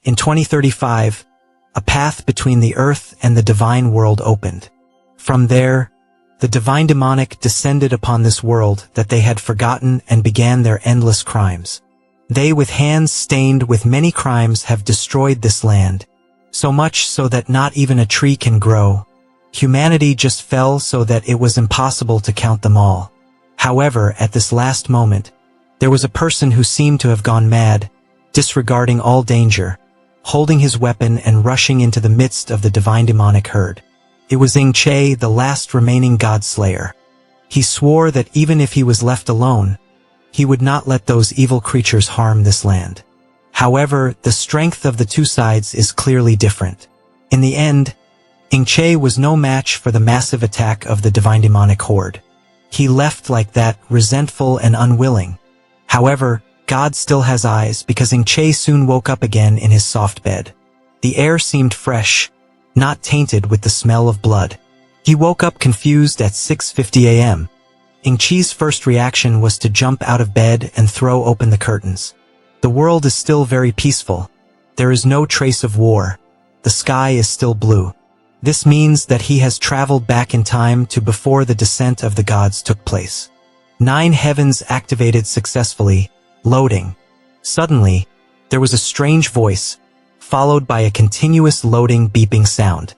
In 2035, a path between the earth and the divine world opened. From there, the divine demonic descended upon this world that they had forgotten and began their endless crimes. They, with hands stained with many crimes, have destroyed this land, so much so that not even a tree can grow. Humanity just fell so that it was impossible to count them all. However, at this last moment, there was a person who seemed to have gone mad, disregarding all danger, holding his weapon and rushing into the midst of the divine demonic herd. It was Che, the last remaining Godslayer. He swore that even if he was left alone, he would not let those evil creatures harm this land. However, the strength of the two sides is clearly different. In the end, Che was no match for the massive attack of the divine demonic horde. He left like that, resentful and unwilling. However, God still has eyes, because Che soon woke up again in his soft bed. The air seemed fresh, not tainted with the smell of blood. He woke up confused at 6:50 a.m. Che's first reaction was to jump out of bed and throw open the curtains. The world is still very peaceful. There is no trace of war. The sky is still blue. This means that he has traveled back in time to before the descent of the gods took place. 9 heavens activated successfully, loading. Suddenly, there was a strange voice, followed by a continuous loading beeping sound.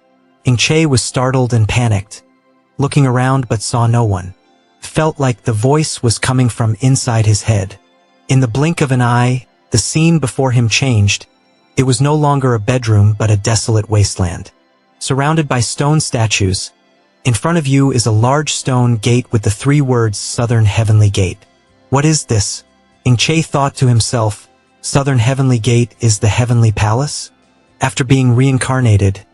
Che was startled and panicked, looking around but saw no one. Felt like the voice was coming from inside his head. In the blink of an eye, the scene before him changed. It was no longer a bedroom but a desolate wasteland. Surrounded by stone statues, in front of you is a large stone gate with the 3 words Southern Heavenly Gate. What is this? Che thought to himself. Southern Heavenly Gate is the Heavenly Palace? After being reincarnated,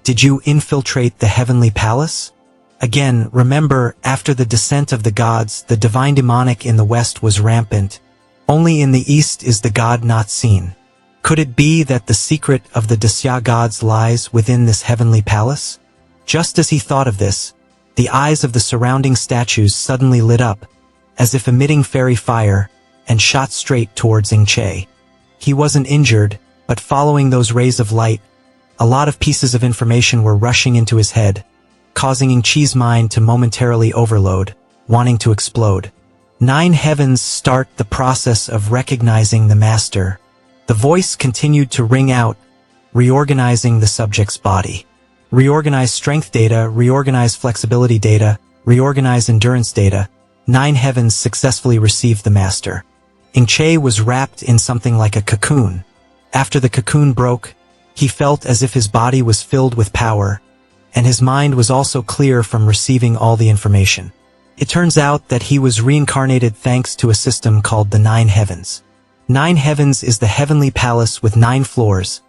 did you infiltrate the Heavenly Palace? Again, remember, after the descent of the gods, the divine demonic in the west was rampant. Only in the east is the god not seen. Could it be that the secret of the Dasya gods lies within this heavenly palace? Just as he thought of this, the eyes of the surrounding statues suddenly lit up, as if emitting fairy fire, and shot straight towards Che. He wasn't injured, but following those rays of light, a lot of pieces of information were rushing into his head, causing Che's mind to momentarily overload, wanting to explode. 9 heavens start the process of recognizing the master. The voice continued to ring out, reorganizing the subject's body. Reorganize strength data, reorganize flexibility data, reorganize endurance data. 9 heavens successfully received the master. Che was wrapped in something like a cocoon. After the cocoon broke, he felt as if his body was filled with power, and his mind was also clear from receiving all the information. It turns out that he was reincarnated thanks to a system called the 9 heavens. 9 heavens is the heavenly palace with 9 floors.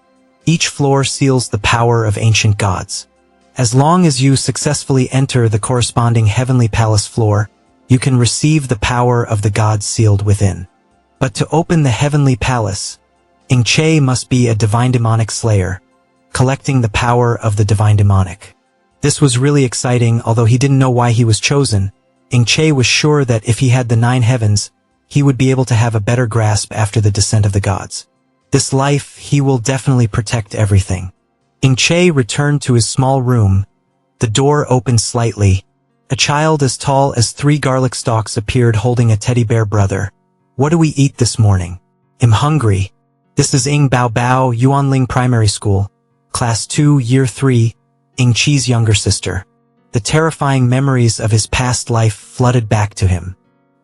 Each floor seals the power of ancient gods. As long as you successfully enter the corresponding heavenly palace floor, you can receive the power of the gods sealed within. But to open the heavenly palace, Che must be a divine demonic slayer, collecting the power of the divine demonic. This was really exciting. Although he didn't know why he was chosen, Che was sure that if he had the 9 heavens, he would be able to have a better grasp after the descent of the gods. This life, he will definitely protect everything. Che returned to his small room. The door opened slightly. A child as tall as 3 garlic stalks appeared holding a teddy bear brother. What do we eat this morning? I'm hungry. This is Bao Bao, Yuanling Primary School, Class 2, Year 3, Che's younger sister. The terrifying memories of his past life flooded back to him.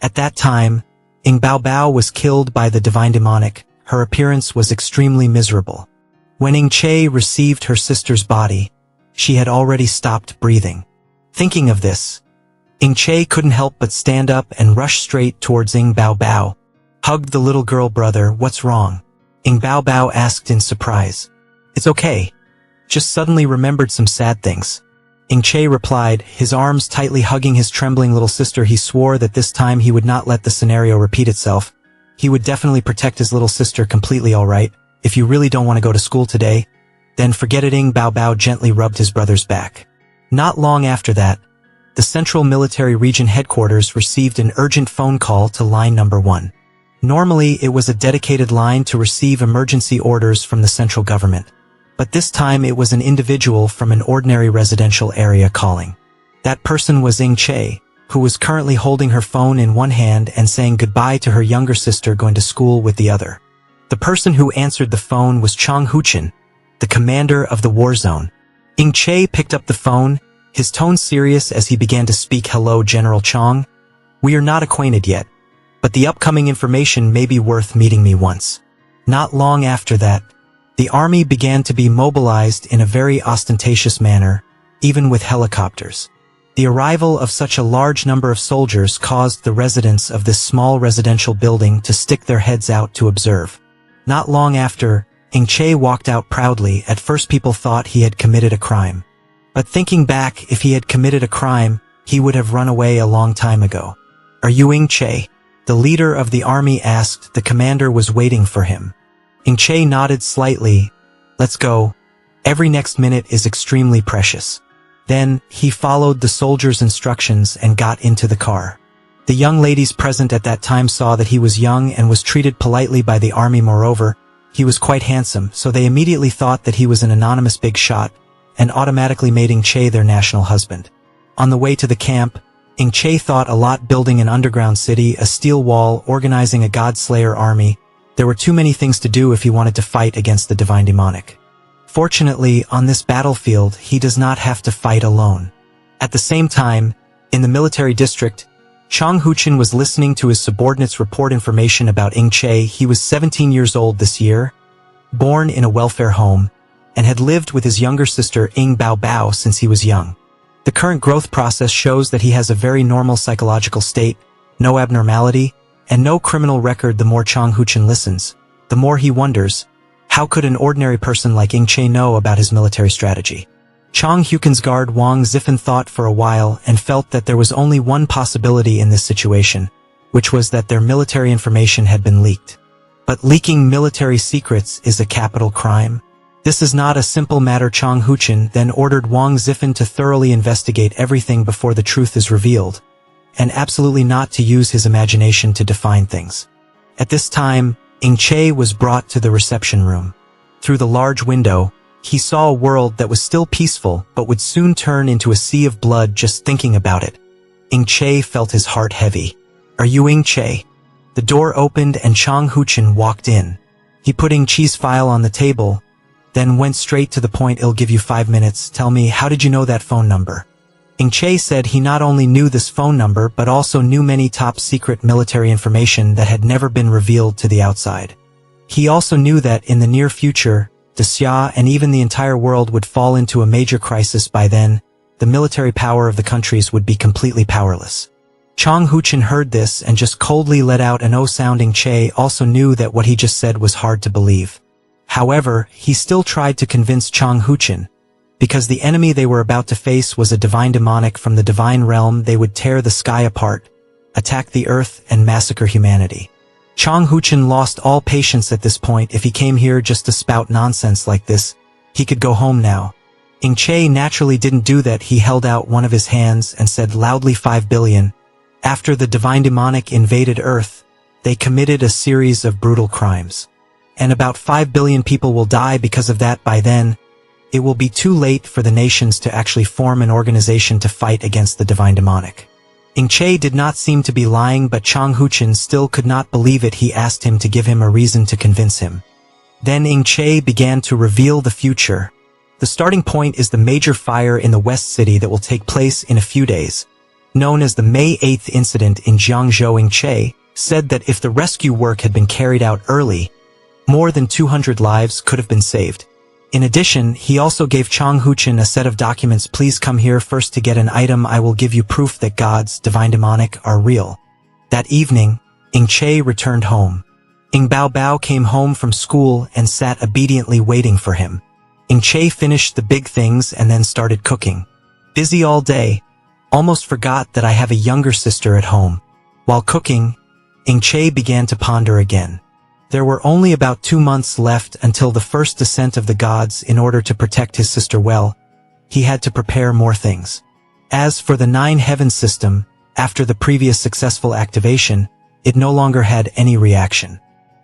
At that time, Bao Bao was killed by the divine demonic. Her appearance was extremely miserable. When Che received her sister's body, she had already stopped breathing. Thinking of this, Che couldn't help but stand up and rush straight towards Bao Bao. Hugged the little girl brother. What's wrong? Bao Bao asked in surprise. It's okay. Just suddenly remembered some sad things. Che replied, his arms tightly hugging his trembling little sister. He swore that this time he would not let the scenario repeat itself. He would definitely protect his little sister completely. All right, if you really don't want to go to school today, then forget it. Bao Bao gently rubbed his brother's back. Not long after that, the Central Military Region Headquarters received an urgent phone call to line number 1. Normally, it was a dedicated line to receive emergency orders from the central government. But this time it was an individual from an ordinary residential area calling. That person was Ing Che, who was currently holding her phone in one hand and saying goodbye to her younger sister going to school with the other. The person who answered the phone was Chang Huchin, the commander of the war zone. Ing Che picked up the phone, his tone serious as he began to speak. "Hello, General Chang. We are not acquainted yet, but the upcoming information may be worth meeting me once." Not long after that, the army began to be mobilized in a very ostentatious manner, even with helicopters. The arrival of such a large number of soldiers caused the residents of this small residential building to stick their heads out to observe. Not long after, Ing Che walked out proudly. At first people thought he had committed a crime. But thinking back, if he had committed a crime, he would have run away a long time ago. "Are you Ing Che?" the leader of the army asked. The commander was waiting for him. Ing Che nodded slightly. "Let's go. Every next minute is extremely precious." Then, he followed the soldier's instructions and got into the car. The young ladies present at that time saw that he was young and was treated politely by the army. Moreover, he was quite handsome, so they immediately thought that he was an anonymous big shot, and automatically made Ing Che their national husband. On the way to the camp, Ing Che thought a lot: building an underground city, a steel wall, organizing a Godslayer army. There were too many things to do if he wanted to fight against the divine demonic. Fortunately, on this battlefield, he does not have to fight alone. At the same time, in the military district, Chang Huchin was listening to his subordinates report information about Ing Che. He was 17 years old this year, born in a welfare home, and had lived with his younger sister Ing Bao Bao since he was young. The current growth process shows that he has a very normal psychological state, no abnormality, and no criminal record. The more Chang Huchin listens, the more he wonders, how could an ordinary person like Ing Che know about his military strategy? Chang Huchin's guard Wang Zifan thought for a while and felt that there was only one possibility in this situation, which was that their military information had been leaked. But leaking military secrets is a capital crime. This is not a simple matter. Chang Huchin then ordered Wang Zifan to thoroughly investigate everything before the truth is revealed, and absolutely not to use his imagination to define things. At this time, Ing Che was brought to the reception room. Through the large window, he saw a world that was still peaceful but would soon turn into a sea of blood just thinking about it. Ing Che felt his heart heavy. "Are you Ing Che?" The door opened and Chang Huchin walked in. He put Ing Che's file on the table, then went straight to the point. "I'll give you 5 minutes. Tell me, how did you know that phone number?" Ing Che said he not only knew this phone number but also knew many top-secret military information that had never been revealed to the outside. He also knew that in the near future, the Xia and even the entire world would fall into a major crisis. By then, the military power of the countries would be completely powerless. Chang Huchin heard this and just coldly let out an O sound. Ing Che also knew that what he just said was hard to believe. However, he still tried to convince Chang Huchin, because the enemy they were about to face was a divine demonic from the divine realm. They would tear the sky apart, attack the earth, and massacre humanity. Chang Huchin lost all patience at this point. If he came here just to spout nonsense like this, he could go home now. Ing Che naturally didn't do that. He held out one of his hands and said loudly, 5 billion. After the divine demonic invaded Earth, they committed a series of brutal crimes. And about 5 billion people will die because of that. By then, it will be too late for the nations to actually form an organization to fight against the divine demonic. Ing Che did not seem to be lying, but Chang Huchin still could not believe it. He asked him to give him a reason to convince him. Then Ing Che began to reveal the future. The starting point is the major fire in the West City that will take place in a few days. Known as the May 8th incident in Jiangzhou. Ing Che said that if the rescue work had been carried out early, more than 200 lives could have been saved. In addition, he also gave Chang Huchin a set of documents. "Please come here first to get an item. I will give you proof that gods, divine demonic, are real." That evening, Ing Che returned home. Ing Bao Bao came home from school and sat obediently waiting for him. Ing Che finished the big things and then started cooking. Busy all day, almost forgot that I have a younger sister at home. While cooking, Ing Che began to ponder again. There were only about 2 months left until the first descent of the gods. In order to protect his sister well, he had to prepare more things. As for the 9 heaven system, after the previous successful activation, it no longer had any reaction.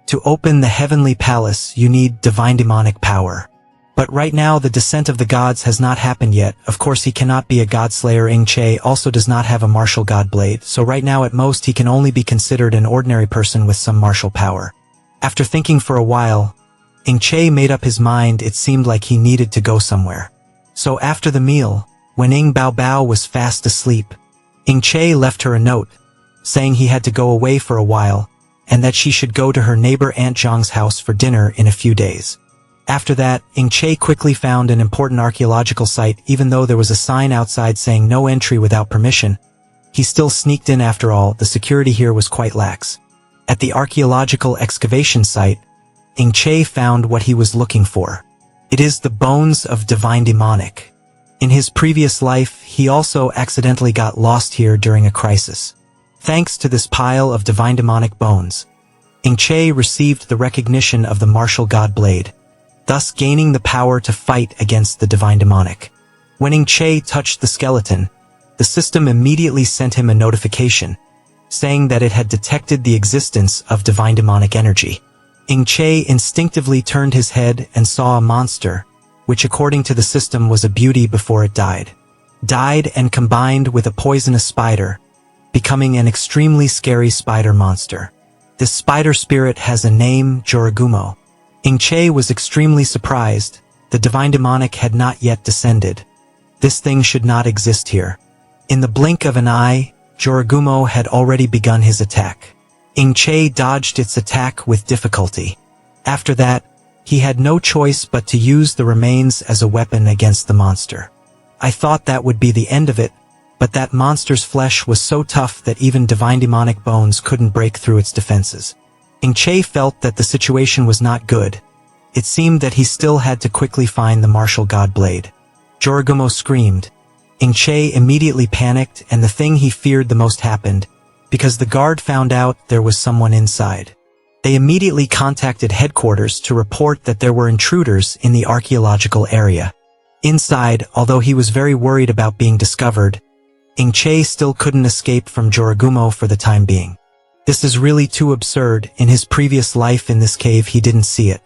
To open the heavenly palace, you need divine demonic power. But right now the descent of the gods has not happened yet. Of course he cannot be a Godslayer. Che also does not have a martial god blade, so right now at most he can only be considered an ordinary person with some martial power. After thinking for a while, Che made up his mind. It seemed like he needed to go somewhere. So after the meal, when Bao Bao was fast asleep, Che left her a note, saying he had to go away for a while, and that she should go to her neighbor Aunt Zhang's house for dinner in a few days. After that, Che quickly found an important archaeological site. Even though there was a sign outside saying no entry without permission, he still sneaked in. After all, the security here was quite lax. At the archaeological excavation site, Che found what he was looking for. It is the bones of divine demonic. In his previous life, he also accidentally got lost here during a crisis. Thanks to this pile of divine demonic bones, Che received the recognition of the martial god blade, thus gaining the power to fight against the divine demonic. When Che touched the skeleton, the system immediately sent him a notification, saying that it had detected the existence of divine demonic energy. Che instinctively turned his head and saw a monster, which according to the system was a beauty before it died. Died and combined with a poisonous spider, becoming an extremely scary spider monster. This spider spirit has a name, Joragumo. Che was extremely surprised. The divine demonic had not yet descended. This thing should not exist here. In the blink of an eye, Joragumo had already begun his attack. Che dodged its attack with difficulty. After that, he had no choice but to use the remains as a weapon against the monster. I thought that would be the end of it, but that monster's flesh was so tough that even divine demonic bones couldn't break through its defenses. Che felt that the situation was not good. It seemed that he still had to quickly find the martial god blade. Joragumo screamed. Che immediately panicked, and the thing he feared the most happened, because the guard found out there was someone inside. They immediately contacted headquarters to report that there were intruders in the archaeological area. Inside, although he was very worried about being discovered, Che still couldn't escape from Joragumo for the time being. This is really too absurd. In his previous life in this cave he didn't see it.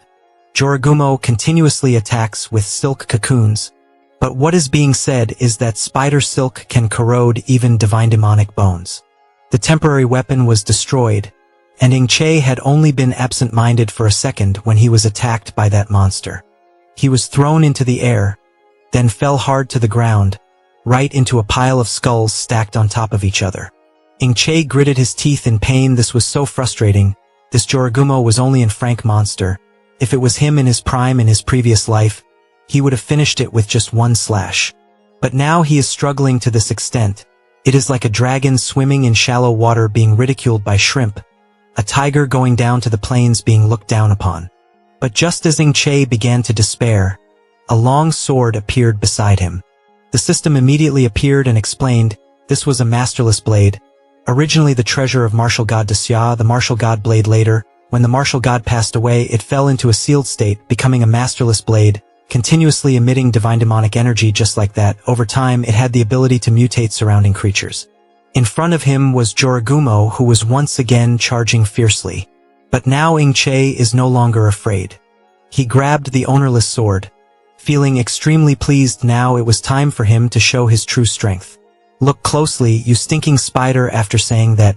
Joragumo continuously attacks with silk cocoons, but what is being said is that spider silk can corrode even divine demonic bones. The temporary weapon was destroyed, and Che had only been absent-minded for a second when he was attacked by that monster. He was thrown into the air, then fell hard to the ground, right into a pile of skulls stacked on top of each other. Che gritted his teeth in pain. This was so frustrating. This Joragumo was only a frank monster. If it was him in his prime in his previous life, he would have finished it with just one slash. But now he is struggling to this extent. It is like a dragon swimming in shallow water being ridiculed by shrimp, a tiger going down to the plains being looked down upon. But just as Che began to despair, a long sword appeared beside him. The system immediately appeared and explained, this was a masterless blade, originally the treasure of martial god Desya, the martial god blade. Later, when the martial god passed away, it fell into a sealed state, becoming a masterless blade, continuously emitting divine demonic energy. Just like that, over time it had the ability to mutate surrounding creatures. In front of him was Joragumo, who was once again charging fiercely. But now Che is no longer afraid. He grabbed the ownerless sword, feeling extremely pleased. Now it was time for him to show his true strength. Look closely, you stinking spider. After saying that,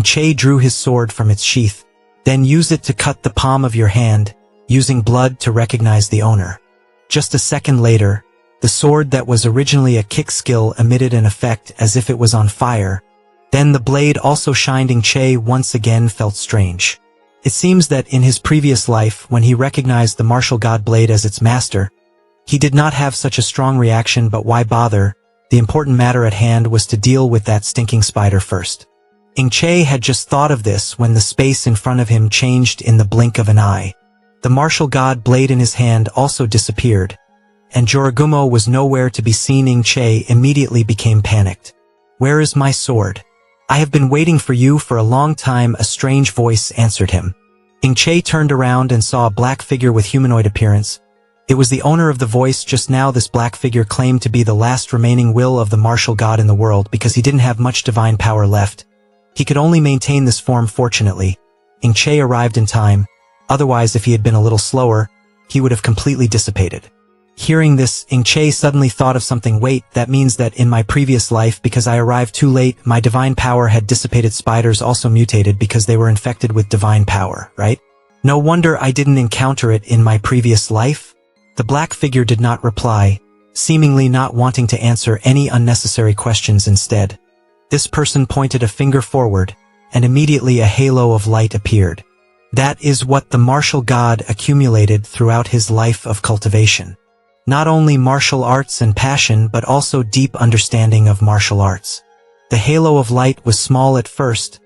Che drew his sword from its sheath, then use it to cut the palm of your hand, using blood to recognize the owner. Just a second later, the sword that was originally a kick skill emitted an effect as if it was on fire. Then the blade also shined. Che once again felt strange. It seems that in his previous life, when he recognized the martial god blade as its master, he did not have such a strong reaction. But why bother? The important matter at hand was to deal with that stinking spider first. Che had just thought of this when the space in front of him changed in the blink of an eye. The martial god blade in his hand also disappeared, and Joragumo was nowhere to be seen. Che immediately became panicked. Where is my sword? I have been waiting for you for a long time. A strange voice answered him. Che turned around and saw a black figure with humanoid appearance. It was the owner of the voice just now. This black figure claimed to be the last remaining will of the martial god in the world because he didn't have much divine power left. He could only maintain this form fortunately. Che arrived in time, otherwise if he had been a little slower, he would have completely dissipated. Hearing this, Che suddenly thought of something. Wait, that means that in my previous life, because I arrived too late, my divine power had dissipated. Spiders also mutated because they were infected with divine power, right? No wonder I didn't encounter it in my previous life. The black figure did not reply, seemingly not wanting to answer any unnecessary questions. Instead, this person pointed a finger forward, and immediately a halo of light appeared. That is what the martial god accumulated throughout his life of cultivation. Not only martial arts and passion but also deep understanding of martial arts. The halo of light was small at first,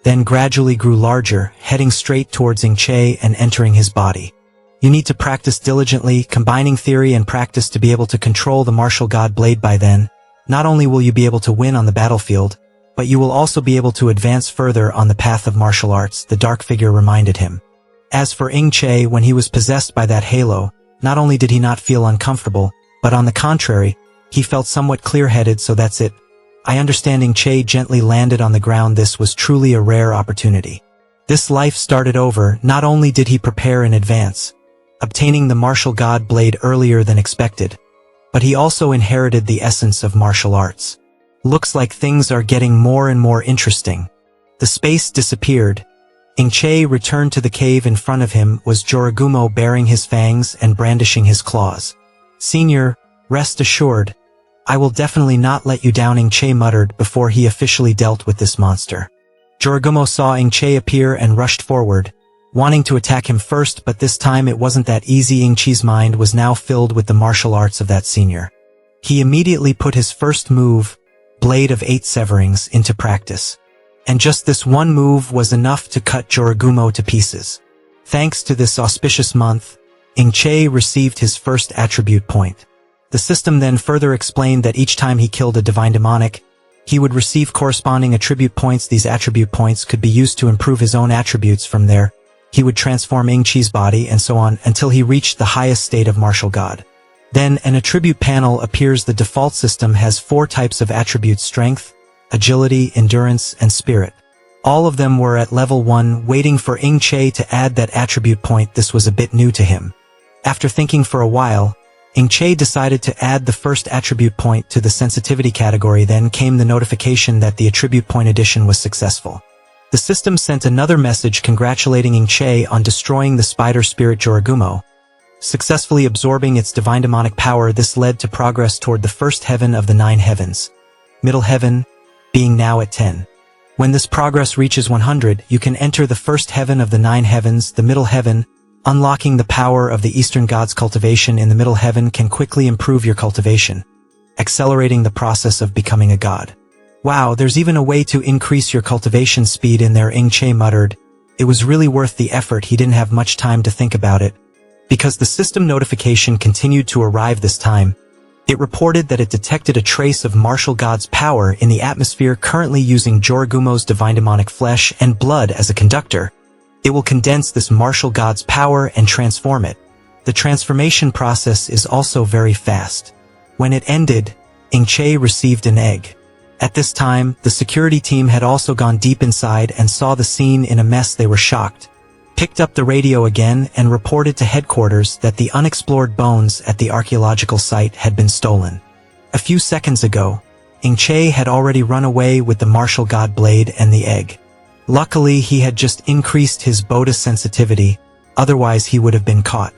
then gradually grew larger, heading straight towards Che and entering his body. You need to practice diligently, combining theory and practice to be able to control the martial god blade. By then, not only will you be able to win on the battlefield, but you will also be able to advance further on the path of martial arts, the dark figure reminded him. As for Che, when he was possessed by that halo, not only did he not feel uncomfortable, but on the contrary, he felt somewhat clear-headed. So that's it. I understand. Che gently landed on the ground. This was truly a rare opportunity. This life started over. Not only did he prepare in advance, obtaining the martial god blade earlier than expected, but he also inherited the essence of martial arts. Looks like things are getting more and more interesting. The space disappeared. Che returned to the cave. In front of him was Joragumo baring his fangs and brandishing his claws. Senior, rest assured, I will definitely not let you down, Che muttered before he officially dealt with this monster. Joragumo saw Che appear and rushed forward, wanting to attack him first, but this time it wasn't that easy. Che's mind was now filled with the martial arts of that senior. He immediately put his first move, Blade of 8 Severings, into practice. And just this one move was enough to cut Joragumo to pieces. Thanks to this auspicious month, Che received his first attribute point. The system then further explained that each time he killed a divine demonic, he would receive corresponding attribute points. These attribute points could be used to improve his own attributes. From there, he would transform Che's body and so on until he reached the highest state of martial god. Then an attribute panel appears. The default system has 4 types of attributes: strength, agility, endurance, and spirit. All of them were at level 1, waiting for Che to add that attribute point. This was a bit new to him. After thinking for a while, Che decided to add the first attribute point to the sensitivity category. Then came the notification that the attribute point addition was successful. The system sent another message congratulating Che on destroying the spider spirit Joragumo, successfully absorbing its divine demonic power. This led to progress toward the first heaven of the 9 heavens. Middle heaven, being now at 10. When this progress reaches 100, you can enter the first heaven of the 9 heavens, the middle heaven, unlocking the power of the Eastern God's cultivation. In the middle heaven can quickly improve your cultivation, accelerating the process of becoming a god. Wow, there's even a way to increase your cultivation speed in there, Che muttered. It was really worth the effort. He didn't have much time to think about it, because the system notification continued to arrive. This time, it reported that it detected a trace of martial god's power in the atmosphere. Currently using Joragumo's divine demonic flesh and blood as a conductor, it will condense this martial god's power and transform it. The transformation process is also very fast. When it ended, Che received an egg. At this time, the security team had also gone deep inside and saw the scene in a mess. They were shocked, picked up the radio again, and reported to headquarters that the unexplored bones at the archaeological site had been stolen. A few seconds ago, Che had already run away with the martial god blade and the egg. Luckily, he had just increased his Boda sensitivity, otherwise he would have been caught.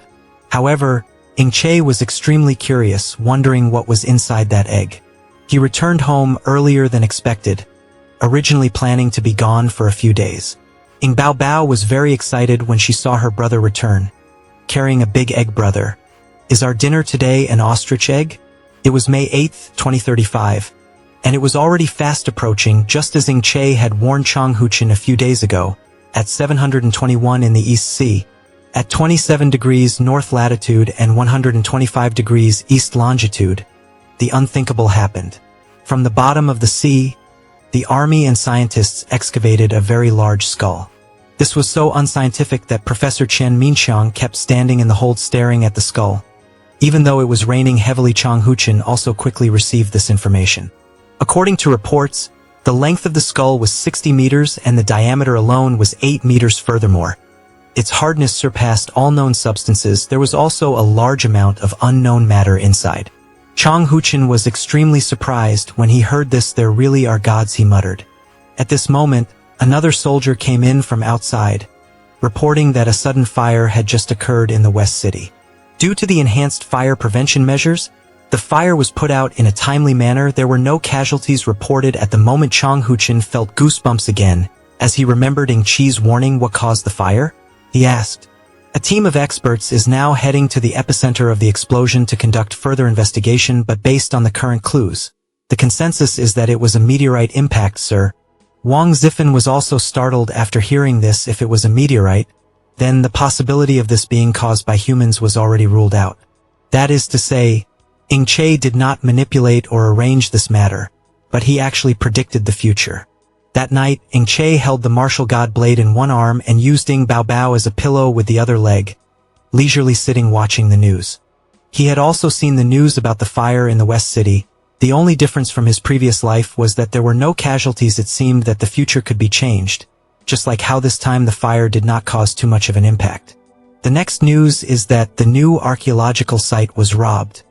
However, Che was extremely curious, wondering what was inside that egg. He returned home earlier than expected, originally planning to be gone for a few days. Bao Bao was very excited when she saw her brother return, carrying a big egg. Brother, is our dinner today an ostrich egg? It was May 8th, 2035, and it was already fast approaching, just as Che had warned Changhuchen a few days ago, at 721 in the East Sea, at 27 degrees north latitude and 125 degrees east longitude. The unthinkable happened. From the bottom of the sea, the army and scientists excavated a very large skull. This was so unscientific that Professor Chen Minxiang kept standing in the hold staring at the skull. Even though it was raining heavily, Changhuchen also quickly received this information. According to reports, The length of the skull was 60 meters and the diameter alone was 8 meters furthermore. Its hardness surpassed all known substances. There was also a large amount of unknown matter inside. Chang Huchen was extremely surprised when he heard this. There really are gods, he muttered. At this moment, another soldier came in from outside, reporting that a sudden fire had just occurred in the West City. Due to the enhanced fire prevention measures, the fire was put out in a timely manner. There were no casualties reported at the moment. Chang Huchen felt goosebumps again as he remembered Ing Chi's warning. What caused the fire? He asked. A team of experts is now heading to the epicenter of the explosion to conduct further investigation, but based on the current clues, the consensus is that it was a meteorite impact, sir. Wang Zifan was also startled after hearing this. If it was a meteorite, then the possibility of this being caused by humans was already ruled out. That is to say, Ing Che did not manipulate or arrange this matter, but he actually predicted the future. That night, Ing Che held the martial god blade in one arm and used Ing Bao Bao as a pillow with the other leg, leisurely sitting watching the news. He had also seen the news about the fire in the West City. The only difference from his previous life was that there were no casualties. It seemed that the future could be changed, just like how this time the fire did not cause too much of an impact. The next news is that the new archaeological site was robbed.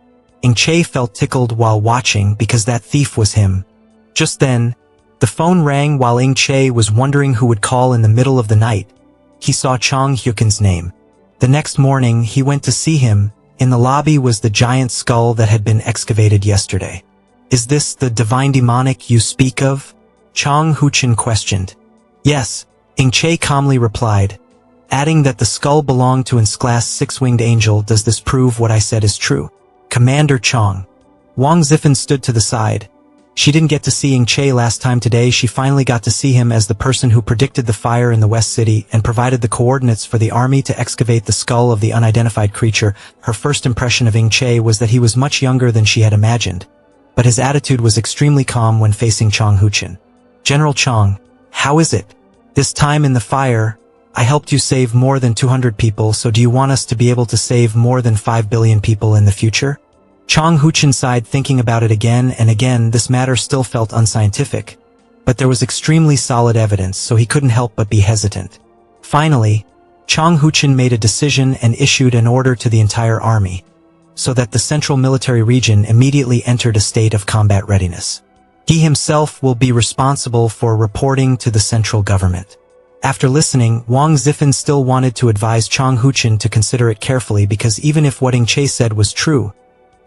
Ing Che felt tickled while watching because that thief was him. Just then, the phone rang while Ing Che was wondering who would call in the middle of the night. He saw Chang Huchen's name. The next morning, he went to see him. In the lobby was the giant skull that had been excavated yesterday. Is this the divine demonic you speak of? Chang Huchen questioned. Yes, Ing Che calmly replied, adding that the skull belonged to In's class 6-winged angel. Does this prove what I said is true? Commander Chang. Wang Zifan stood to the side. She didn't get to see Ing Che last time. Today she finally got to see him as the person who predicted the fire in the West City and provided the coordinates for the army to excavate the skull of the unidentified creature. Her first impression of Ing Che was that he was much younger than she had imagined, but his attitude was extremely calm when facing Chang Huchen. General Chang, how is it? This time in the fire, I helped you save more than 200 people, so do you want us to be able to save more than 5 billion people in the future? Chang Huchen sighed, thinking about it again and again. This matter still felt unscientific, but there was extremely solid evidence, so he couldn't help but be hesitant. Finally, Chang Huchen made a decision and issued an order to the entire army, so that the central military region immediately entered a state of combat readiness. He himself will be responsible for reporting to the central government. After listening, Wang Zifan still wanted to advise Chang Huchen to consider it carefully, because even if what Ing Che said was true,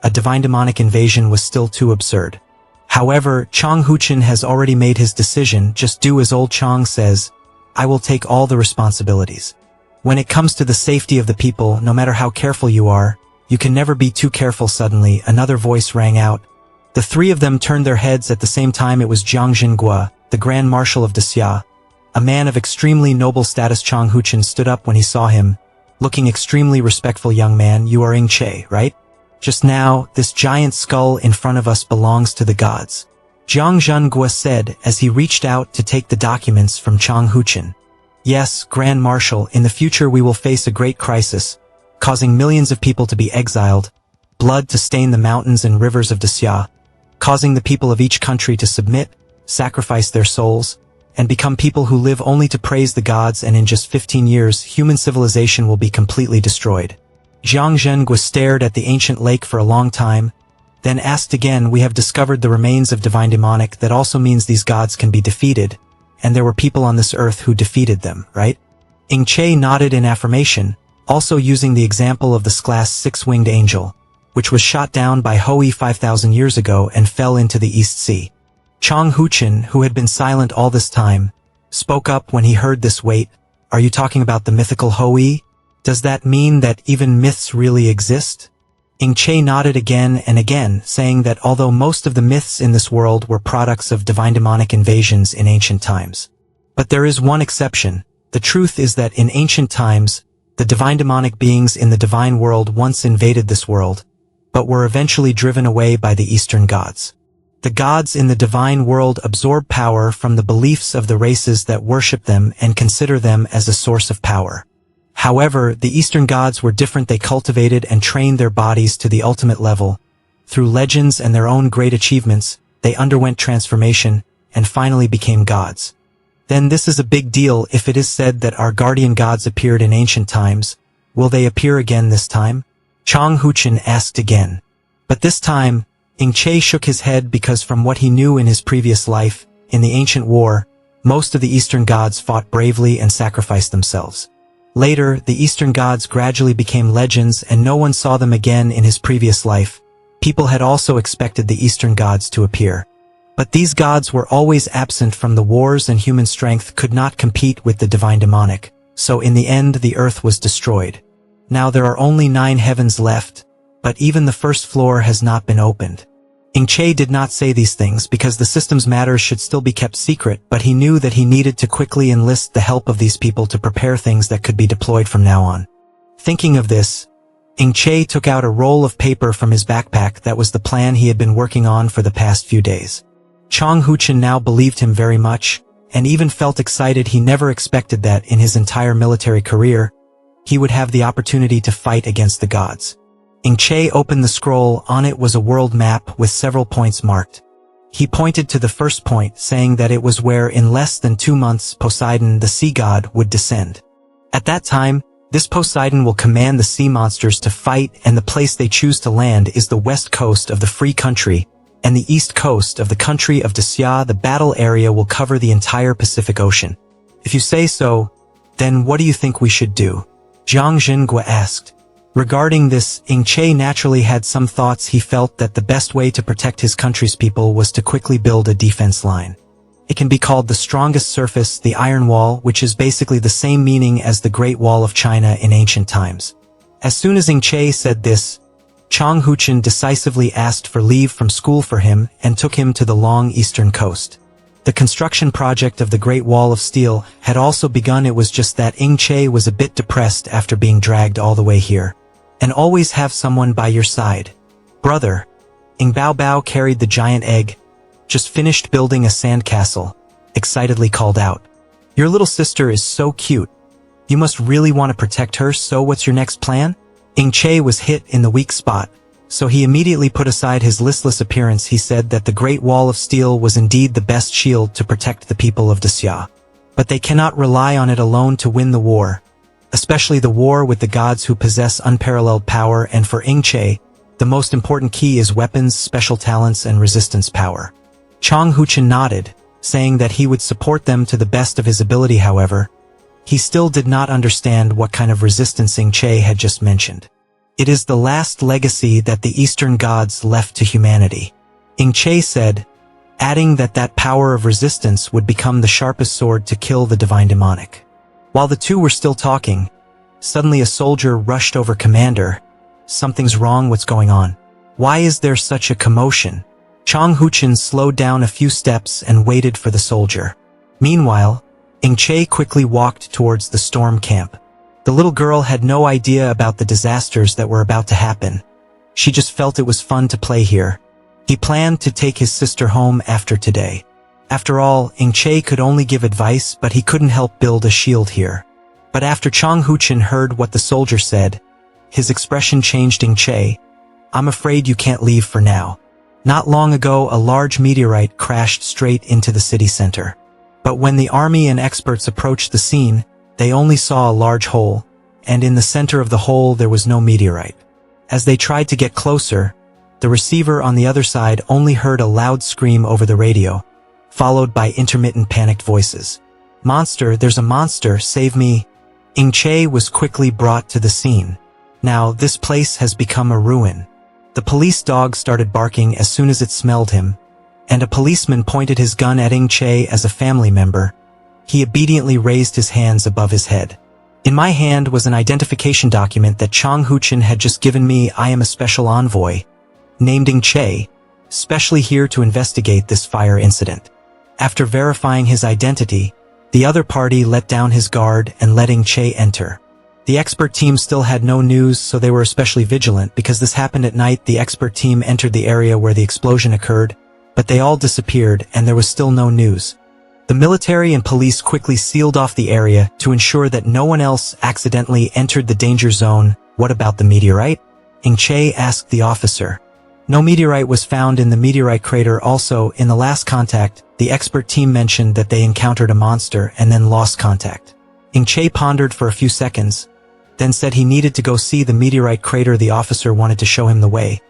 a divine demonic invasion was still too absurd. However, Chang Huchen has already made his decision. Just do as old Chang says. I will take all the responsibilities. When it comes to the safety of the people, no matter how careful you are, you can never be too careful. Suddenly, another voice rang out. The three of them turned their heads at the same time. It was Jiang Jingha, the Grand Marshal of Xia, a man of extremely noble status. Chang Huchen stood up when he saw him, looking extremely respectful. Young man, you are Ing Che, right? Just now, this giant skull in front of us belongs to the gods. Jiang Jingha said as he reached out to take the documents from Chang Huchen. Yes, Grand Marshal, in the future we will face a great crisis, causing millions of people to be exiled, blood to stain the mountains and rivers of Xia, causing the people of each country to submit, sacrifice their souls, and become people who live only to praise the gods, and in just 15 years, human civilization will be completely destroyed. Jiang Jingha stared at the ancient lake for a long time, then asked again. We have discovered the remains of divine demonic. That also means these gods can be defeated, and there were people on this earth who defeated them, right? Ing Che nodded in affirmation, also using the example of the class 6-winged angel, which was shot down by Hoi 5,000 years ago and fell into the East Sea. Chang Huchen, who had been silent all this time, spoke up when he heard this. Wait, are you talking about the mythical Hoi? Does that mean that even myths really exist? Ing Che nodded again and again, saying that although most of the myths in this world were products of divine demonic invasions in ancient times, but there is one exception. The truth is that in ancient times, the divine demonic beings in the divine world once invaded this world, but were eventually driven away by the Eastern gods. The gods in the divine world absorb power from the beliefs of the races that worship them and consider them as a source of power. However, the Eastern gods were different. They cultivated and trained their bodies to the ultimate level. Through legends and their own great achievements, they underwent transformation, and finally became gods. Then this is a big deal if it is said that our guardian gods appeared in ancient times. Will they appear again this time? Chang Huchen asked again. But this time, Che shook his head because from what he knew in his previous life, in the ancient war, most of the Eastern gods fought bravely and sacrificed themselves. Later, the Eastern gods gradually became legends and no one saw them again in his previous life. People had also expected the Eastern gods to appear. But these gods were always absent from the wars and human strength could not compete with the divine demonic, so in the end the earth was destroyed. Now there are only 9 heavens left, but even the first floor has not been opened. Che did not say these things because the system's matters should still be kept secret, but he knew that he needed to quickly enlist the help of these people to prepare things that could be deployed from now on. Thinking of this, Che took out a roll of paper from his backpack that was the plan he had been working on for the past few days. Chang Huchen now believed him very much, and even felt excited. He never expected that in his entire military career, he would have the opportunity to fight against the gods. Che opened the scroll. On it was a world map with several points marked. He pointed to the first point, saying that it was where in less than 2 months Poseidon, the sea god, would descend. At that time, this Poseidon will command the sea monsters to fight, and the place they choose to land is the west coast of the free country, and the east coast of the country of Desya. The battle area will cover the entire Pacific Ocean. If you say so, then what do you think we should do? Zhang Jingha asked. Regarding this, Che naturally had some thoughts. He felt that the best way to protect his country's people was to quickly build a defense line. It can be called the strongest surface, the Iron Wall, which is basically the same meaning as the Great Wall of China in ancient times. As soon as Che said this, Chang Huchen decisively asked for leave from school for him and took him to the long eastern coast. The construction project of the Great Wall of Steel had also begun. It was just that Che was a bit depressed after being dragged all the way here. And always have someone by your side. Brother. Bao Bao carried the giant egg, just finished building a sandcastle, excitedly called out. Your little sister is so cute. You must really want to protect her, so what's your next plan? Che was hit in the weak spot, so he immediately put aside his listless appearance. He said that the Great Wall of Steel was indeed the best shield to protect the people of Desya. But they cannot rely on it alone to win the war. Especially the war with the gods who possess unparalleled power, and for Che, the most important key is weapons, special talents, and resistance power. Chang Huchen nodded, saying that he would support them to the best of his ability. However, he still did not understand what kind of resistance Che had just mentioned. It is the last legacy that the Eastern gods left to humanity. Che said, adding that that power of resistance would become the sharpest sword to kill the divine demonic. While the two were still talking, suddenly a soldier rushed over. Commander, something's wrong. What's going on? Why is there such a commotion? Chang Huchen slowed down a few steps and waited for the soldier. Meanwhile, Che quickly walked towards the storm camp. The little girl had no idea about the disasters that were about to happen. She just felt it was fun to play here. He planned to take his sister home after today. After all, Che could only give advice, but he couldn't help build a shield here. But after Chang Huchen heard what the soldier said, his expression changed. Che, I'm afraid you can't leave for now. Not long ago, a large meteorite crashed straight into the city center. But when the army and experts approached the scene, they only saw a large hole, and in the center of the hole there was no meteorite. As they tried to get closer, the receiver on the other side only heard a loud scream over the radio, followed by intermittent panicked voices. Monster, there's a monster, save me. Che was quickly brought to the scene. Now, this place has become a ruin. The police dog started barking as soon as it smelled him, and a policeman pointed his gun at Che as a family member. He obediently raised his hands above his head. In my hand was an identification document that Chang Huchen had just given me. I am a special envoy, named Che, specially here to investigate this fire incident. After verifying his identity, the other party let down his guard and let Che enter. The expert team still had no news, so they were especially vigilant because this happened at night. The expert team entered the area where the explosion occurred, but they all disappeared and there was still no news. The military and police quickly sealed off the area to ensure that no one else accidentally entered the danger zone. What about the meteorite? Che asked the officer. No meteorite was found in the meteorite crater. Also, in the last contact, the expert team mentioned that they encountered a monster and then lost contact. Ing-che pondered for a few seconds, then said he needed to go see the meteorite crater. The officer wanted to show him the way,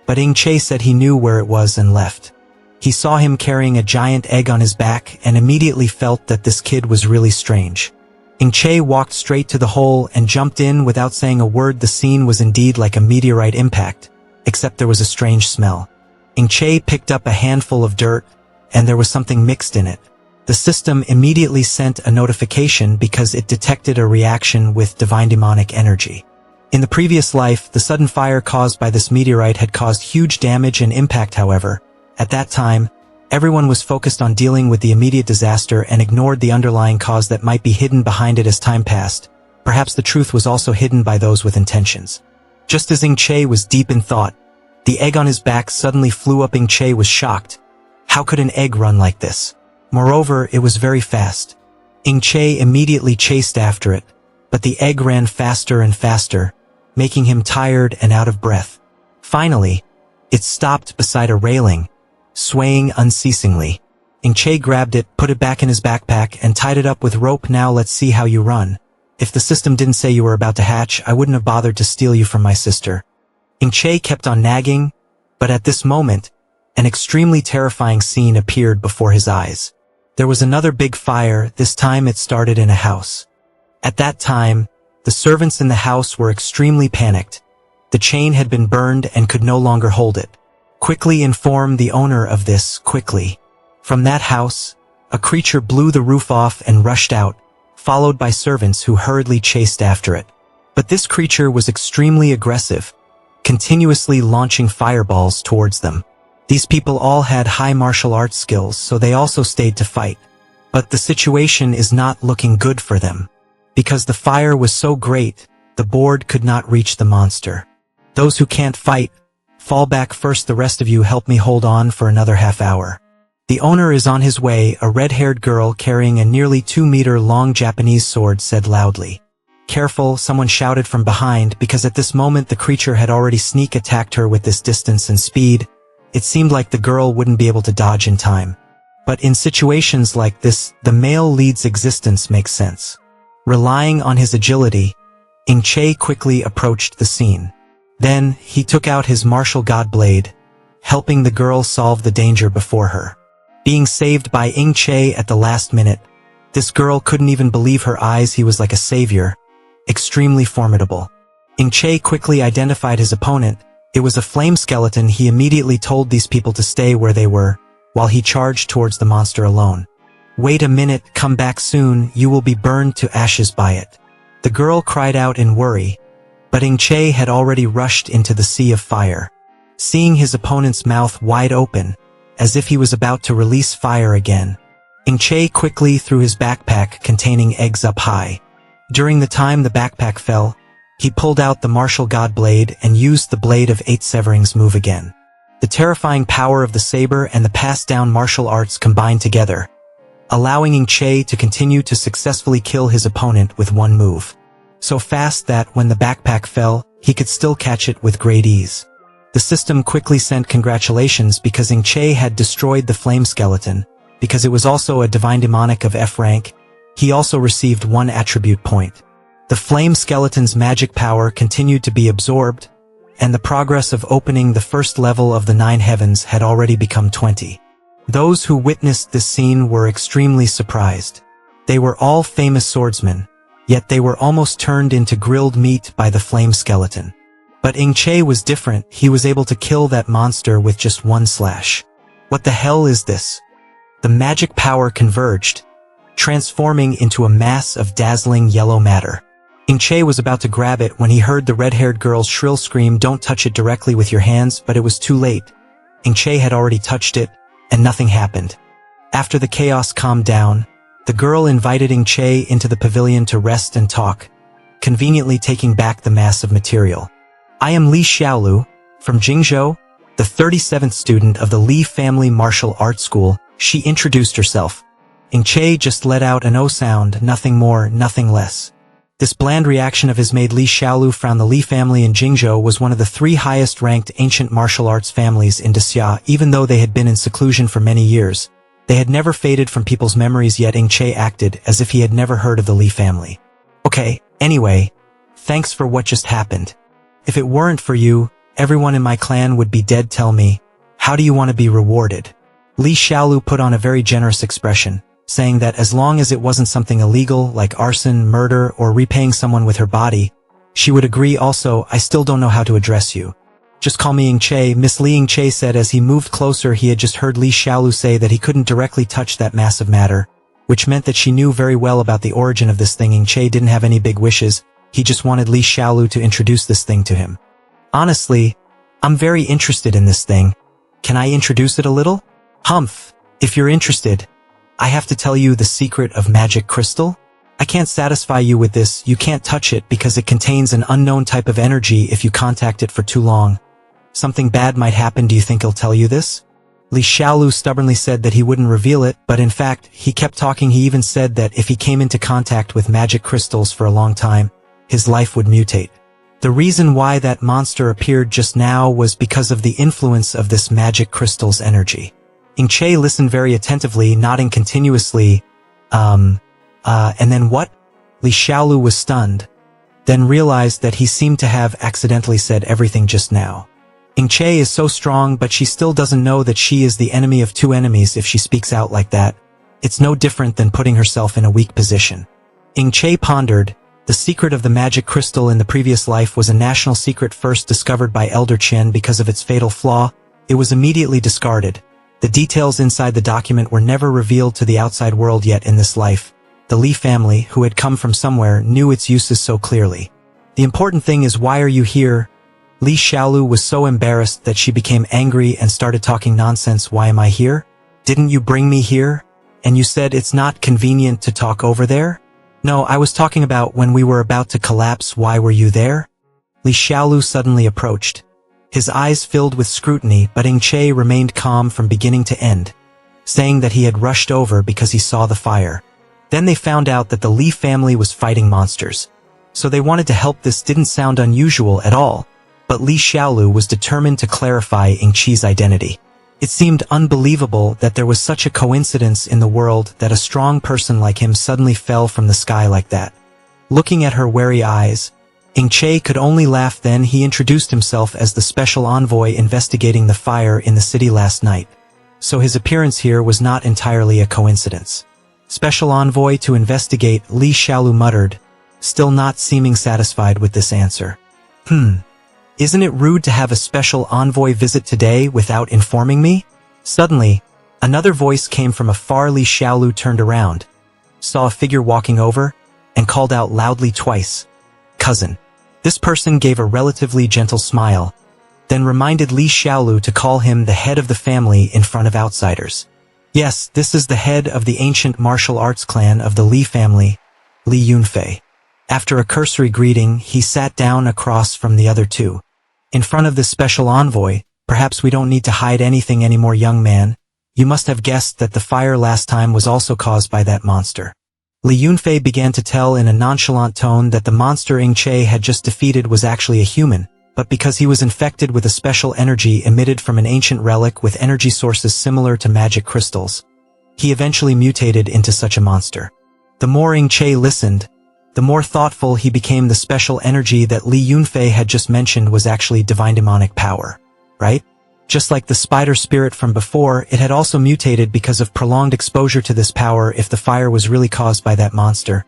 but Ing-che said he knew where it was and left. He saw him carrying a giant egg on his back and immediately felt that this kid was really strange. Ing-che walked straight to the hole and jumped in without saying a word. The scene was indeed like a meteorite impact, except there was a strange smell. Ing-che picked up a handful of dirt, and there was something mixed in it. The system immediately sent a notification because it detected a reaction with divine demonic energy. In the previous life, the sudden fire caused by this meteorite had caused huge damage and impact. However, at that time, everyone was focused on dealing with the immediate disaster and ignored the underlying cause that might be hidden behind it. As time passed, perhaps the truth was also hidden by those with intentions. Just as Ing-che was deep in thought, the egg on his back suddenly flew up. Ing-che was shocked. How could an egg run like this? Moreover, it was very fast. Ing-che immediately chased after it, but the egg ran faster and faster, making him tired and out of breath. Finally, it stopped beside a railing, swaying unceasingly. Ing-che grabbed it, put it back in his backpack, and tied it up with rope. Now let's see how you run. If the system didn't say you were about to hatch, I wouldn't have bothered to steal you from my sister. Ing-che kept on nagging, but at this moment, an extremely terrifying scene appeared before his eyes. There was another big fire. This time it started in a house. At that time, the servants in the house were extremely panicked. The chain had been burned and could no longer hold it. Quickly inform the owner of this, quickly. From that house, a creature blew the roof off and rushed out, followed by servants who hurriedly chased after it. But this creature was extremely aggressive, continuously launching fireballs towards them. These people all had high martial arts skills, so they also stayed to fight. But the situation is not looking good for them. Because the fire was so great, the board could not reach the monster. Those who can't fight, fall back first. The rest of you help me hold on for another half hour. The owner is on his way. A red-haired girl carrying a nearly 2-meter-long Japanese sword said loudly. Careful, someone shouted from behind, because at this moment the creature had already sneak attacked her. With this distance and speed, it seemed like the girl wouldn't be able to dodge in time. But in situations like this, the male lead's existence makes sense. Relying on his agility, Ing-che quickly approached the scene. Then, he took out his martial god blade, helping the girl solve the danger before her. Being saved by Ing-che at the last minute, this girl couldn't even believe her eyes. He was like a savior, extremely formidable. Ing-che quickly identified his opponent. It was a flame skeleton. He immediately told these people to stay where they were, while he charged towards the monster alone. Wait a minute, come back soon, you will be burned to ashes by it. The girl cried out in worry, but Ing-che had already rushed into the sea of fire. Seeing his opponent's mouth wide open, as if he was about to release fire again, Ing-che quickly threw his backpack containing eggs up high. During the time the backpack fell, he pulled out the martial god blade and used the blade of 8 severings move again. The terrifying power of the saber and the passed-down martial arts combined together, allowing Ing-che to continue to successfully kill his opponent with one move. So fast that when the backpack fell, he could still catch it with great ease. The system quickly sent congratulations because Ing-che had destroyed the flame skeleton. Because it was also a divine demonic of F rank, he also received 1 attribute point. The flame skeleton's magic power continued to be absorbed, and the progress of opening the first level of the 9 heavens had already become 20. Those who witnessed this scene were extremely surprised. They were all famous swordsmen, yet they were almost turned into grilled meat by the flame skeleton. But Ing-che was different. He was able to kill that monster with just 1 slash. What the hell is this? The magic power converged, transforming into a mass of dazzling yellow matter. Ing-che was about to grab it when he heard the red-haired girl's shrill scream, "Don't touch it directly with your hands," but it was too late. Ing-che had already touched it, and nothing happened. After the chaos calmed down, the girl invited Ing-che into the pavilion to rest and talk, conveniently taking back the mass of material. "I am Li Xiaolu, from Jingzhou, the 37th student of the Li Family Martial Arts School," she introduced herself. Ing-che just let out an O sound, nothing more, nothing less. This bland reaction of his made Li Xiaolu frown. The Li family in Jingzhou was one of the 3 highest-ranked ancient martial arts families in Xia. Even though they had been in seclusion for many years, they had never faded from people's memories, yet Ing Che acted as if he had never heard of the Li family. Okay, anyway, thanks for what just happened. If it weren't for you, everyone in my clan would be dead. Tell me, how do you want to be rewarded? Li Xiaolu put on a very generous expression, saying that as long as it wasn't something illegal like arson, murder, or repaying someone with her body, she would agree. Also, I still don't know how to address you. Just call me Ing Che. Miss Li, Ing Che said as he moved closer. He had just heard Li Xiaolu say that he couldn't directly touch that massive matter, which meant that she knew very well about the origin of this thing. Ing Che didn't have any big wishes, he just wanted Li Xiaolu to introduce this thing to him. Honestly, I'm very interested in this thing. Can I introduce it a little? Humph, if you're interested, I have to tell you the secret of magic crystal? I can't satisfy you with this. You can't touch it because it contains an unknown type of energy. If you contact it for too long, something bad might happen. Do you think he'll tell you this? Li Xiaolu stubbornly said that he wouldn't reveal it, but in fact, he kept talking. He even said that if he came into contact with magic crystals for a long time, his life would mutate. The reason why that monster appeared just now was because of the influence of this magic crystal's energy. Ing Che listened very attentively, nodding continuously. And then what? Li Xiaolu was stunned, then realized that he seemed to have accidentally said everything just now. Ing Che is so strong, but she still doesn't know that she is the enemy of 2 enemies. If she speaks out like that, it's no different than putting herself in a weak position. Ing Che pondered. The secret of the magic crystal in the previous life was a national secret first discovered by Elder Chen. Because of its fatal flaw, it was immediately discarded. The details inside the document were never revealed to the outside world, yet in this life, the Li family, who had come from somewhere, knew its uses so clearly. The important thing is, why are you here? Li Xiaolu was so embarrassed that she became angry and started talking nonsense. Why am I here? Didn't you bring me here? And you said it's not convenient to talk over there? No, I was talking about when we were about to collapse. Why were you there? Li Xiaolu suddenly approached, his eyes filled with scrutiny, but Ing Che remained calm from beginning to end, saying that he had rushed over because he saw the fire. Then they found out that the Li family was fighting monsters, so they wanted to help. This didn't sound unusual at all, but Li Xiaolu was determined to clarify Ing Che's identity. It seemed unbelievable that there was such a coincidence in the world that a strong person like him suddenly fell from the sky like that. Looking at her wary eyes, Ing Che could only laugh. Then he introduced himself as the special envoy investigating the fire in the city last night. So his appearance here was not entirely a coincidence. Special envoy to investigate, Li Xiaolu muttered, still not seeming satisfied with this answer. Isn't it rude to have a special envoy visit today without informing me? Suddenly, another voice came from afar. Li Xiaolu turned around, saw a figure walking over, and called out loudly twice, "Cousin." This person gave a relatively gentle smile, then reminded Li Xiaolu to call him the head of the family in front of outsiders. Yes, this is the head of the ancient martial arts clan of the Li family, Li Yunfei. After a cursory greeting, he sat down across from the other two. In front of this special envoy, perhaps we don't need to hide anything anymore, young man. You must have guessed that the fire last time was also caused by that monster. Li Yunfei began to tell in a nonchalant tone that the monster Ing Che had just defeated was actually a human, but because he was infected with a special energy emitted from an ancient relic with energy sources similar to magic crystals, he eventually mutated into such a monster. The more Ing Che listened, the more thoughtful he became. The special energy that Li Yunfei had just mentioned was actually divine demonic power, right? Just like the spider spirit from before, it had also mutated because of prolonged exposure to this power. If the fire was really caused by that monster,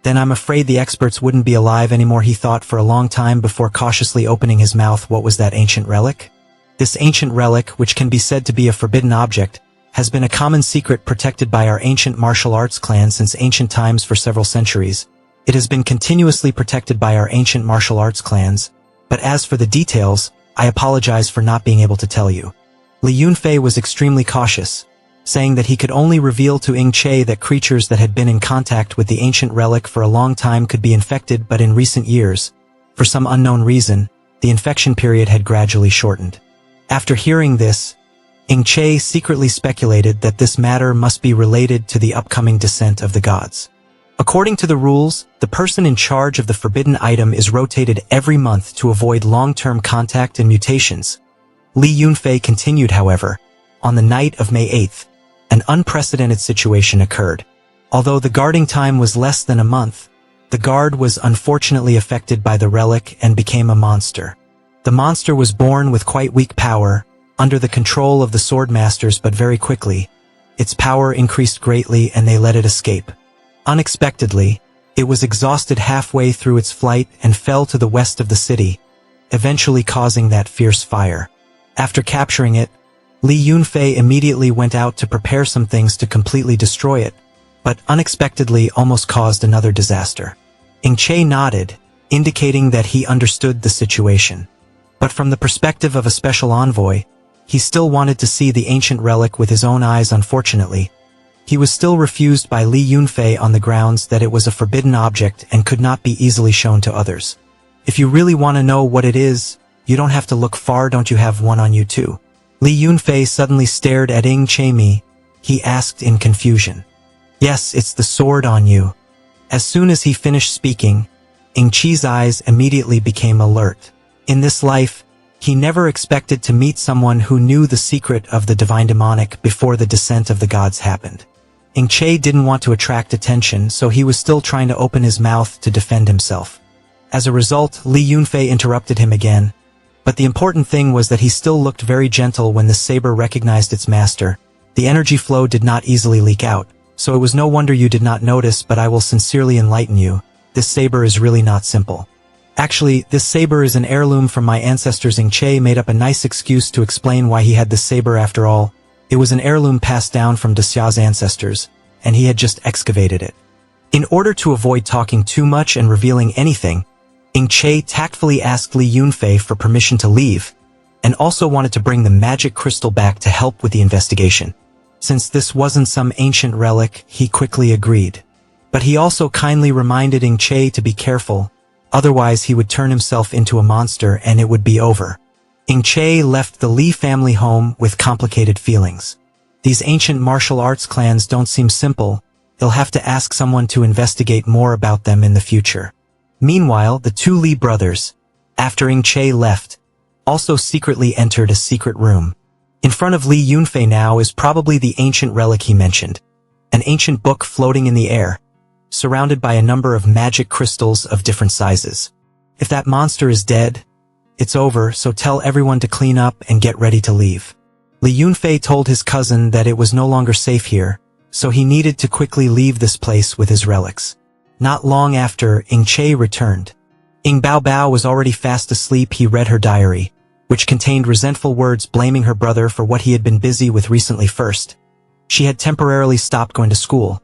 then I'm afraid the experts wouldn't be alive anymore, he thought for a long time before cautiously opening his mouth. What was that ancient relic? This ancient relic, which can be said to be a forbidden object, has been a common secret protected by our ancient martial arts clan since ancient times for several centuries. It has been continuously protected by our ancient martial arts clans, but as for the details, I apologize for not being able to tell you. Li Yunfei was extremely cautious, saying that he could only reveal to Ing Che that creatures that had been in contact with the ancient relic for a long time could be infected, but in recent years, for some unknown reason, the infection period had gradually shortened. After hearing this, Ing Che secretly speculated that this matter must be related to the upcoming descent of the gods. According to the rules, the person in charge of the forbidden item is rotated every month to avoid long-term contact and mutations. Li Yunfei continued, however. On the night of May 8th, an unprecedented situation occurred. Although the guarding time was less than a month, the guard was unfortunately affected by the relic and became a monster. The monster was born with quite weak power, under the control of the sword masters, but very quickly, its power increased greatly and they let it escape. Unexpectedly, it was exhausted halfway through its flight and fell to the west of the city, eventually causing that fierce fire. After capturing it, Li Yunfei immediately went out to prepare some things to completely destroy it, but unexpectedly almost caused another disaster. Che nodded, indicating that he understood the situation. But from the perspective of a special envoy, he still wanted to see the ancient relic with his own eyes. Unfortunately, he was still refused by Li Yunfei on the grounds that it was a forbidden object and could not be easily shown to others. If you really want to know what it is, you don't have to look far. Don't you have one on you too? Li Yunfei suddenly stared at Che. He asked in confusion. Yes, it's the sword on you. As soon as he finished speaking, Che's eyes immediately became alert. In this life, he never expected to meet someone who knew the secret of the divine demonic before the descent of the gods happened. Che didn't want to attract attention, so he was still trying to open his mouth to defend himself. As a result, Li Yunfei interrupted him again, but the important thing was that he still looked very gentle when the saber recognized its master. The energy flow did not easily leak out, so it was no wonder you did not notice, but I will sincerely enlighten you. This saber is really not simple. Actually, this saber is an heirloom from my ancestors. Che made up a nice excuse to explain why he had this saber. After all, it was an heirloom passed down from Daxia's ancestors, and he had just excavated it. In order to avoid talking too much and revealing anything, Che tactfully asked Li Yunfei for permission to leave, and also wanted to bring the magic crystal back to help with the investigation. Since this wasn't some ancient relic, he quickly agreed. But he also kindly reminded Che to be careful, otherwise he would turn himself into a monster and it would be over. Che left the Li family home with complicated feelings. These ancient martial arts clans don't seem simple. He'll have to ask someone to investigate more about them in the future. Meanwhile, the two Li brothers, after Che left, also secretly entered a secret room. In front of Li Yunfei now is probably the ancient relic he mentioned, an ancient book floating in the air, surrounded by a number of magic crystals of different sizes. If that monster is dead, it's over, so tell everyone to clean up and get ready to leave. Li Yunfei told his cousin that it was no longer safe here, so he needed to quickly leave this place with his relics. Not long after, Che returned. Bao Bao was already fast asleep. He read her diary, which contained resentful words blaming her brother for what he had been busy with recently. First, she had temporarily stopped going to school.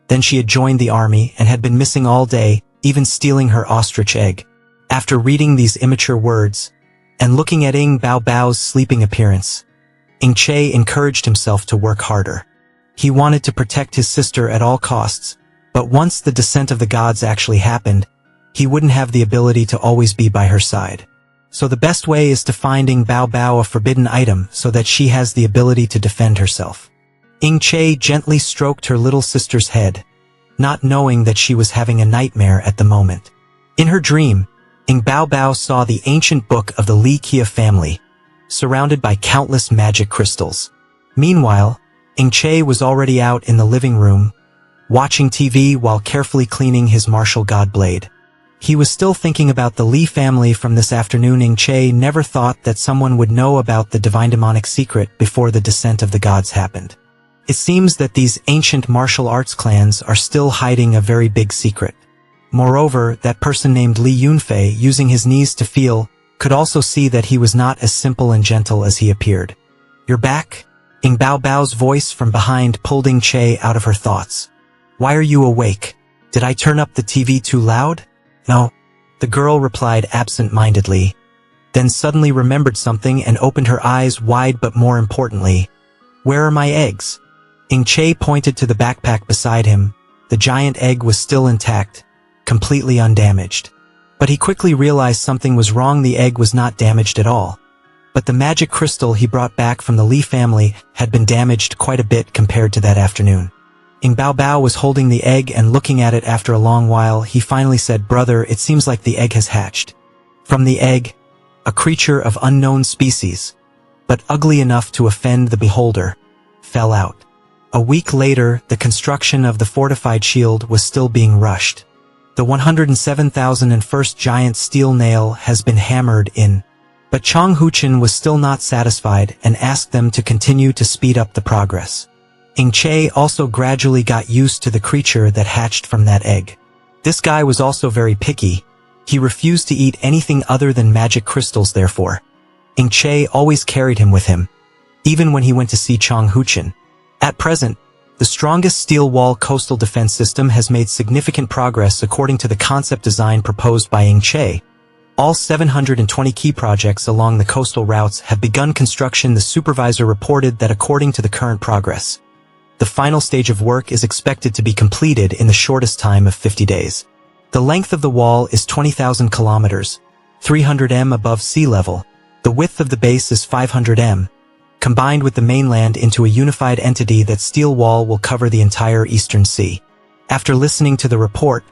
Then she had joined the army and had been missing all day, even stealing her ostrich egg. After reading these immature words, and looking at Bao Bao's sleeping appearance, Che encouraged himself to work harder. He wanted to protect his sister at all costs, but once the descent of the gods actually happened, he wouldn't have the ability to always be by her side. So the best way is to find Bao Bao a forbidden item so that she has the ability to defend herself. Che gently stroked her little sister's head, not knowing that she was having a nightmare at the moment. In her dream, Bao Bao saw the ancient book of the Li Kia family, surrounded by countless magic crystals. Meanwhile, Che was already out in the living room, watching TV while carefully cleaning his martial god blade. He was still thinking about the Li family from this afternoon. Che never thought that someone would know about the divine demonic secret before the descent of the gods happened. It seems that these ancient martial arts clans are still hiding a very big secret. Moreover, that person named Li Yunfei, using his knees to feel, could also see that he was not as simple and gentle as he appeared. "You're back?" Bao Bao's voice from behind pulled Che out of her thoughts. "Why are you awake? Did I turn up the TV too loud?" "No," the girl replied absent-mindedly, then suddenly remembered something and opened her eyes wide. "But more importantly, where are my eggs?" Che pointed to the backpack beside him. The giant egg was still intact, completely undamaged. But he quickly realized something was wrong. The egg was not damaged at all. But the magic crystal he brought back from the Li family had been damaged quite a bit compared to that afternoon. Ing Bao Bao was holding the egg and looking at it. After a long while, he finally said, "Brother, it seems like the egg has hatched." From the egg, a creature of unknown species, but ugly enough to offend the beholder, fell out. A week later, the construction of the fortified shield was still being rushed. The 107,001st giant steel nail has been hammered in. But Chang Huchen was still not satisfied and asked them to continue to speed up the progress. Ing Che also gradually got used to the creature that hatched from that egg. This guy was also very picky. He refused to eat anything other than magic crystals therefore. Ing Che always carried him with him, even when he went to see Chang Huchen. At present, the strongest steel wall coastal defense system has made significant progress according to the concept design proposed by Ing Che. All 720 key projects along the coastal routes have begun construction. The supervisor reported that according to the current progress, the final stage of work is expected to be completed in the shortest time of 50 days. The length of the wall is 20,000 kilometers, 300 m above sea level. The width of the base is 500 m, combined with the mainland into a unified entity. That steel wall will cover the entire Eastern Sea. After listening to the report,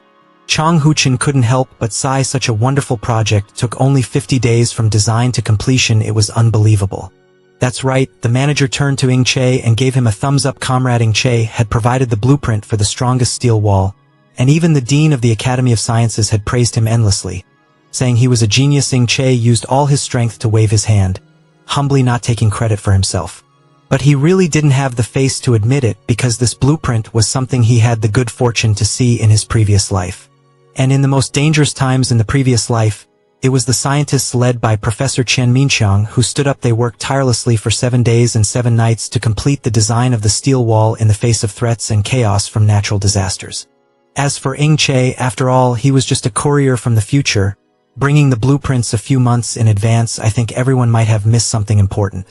Chang Huchen couldn't help but sigh. Such a wonderful project took only 50 days from design to completion. It was unbelievable. That's right, the manager turned to Ing Che and gave him a thumbs up. Comrade Ing Che had provided the blueprint for the strongest steel wall, and even the Dean of the Academy of Sciences had praised him endlessly, saying he was a genius. Ing Che used all his strength to wave his hand, humbly not taking credit for himself. But he really didn't have the face to admit it because this blueprint was something he had the good fortune to see in his previous life. And in the most dangerous times in the previous life, it was the scientists led by Professor Chen Minxiang who stood up. They worked tirelessly for 7 days and 7 nights to complete the design of the steel wall in the face of threats and chaos from natural disasters. As for Ing Che, after all, he was just a courier from the future, bringing the blueprints a few months in advance. I think everyone might have missed something important.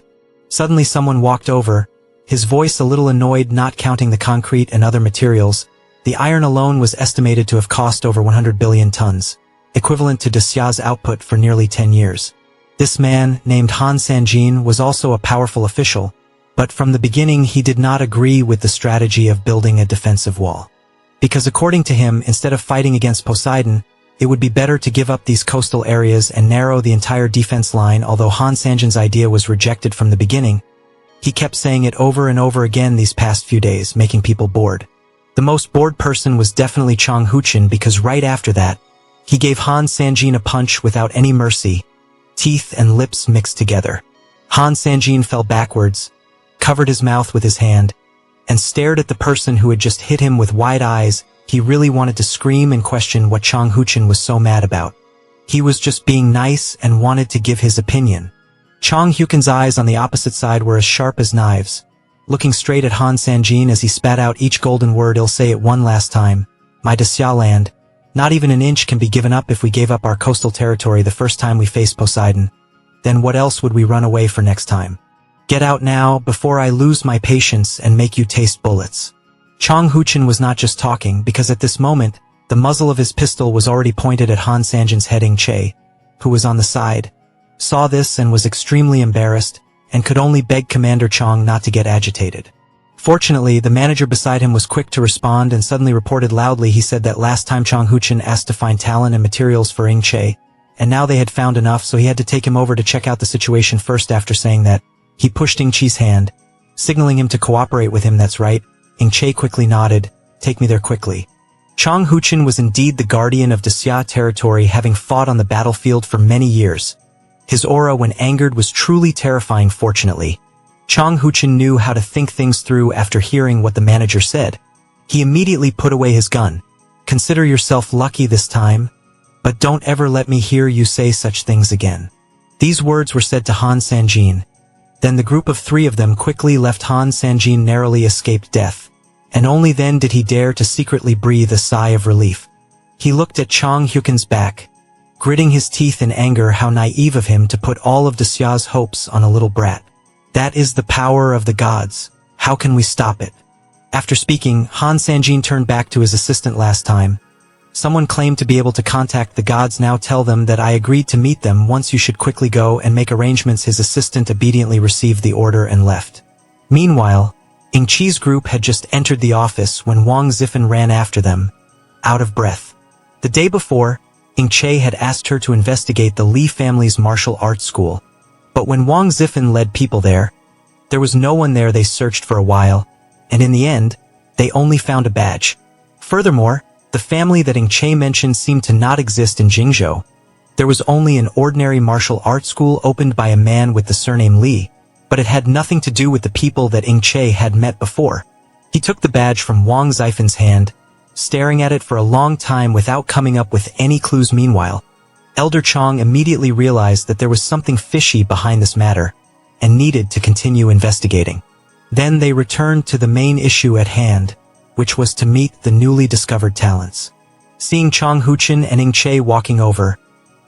Suddenly someone walked over, his voice a little annoyed. Not counting the concrete and other materials, the iron alone was estimated to have cost over 100 billion tons, equivalent to Dacia's output for nearly 10 years. This man, named Han Sanjin, was also a powerful official, but from the beginning he did not agree with the strategy of building a defensive wall. Because according to him, instead of fighting against Poseidon, it would be better to give up these coastal areas and narrow the entire defense line. Although Han Sanjin's idea was rejected from the beginning, he kept saying it over and over again these past few days, making people bored. The most bored person was definitely Chang Huchen, because right after that, he gave Han Sanjin a punch without any mercy, teeth and lips mixed together. Han Sanjin fell backwards, covered his mouth with his hand, and stared at the person who had just hit him with wide eyes. He really wanted to scream and question what Chang Huchen was so mad about. He was just being nice and wanted to give his opinion. Chang Huchen's eyes on the opposite side were as sharp as knives, looking straight at Han Sanjin as he spat out each golden word. "I'll say it one last time. My Dacia land. Not even an inch can be given up. If we gave up our coastal territory the first time we faced Poseidon, then what else would we run away for next time? Get out now, before I lose my patience and make you taste bullets." Chang Huchen was not just talking, because at this moment, the muzzle of his pistol was already pointed at Han Sanjin's head. Ing Che, who was on the side, saw this and was extremely embarrassed, and could only beg Commander Chang not to get agitated. Fortunately, the manager beside him was quick to respond and suddenly reported loudly. He said that last time Chang Huchen asked to find talent and materials for Ing Che, and now they had found enough, so he had to take him over to check out the situation first. After saying that, he pushed Ing Che's hand, signaling him to cooperate with him. "That's right." Ing Che quickly nodded. "Take me there quickly." Chang Huchen was indeed the guardian of Dacia territory, having fought on the battlefield for many years. His aura when angered was truly terrifying. Fortunately, Chang Huchen knew how to think things through. After hearing what the manager said, he immediately put away his gun. "Consider yourself lucky this time, but don't ever let me hear you say such things again." These words were said to Han Sanjin. Then the group of 3 of them quickly left. Han Sanjin narrowly escaped death, and only then did he dare to secretly breathe a sigh of relief. He looked at Chang Huchen's back, gritting his teeth in anger. How naive of him to put all of Dacia's hopes on a little brat. That is the power of the gods. How can we stop it? After speaking, Han Sanjin turned back to his assistant. "Last time, someone claimed to be able to contact the gods. Now tell them that I agreed to meet them once. You should quickly go and make arrangements." His assistant obediently received the order and left. Meanwhile, Ingqi's group had just entered the office when Wang Zifan ran after them, out of breath. The day before, Ingqi had asked her to investigate the Li family's martial arts school. But when Wang Zifan led people there was no one there. They searched for a while, and in the end, they only found a badge. Furthermore, the family that Ingqi mentioned seemed to not exist in Jingzhou. There was only an ordinary martial arts school opened by a man with the surname Li, but it had nothing to do with the people that Ingqi had met before. He took the badge from Wang Zifan's hand, staring at it for a long time without coming up with any clues. Meanwhile, Elder Chong immediately realized that there was something fishy behind this matter, and needed to continue investigating. Then they returned to the main issue at hand, which was to meet the newly discovered talents. Seeing Chong Huchen and Ingqi walking over,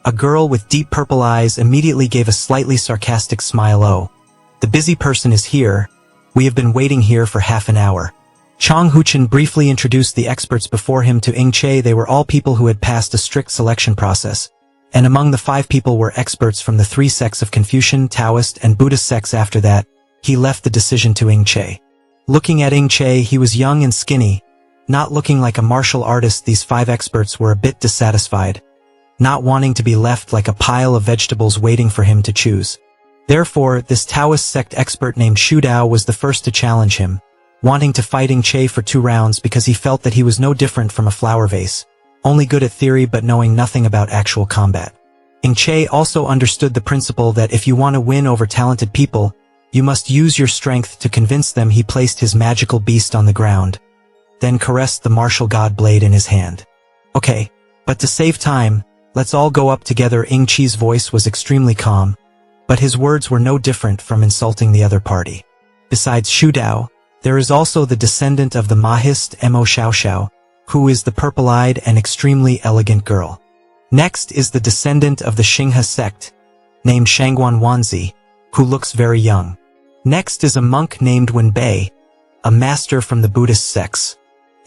a girl with deep purple eyes immediately gave a slightly sarcastic smile. "Oh, the busy person is here. We have been waiting here for half an hour." Chong Huchen briefly introduced the experts before him to Ingqi. They were all people who had passed a strict selection process, and among the 5 people were experts from the 3 sects of Confucian, Taoist, and Buddhist sects. After that, he left the decision to Ingqi. Looking at Ingqi, he was young and skinny, not looking like a martial artist. These 5 experts were a bit dissatisfied, not wanting to be left like a pile of vegetables waiting for him to choose. Therefore, this Taoist sect expert named Shudao was the first to challenge him, wanting to fight Ingqi for 2 rounds because he felt that he was no different from a flower vase, only good at theory but knowing nothing about actual combat. Ingqi also understood the principle that if you want to win over talented people, you must use your strength to convince them. He placed his magical beast on the ground, then caressed the martial god blade in his hand. "Okay, but to save time, let's all go up together." Ingqi's voice was extremely calm, but his words were no different from insulting the other party. Besides Shudao, there is also the descendant of the Mahist Mo Xiaoxiao, who is the purple-eyed and extremely elegant girl. Next is the descendant of the Jingha sect, named Shangguan Wanzi, who looks very young. Next is a monk named Wenbei, a master from the Buddhist sects.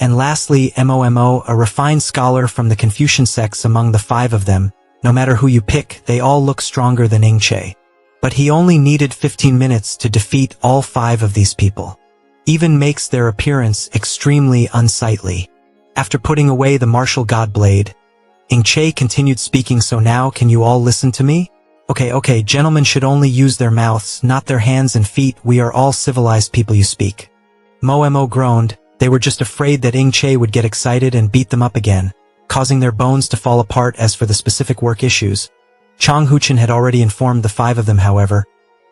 And lastly, Momo, a refined scholar from the Confucian sects. Among the 5 of them, no matter who you pick, they all look stronger than Ingqi. But he only needed 15 minutes to defeat all 5 of these people. Even makes their appearance extremely unsightly. After putting away the martial god blade, Ingqi continued speaking. "So now can you all listen to me? Okay, gentlemen should only use their mouths, not their hands and feet. We are all civilized people, you speak." Momo groaned. They were just afraid that Ingqi would get excited and beat them up again, causing their bones to fall apart. As for the specific work issues, Chong Huchen had already informed the 5 of them. However,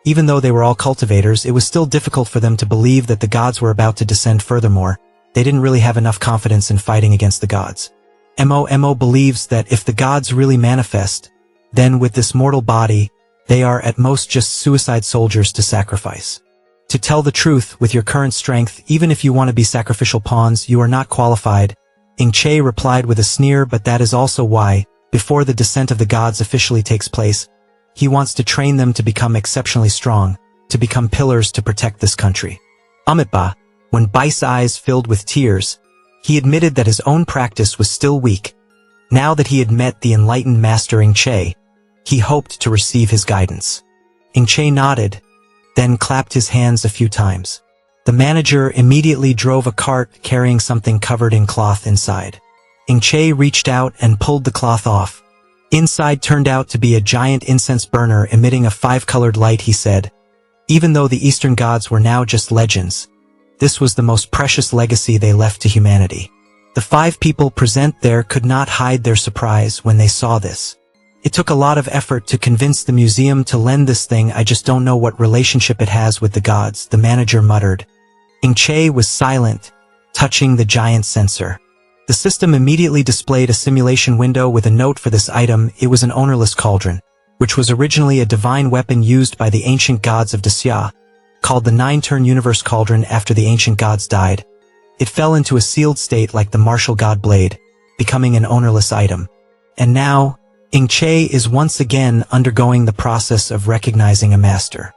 even though they were all cultivators, it was still difficult for them to believe that the gods were about to descend. Furthermore, they didn't really have enough confidence in fighting against the gods. Mo believes that if the gods really manifest, then with this mortal body, they are at most just suicide soldiers to sacrifice. To tell the truth, with your current strength, even if you want to be sacrificial pawns, you are not qualified. Ingqi replied with a sneer. But that is also why, before the descent of the gods officially takes place, he wants to train them to become exceptionally strong, to become pillars to protect this country. Amitba, when Bai's eyes filled with tears, he admitted that his own practice was still weak. Now that he had met the enlightened master Ingqi, he hoped to receive his guidance. Ingqi nodded, then clapped his hands a few times. The manager immediately drove a cart carrying something covered in cloth inside. Ingqi reached out and pulled the cloth off. Inside turned out to be a giant incense burner emitting a 5-colored light. He said, "Even though the Eastern gods were now just legends, this was the most precious legacy they left to humanity." The 5 people present there could not hide their surprise when they saw this. "It took a lot of effort to convince the museum to lend this thing. I just don't know what relationship it has with the gods," the manager muttered. Ingqi was silent, touching the giant sensor. The system immediately displayed a simulation window with a note for this item. It was an ownerless cauldron, which was originally a divine weapon used by the ancient gods of Daxia, called the 9-turn universe cauldron. After the ancient gods died, it fell into a sealed state like the martial god blade, becoming an ownerless item. And now, Ingqi is once again undergoing the process of recognizing a master.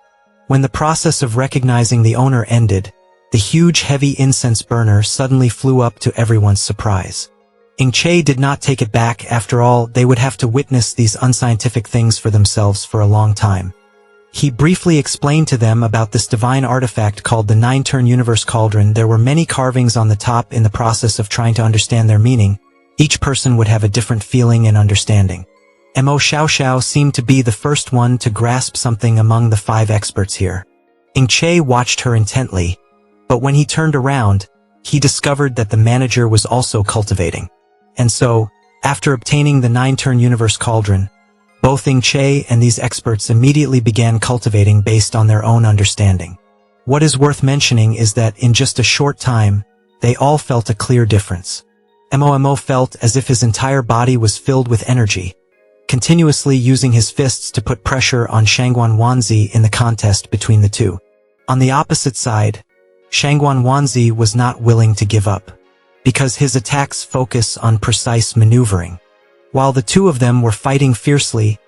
When the process of recognizing the owner ended, the huge heavy incense burner suddenly flew up to everyone's surprise. Ingqi did not take it back. After all, they would have to witness these unscientific things for themselves for a long time. He briefly explained to them about this divine artifact called the Nine-Turn Universe Cauldron. There were many carvings on the top. In the process of trying to understand their meaning, each person would have a different feeling and understanding. Mo Xiaoxiao seemed to be the first one to grasp something among the 5 experts here. Ing Che watched her intently, but when he turned around, he discovered that the manager was also cultivating. And so, after obtaining the Nine-Turn Universe Cauldron, both Ing Che and these experts immediately began cultivating based on their own understanding. What is worth mentioning is that in just a short time, they all felt a clear difference. Mo felt as if his entire body was filled with energy, continuously using his fists to put pressure on Shangguan Wanzi in the contest between the two. On the opposite side, Shangguan Wanzi was not willing to give up, because his attacks focus on precise maneuvering. While the two of them were fighting fiercely,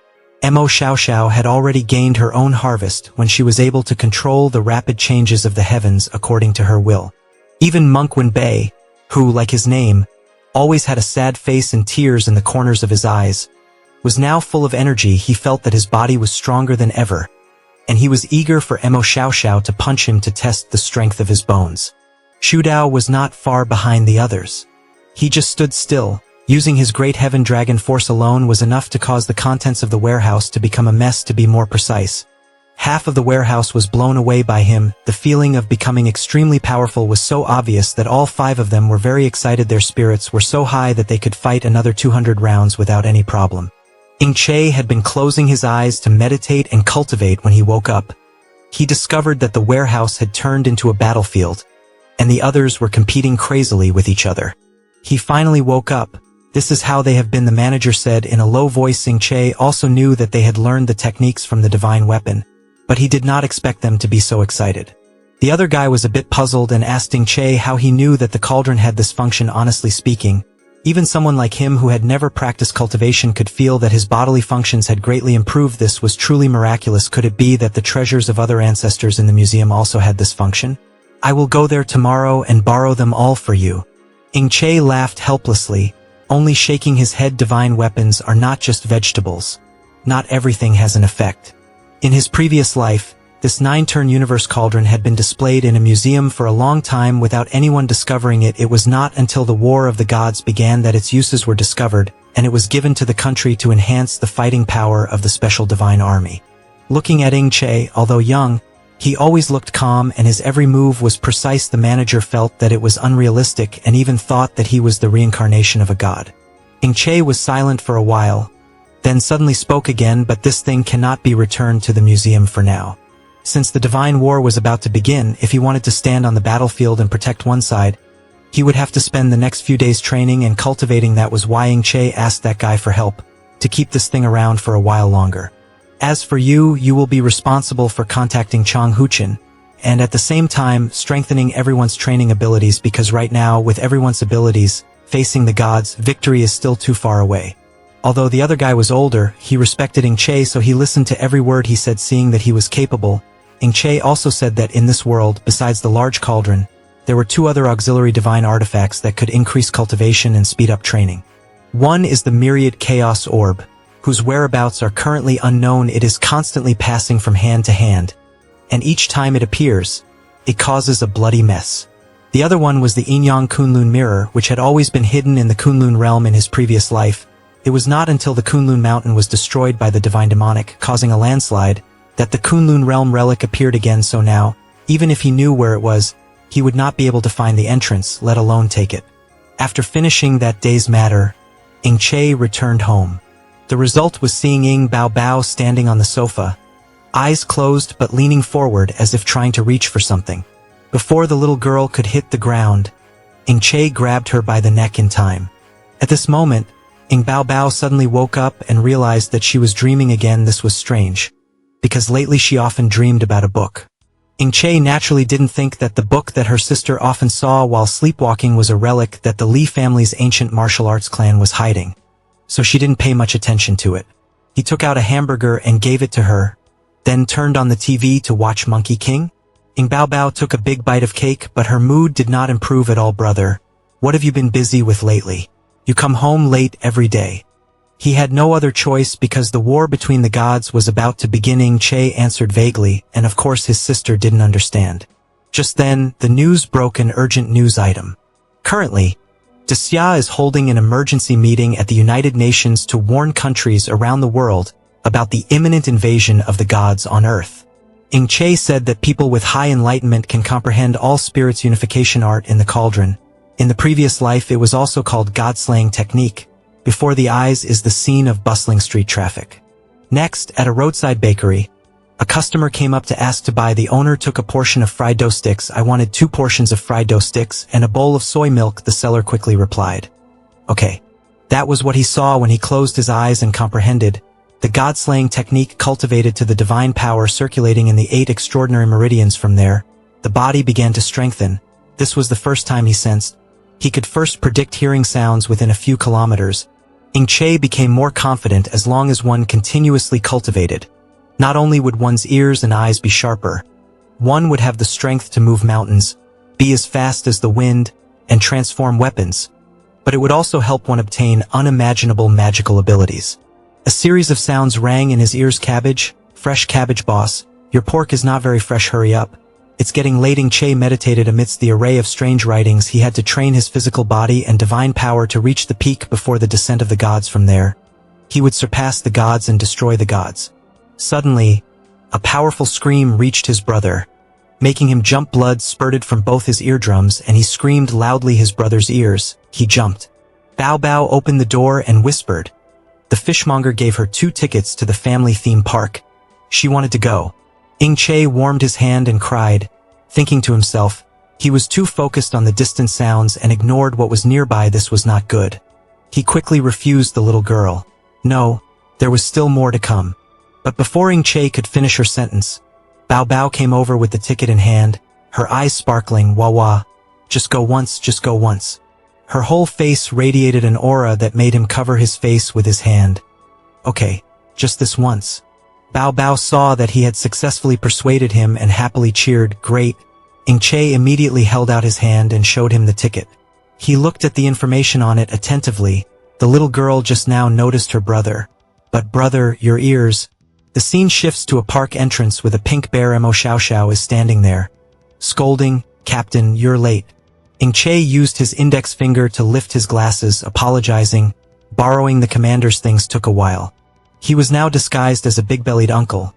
Mo Xiaoxiao had already gained her own harvest when she was able to control the rapid changes of the heavens according to her will. Even Monk Wenbei, who, like his name, always had a sad face and tears in the corners of his eyes, was now full of energy. He felt that his body was stronger than ever, and he was eager for Mo Xiaoxiao to punch him to test the strength of his bones. Shudao was not far behind the others. He just stood still. Using his great heaven dragon force alone was enough to cause the contents of the warehouse to become a mess. To be more precise, half of the warehouse was blown away by him. The feeling of becoming extremely powerful was so obvious that all 5 of them were very excited. Their spirits were so high that they could fight another 200 rounds without any problem. Ing Che had been closing his eyes to meditate and cultivate when he woke up. He discovered that the warehouse had turned into a battlefield, and the others were competing crazily with each other. He finally woke up. This is how they have been, the manager said in a low voice. Ing Che also knew that they had learned the techniques from the divine weapon, but he did not expect them to be so excited. The other guy was a bit puzzled and asked Ing Che how he knew that the cauldron had this function. Honestly speaking, even someone like him who had never practiced cultivation could feel that his bodily functions had greatly improved. This was truly miraculous. Could it be that the treasures of other ancestors in the museum also had this function? I will go there tomorrow and borrow them all for you. Ing Che laughed helplessly, only shaking his head. Divine weapons are not just vegetables. Not everything has an effect. In his previous life, this 9-turn universe cauldron had been displayed in a museum for a long time without anyone discovering it. It was not until the War of the Gods began that its uses were discovered, and it was given to the country to enhance the fighting power of the special divine army. Looking at Ing Che, although young, he always looked calm and his every move was precise. The manager felt that it was unrealistic and even thought that he was the reincarnation of a god. Ing Che was silent for a while, then suddenly spoke again. But this thing cannot be returned to the museum for now. Since the divine war was about to begin, if he wanted to stand on the battlefield and protect one side, he would have to spend the next few days training and cultivating. That was why Ing Che asked that guy for help, to keep this thing around for a while longer. As for you, you will be responsible for contacting Chang Huchen, and at the same time strengthening everyone's training abilities, because right now, with everyone's abilities, facing the gods, victory is still too far away. Although the other guy was older, he respected Ing Che, so he listened to every word he said. Seeing that he was capable, Ing Che also said that in this world, besides the large cauldron, there were 2 other auxiliary divine artifacts that could increase cultivation and speed up training. One is the Myriad Chaos Orb, whose whereabouts are currently unknown. It is constantly passing from hand to hand, and each time it appears, it causes a bloody mess. The other one was the Yin-Yang Kunlun Mirror, which had always been hidden in the Kunlun realm in his previous life. It was not until the Kunlun mountain was destroyed by the divine demonic, causing a landslide, that the Kunlun realm relic appeared again. So now, even if he knew where it was, he would not be able to find the entrance, let alone take it. After finishing that day's matter, Ing Che returned home. The result was seeing Ing Bao Bao standing on the sofa, eyes closed but leaning forward as if trying to reach for something. Before the little girl could hit the ground, Ing Che grabbed her by the neck in time. At this moment, Ing Bao Bao suddenly woke up and realized that she was dreaming again. This was strange, because lately she often dreamed about a book. Ing Che naturally didn't think that the book that her sister often saw while sleepwalking was a relic that the Li family's ancient martial arts clan was hiding, so she didn't pay much attention to it. He took out a hamburger and gave it to her, then turned on the TV to watch Monkey King. Ing Bao Bao took a big bite of cake, but her mood did not improve at all. Brother, what have you been busy with lately? You come home late every day. He had no other choice because the war between the gods was about to begin. Che answered vaguely, and of course his sister didn't understand. Just then, the news broke, an urgent news item. Currently, Desya is holding an emergency meeting at the United Nations to warn countries around the world about the imminent invasion of the gods on Earth. Che said that people with high enlightenment can comprehend all spirits' unification art in the cauldron. In the previous life it was also called God-slaying technique. Before the eyes is the scene of bustling street traffic. Next, at a roadside bakery, a customer came up to ask to buy. The owner took a portion of fried dough sticks. I wanted 2 portions of fried dough sticks and a bowl of soy milk, the seller quickly replied. Okay. That was what he saw when he closed his eyes and comprehended. The God-slaying technique cultivated to the divine power circulating in the 8 extraordinary meridians. From there, the body began to strengthen. This was the first time he sensed. He could first predict hearing sounds within a few kilometers. Che became more confident as long as one continuously cultivated. Not only would one's ears and eyes be sharper, one would have the strength to move mountains, be as fast as the wind, and transform weapons, but it would also help one obtain unimaginable magical abilities. A series of sounds rang in his ears. Cabbage, fresh cabbage boss, your pork is not very fresh, hurry up. It's getting late. Che meditated amidst the array of strange writings. He had to train his physical body and divine power to reach the peak before the descent of the gods. From there, he would surpass the gods and destroy the gods. Suddenly, a powerful scream reached his brother, making him jump. Blood spurted from both his eardrums and he screamed loudly his brother's ears. He jumped. Bao Bao opened the door and whispered. The fishmonger gave her 2 tickets to the family theme park. She wanted to go. Che warmed his hand and cried, thinking to himself, he was too focused on the distant sounds and ignored what was nearby. This was not good. He quickly refused the little girl. No, there was still more to come. But before Che could finish her sentence, Bao Bao came over with the ticket in hand, her eyes sparkling. Wah wah, just go once, just go once. Her whole face radiated an aura that made him cover his face with his hand. Okay, just this once. Bao Bao saw that he had successfully persuaded him and happily cheered. Great. Che immediately held out his hand and showed him the ticket. He looked at the information on it attentively. The little girl just now noticed her brother. But brother, your ears. The scene shifts to a park entrance with a pink bear. Mo Xiao Xiao is standing there, scolding, Captain, you're late. Che used his index finger to lift his glasses, apologizing. Borrowing the commander's things took a while. He was now disguised as a big-bellied uncle,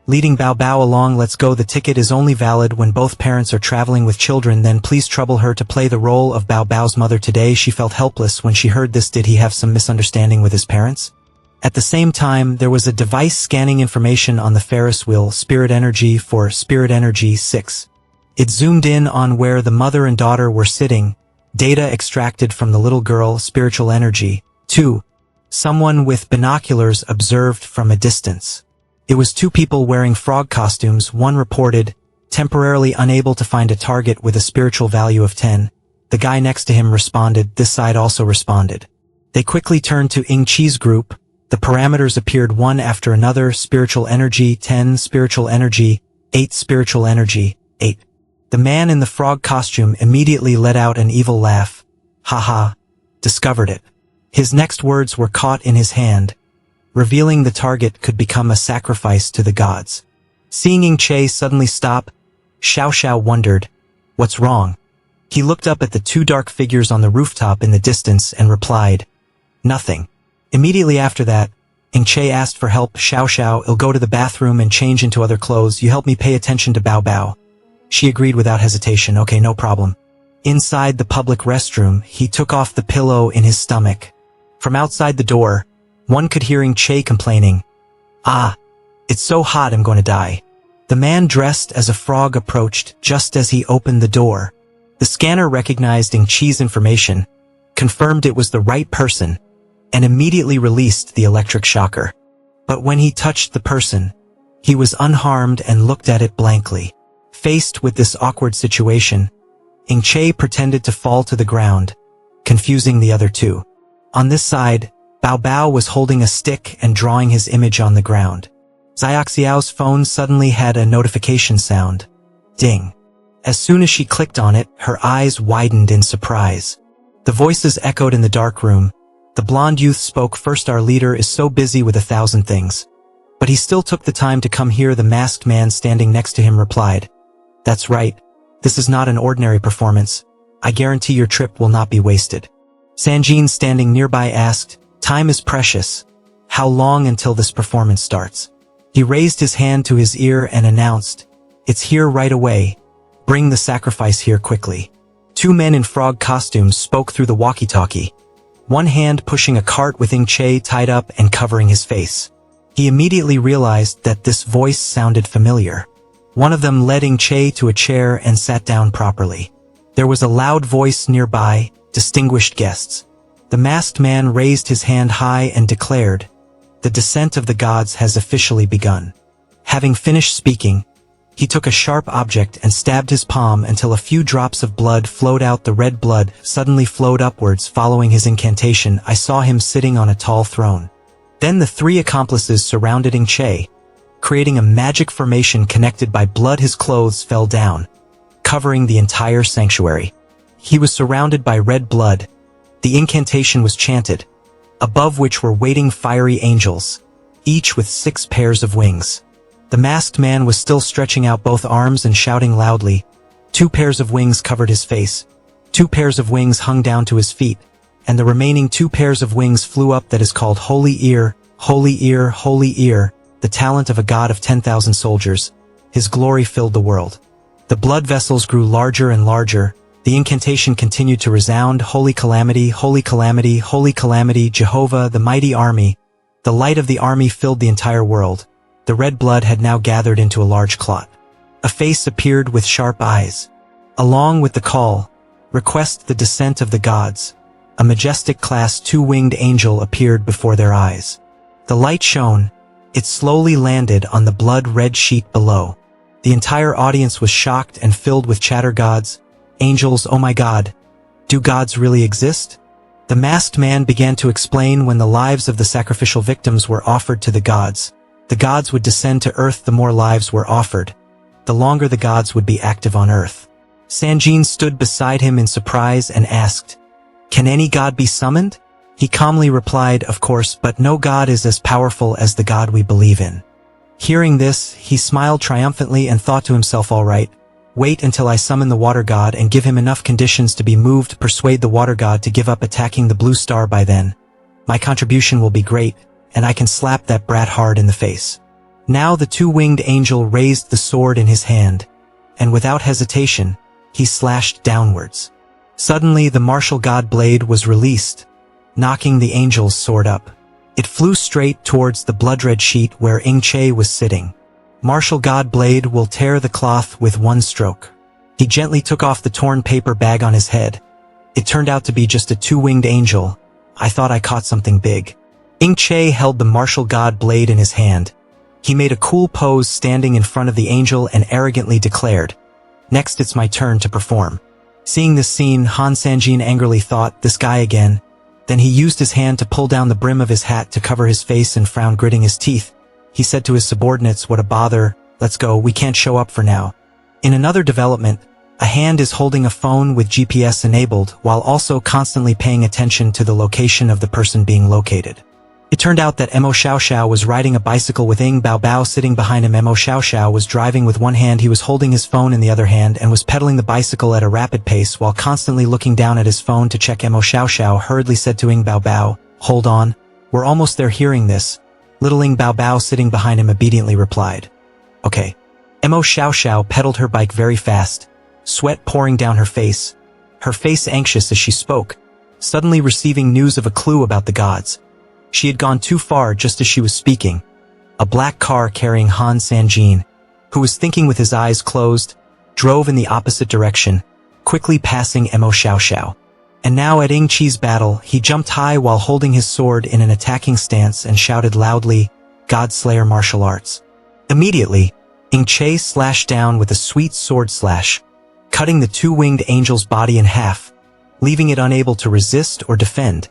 leading Bao Bao along. Let's go. The ticket is only valid when both parents are traveling with children. Then please trouble her to play the role of Bao Bao's mother today. She felt helpless when she heard this. Did he have some misunderstanding with his parents? At the same time, there was a device scanning information on the Ferris wheel. Spirit energy for Spirit energy 6. It zoomed in on where the mother and daughter were sitting. Data extracted from the little girl. Spiritual energy 2. Someone with binoculars observed from a distance. It was 2 people wearing frog costumes. One reported, temporarily unable to find a target with a spiritual value of 10. The guy next to him responded. This side also responded. They quickly turned to Che's group. The parameters appeared one after another. Spiritual energy 10, spiritual energy 8, spiritual energy 8. The man in the frog costume immediately let out an evil laugh. Haha, discovered it. His next words were caught in his hand, revealing the target could become a sacrifice to the gods. Seeing Che suddenly stop, Xiao Xiao wondered, what's wrong? He looked up at the 2 dark figures on the rooftop in the distance and replied, nothing. Immediately after that, Che asked for help. Xiao Xiao, I'll go to the bathroom and change into other clothes. You help me pay attention to Bao Bao. She agreed without hesitation. Okay, no problem. Inside the public restroom, he took off the pillow in his stomach. From outside the door, one could hear Che complaining, ah, it's so hot I'm going to die. The man dressed as a frog approached just as he opened the door. The scanner recognized Che's information, confirmed it was the right person, and immediately released the electric shocker. But when he touched the person, he was unharmed and looked at it blankly. Faced with this awkward situation, Che pretended to fall to the ground, confusing the other 2. On this side, Bao Bao was holding a stick and drawing his image on the ground. Xiaoxiao's phone suddenly had a notification sound. Ding. As soon as she clicked on it, her eyes widened in surprise. The voices echoed in the dark room. The blonde youth spoke first. Our leader is so busy with 1,000 things. But he still took the time to come here. The masked man standing next to him replied, "That's right. This is not an ordinary performance. I guarantee your trip will not be wasted." Sanjin standing nearby asked, "Time is precious. How long until this performance starts?" He raised his hand to his ear and announced, "It's here right away. Bring the sacrifice here quickly." Two men in frog costumes spoke through the walkie-talkie, one hand pushing a cart with Che tied up and covering his face. He immediately realized that this voice sounded familiar. One of them led Che to a chair and sat down properly. There was a loud voice nearby, "Distinguished guests." The masked man raised his hand high and declared, "The descent of the gods has officially begun." Having finished speaking, he took a sharp object and stabbed his palm until a few drops of blood flowed out. The red blood suddenly flowed upwards following his incantation. I saw him sitting on a tall throne. Then the three accomplices surrounded Che, creating a magic formation connected by blood. His clothes fell down, covering the entire sanctuary. He was surrounded by red blood. The incantation was chanted, above which were waiting fiery angels, each with 6 pairs of wings. The masked man was still stretching out both arms and shouting loudly. 2 pairs of wings covered his face, 2 pairs of wings hung down to his feet, and the remaining 2 pairs of wings flew up. That is called Holy Ear, Holy Ear, Holy Ear, the talent of a god of 10,000 soldiers. His glory filled the world. The blood vessels grew larger and larger. The incantation continued to resound, Holy Calamity, Holy Calamity, Holy Calamity, Jehovah, the mighty army. The light of the army filled the entire world. The red blood had now gathered into a large clot. A face appeared with sharp eyes. Along with the call, "Request the descent of the gods," a majestic class 2-winged angel appeared before their eyes. The light shone. It slowly landed on the blood-red sheet below. The entire audience was shocked and filled with chatter. "Gods, angels, oh my god. Do gods really exist?" The masked man began to explain. When the lives of the sacrificial victims were offered to the gods would descend to earth. The more lives were offered, the longer the gods would be active on earth. Sanjin stood beside him in surprise and asked, "Can any god be summoned?" He calmly replied, "Of course, but no god is as powerful as the god we believe in." Hearing this, he smiled triumphantly and thought to himself, "All right, wait until I summon the water god and give him enough conditions to be moved. Persuade the water god to give up attacking the blue star. By then, my contribution will be great, and I can slap that brat hard in the face." Now the 2-winged angel raised the sword in his hand, and without hesitation, he slashed downwards. Suddenly the martial god blade was released, knocking the angel's sword up. It flew straight towards the blood-red sheet where Che was sitting. Martial god blade will tear the cloth with one stroke. He gently took off the torn paper bag on his head. It turned out to be just a 2-winged angel. I thought I caught something big. Che held the martial god blade in his hand. He made a cool pose standing in front of the angel and arrogantly declared, "Next it's my turn to perform." Seeing this scene, Han Sanjin angrily thought, "This guy again." Then he used his hand to pull down the brim of his hat to cover his face and frowned, gritting his teeth. He said to his subordinates, "What a bother, let's go, we can't show up for now." In another development, a hand is holding a phone with GPS enabled while also constantly paying attention to the location of the person being located. It turned out that Mo Xiao Xiao was riding a bicycle with Ng Bao Bao sitting behind him. Mo Xiao Xiao was driving with one hand. He was holding his phone in the other hand and was pedaling the bicycle at a rapid pace while constantly looking down at his phone to check. Mo Xiao Xiao hurriedly said to Ng Bao Bao, "Hold on, we're almost there." Hearing this, little Ng Bao Bao sitting behind him obediently replied, "Okay." Mo Xiao Xiao pedaled her bike very fast, sweat pouring down her face anxious as she spoke, suddenly receiving news of a clue about the gods. She had gone too far just as she was speaking. A black car carrying Han Sanjin, who was thinking with his eyes closed, drove in the opposite direction, quickly passing Mo Xiao Xiao. And now at Ng Chi's battle, he jumped high while holding his sword in an attacking stance and shouted loudly, "Godslayer martial arts." Immediately, Ng Chi slashed down with a sweet sword slash, cutting the 2-winged angel's body in half, leaving it unable to resist or defend,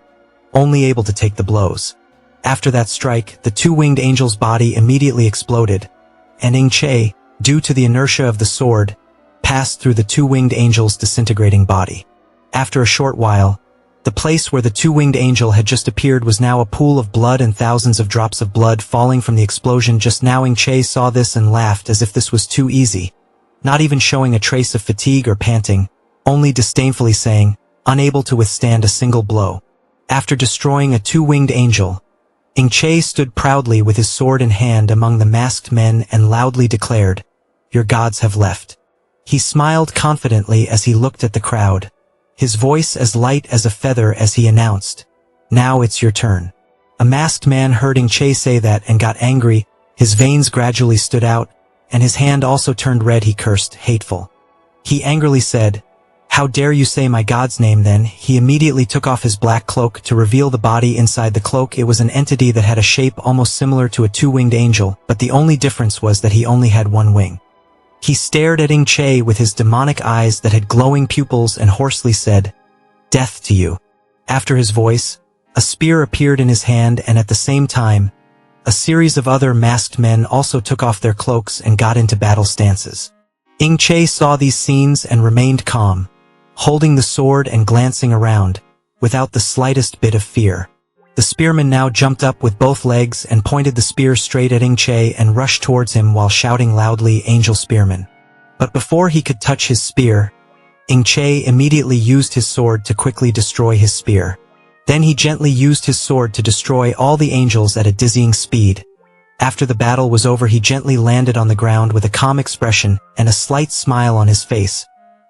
only able to take the blows. After that strike, the 2-winged angel's body immediately exploded, and Ng Chi, due to the inertia of the sword, passed through the 2-winged angel's disintegrating body. After a short while, The place where the two-winged angel had just appeared was now a pool of blood and thousands of drops of blood falling from the explosion. Just now Che saw this and laughed as if this was too easy, not even showing a trace of fatigue or panting, only disdainfully saying, unable to withstand a single blow. After destroying a two-winged angel, Che stood proudly with his sword in hand among the masked men and loudly declared, "Your gods have left." He smiled confidently as he looked at the crowd, his voice as light as a feather as he announced, "Now it's your turn." A masked man heard Che say that and got angry, his veins gradually stood out, and his hand also turned red. He cursed, hateful. He angrily said, "How dare you say my god's name?" Then he immediately took off his black cloak to reveal the body inside the cloak. It was an entity that had a shape almost similar to a two-winged angel, but the only difference was that he only had one wing. He stared at Che with his demonic eyes that had glowing pupils and hoarsely said, "Death to you." After his voice, a spear appeared in his hand, and at the same time, a series of other masked men also took off their cloaks and got into battle stances. Che saw these scenes and remained calm, holding the sword and glancing around, without the slightest bit of fear. The spearman now jumped up with both legs and pointed the spear straight at Che and rushed towards him while shouting loudly, "Angel Spearman." But before he could touch his spear, Che immediately used his sword to quickly destroy his spear. Then he gently used his sword to destroy all the angels at a dizzying speed. After the battle was over, he gently landed on the ground with a calm expression and a slight smile on his face.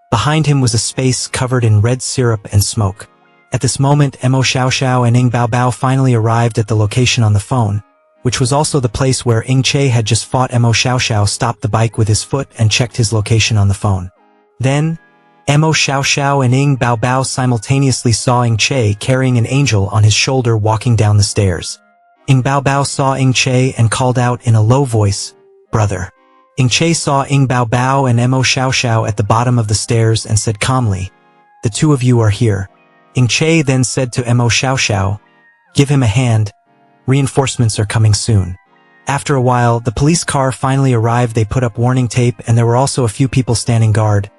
Behind him was a space covered in red syrup and smoke. At this moment, Mo Xiao Xiao and Bao Bao finally arrived at the location on the phone, which was also the place where Che had just fought. Mo Xiao Xiao stopped the bike with his foot and checked his location on the phone. Then, Mo Xiao Xiao and Bao Bao simultaneously saw Che carrying an angel on his shoulder walking down the stairs. Bao Bao saw Che and called out in a low voice, "Brother." Che saw Bao Bao and Mo Xiao Xiao at the bottom of the stairs and said calmly, "The two of you are here." Che then said to Mo Xiao Xiao, "Give him a hand. Reinforcements are coming soon." After a while, the police car finally arrived. They put up warning tape, and there were also a few people standing guard,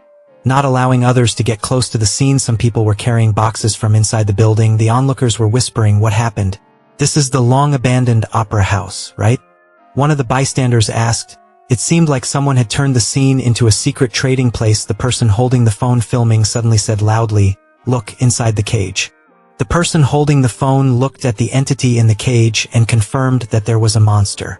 not allowing others to get close to the scene. Some people were carrying boxes from inside the building. The onlookers were whispering, "What happened? This is the long-abandoned opera house, right?" One of the bystanders asked. It seemed like someone had turned the scene into a secret trading place. The person holding the phone filming suddenly said loudly, "Look inside the cage." The person holding the phone looked at the entity in the cage and confirmed that there was a monster.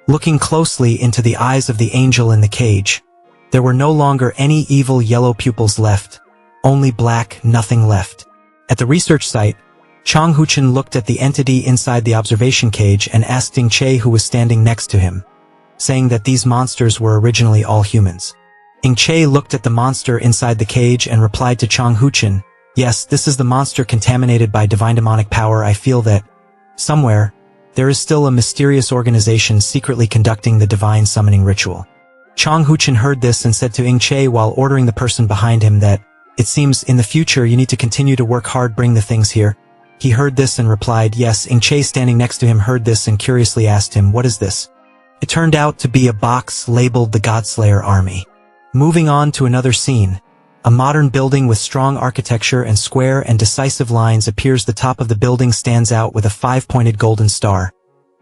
Looking closely into the eyes of the angel in the cage, there were no longer any evil yellow pupils left, only black, nothing left. At the research site, Chang Huchen looked at the entity inside the observation cage and asked Che, who was standing next to him, saying that these monsters were originally all humans. Che looked at the monster inside the cage and replied to Chang Huchen, "Yes, this is the monster contaminated by divine demonic power. I feel that, somewhere, there is still a mysterious organization secretly conducting the divine summoning ritual." Chang Huchen heard this and said to Che while ordering the person behind him that, "It seems in the future you need to continue to work hard, bring the things here." He heard this and replied, "Yes." Che standing next to him heard this and curiously asked him, "What is this?" It turned out to be a box labeled the Godslayer army. Moving on to another scene, a modern building with strong architecture and square and decisive lines appears. The top of the building stands out with a 5-pointed golden star.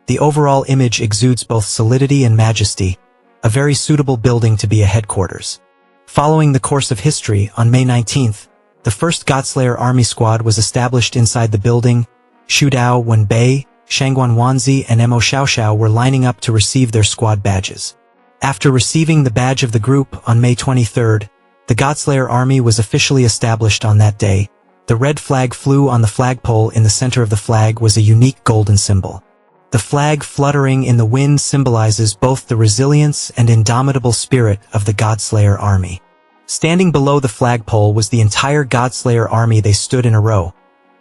The overall image exudes both solidity and majesty, a very suitable building to be a headquarters. Following the course of history, on May 19th, the first Godslayer army squad was established inside the building. Xu Dao Wenbei, Shangguan Wanzi and Mo Xiao Xiao were lining up to receive their squad badges. After receiving the badge of the group on May 23rd, the Godslayer army was officially established on that day. The red flag flew on the flagpole. In the center of the flag was a unique golden symbol. The flag fluttering in the wind symbolizes both the resilience and indomitable spirit of the Godslayer army. Standing below the flagpole was the entire Godslayer army. They stood in a row,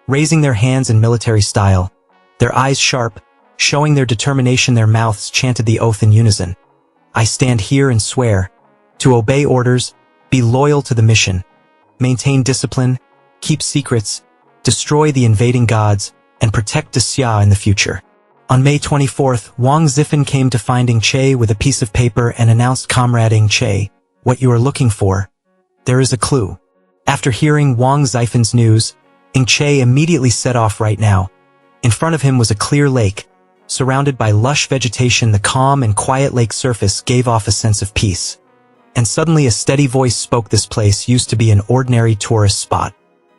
raising their hands in military style, their eyes sharp, showing their determination. Their mouths chanted the oath in unison. "I stand here and swear to obey orders, be loyal to the mission, maintain discipline, keep secrets, destroy the invading gods, and protect the Xia in the future." On May 24th, Wang Zifan came to find Che with a piece of paper and announced, "Comrade Che, what you are looking for, there is a clue." After hearing Wang Zifan's news, Che immediately set off right now. In front of him was a clear lake. Surrounded by lush vegetation, the calm and quiet lake surface gave off a sense of peace. And suddenly a steady voice spoke. This place used to be an ordinary tourist spot.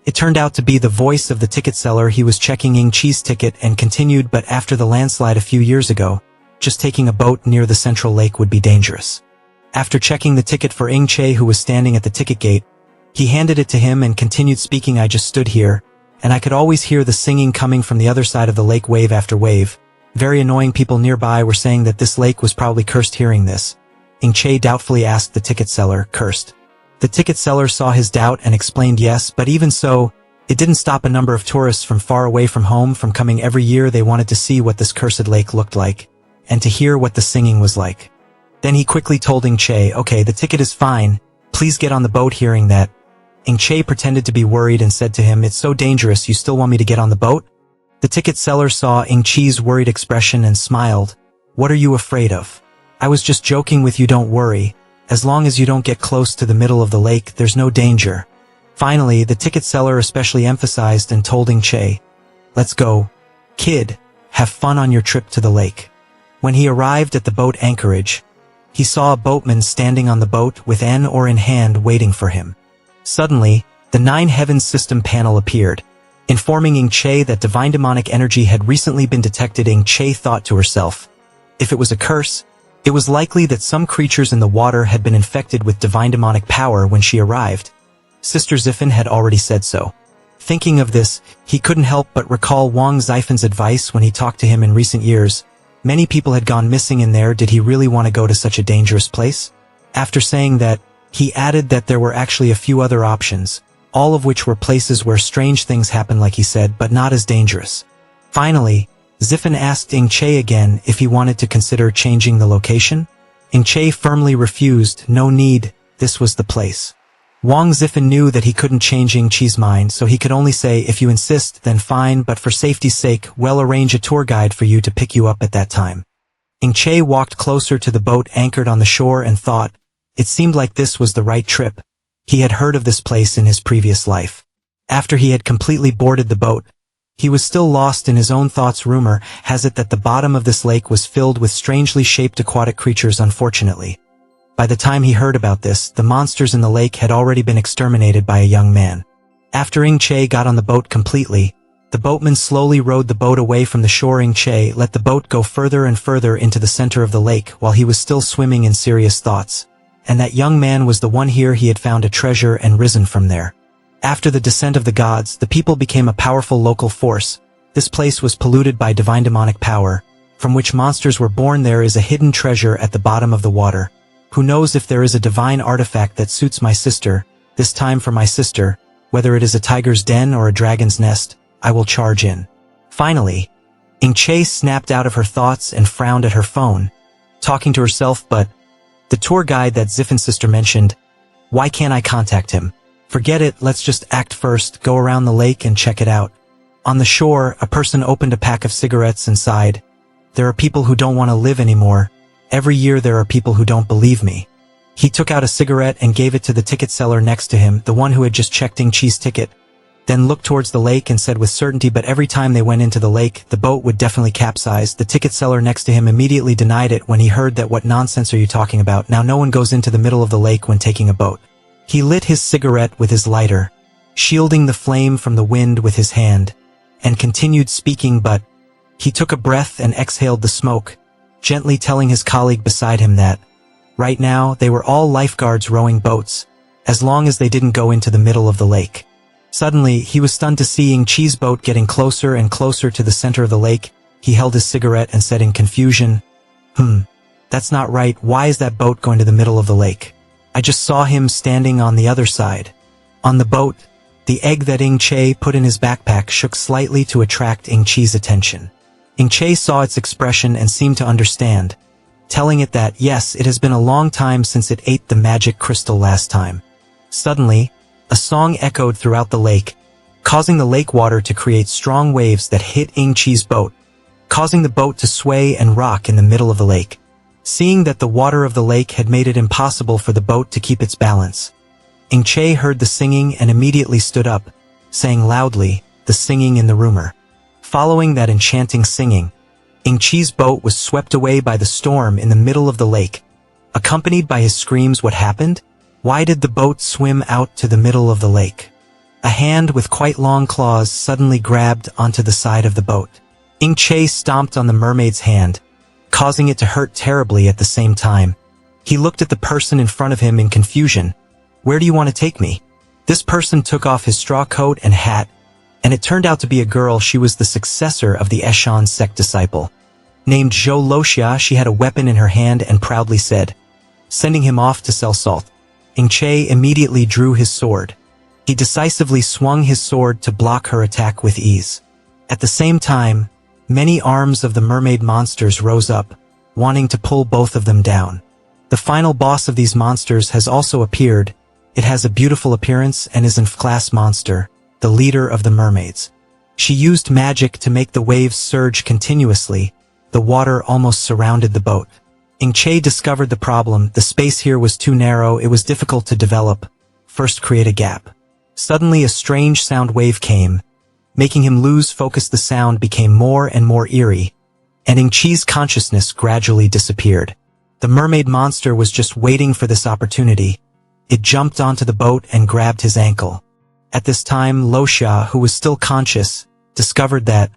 It turned out to be the voice of the ticket seller. He was checking Che's ticket and continued, but after the landslide a few years ago, just taking a boat near the central lake would be dangerous. After checking the ticket for Che, who was standing at the ticket gate, he handed it to him and continued speaking. I just stood here, and I could always hear the singing coming from the other side of the lake, wave after wave. Very annoying. People nearby were saying that this lake was probably cursed. Hearing this, Che doubtfully asked the ticket seller, "Cursed?" The ticket seller saw his doubt and explained yes, but even so, it didn't stop a number of tourists from far away from home from coming every year. They wanted to see what this cursed lake looked like, and to hear what the singing was like. Then he quickly told Che, "Okay, the ticket is fine. Please get on the boat." Hearing that, Che pretended to be worried and said to him, "It's so dangerous, you still want me to get on the boat?" The ticket seller saw Che's worried expression and smiled. "What are you afraid of? I was just joking with you, don't worry. As long as you don't get close to the middle of the lake, there's no danger." Finally, the ticket seller especially emphasized and told Che, "Let's go, kid, have fun on your trip to the lake." When he arrived at the boat anchorage, he saw a boatman standing on the boat with an oar in hand waiting for him. Suddenly, the Nine Heavens system panel appeared, informing Che that divine demonic energy had recently been detected. Che thought to herself, if it was a curse, it was likely that some creatures in the water had been infected with divine demonic power when she arrived. Sister Ziffin had already said so. Thinking of this, he couldn't help but recall Wang Zifen's advice when he talked to him in recent years. Many people had gone missing in there. Did he really want to go to such a dangerous place? After saying that, he added that there were actually a few other options, all of which were places where strange things happen, like he said, but not as dangerous. Finally, Ziffin asked Che again if he wanted to consider changing the location. Che firmly refused. "No need, this was the place." Wang Ziffin knew that he couldn't change Che's mind, so he could only say, "If you insist, then fine, but for safety's sake, we'll arrange a tour guide for you to pick you up at that time." Che walked closer to the boat anchored on the shore and thought, it seemed like this was the right trip. He had heard of this place in his previous life. After he had completely boarded the boat, he was still lost in his own thoughts. Rumor has it that the bottom of this lake was filled with strangely shaped aquatic creatures. Unfortunately, by the time he heard about this, the monsters in the lake had already been exterminated by a young man. After Che got on the boat completely, the boatman slowly rowed the boat away from the shore. Che let the boat go further and further into the center of the lake while he was still swimming in serious thoughts. And that young man was the one. Here he had found a treasure and risen from there. After the descent of the gods, the people became a powerful local force. This place was polluted by divine demonic power, from which monsters were born. There is a hidden treasure at the bottom of the water. Who knows if there is a divine artifact that suits my sister, this time for my sister, whether it is a tiger's den or a dragon's nest, I will charge in. Finally, Che snapped out of her thoughts and frowned at her phone, talking to herself. But the tour guide that Ziffin's sister mentioned, why can't I contact him? Forget it, let's just act first, go around the lake and check it out. On the shore, a person opened a pack of cigarettes and sighed. There are people who don't want to live anymore. Every year there are people who don't believe me. He took out a cigarette and gave it to the ticket seller next to him, the one who had just checked Che's ticket, then looked towards the lake and said with certainty, but every time they went into the lake, the boat would definitely capsize. The ticket seller next to him immediately denied it when he heard that. What nonsense are you talking about? Now no one goes into the middle of the lake when taking a boat. He lit his cigarette with his lighter, shielding the flame from the wind with his hand, and continued speaking, but he took a breath and exhaled the smoke, gently telling his colleague beside him that, right now, they were all lifeguards rowing boats, as long as they didn't go into the middle of the lake. Suddenly, he was stunned to see Che's boat getting closer and closer to the center of the lake. He held his cigarette and said in confusion, that's not right. Why is that boat going to the middle of the lake? I just saw him standing on the other side. On the boat, the egg that Che put in his backpack shook slightly to attract Che's attention. Che saw its expression and seemed to understand, telling it that, yes, it has been a long time since it ate the magic crystal last time. Suddenly, a song echoed throughout the lake, causing the lake water to create strong waves that hit Che's boat, causing the boat to sway and rock in the middle of the lake. Seeing that the water of the lake had made it impossible for the boat to keep its balance, Che heard the singing and immediately stood up, saying loudly, the singing in the rumor. Following that enchanting singing, Ingqi's boat was swept away by the storm in the middle of the lake. Accompanied by his screams, "What happened? Why did the boat swim out to the middle of the lake?" A hand with quite long claws suddenly grabbed onto the side of the boat. Ingqi stomped on the mermaid's hand, causing it to hurt terribly at the same time. He looked at the person in front of him in confusion. "Where do you want to take me?" This person took off his straw coat and hat, and it turned out to be a girl. She was the successor of the Eshan sect disciple. Named Zhou Loxia, she had a weapon in her hand and proudly said, sending him off to sell salt. Ingqi immediately drew his sword. He decisively swung his sword to block her attack with ease. At the same time, many arms of the mermaid monsters rose up, wanting to pull both of them down. The final boss of these monsters has also appeared. It has a beautiful appearance and is an F-class monster, the leader of the mermaids. She used magic to make the waves surge continuously. The water almost surrounded the boat. Ingqi discovered the problem. The space here was too narrow. It was difficult to develop. First, create a gap. Suddenly a strange sound wave came, making him lose focus. The sound became more and more eerie, and Ingqi's consciousness gradually disappeared. The mermaid monster was just waiting for this opportunity. It jumped onto the boat and grabbed his ankle. At this time, Loxia, who was still conscious, discovered that,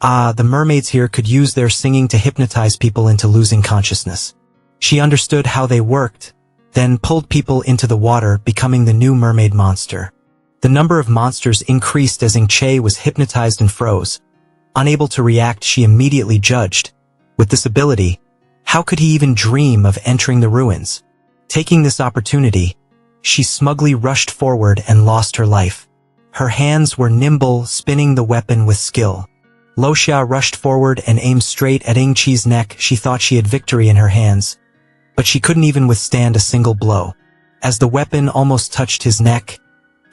the mermaids here could use their singing to hypnotize people into losing consciousness. She understood how they worked, then pulled people into the water, becoming the new mermaid monster. The number of monsters increased as Ingqi was hypnotized and froze. Unable to react, she immediately judged. With this ability, how could he even dream of entering the ruins? Taking this opportunity, she smugly rushed forward and lost her life. Her hands were nimble, spinning the weapon with skill. Loxia rushed forward and aimed straight at Ingqi's neck. She thought she had victory in her hands, but she couldn't even withstand a single blow. As the weapon almost touched his neck,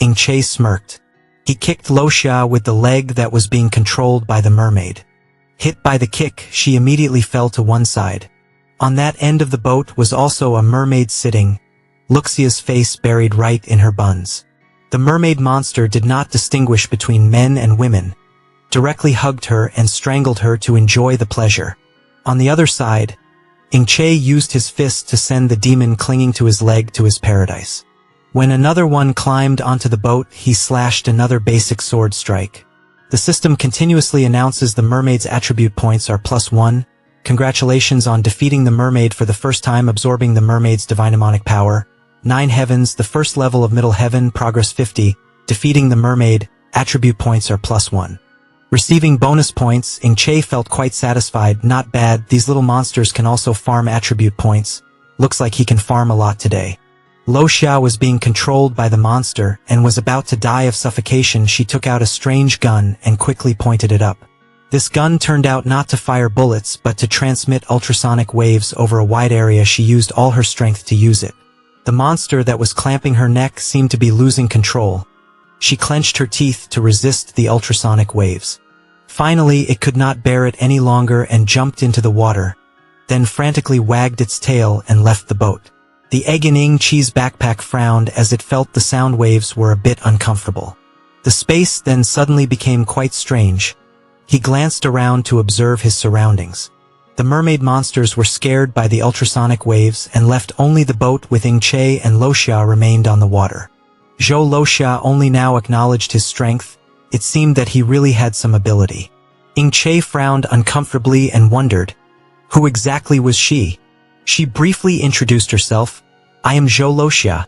Ingqi smirked. He kicked Loxia with the leg that was being controlled by the mermaid. Hit by the kick, she immediately fell to one side. On that end of the boat was also a mermaid sitting, Loxia's face buried right in her buns. The mermaid monster did not distinguish between men and women, directly hugged her and strangled her to enjoy the pleasure. On the other side, Ingqi used his fist to send the demon clinging to his leg to his paradise. When another one climbed onto the boat, he slashed another basic sword strike. The system continuously announces the mermaid's attribute points are +1. Congratulations on defeating the mermaid for the first time, absorbing the mermaid's divine demonic power. 9 heavens, the first level of middle heaven, progress 50. Defeating the mermaid, attribute points are +1. Receiving bonus points, Ingqi felt quite satisfied. Not bad, these little monsters can also farm attribute points. Looks like he can farm a lot today. Loxia was being controlled by the monster and was about to die of suffocation. She took out a strange gun and quickly pointed it up. This gun turned out not to fire bullets but to transmit ultrasonic waves over a wide area. She used all her strength to use it. The monster that was clamping her neck seemed to be losing control. She clenched her teeth to resist the ultrasonic waves. Finally, it could not bear it any longer and jumped into the water, then frantically wagged its tail and left the boat. The egg in Ingqi's backpack frowned as it felt the sound waves were a bit uncomfortable. The space then suddenly became quite strange. He glanced around to observe his surroundings. The mermaid monsters were scared by the ultrasonic waves and left. Only the boat with Ingqi and Loxia remained on the water. Zhou Loxia only now acknowledged his strength. It seemed that he really had some ability. Ingqi frowned uncomfortably and wondered, who exactly was she? She briefly introduced herself. I am Zhou Loxia.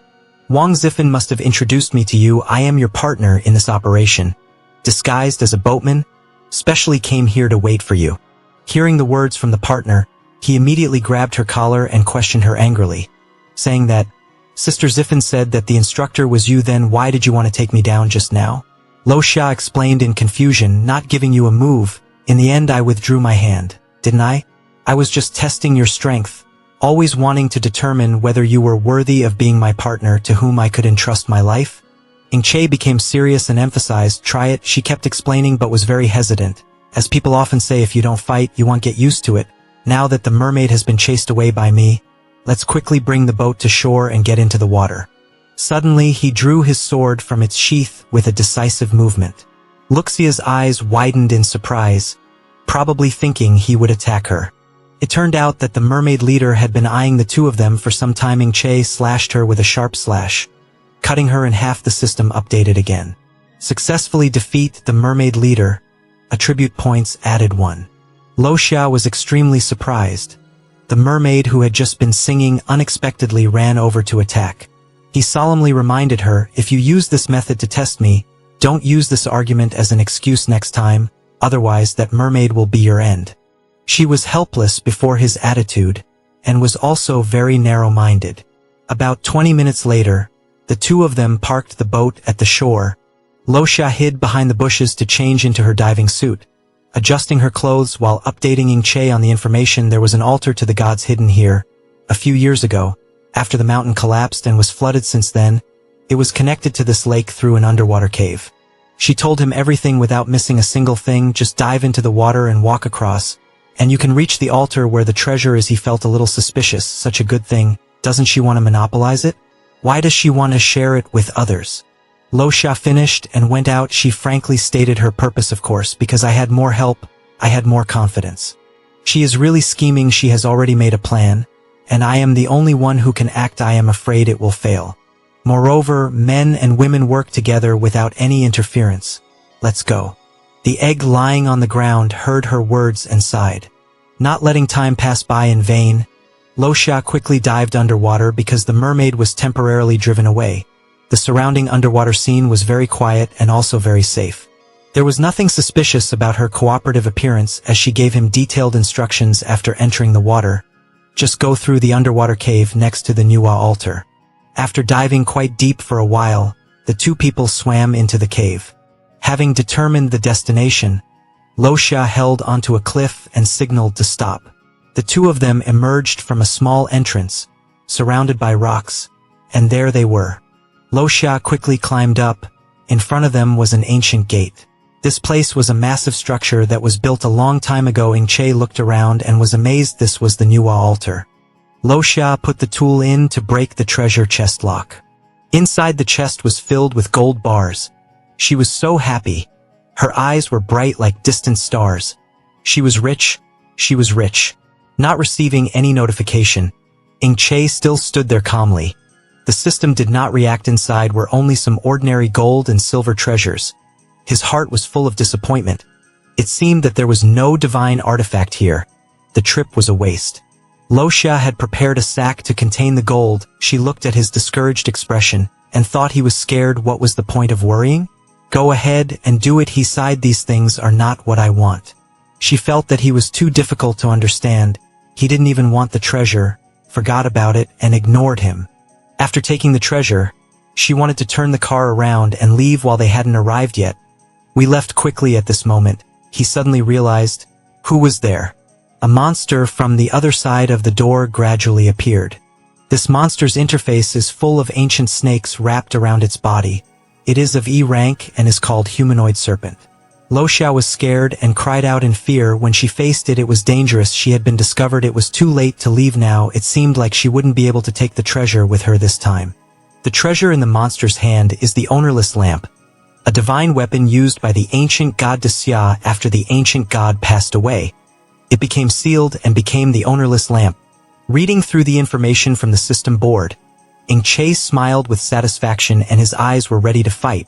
Wang Zifan must have introduced me to you. I am your partner in this operation. Disguised as a boatman, specially came here to wait for you. Hearing the words from the partner, he immediately grabbed her collar and questioned her angrily, saying that, Sister Zifan said that the instructor was you, then why did you want to take me down just now? Loxia explained in confusion, not giving you a move. In the end I withdrew my hand, didn't I? I was just testing your strength, always wanting to determine whether you were worthy of being my partner to whom I could entrust my life. Ingqi became serious and emphasized, try it. She kept explaining but was very hesitant. As people often say, if you don't fight, you won't get used to it. Now that the mermaid has been chased away by me, let's quickly bring the boat to shore and get into the water. Suddenly, he drew his sword from its sheath with a decisive movement. Luxia's eyes widened in surprise, probably thinking he would attack her. It turned out that the mermaid leader had been eyeing the two of them for some time. Che slashed her with a sharp slash, cutting her in half. The system updated again. Successfully defeat the mermaid leader. Attribute points added 1. Lo Xia was extremely surprised. The mermaid who had just been singing unexpectedly ran over to attack. He solemnly reminded her, if you use this method to test me, don't use this argument as an excuse next time, otherwise that mermaid will be your end. She was helpless before his attitude, and was also very narrow-minded. About 20 minutes later, the two of them parked the boat at the shore. Lo Xia hid behind the bushes to change into her diving suit. Adjusting her clothes while updating Che on the information, there was an altar to the gods hidden here. A few years ago, after the mountain collapsed and was flooded. Since then, it was connected to this lake through an underwater cave. She told him everything without missing a single thing. Just dive into the water and walk across, and you can reach the altar where the treasure is. He felt a little suspicious. Such a good thing. Doesn't she want to monopolize it? Why does she want to share it with others? Lo Xia finished and went out. She frankly stated her purpose, of course, because I had more help, I had more confidence. She is really scheming. She has already made a plan, and I am the only one who can act. I am afraid it will fail. Moreover, men and women work together without any interference. Let's go. The egg lying on the ground heard her words and sighed. Not letting time pass by in vain, Lo Xia quickly dived underwater because the mermaid was temporarily driven away. The surrounding underwater scene was very quiet and also very safe. There was nothing suspicious about her cooperative appearance as she gave him detailed instructions after entering the water. Just go through the underwater cave next to the Nuwa altar. After diving quite deep for a while, the two people swam into the cave. Having determined the destination, Lo Xia held onto a cliff and signaled to stop. The two of them emerged from a small entrance, surrounded by rocks, and there they were. Lo Xia quickly climbed up. In front of them was an ancient gate. This place was a massive structure that was built a long time ago. Che looked around and was amazed. This was the Nuwa altar. Lo Xia put the tool in to break the treasure chest lock. Inside the chest was filled with gold bars. She was so happy. Her eyes were bright like distant stars. She was rich. She was rich. Not receiving any notification, Che still stood there calmly. The system did not react. Inside were only some ordinary gold and silver treasures. His heart was full of disappointment. It seemed that there was no divine artifact here. The trip was a waste. Lo Xia had prepared a sack to contain the gold. She looked at his discouraged expression and thought he was scared. What was the point of worrying? Go ahead and do it, he sighed. These things are not what I want. She felt that he was too difficult to understand. He didn't even want the treasure, forgot about it, and ignored him. After taking the treasure, she wanted to turn the car around and leave while they hadn't arrived yet. We left quickly at this moment. He suddenly realized, who was there? A monster from the other side of the door gradually appeared. This monster's interface is full of ancient snakes wrapped around its body. It is of E-rank and is called humanoid serpent. Lo Xia was scared and cried out in fear. When she faced it, it was dangerous. She had been discovered. It was too late to leave now. It seemed like she wouldn't be able to take the treasure with her this time. The treasure in the monster's hand is the ownerless lamp, a divine weapon used by the ancient god Xia after the ancient god passed away. It became sealed and became the ownerless lamp. Reading through the information from the system board, Che smiled with satisfaction and his eyes were ready to fight.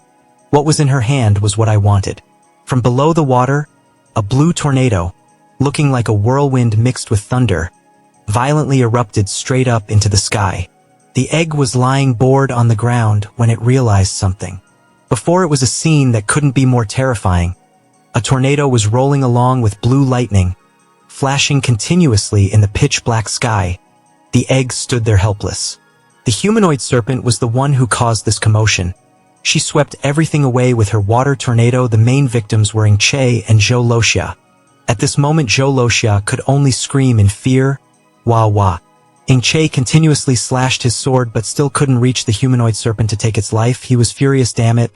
What was in her hand was what I wanted. From below the water, a blue tornado, looking like a whirlwind mixed with thunder, violently erupted straight up into the sky. The egg was lying bored on the ground when it realized something. Before it was a scene that couldn't be more terrifying. A tornado was rolling along with blue lightning, flashing continuously in the pitch-black sky. The egg stood there helpless. The humanoid serpent was the one who caused this commotion. She swept everything away with her water tornado. The main victims were Che and Zhou Lo Xia. At this moment, Zhou Lo Xia could only scream in fear, wah wah. Che continuously slashed his sword but still couldn't reach the humanoid serpent to take its life. He was furious. Damn it.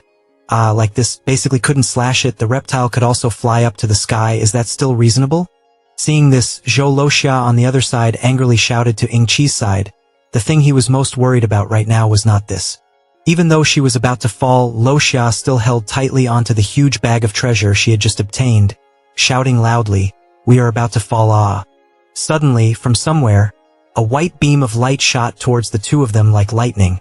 Like this, basically couldn't slash it. The reptile could also fly up to the sky. Is that still reasonable? Seeing this, Zhou Lo Xia on the other side angrily shouted to Che's side. The thing he was most worried about right now was not this. Even though she was about to fall, Lo Xia still held tightly onto the huge bag of treasure she had just obtained, shouting loudly, "We are about to fall ah." Suddenly, from somewhere, a white beam of light shot towards the two of them like lightning,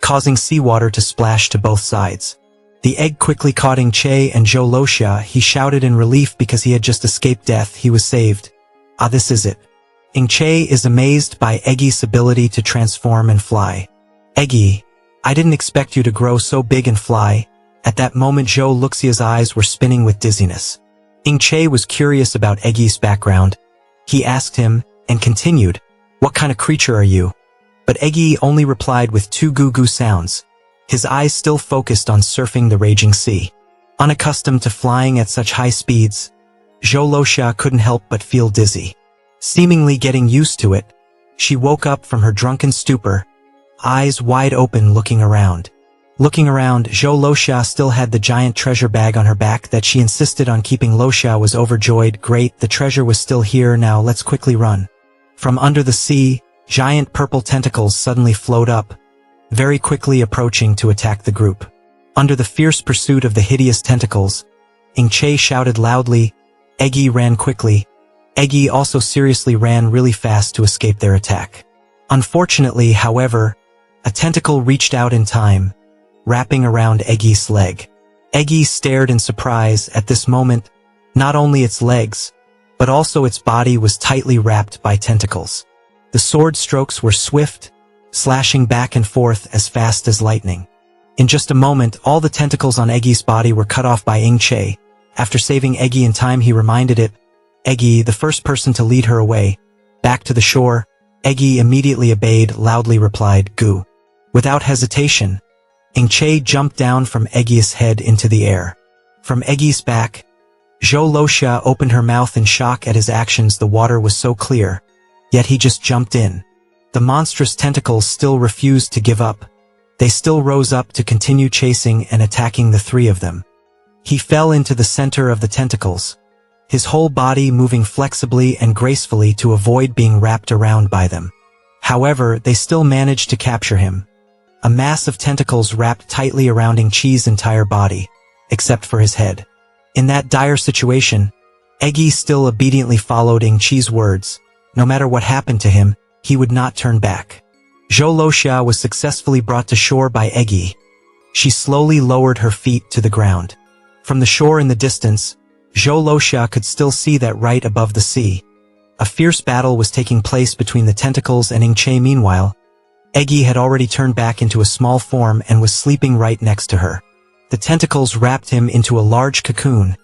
causing seawater to splash to both sides. The egg quickly caught Ing Che and Zhou Loxia. He shouted in relief because he had just escaped death. He was saved. Ah, this is it. Ing Che is amazed by Eggy's ability to transform and fly. "Eggy, I didn't expect you to grow so big and fly." At that moment Zhou Luxia's eyes were spinning with dizziness. Ing Che was curious about Eggy's background. He asked him, and continued, "What kind of creature are you?" But Eggy only replied with two goo-goo sounds, his eyes still focused on surfing the raging sea. Unaccustomed to flying at such high speeds, Zhou Loxia couldn't help but feel dizzy. Seemingly getting used to it, she woke up from her drunken stupor, eyes wide open looking around. Looking around, Zhou Loxia still had the giant treasure bag on her back that she insisted on keeping. Loxia was overjoyed. "Great, the treasure was still here, now let's quickly run." From under the sea, giant purple tentacles suddenly flowed up, very quickly approaching to attack the group. Under the fierce pursuit of the hideous tentacles, Ing Che shouted loudly. Eggy ran quickly. Eggy also seriously ran really fast to escape their attack. Unfortunately, however, a tentacle reached out in time, wrapping around Eggy's leg. Eggy stared in surprise at this moment. Not only its legs, but also its body was tightly wrapped by tentacles. The sword strokes were swift, slashing back and forth as fast as lightning. In just a moment, all the tentacles on Eggy's body were cut off by Ing Che. After saving Eggy in time, he reminded it, Eggy, the first person to lead her away, back to the shore. Eggy immediately obeyed, loudly replied, "Goo." Without hesitation, Ing Che jumped down from Eggy's head into the air. From Eggy's back, Zhou Loxia opened her mouth in shock at his actions. The water was so clear, yet he just jumped in. The monstrous tentacles still refused to give up. They still rose up to continue chasing and attacking the three of them. He fell into the center of the tentacles, his whole body moving flexibly and gracefully to avoid being wrapped around by them. However, they still managed to capture him. A mass of tentacles wrapped tightly around Ing Che's entire body, except for his head. In that dire situation, Eggy still obediently followed Ing Che's words. No matter what happened to him, he would not turn back. Zhou Loxia was successfully brought to shore by Eggy. She slowly lowered her feet to the ground. From the shore in the distance, Zhou Loxia could still see that right above the sea, a fierce battle was taking place between the tentacles and Ing Che. Meanwhile, Eggy had already turned back into a small form and was sleeping right next to her. The tentacles wrapped him into a large cocoon,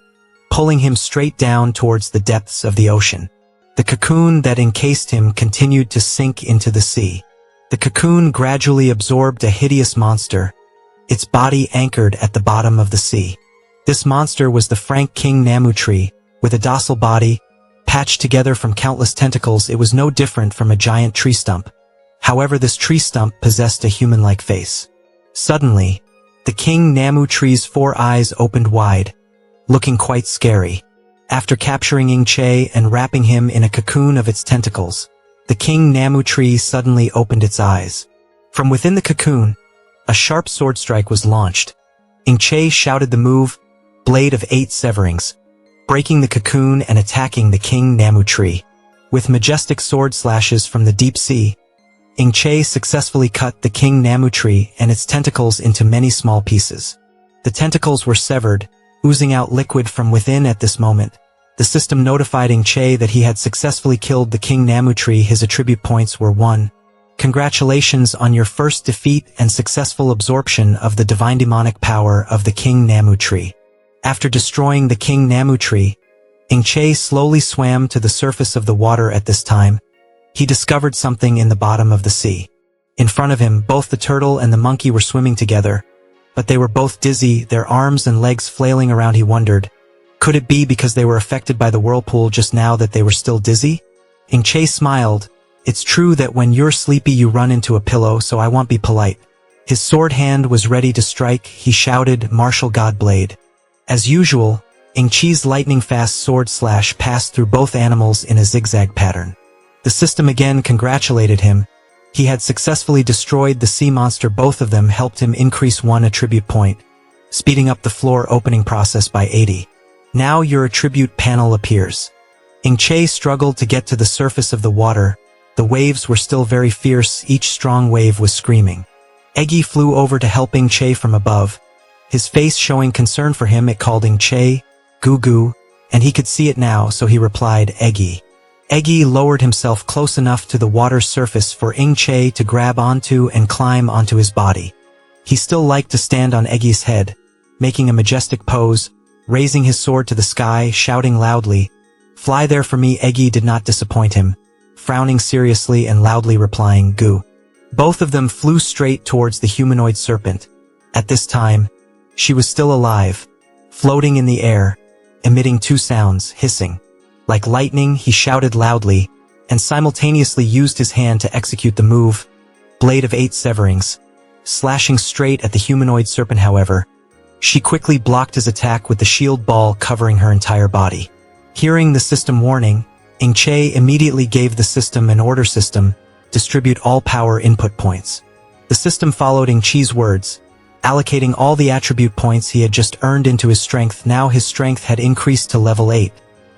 pulling him straight down towards the depths of the ocean. The cocoon that encased him continued to sink into the sea. The cocoon gradually absorbed a hideous monster, its body anchored at the bottom of the sea. This monster was the Frank King Namu tree, with a docile body, patched together from countless tentacles. It was no different from a giant tree stump. However, this tree stump possessed a human-like face. Suddenly, the King Namu tree's 4 eyes opened wide, looking quite scary. After capturing Ing Che and wrapping him in a cocoon of its tentacles, the King Namu tree suddenly opened its eyes. From within the cocoon, a sharp sword strike was launched. Ing Che shouted the move, Blade of 8 Severings, breaking the cocoon and attacking the King Namu tree. With majestic sword slashes from the deep sea, Ing Che successfully cut the King Namu tree and its tentacles into many small pieces. The tentacles were severed, oozing out liquid from within. At this moment, the system notified Ing Che that he had successfully killed the King Namu tree. His attribute points were 1. Congratulations on your first defeat and successful absorption of the divine demonic power of the King Namu tree. After destroying the King Namu tree, Ing Che slowly swam to the surface of the water. At this time, he discovered something in the bottom of the sea. In front of him, both the turtle and the monkey were swimming together, but they were both dizzy, their arms and legs flailing around. He wondered, could it be because they were affected by the whirlpool just now that they were still dizzy? Ing Che smiled. It's true that when you're sleepy you run into a pillow, so I won't be polite. His sword hand was ready to strike. He shouted, Martial God Blade. As usual, Ing Che's lightning-fast sword slash passed through both animals in a zigzag pattern. The system again congratulated him. He had successfully destroyed the sea monster. Both of them helped him increase 1 attribute point, speeding up the floor opening process by 80. Now your attribute panel appears. Che struggled to get to the surface of the water. The waves were still very fierce, each strong wave was screaming. Eggy flew over to help Che from above, his face showing concern for him. It called Che, Goo Goo, and he could see it now, so he replied, Eggy. Eggy lowered himself close enough to the water's surface for Che to grab onto and climb onto his body. He still liked to stand on Eggy's head, making a majestic pose, raising his sword to the sky, shouting loudly, "Fly there for me." Eggy did not disappoint him, frowning seriously and loudly replying, "Goo." Both of them flew straight towards the humanoid serpent. At this time, she was still alive, floating in the air, emitting 2 sounds, hissing. Like lightning, he shouted loudly, and simultaneously used his hand to execute the move, Blade of 8 Severings, slashing straight at the humanoid serpent. However, she quickly blocked his attack with the shield ball covering her entire body. Hearing the system warning, Che immediately gave the system an order: system, distribute all power input points. The system followed Che's words, allocating all the attribute points he had just earned into his strength. Now his strength had increased to level 8,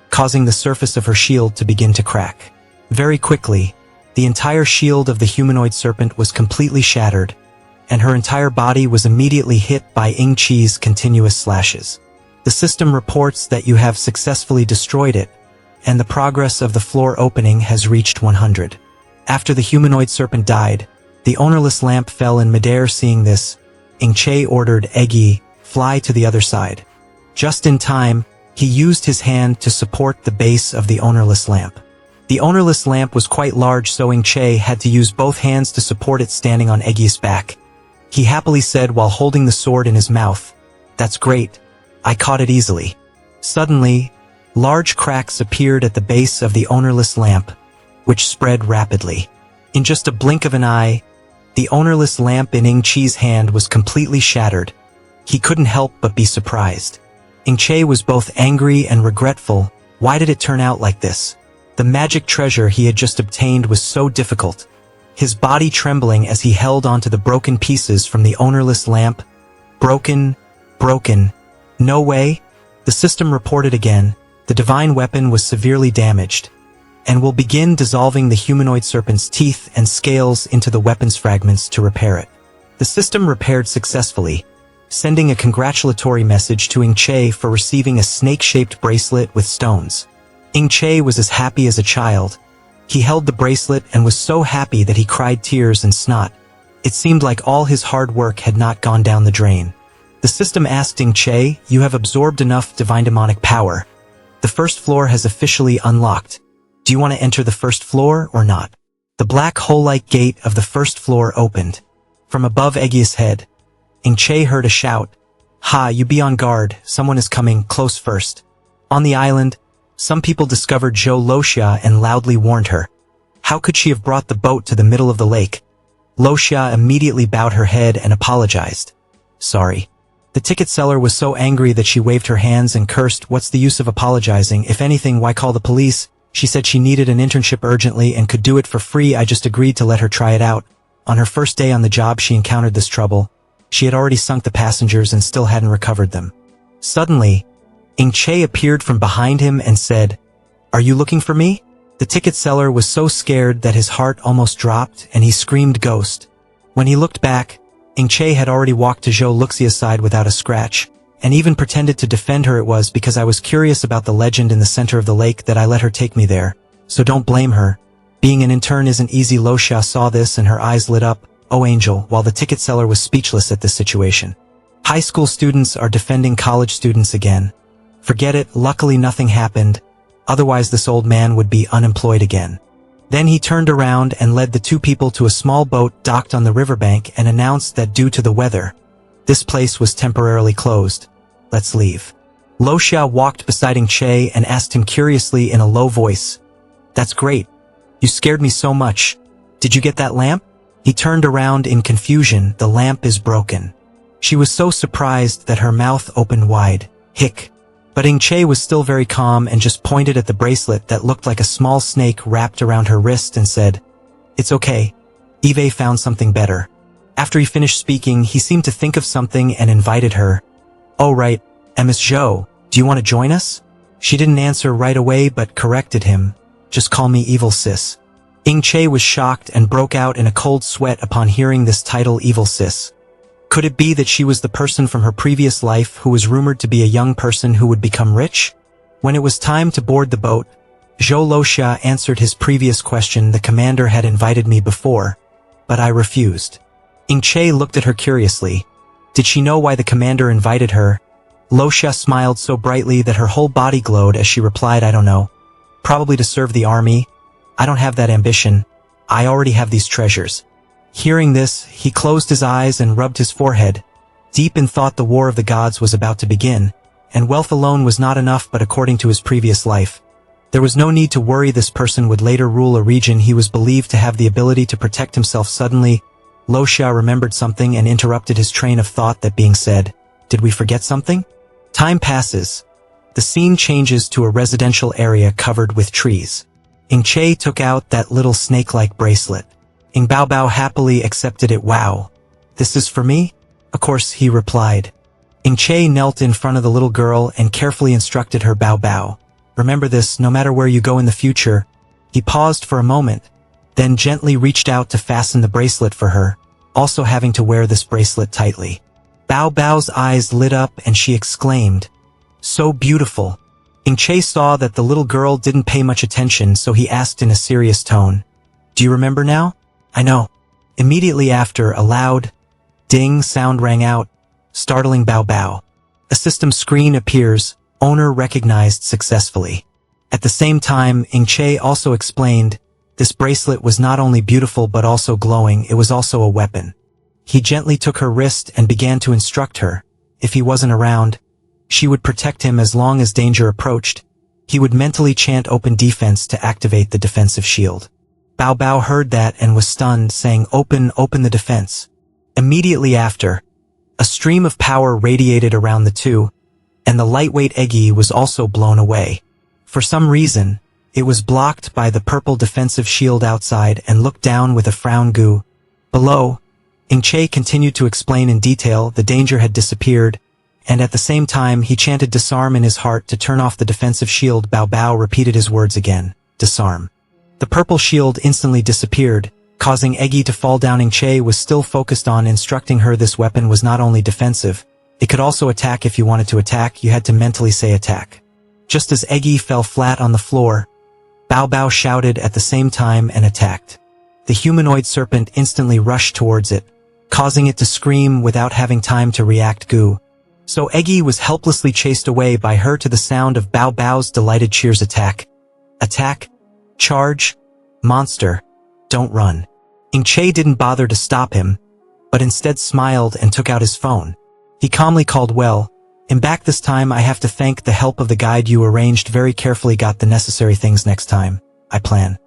causing the surface of her shield to begin to crack. Very quickly, the entire shield of the humanoid serpent was completely shattered, and her entire body was immediately hit by Che's continuous slashes. The system reports that you have successfully destroyed it, and the progress of the floor opening has reached 100. After the humanoid serpent died, the ownerless lamp fell in midair. Seeing this, Che ordered Eggy, "Fly to the other side." Just in time, he used his hand to support the base of the ownerless lamp. The ownerless lamp was quite large, so Che had to use both hands to support it. Standing on Eggy's back, he happily said while holding the sword in his mouth, "That's great. I caught it easily." Suddenly, large cracks appeared at the base of the ownerless lamp, which spread rapidly. In just a blink of an eye, the ownerless lamp in Che's hand was completely shattered. He couldn't help but be surprised. Che was both angry and regretful. Why did it turn out like this? The magic treasure he had just obtained was so difficult. His body trembling as he held onto the broken pieces from the ownerless lamp. Broken. No way. The system reported again. The divine weapon was severely damaged, and will begin dissolving the humanoid serpent's teeth and scales into the weapon's fragments to repair it. The system repaired successfully, sending a congratulatory message to Che for receiving a snake-shaped bracelet with stones. Che was as happy as a child. He held the bracelet and was so happy that he cried tears and snot. It seemed like all his hard work had not gone down the drain. The system asked Che, "You have absorbed enough divine demonic power. The first floor has officially unlocked. Do you want to enter the first floor or not?" The black hole-like gate of the first floor opened. From above Eggy's head, Che heard a shout, "Ha, you be on guard, someone is coming, close first." On the island, some people discovered Zhou Loxia and loudly warned her. How could she have brought the boat to the middle of the lake? Loxia immediately bowed her head and apologized. "Sorry." The ticket seller was so angry that she waved her hands and cursed, "What's the use of apologizing? If anything, why call the police?" She said she needed an internship urgently and could do it for free. I just agreed to let her try it out. On her first day on the job, she encountered this trouble. She had already sunk the passengers and still hadn't recovered them. Suddenly, Che appeared from behind him and said, "Are you looking for me?" The ticket seller was so scared that his heart almost dropped and he screamed, "Ghost." When he looked back, Che had already walked to Zhou Loxia's side without a scratch, and even pretended to defend her. "It was because I was curious about the legend in the center of the lake that I let her take me there, so don't blame her. Being an intern isn't easy." Loxia saw this and her eyes lit up. "Oh angel," while the ticket seller was speechless at this situation. High school students are defending college students again. Forget it, luckily nothing happened, otherwise this old man would be unemployed again. Then he turned around and led the two people to a small boat docked on the riverbank and announced that due to the weather, this place was temporarily closed. "Let's leave." Loxia walked beside Che and asked him curiously in a low voice, "That's great. You scared me so much. Did you get that lamp?" He turned around in confusion. "The lamp is broken." She was so surprised that her mouth opened wide. Hic. But Che was still very calm and just pointed at the bracelet that looked like a small snake wrapped around her wrist and said, "It's okay. Eve found something better. After he finished speaking, he seemed to think of something and invited her. "Oh right, Miss Zhou, do you want to join us?" She didn't answer right away but corrected him. "Just call me Evil Sis." Che was shocked and broke out in a cold sweat upon hearing this title, Evil Sis. Could it be that she was the person from her previous life who was rumored to be a young person who would become rich? When it was time to board the boat, Zhou Luoxia answered his previous question. "The commander had invited me before, but I refused." Che looked at her curiously. Did she know why the commander invited her? Luoxia smiled so brightly that her whole body glowed as she replied, "I don't know. Probably to serve the army. I don't have that ambition. I already have these treasures." Hearing this, he closed his eyes and rubbed his forehead, deep in thought. The war of the gods was about to begin, and wealth alone was not enough. But according to his previous life, there was no need to worry. This person would later rule a region. He was believed to have the ability to protect himself. Suddenly, Luoxia remembered something and interrupted his train of thought. That being said, did we forget something? Time passes. The scene changes to a residential area covered with trees. Che took out that little snake-like bracelet. Bao Bao happily accepted it. "Wow. This is for me?" "Of course," he replied. Che knelt in front of the little girl and carefully instructed her. "Bao Bao, remember this no matter where you go in the future." He paused for a moment, then gently reached out to fasten the bracelet for her, also having to wear this bracelet tightly. Bao Bao's eyes lit up and she exclaimed, "So beautiful." Che saw that the little girl didn't pay much attention, so he asked in a serious tone, "Do you remember now?" "I know." Immediately after, a loud ding sound rang out, startling Bao Bao. A system screen appears, owner recognized successfully. At the same time, Che also explained, this bracelet was not only beautiful but also glowing. It was also a weapon. He gently took her wrist and began to instruct her. If he wasn't around, she would protect him as long as danger approached. He would mentally chant open defense to activate the defensive shield. Bao Bao heard that and was stunned, saying, open the defense." Immediately after, a stream of power radiated around the two, and the lightweight eggie was also blown away. For some reason, it was blocked by the purple defensive shield outside and looked down with a frown. Gu. Below, Che continued to explain in detail. The danger had disappeared, and at the same time he chanted disarm in his heart to turn off the defensive shield. Bao Bao repeated his words again, disarm. The purple shield instantly disappeared, causing Eggie to fall down. Che was still focused on instructing her. This weapon was not only defensive, it could also attack. If you wanted to attack, you had to mentally say attack. Just as Eggie fell flat on the floor, Bao Bao shouted at the same time and attacked. The humanoid serpent instantly rushed towards it, causing it to scream without having time to react. Gu. So Eggie was helplessly chased away by her to the sound of Bao Bao's delighted cheers. Attack! Attack! Charge! Monster! Don't run! Che didn't bother to stop him, but instead smiled and took out his phone. He calmly called, "Well, I'm back this time. I have to thank the help of the guide you arranged very carefully. Got the necessary things. Next time, I plan."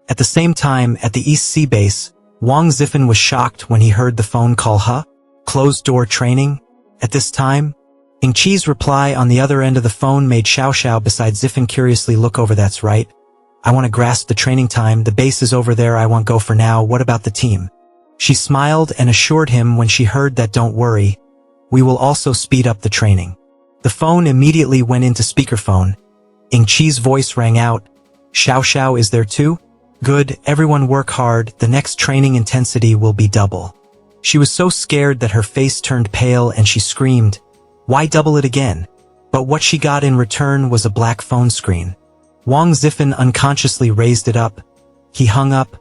At the same time, at the East Sea base, Wang Zifan was shocked when he heard the phone call. Closed door training? At this time? Che's reply on the other end of the phone made Xiao Xiao beside Zifan curiously look over. "That's right. I want to grasp the training time. The base is over there. I won't go for now. What about the team?" She smiled and assured him when she heard that, "Don't worry. We will also speed up the training." The phone immediately went into speakerphone. Che's voice rang out. "Xiao Xiao is there too? Good, everyone work hard. The next training intensity will be double." She was so scared that her face turned pale and she screamed, "Why double it again?" But what she got in return was a black phone screen. Wang Zifan unconsciously raised it up. He hung up,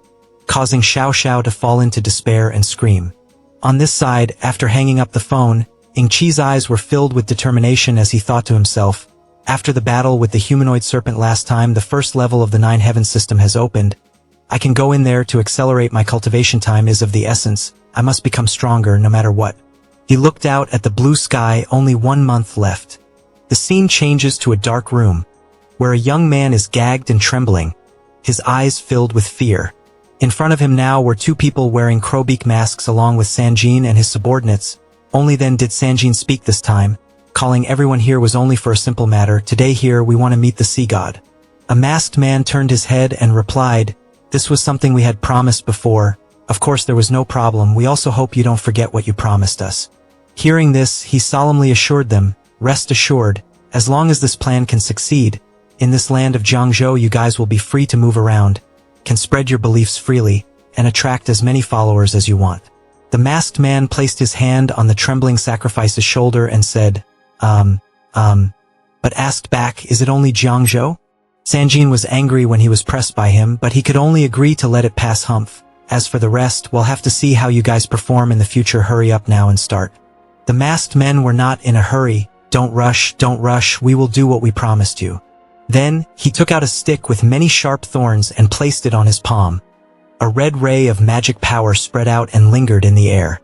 causing Xiao Xiao to fall into despair and scream. On this side, after hanging up the phone, Che's eyes were filled with determination as he thought to himself, after the battle with the humanoid serpent last time, the first level of the Nine Heavens system has opened. I can go in there to accelerate. My cultivation time is of the essence. I must become stronger no matter what. He looked out at the blue sky. Only 1 month left. The scene changes to a dark room, where a young man is gagged and trembling, his eyes filled with fear. In front of him now were two people wearing crowbeak masks along with Sanjin and his subordinates. Only then did Sanjin speak this time. Calling everyone here was only for a simple matter. Today here we want to meet the sea god. A masked man turned his head and replied, "This was something we had promised before. Of course there was no problem, we also hope you don't forget what you promised us. Hearing this, he solemnly assured them, rest assured, as long as this plan can succeed, in this land of Jiangzhou you guys will be free to move around, can spread your beliefs freely, and attract as many followers as you want. The masked man placed his hand on the trembling sacrifice's shoulder and said, but asked back, is it only Jiangzhou? Sanjin was angry when he was pressed by him, but he could only agree to let it pass humph. As for the rest, we'll have to see how you guys perform in the future. Hurry up now and start. The masked men were not in a hurry. Don't rush, we will do what we promised you. Then, he took out a stick with many sharp thorns and placed it on his palm. A red ray of magic power spread out and lingered in the air.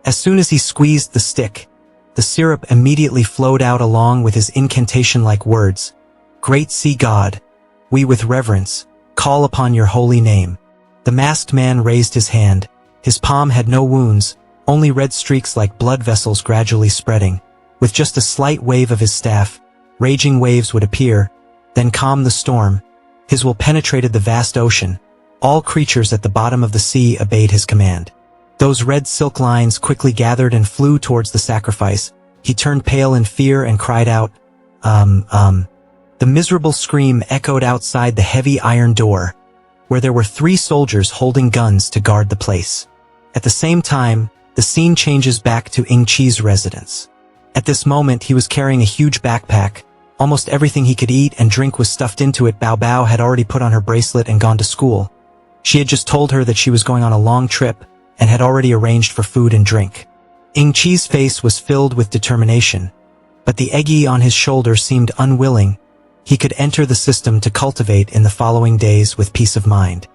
As soon as he squeezed the stick, the syrup immediately flowed out along with his incantation-like words. Great sea god, we with reverence call upon your holy name. The masked man raised his hand. His palm had no wounds, only red streaks like blood vessels gradually spreading. With just a slight wave of his staff, raging waves would appear, then calm the storm. His will penetrated the vast ocean. All creatures at the bottom of the sea obeyed his command. Those red silk lines quickly gathered and flew towards the sacrifice. He turned pale in fear and cried out, The miserable scream echoed outside the heavy iron door, where there were 3 soldiers holding guns to guard the place. At the same time, the scene changes back to Ing Chi's residence. At this moment, he was carrying a huge backpack. Almost everything he could eat and drink was stuffed into it. Bao Bao had already put on her bracelet and gone to school. She had just told her that she was going on a long trip and had already arranged for food and drink. Ing Chi's face was filled with determination, but the eggie on his shoulder seemed unwilling. He could enter the system to cultivate in the following days with peace of mind.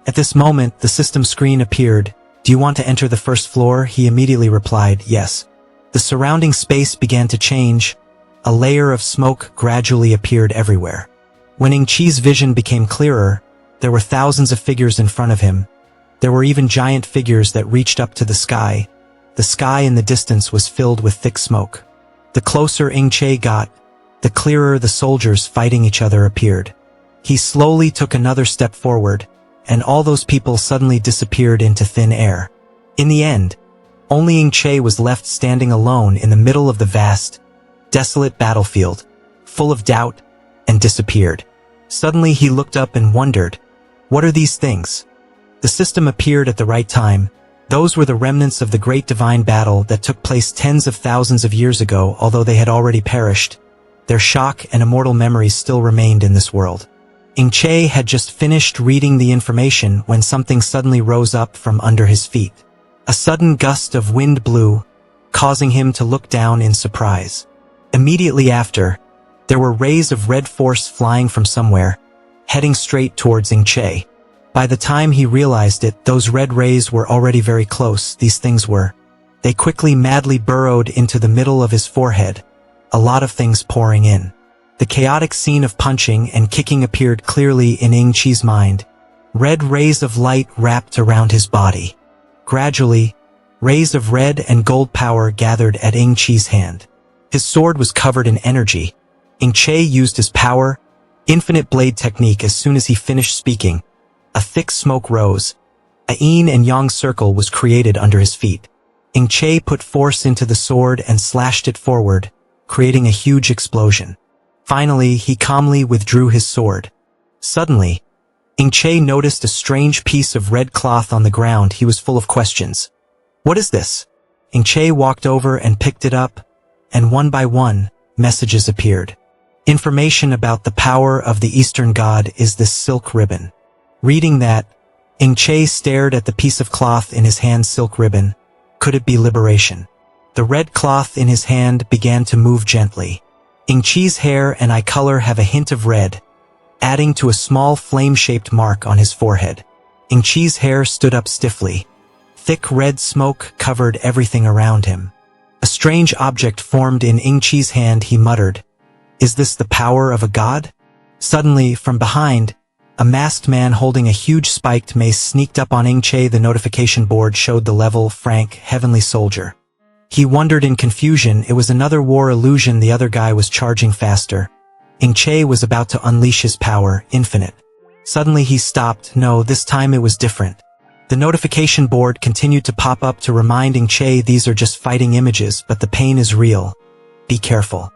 At this moment, the system screen appeared. Do you want to enter the first floor? He immediately replied, yes. The surrounding space began to change. A layer of smoke gradually appeared everywhere. When Ing Chi's vision became clearer, there were thousands of figures in front of him. There were even giant figures that reached up to the sky. The sky in the distance was filled with thick smoke. The closer Ing Chi got, the clearer the soldiers fighting each other appeared. He slowly took another step forward, and all those people suddenly disappeared into thin air. In the end, only Ing Chi was left standing alone in the middle of the vast, desolate battlefield, full of doubt, and disappeared. Suddenly he looked up and wondered, what are these things? The system appeared at the right time. Those were the remnants of the great divine battle that took place tens of thousands of years ago. Although they had already perished, their shock and immortal memories still remained in this world. Ing Chi had just finished reading the information when something suddenly rose up from under his feet. A sudden gust of wind blew, causing him to look down in surprise. Immediately after, there were rays of red force flying from somewhere, heading straight towards Ing Chi. By the time he realized it, those red rays were already very close. These things were. They quickly madly burrowed into the middle of his forehead, a lot of things pouring in. The chaotic scene of punching and kicking appeared clearly in Ing Chi's mind. Red rays of light wrapped around his body. Gradually, rays of red and gold power gathered at Ing Chi's hand. His sword was covered in energy. Ing Chi used his power, infinite blade technique. As soon as he finished speaking, a thick smoke rose. A yin and yang circle was created under his feet. Ing Chi put force into the sword and slashed it forward, creating a huge explosion. Finally, he calmly withdrew his sword. Suddenly, Ing Chi noticed a strange piece of red cloth on the ground. He was full of questions. What is this? Ing Chi walked over and picked it up, and one by one, messages appeared. Information about the power of the Eastern God is this silk ribbon. Reading that, Ing Chi stared at the piece of cloth in his hand. Silk ribbon. Could it be liberation? The red cloth in his hand began to move gently. Ing Chi's hair and eye color have a hint of red, adding to a small flame-shaped mark on his forehead. Ing Chi's hair stood up stiffly. Thick red smoke covered everything around him. A strange object formed in Ing Chi's hand. He muttered, "Is this the power of a god?" Suddenly, from behind, a masked man holding a huge spiked mace sneaked up on Ing Chi. The notification board showed the level, Frank, Heavenly Soldier. He wondered in confusion. It was another war illusion. The other guy was charging faster. Ing Chi was about to unleash his power, infinite. Suddenly he stopped. No, this time it was different. The notification board continued to pop up to remind Che these are just fighting images, but the pain is real. Be careful.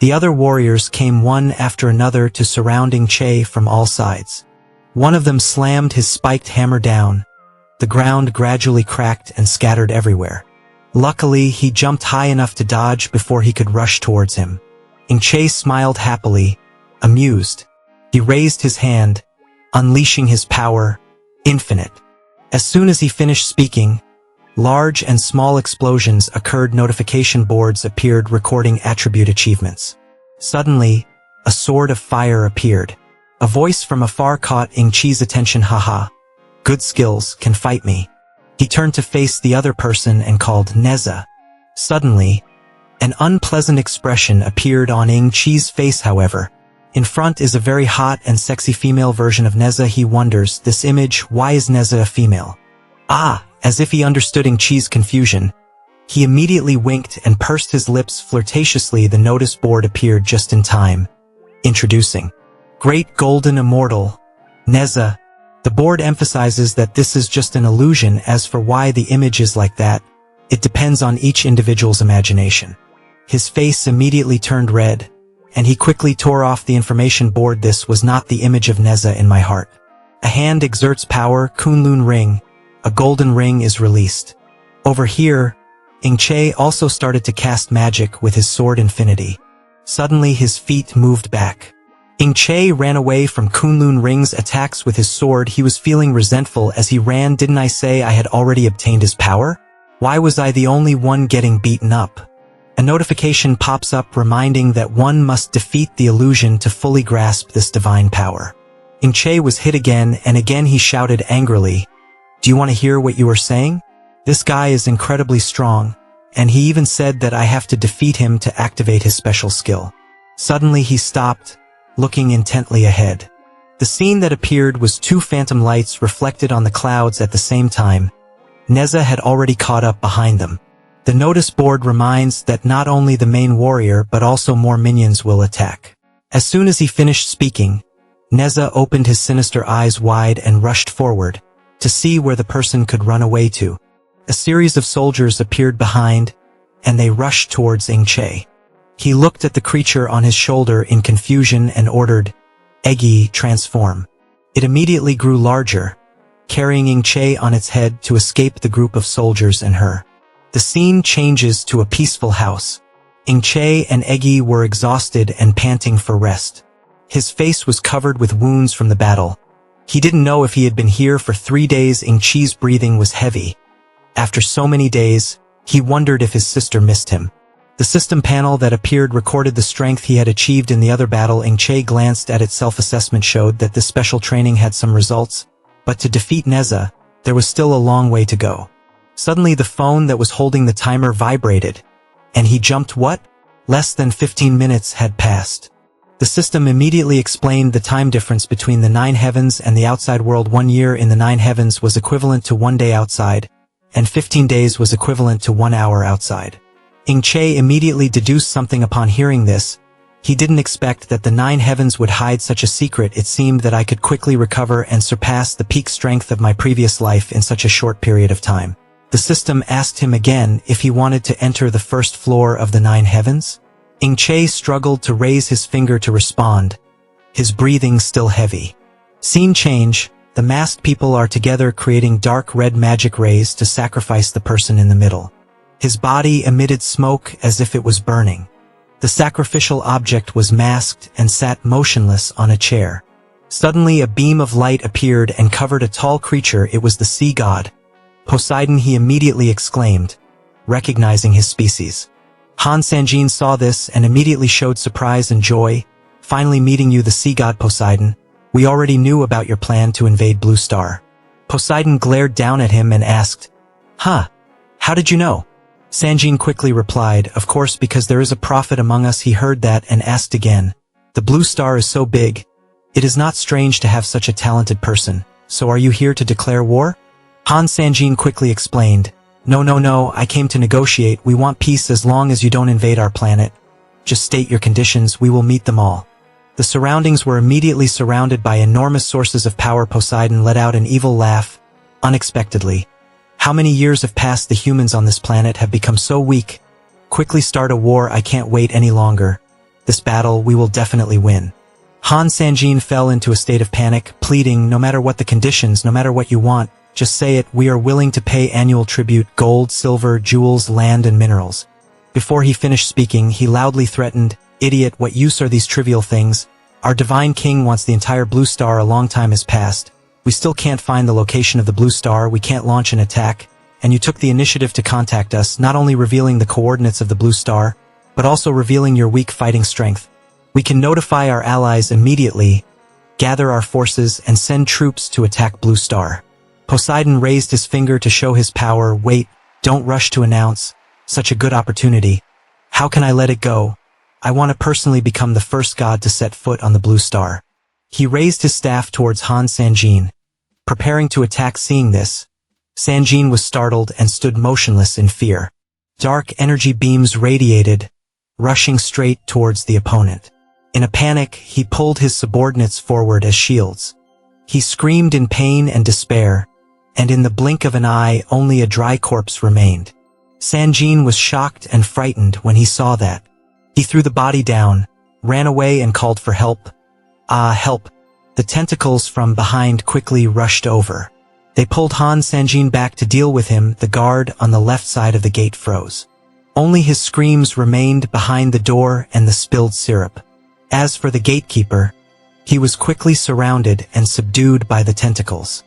The other warriors came one after another to surround Che from all sides. One of them slammed his spiked hammer down. The ground gradually cracked and scattered everywhere. Luckily, he jumped high enough to dodge before he could rush towards him. Che smiled happily, amused. He raised his hand, unleashing his power, infinite. As soon as he finished speaking, large and small explosions occurred. Notification boards appeared recording attribute achievements. Suddenly, a sword of fire appeared. A voice from afar caught Che's attention. Haha. Good skills, can fight me. He turned to face the other person and called Neza. Suddenly, an unpleasant expression appeared on Che's face. However, in front is a very hot and sexy female version of Neza. He wonders, this image, why is Neza a female? Ah, as if he understood Che's confusion, he immediately winked and pursed his lips flirtatiously. The notice board appeared just in time. Introducing Great Golden Immortal, Neza. The board emphasizes that this is just an illusion. As for why the image is like that, it depends on each individual's imagination. His face immediately turned red, and he quickly tore off the information board. This was not the image of Neza in my heart. A hand exerts power. Kunlun ring. A golden ring is released. Over here, Che also started to cast magic with his sword Infinity. Suddenly his feet moved back. Che ran away from Kunlun ring's attacks with his sword. He was feeling resentful as he ran. Didn't I say I had already obtained his power? Why was I the only one getting beaten up? A notification pops up reminding that one must defeat the illusion to fully grasp this divine power. Che was hit again, and again he shouted angrily, "Do you want to hear what you were saying? This guy is incredibly strong, and he even said that I have to defeat him to activate his special skill." Suddenly he stopped, looking intently ahead. The scene that appeared was two phantom lights reflected on the clouds at the same time. Neza had already caught up behind them. The notice board reminds that not only the main warrior but also more minions will attack. As soon as he finished speaking, Neza opened his sinister eyes wide and rushed forward, to see where the person could run away to. A series of soldiers appeared behind, and they rushed towards Che. He looked at the creature on his shoulder in confusion and ordered, "Eggy, transform." It immediately grew larger, carrying Che on its head to escape the group of soldiers and her. The scene changes to a peaceful house. Che and Eggy were exhausted and panting for rest. His face was covered with wounds from the battle. He didn't know if he had been here for 3 days. Che's breathing was heavy. After so many days, he wondered if his sister missed him. The system panel that appeared recorded the strength he had achieved in the other battle. Che glanced at its self-assessment showed that this special training had some results, but to defeat Neza, there was still a long way to go. Suddenly the phone that was holding the timer vibrated, and he jumped. What? Less than 15 minutes had passed. The system immediately explained the time difference between the 9 heavens and the outside world. 1 year in the 9 heavens was equivalent to 1 day outside, and 15 days was equivalent to 1 hour outside. Che immediately deduced something upon hearing this. He didn't expect that the 9 heavens would hide such a secret. It seemed that I could quickly recover and surpass the peak strength of my previous life in such a short period of time. The system asked him again if he wanted to enter the first floor of the 9 heavens. Che struggled to raise his finger to respond, his breathing still heavy. Scene change. The masked people are together creating dark red magic rays to sacrifice the person in the middle. His body emitted smoke as if it was burning. The sacrificial object was masked and sat motionless on a chair. Suddenly a beam of light appeared and covered a tall creature. It was the sea god, Poseidon. He immediately exclaimed, recognizing his species. Han Sanjin saw this and immediately showed surprise and joy. Finally meeting you, the sea god Poseidon. We already knew about your plan to invade Blue Star. Poseidon glared down at him and asked, "Huh, how did you know?" Sanjin quickly replied, "Of course, because there is a prophet among us." He heard that and asked again, "The Blue Star is so big. It is not strange to have such a talented person. So are you here to declare war?" Han Sanjin quickly explained, No, I came to negotiate. We want peace as long as you don't invade our planet. Just state your conditions, we will meet them all." The surroundings were immediately surrounded by enormous sources of power. Poseidon let out an evil laugh. unexpectedly. How many years have passed? The humans on this planet have become so weak. Quickly start a war, I can't wait any longer. This battle, we will definitely win. Han Sanjin fell into a state of panic, pleading, no matter what the conditions, no matter what you want, just say it, we are willing to pay annual tribute, gold, silver, jewels, land and minerals. Before he finished speaking, he loudly threatened, idiot, what use are these trivial things? Our divine king wants the entire blue star. A long time has passed. We still can't find the location of the blue star, we can't launch an attack, and you took the initiative to contact us, not only revealing the coordinates of the blue star, but also revealing your weak fighting strength. We can notify our allies immediately, gather our forces, and send troops to attack blue star. Poseidon raised his finger to show his power. Wait, don't rush to announce. Such a good opportunity. How can I let it go? I want to personally become the first god to set foot on the blue star. He raised his staff towards Han Sanjin, preparing to attack. Seeing this, Sanjin was startled and stood motionless in fear. Dark energy beams radiated, rushing straight towards the opponent. In a panic, he pulled his subordinates forward as shields. He screamed in pain and despair, and in the blink of an eye, only a dry corpse remained. Sanjin was shocked and frightened when he saw that. He threw the body down, ran away and called for help. Ah, help! The tentacles from behind quickly rushed over. They pulled Han Sanjin back to deal with him. The guard on the left side of the gate froze. Only his screams remained behind the door and the spilled syrup. As for the gatekeeper, he was quickly surrounded and subdued by the tentacles.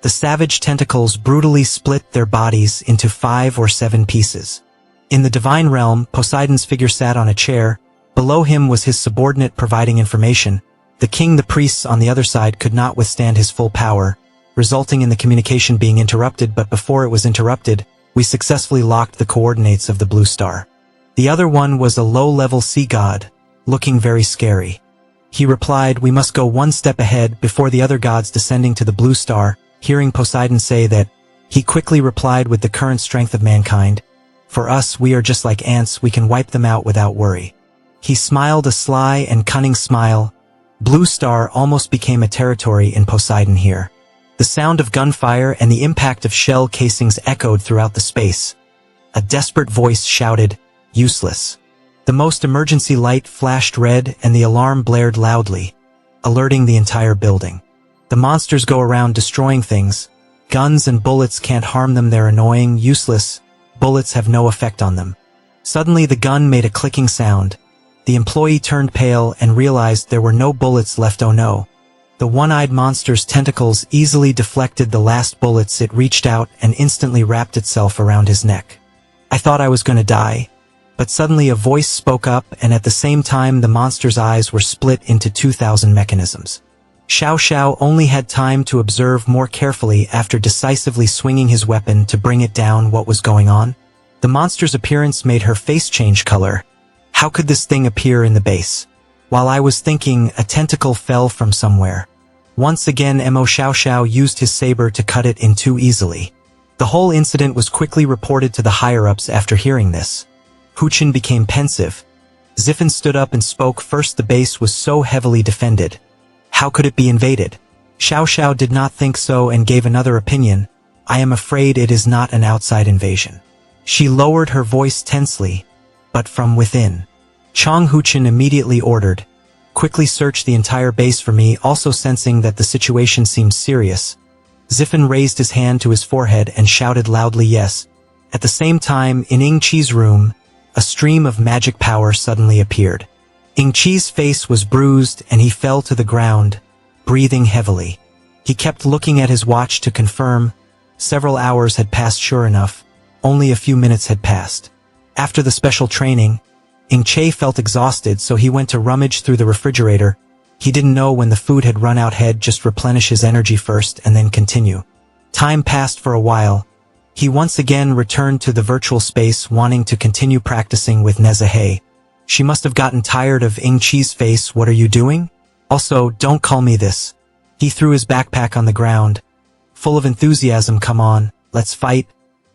The savage tentacles brutally split their bodies into 5 or 7 pieces. In the divine realm, Poseidon's figure sat on a chair. Below him was his subordinate providing information. The king, the priests on the other side could not withstand his full power, resulting in the communication being interrupted. But before it was interrupted, we successfully locked the coordinates of the blue star. The other one was a low-level sea god, looking very scary. He replied, we must go one step ahead before the other gods descending to the blue star. Hearing Poseidon say that, he quickly replied with the current strength of mankind, for us, we are just like ants, we can wipe them out without worry. He smiled a sly and cunning smile. Blue star almost became a territory in Poseidon here. The sound of gunfire and the impact of shell casings echoed throughout the space. A desperate voice shouted, useless. The most emergency light flashed red and the alarm blared loudly, alerting the entire building. The monsters go around destroying things. Guns and bullets can't harm them, they're annoying, useless. Bullets have no effect on them. Suddenly the gun made a clicking sound. The employee turned pale and realized there were no bullets left. Oh no. The one-eyed monster's tentacles easily deflected the last bullets. It reached out and instantly wrapped itself around his neck. I thought I was gonna die. But suddenly a voice spoke up, and at the same time the monster's eyes were split into 2,000 mechanisms. Xiao Xiao only had time to observe more carefully after decisively swinging his weapon to bring it down. What was going on? The monster's appearance made her face change color. How could this thing appear in the base? While I was thinking, a tentacle fell from somewhere. Once again Mo Xiao Xiao used his saber to cut it in two easily. The whole incident was quickly reported to the higher-ups. After hearing this, Huchen became pensive. Ziffin stood up and spoke first. The base was so heavily defended. How could it be invaded? Xiao Xiao did not think so and gave another opinion. I am afraid it is not an outside invasion. She lowered her voice tensely, but from within. Chong Huchen immediately ordered, quickly search the entire base for me. Also sensing that the situation seemed serious, Ziffin raised his hand to his forehead and shouted loudly yes. At the same time, in Ing Chi's room, a stream of magic power suddenly appeared. Ing Chi's face was bruised and he fell to the ground, breathing heavily. He kept looking at his watch to confirm. Several hours had passed. Sure enough, only a few minutes had passed. After the special training, Ing Che felt exhausted, so he went to rummage through the refrigerator. He didn't know when the food had run out. He'd just replenish his energy first and then continue. Time passed for a while. He once again returned to the virtual space, wanting to continue practicing with Neza. Hey, she must have gotten tired of Ing Chi's face. What are you doing? Also, don't call me this. He threw his backpack on the ground, full of enthusiasm. Come on, let's fight.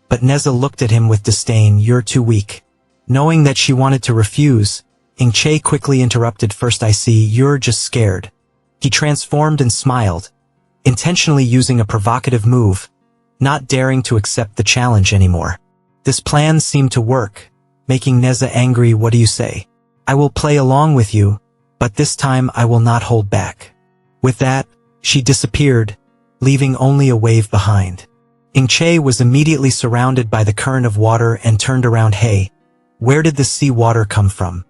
But Neza looked at him with disdain. You're too weak. Knowing that she wanted to refuse, Ing Che quickly interrupted. First I see you're just scared. He transformed and smiled, intentionally using a provocative move. not daring to accept the challenge anymore. This plan seemed to work, making Neza angry. What do you say? I will play along with you, but this time I will not hold back. With that, she disappeared, leaving only a wave behind. Ingche was immediately surrounded by the current of water and turned around. Hey, where did the sea water come from?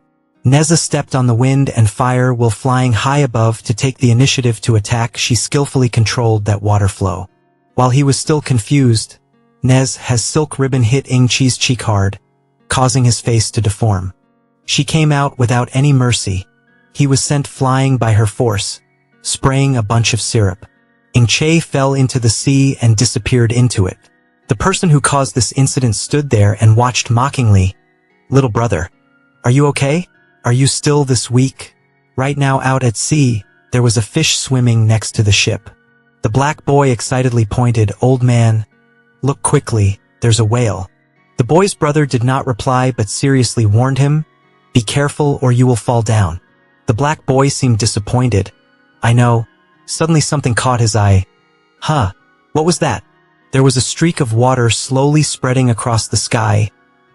Neza stepped on the wind and fire while flying high above to take the initiative to attack. She skillfully controlled that water flow. While he was still confused, Neza's silk ribbon hit Ingche's cheek hard, causing his face to deform. She came out without any mercy. He was sent flying by her force, spraying a bunch of syrup. Ingche fell into the sea and disappeared into it. The person who caused this incident stood there and watched mockingly. Little brother, are you okay? Are you still this weak? Right now out at sea, there was a fish swimming next to the ship. The black boy excitedly pointed. Old man, look quickly, there's a whale. The boy's brother did not reply but seriously warned him, be careful or you will fall down. The black boy seemed disappointed. I know. Suddenly something caught his eye. Huh, what was that? There was a streak of water slowly spreading across the sky.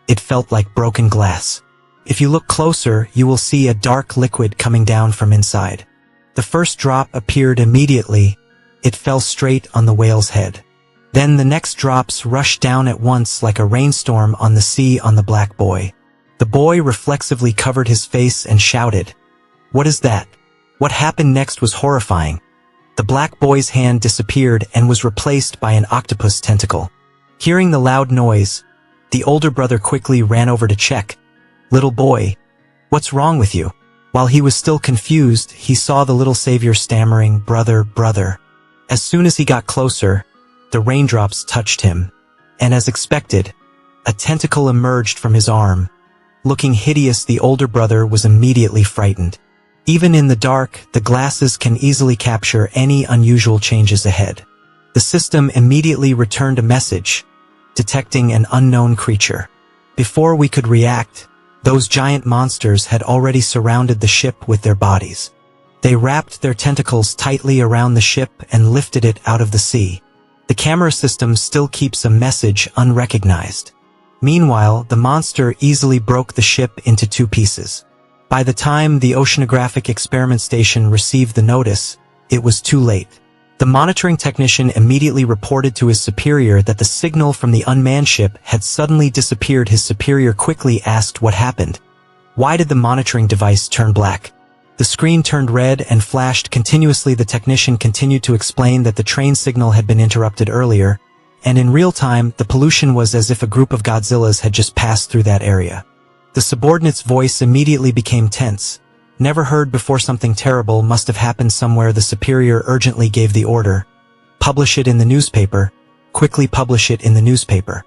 It felt like broken glass. If you look closer, you will see a dark liquid coming down from inside. The first drop appeared immediately. It fell straight on the whale's head. Then the next drops rushed down at once like a rainstorm on the sea on the black boy. The boy reflexively covered his face and shouted, "What is that?" What happened next was horrifying. The black boy's hand disappeared and was replaced by an octopus tentacle. Hearing the loud noise, the older brother quickly ran over to check. Little boy, what's wrong with you? While he was still confused, he saw the little savior stammering, brother, brother. As soon as he got closer, the raindrops touched him, and as expected, a tentacle emerged from his arm. Looking hideous, the older brother was immediately frightened. Even in the dark, the glasses can easily capture any unusual changes ahead. The system immediately returned a message, detecting an unknown creature. Before we could react, those giant monsters had already surrounded the ship with their bodies. They wrapped their tentacles tightly around the ship and lifted it out of the sea. The camera system still keeps a message unrecognized. Meanwhile, the monster easily broke the ship into 2 pieces. By the time the oceanographic experiment station received the notice, it was too late. The monitoring technician immediately reported to his superior that the signal from the unmanned ship had suddenly disappeared. His superior quickly asked what happened. Why did the monitoring device turn black? The screen turned red and flashed continuously. The technician continued to explain that the train signal had been interrupted earlier, and in real time, the pollution was as if a group of Godzillas had just passed through that area. The subordinate's voice immediately became tense. Never heard before. Something terrible must have happened somewhere. The superior urgently gave the order. Publish it in the newspaper. Quickly publish it in the newspaper.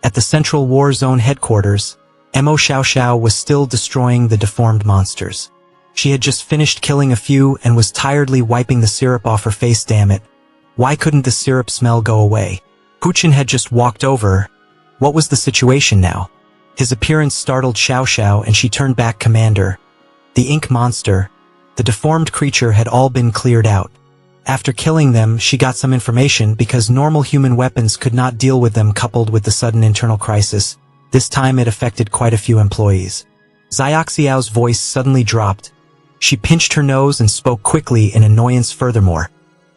At the Central War Zone headquarters, Mo Xiao Xiao was still destroying the deformed monsters. She had just finished killing a few and was tiredly wiping the syrup off her face. Damn it. Why couldn't the syrup smell go away? Huchen had just walked over. What was the situation now? His appearance startled Xiao Xiao and she turned back. Commander, the ink monster, the deformed creature had all been cleared out. After killing them, she got some information because normal human weapons could not deal with them. Coupled with the sudden internal crisis, this time it affected quite a few employees. Xiaoxiao's voice suddenly dropped. She pinched her nose and spoke quickly in annoyance. Furthermore,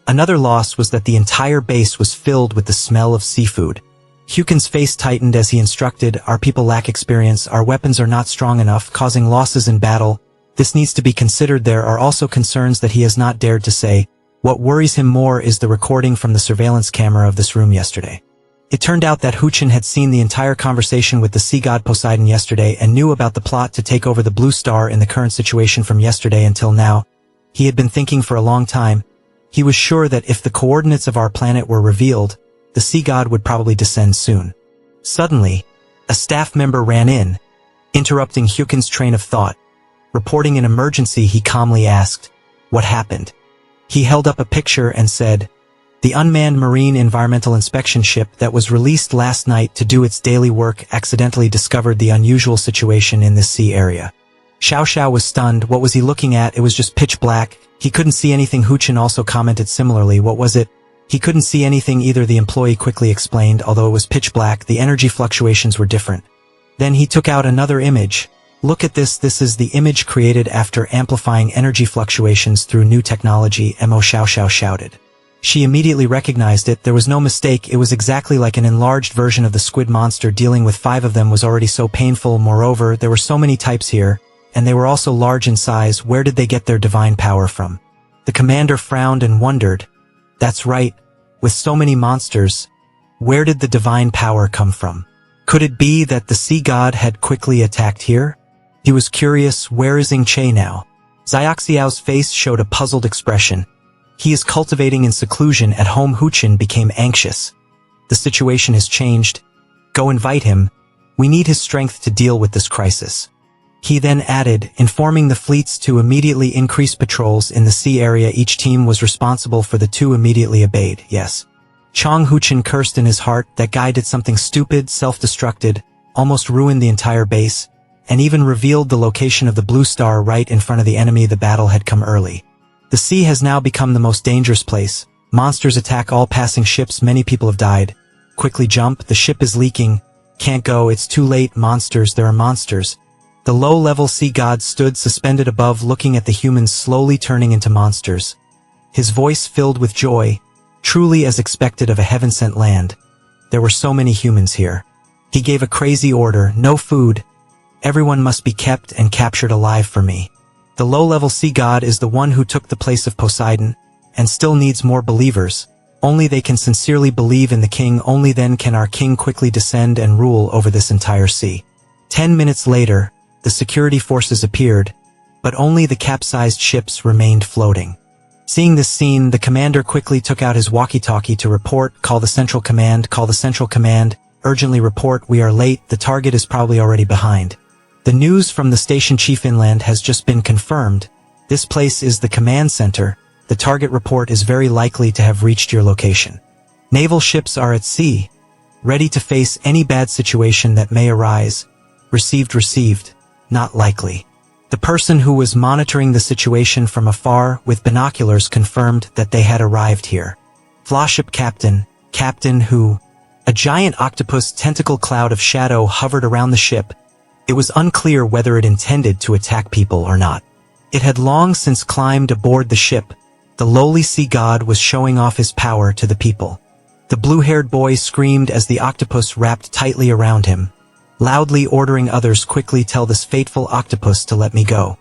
another loss was that the entire base was filled with the smell of seafood. Huchen's face tightened as he instructed, our people lack experience, our weapons are not strong enough, causing losses in battle. This needs to be considered. There are also concerns that he has not dared to say. What worries him more is the recording from the surveillance camera of this room yesterday. It turned out that Huchen had seen the entire conversation with the sea god Poseidon yesterday and knew about the plot to take over the Blue Star in the current situation from yesterday until now. He had been thinking for a long time. He was sure that if the coordinates of our planet were revealed, the sea god would probably descend soon. Suddenly, a staff member ran in, interrupting Huchen's train of thought. Reporting an emergency, he calmly asked, "What happened?" He held up a picture and said, "The unmanned marine environmental inspection ship that was released last night to do its daily work accidentally discovered the unusual situation in this sea area." Xiao Xiao was stunned. What was he looking at? It was just pitch black. He couldn't see anything. Huchen also commented similarly. What was it? He couldn't see anything either, the employee quickly explained. Although it was pitch black, the energy fluctuations were different. Then he took out another image. Look at this. This is the image created after amplifying energy fluctuations through new technology, Mo Xiao Xiao shouted. She immediately recognized it. There was no mistake. It was exactly like an enlarged version of the squid monster. Dealing with 5 of them was already so painful. Moreover, there were so many types here, and they were also large in size. Where did they get their divine power from? The commander frowned and wondered. That's right. With so many monsters, where did the divine power come from? Could it be that the sea god had quickly attacked here? He was curious. Where is Ing Che now? Xiaoxiao's face showed a puzzled expression. He is cultivating in seclusion at home. Huchen became anxious. The situation has changed. Go invite him. We need his strength to deal with this crisis. He then added, informing the fleets to immediately increase patrols in the sea area. Each team was responsible for the 2 immediately obeyed. Yes. Chong Huchen cursed in his heart. That guy did something stupid, self-destructed, almost ruined the entire base, and even revealed the location of the blue star right in front of the enemy. The battle had come early. The sea has now become the most dangerous place. Monsters attack all passing ships. Many people have died. Quickly jump. The ship is leaking. Can't go. It's too late. Monsters. There are monsters. The low-level sea god stood suspended above, looking at the humans slowly turning into monsters. His voice filled with joy, truly as expected of a heaven-sent land. There were so many humans here. He gave a crazy order. No food. Everyone must be kept and captured alive for me. The low-level sea god is the one who took the place of Poseidon, and still needs more believers. Only they can sincerely believe in the king. Only then can our king quickly descend and rule over this entire sea. 10 minutes later, the security forces appeared, but only the capsized ships remained floating. Seeing this scene, the commander quickly took out his walkie-talkie to report. Call the central command. Call the central command. Urgently report. We are late. The target is probably already behind. The news from the station chief inland has just been confirmed. This place is the command center. The target report is very likely to have reached your location. Naval ships are at sea, ready to face any bad situation that may arise. Received. Not likely. The person who was monitoring the situation from afar with binoculars confirmed that they had arrived here. Flagship captain. Captain who? A giant octopus tentacle cloud of shadow hovered around the ship. It was unclear whether it intended to attack people or not. It had long since climbed aboard the ship. The lowly sea god was showing off his power to the people. The blue-haired boy screamed as the octopus wrapped tightly around him, loudly ordering others, quickly tell this fateful octopus to let me go.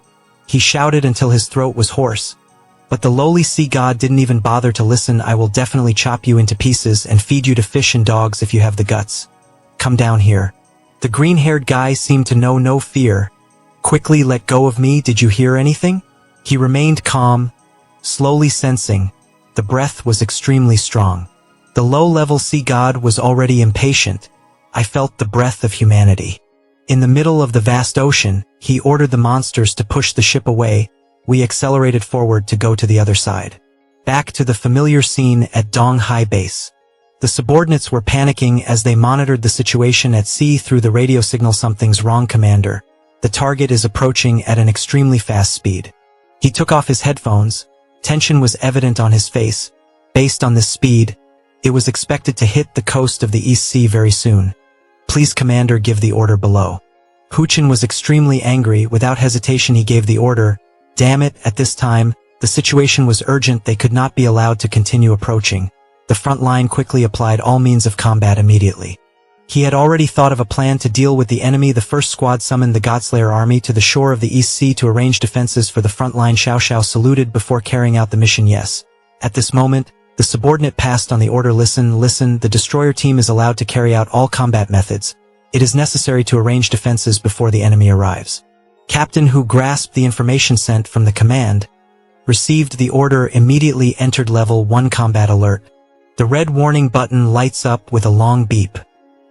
He shouted until his throat was hoarse. But the lowly sea god didn't even bother to listen. I will definitely chop you into pieces and feed you to fish and dogs if you have the guts. Come down here. The green-haired guy seemed to know no fear. Quickly let go of me. Did you hear anything? He remained calm, slowly sensing. The breath was extremely strong. The low-level sea god was already impatient. I felt the breath of humanity. In the middle of the vast ocean, he ordered the monsters to push the ship away. We accelerated forward to go to the other side. Back to the familiar scene at Dong Hai Base. The subordinates were panicking as they monitored the situation at sea through the radio signal. Something's wrong, Commander. The target is approaching at an extremely fast speed. He took off his headphones. Tension was evident on his face. Based on this speed, it was expected to hit the coast of the East Sea very soon. Please, Commander, give the order below. Huchen was extremely angry. Without hesitation, he gave the order. Damn it, at this time, the situation was urgent. They could not be allowed to continue approaching. The front line quickly applied all means of combat immediately. He had already thought of a plan to deal with the enemy. The first squad summoned the Godslayer army to the shore of the East Sea to arrange defenses for the front line. Xiao Xiao saluted before carrying out the mission. Yes. At this moment, the subordinate passed on the order. Listen. The destroyer team is allowed to carry out all combat methods. It is necessary to arrange defenses before the enemy arrives. Captain, who grasped the information sent from the command, received the order, immediately entered level 1 combat alert. The red warning button lights up with a long beep.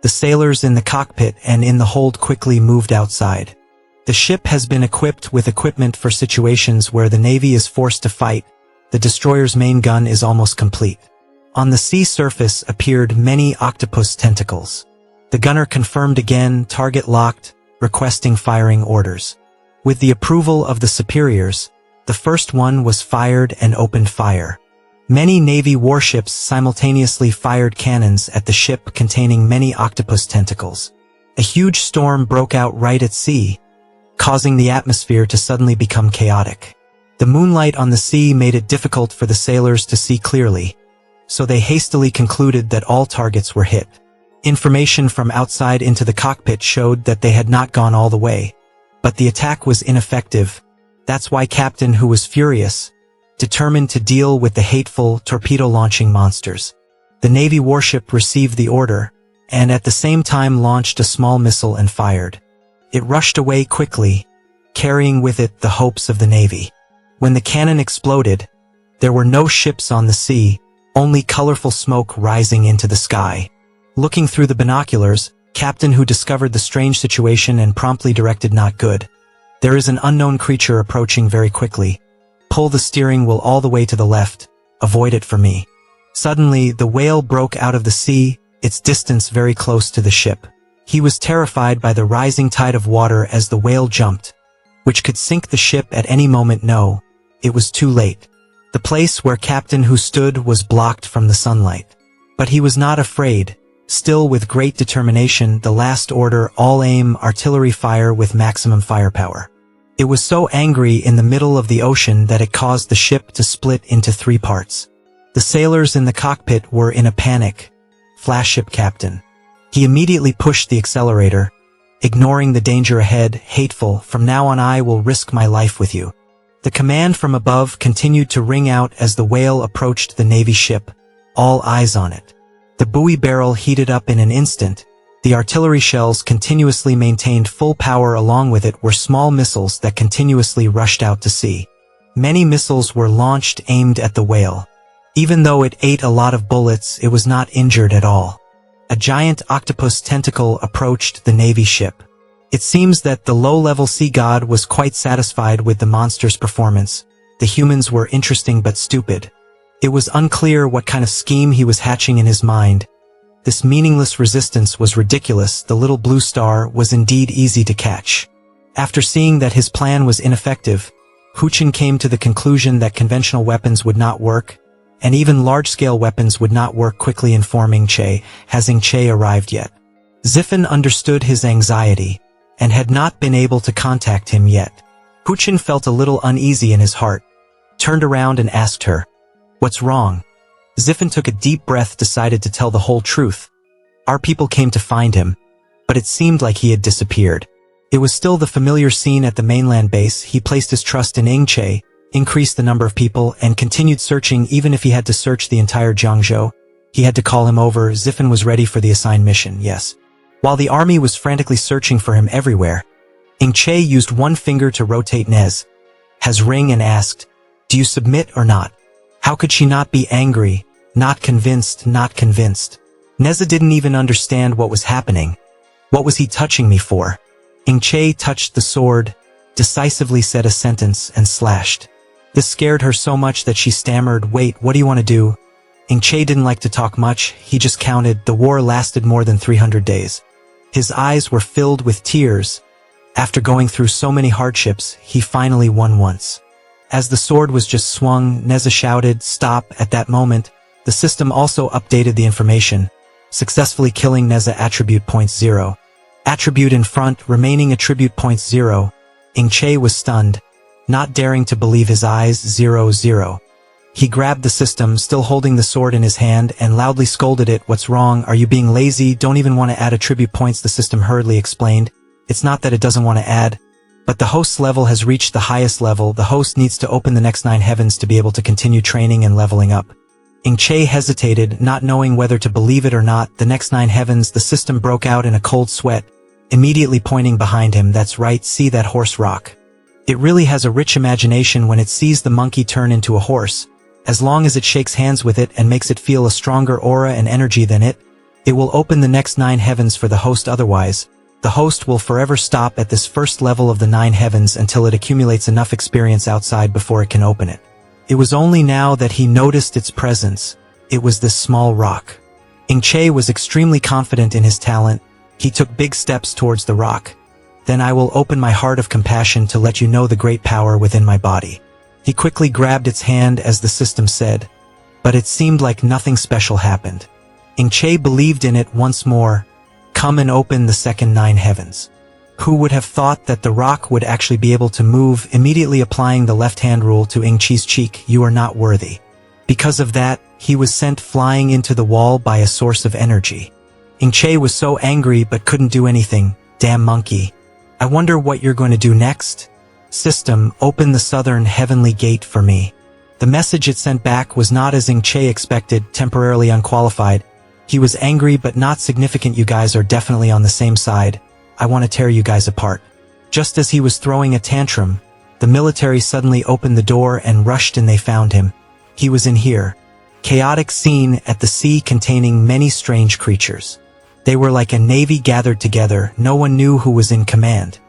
The sailors in the cockpit and in the hold quickly moved outside. The ship has been equipped with equipment for situations where the Navy is forced to fight. The destroyer's main gun is almost complete. On the sea surface appeared many octopus tentacles. The gunner confirmed again, target locked, requesting firing orders. With the approval of the superiors, the first one was fired and opened fire. Many Navy warships simultaneously fired cannons at the ship containing many octopus tentacles. A huge storm broke out right at sea, causing the atmosphere to suddenly become chaotic. The moonlight on the sea made it difficult for the sailors to see clearly, so they hastily concluded that all targets were hit. Information from outside into the cockpit showed that they had not gone all the way, but the attack was ineffective. That's why Captain, who was furious, determined to deal with the hateful torpedo-launching monsters. The Navy warship received the order, and at the same time launched a small missile and fired. It rushed away quickly, carrying with it the hopes of the Navy. When the cannon exploded, there were no ships on the sea, only colorful smoke rising into the sky. Looking through the binoculars, Captain, who discovered the strange situation and promptly directed not good. There is an unknown creature approaching very quickly. Pull the steering wheel all the way to the left. Avoid it for me. Suddenly, the whale broke out of the sea, its distance very close to the ship. He was terrified by the rising tide of water as the whale jumped, which could sink the ship at any moment. No, it was too late. The place where Captain who stood was blocked from the sunlight. But he was not afraid. Still, with great determination, the last order: all aim artillery fire with maximum firepower. It was so angry in the middle of the ocean that it caused the ship to split into 3 parts. The sailors in the cockpit were in a panic. Flagship Captain. He immediately pushed the accelerator, ignoring the danger ahead. Hateful, from now on I will risk my life with you. The command from above continued to ring out as the whale approached the Navy ship. All eyes on it. The buoy barrel heated up in an instant. The artillery shells continuously maintained full power. Along with it were small missiles that continuously rushed out to sea. Many missiles were launched aimed at the whale. Even though it ate a lot of bullets, it was not injured at all. A giant octopus tentacle approached the Navy ship. It seems that the low-level sea god was quite satisfied with the monster's performance. The humans were interesting but stupid. It was unclear what kind of scheme he was hatching in his mind. This meaningless resistance was ridiculous. The little blue star was indeed easy to catch. After seeing that his plan was ineffective, Huchin came to the conclusion that conventional weapons would not work, and even large-scale weapons would not work. Quickly informing Che, hasn't Che arrived yet? Ziffin understood his anxiety, and had not been able to contact him yet. Huchin felt a little uneasy in his heart, turned around and asked her, "What's wrong?" Ziffin took a deep breath, decided to tell the whole truth. Our people came to find him, but it seemed like he had disappeared. It was still the familiar scene at the mainland base. He placed his trust in Che, increased the number of people, and continued searching. Even if he had to search the entire Jiangzhou, he had to call him over. Ziffin was ready for the assigned mission, yes. While the army was frantically searching for him everywhere, Che used one finger to rotate Nez's ring and asked, "Do you submit or not?" How could she not be angry? Not convinced, not convinced. Neza didn't even understand what was happening. What was he touching me for? Che touched the sword, decisively said a sentence, and slashed. This scared her so much that she stammered, "Wait, what do you want to do?" Che didn't like to talk much. He just counted. The war lasted more than 300 days. His eyes were filled with tears. After going through so many hardships, he finally won once. As the sword was just swung, Neza shouted, "Stop!" At that moment, the system also updated the information, successfully killing Neza. Attribute points 0. Attribute in front, remaining attribute points 0. Che was stunned, not daring to believe his eyes. 0. He grabbed the system, still holding the sword in his hand, and loudly scolded it. "What's wrong? Are you being lazy? Don't even want to add attribute points?" The system hurriedly explained, "It's not that it doesn't want to add, but the host's level has reached the highest level. The host needs to open the next 9 heavens to be able to continue training and leveling up." Che hesitated, not knowing whether to believe it or not. The next 9 heavens, the system broke out in a cold sweat, immediately pointing behind him. "That's right, see that horse rock? It really has a rich imagination when it sees the monkey turn into a horse. As long as it shakes hands with it and makes it feel a stronger aura and energy than it will open the next 9 heavens for the host. Otherwise, the host will forever stop at this first level of the 9 heavens until it accumulates enough experience outside before it can open it." It was only now that he noticed its presence. It was this small rock. Che was extremely confident in his talent. He took big steps towards the rock. "Then I will open my heart of compassion to let you know the great power within my body." He quickly grabbed its hand as the system said, but it seemed like nothing special happened. Che believed in it once more. Come and open the second 9 heavens. Who would have thought that the rock would actually be able to move, immediately applying the left-hand rule to Che's cheek? You are not worthy. Because of that, he was sent flying into the wall by a source of energy. Che was so angry but couldn't do anything. Damn monkey. I wonder what you're going to do next? System, open the southern heavenly gate for me. The message it sent back was not as Che expected, temporarily unqualified. He was angry but not significant. You guys are definitely on the same side. I want to tear you guys apart. Just as he was throwing a tantrum, the military suddenly opened the door and rushed in. They found him. He was in here. Chaotic scene at the sea containing many strange creatures. They were like a navy gathered together. No one knew who was in command.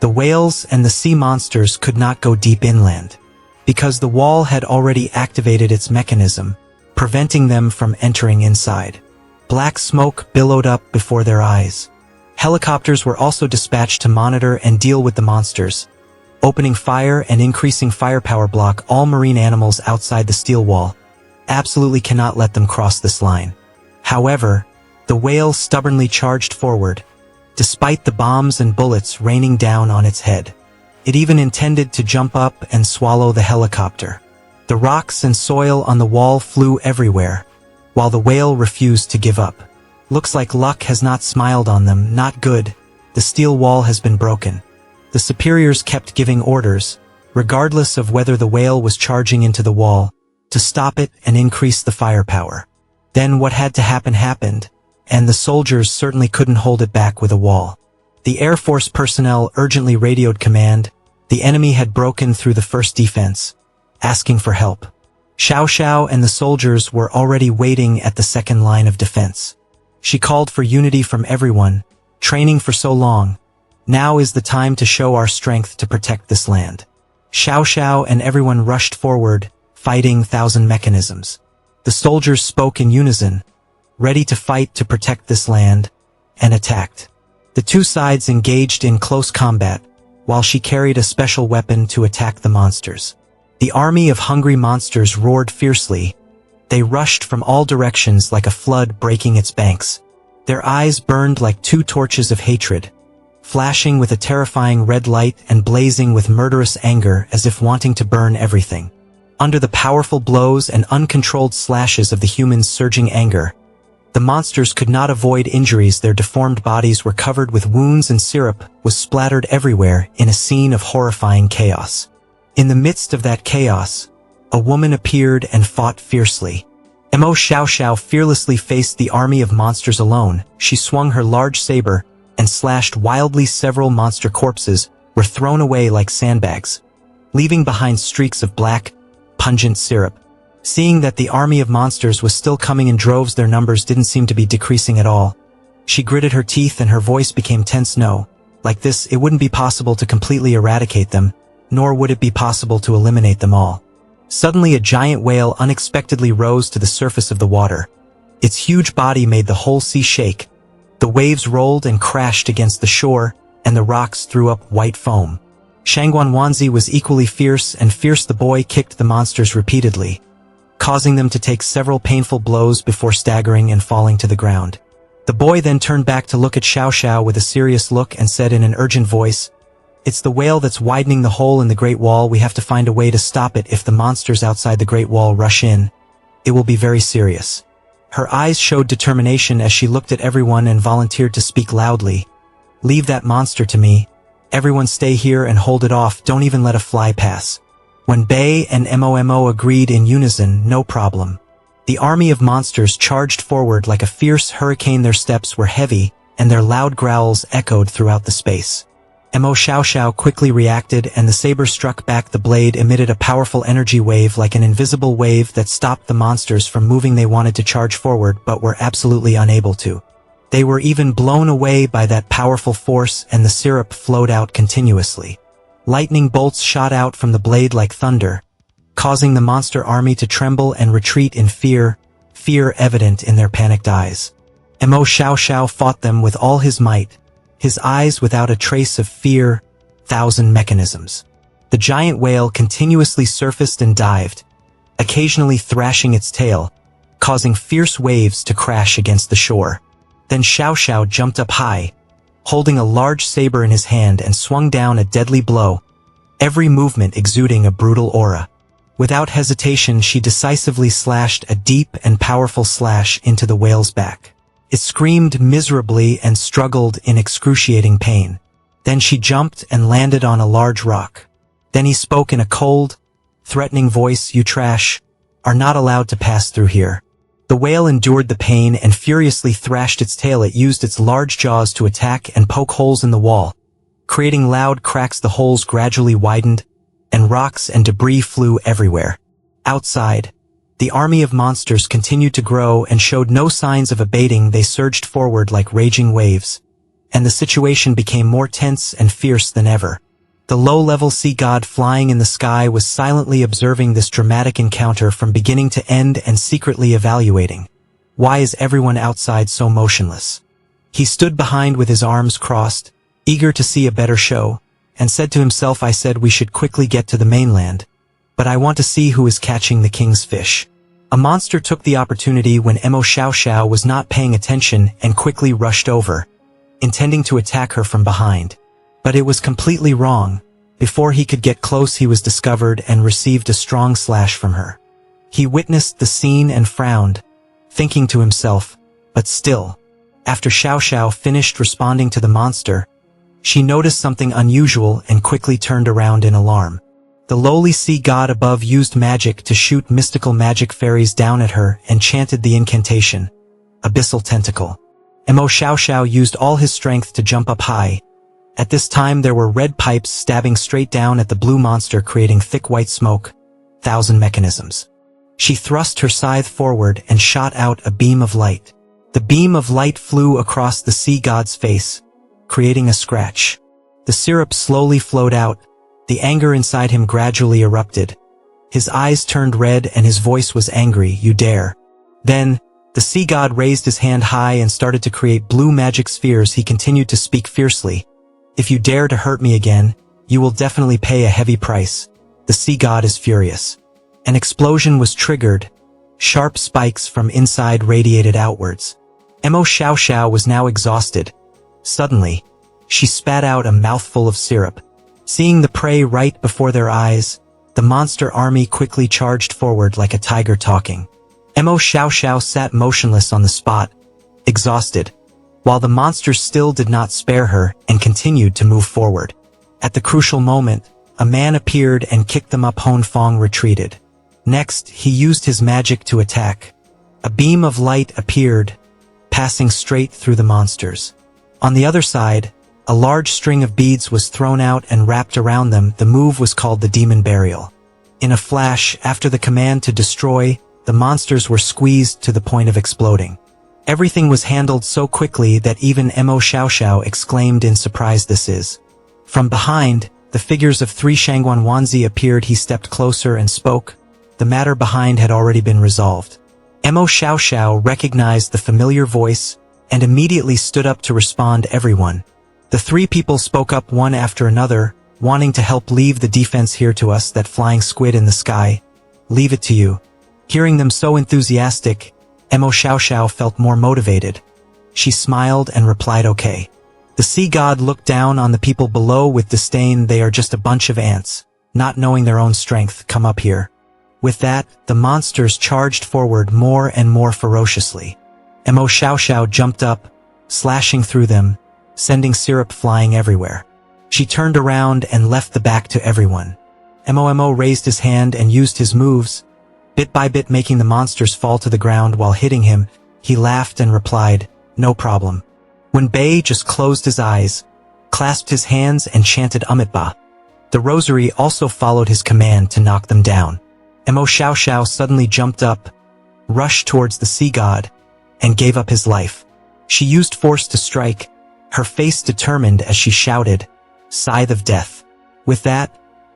The whales and the sea monsters could not go deep inland, because the wall had already activated its mechanism, preventing them from entering inside. Black smoke billowed up before their eyes. Helicopters were also dispatched to monitor and deal with the monsters, opening fire and increasing firepower. Block all marine animals outside the steel wall. Absolutely cannot let them cross this line. However, the whale stubbornly charged forward, despite the bombs and bullets raining down on its head. It even intended to jump up and swallow the helicopter. The rocks and soil on the wall flew everywhere, while the whale refused to give up. Looks like luck has not smiled on them. Not good. The steel wall has been broken. The superiors kept giving orders, regardless of whether the whale was charging into the wall, to stop it and increase the firepower. Then what had to happen happened, and the soldiers certainly couldn't hold it back with a wall. The Air Force personnel urgently radioed command. The enemy had broken through the first defense, asking for help. Xiao Xiao and the soldiers were already waiting at the second line of defense. She called for unity from everyone. Training for so long. Now is the time to show our strength to protect this land. Xiao Xiao and everyone rushed forward, fighting 1,000 mechanisms. The soldiers spoke in unison, ready to fight to protect this land, and attacked. The two sides engaged in close combat, while she carried a special weapon to attack the monsters. The army of hungry monsters roared fiercely. They rushed from all directions like a flood breaking its banks. Their eyes burned like 2 torches of hatred, flashing with a terrifying red light and blazing with murderous anger as if wanting to burn everything. Under the powerful blows and uncontrolled slashes of the humans' surging anger, the monsters could not avoid injuries. Their deformed bodies were covered with wounds and syrup was splattered everywhere in a scene of horrifying chaos. In the midst of that chaos, a woman appeared and fought fiercely. Xiao Xiao fearlessly faced the army of monsters alone. She swung her large saber and slashed wildly. Several monster corpses were thrown away like sandbags, leaving behind streaks of black, pungent syrup. Seeing that the army of monsters was still coming in droves, their numbers didn't seem to be decreasing at all. She gritted her teeth and her voice became tense. No, like this, it wouldn't be possible to completely eradicate them, nor would it be possible to eliminate them all. Suddenly a giant whale unexpectedly rose to the surface of the water. Its huge body made the whole sea shake. The waves rolled and crashed against the shore, and the rocks threw up white foam. Shangguan Wanzi was equally fierce, and fierce the boy kicked the monsters repeatedly, causing them to take several painful blows before staggering and falling to the ground. The boy then turned back to look at Xiao Xiao with a serious look and said in an urgent voice, "It's the whale that's widening the hole in the Great Wall. We have to find a way to stop it. If the monsters outside the Great Wall rush in, it will be very serious." Her eyes showed determination as she looked at everyone and volunteered to speak loudly. "Leave that monster to me. Everyone stay here and hold it off. Don't even let a fly pass." When Bei and Momo agreed in unison, "No problem." The army of monsters charged forward like a fierce hurricane. Their steps were heavy, and their loud growls echoed throughout the space. Xiao Xiao quickly reacted, and the saber struck back. The blade emitted a powerful energy wave like an invisible wave that stopped the monsters from moving. They wanted to charge forward, but were absolutely unable to. They were even blown away by that powerful force, and the syrup flowed out continuously. Lightning bolts shot out from the blade like thunder, causing the monster army to tremble and retreat in fear evident in their panicked eyes. Xiao Xiao fought them with all his might, his eyes without a trace of fear. 1,000 mechanisms. The giant whale continuously surfaced and dived, occasionally thrashing its tail, causing fierce waves to crash against the shore. Then Xiao Xiao jumped up high, holding a large saber in his hand and swung down a deadly blow, every movement exuding a brutal aura. Without hesitation, she decisively slashed a deep and powerful slash into the whale's back. It screamed miserably and struggled in excruciating pain. Then she jumped and landed on a large rock. Then he spoke in a cold, threatening voice, "You trash are not allowed to pass through here." The whale endured the pain and furiously thrashed its tail. It used its large jaws to attack and poke holes in the wall, creating loud cracks. The holes gradually widened, and rocks and debris flew everywhere. Outside, the army of monsters continued to grow and showed no signs of abating. They surged forward like raging waves, and the situation became more tense and fierce than ever. The low-level sea god flying in the sky was silently observing this dramatic encounter from beginning to end and secretly evaluating. Why is everyone outside so motionless? He stood behind with his arms crossed, eager to see a better show, and said to himself, "I said we should quickly get to the mainland, but I want to see who is catching the king's fish." A monster took the opportunity when Mo Xiao Xiao was not paying attention and quickly rushed over, intending to attack her from behind. But it was completely wrong. Before he could get close, he was discovered and received a strong slash from her. He witnessed the scene and frowned, thinking to himself, but still. After Xiao Xiao finished responding to the monster, she noticed something unusual and quickly turned around in alarm. The lowly sea god above used magic to shoot mystical magic fairies down at her and chanted the incantation, Abyssal Tentacle. Mo Xiao Xiao used all his strength to jump up high. At this time there were red pipes stabbing straight down at the blue monster, creating thick white smoke, 1,000 mechanisms. She thrust her scythe forward and shot out a beam of light. The beam of light flew across the sea god's face, creating a scratch. The syrup slowly flowed out. The anger inside him gradually erupted. His eyes turned red and his voice was angry. "You dare." Then, the sea god raised his hand high and started to create blue magic spheres. He continued to speak fiercely. "If you dare to hurt me again, you will definitely pay a heavy price." The sea god is furious. An explosion was triggered. Sharp spikes from inside radiated outwards. Mo Xiao Xiao was now exhausted. Suddenly, she spat out a mouthful of syrup. Seeing the prey right before their eyes, the monster army quickly charged forward like a tiger talking. Mo Xiao Xiao sat motionless on the spot, exhausted, while the monsters still did not spare her and continued to move forward. At the crucial moment, a man appeared and kicked them up. Hon Fong retreated. Next, he used his magic to attack. A beam of light appeared, passing straight through the monsters. On the other side, a large string of beads was thrown out and wrapped around them. The move was called the Demon Burial. In a flash, after the command to destroy, the monsters were squeezed to the point of exploding. Everything was handled so quickly that even Mo Xiao Xiao exclaimed in surprise, "This is." From behind, the figures of 3 Shangguan Wanzi appeared. He stepped closer and spoke. The matter behind had already been resolved. Mo Xiao Xiao recognized the familiar voice and immediately stood up to respond. "Everyone." The 3 people spoke up one after another, wanting to help. "Leave the defense here to us. That flying squid in the sky. Leave it to you." Hearing them so enthusiastic, Mo Xiao Xiao felt more motivated. She smiled and replied, "Okay." The sea god looked down on the people below with disdain. "They are just a bunch of ants, not knowing their own strength. Come up here." With that, the monsters charged forward more and more ferociously. Mo Xiao Xiao jumped up, slashing through them, sending syrup flying everywhere. She turned around and left the back to everyone. Mo raised his hand and used his moves, bit by bit making the monsters fall to the ground. While hitting him, he laughed and replied, "No problem." When Bei just closed his eyes, clasped his hands and chanted Amitabha. The rosary also followed his command to knock them down. Mo Xiao Xiao suddenly jumped up, rushed towards the sea god, and gave up his life. She used force to strike, her face determined as she shouted, "Scythe of Death." With that,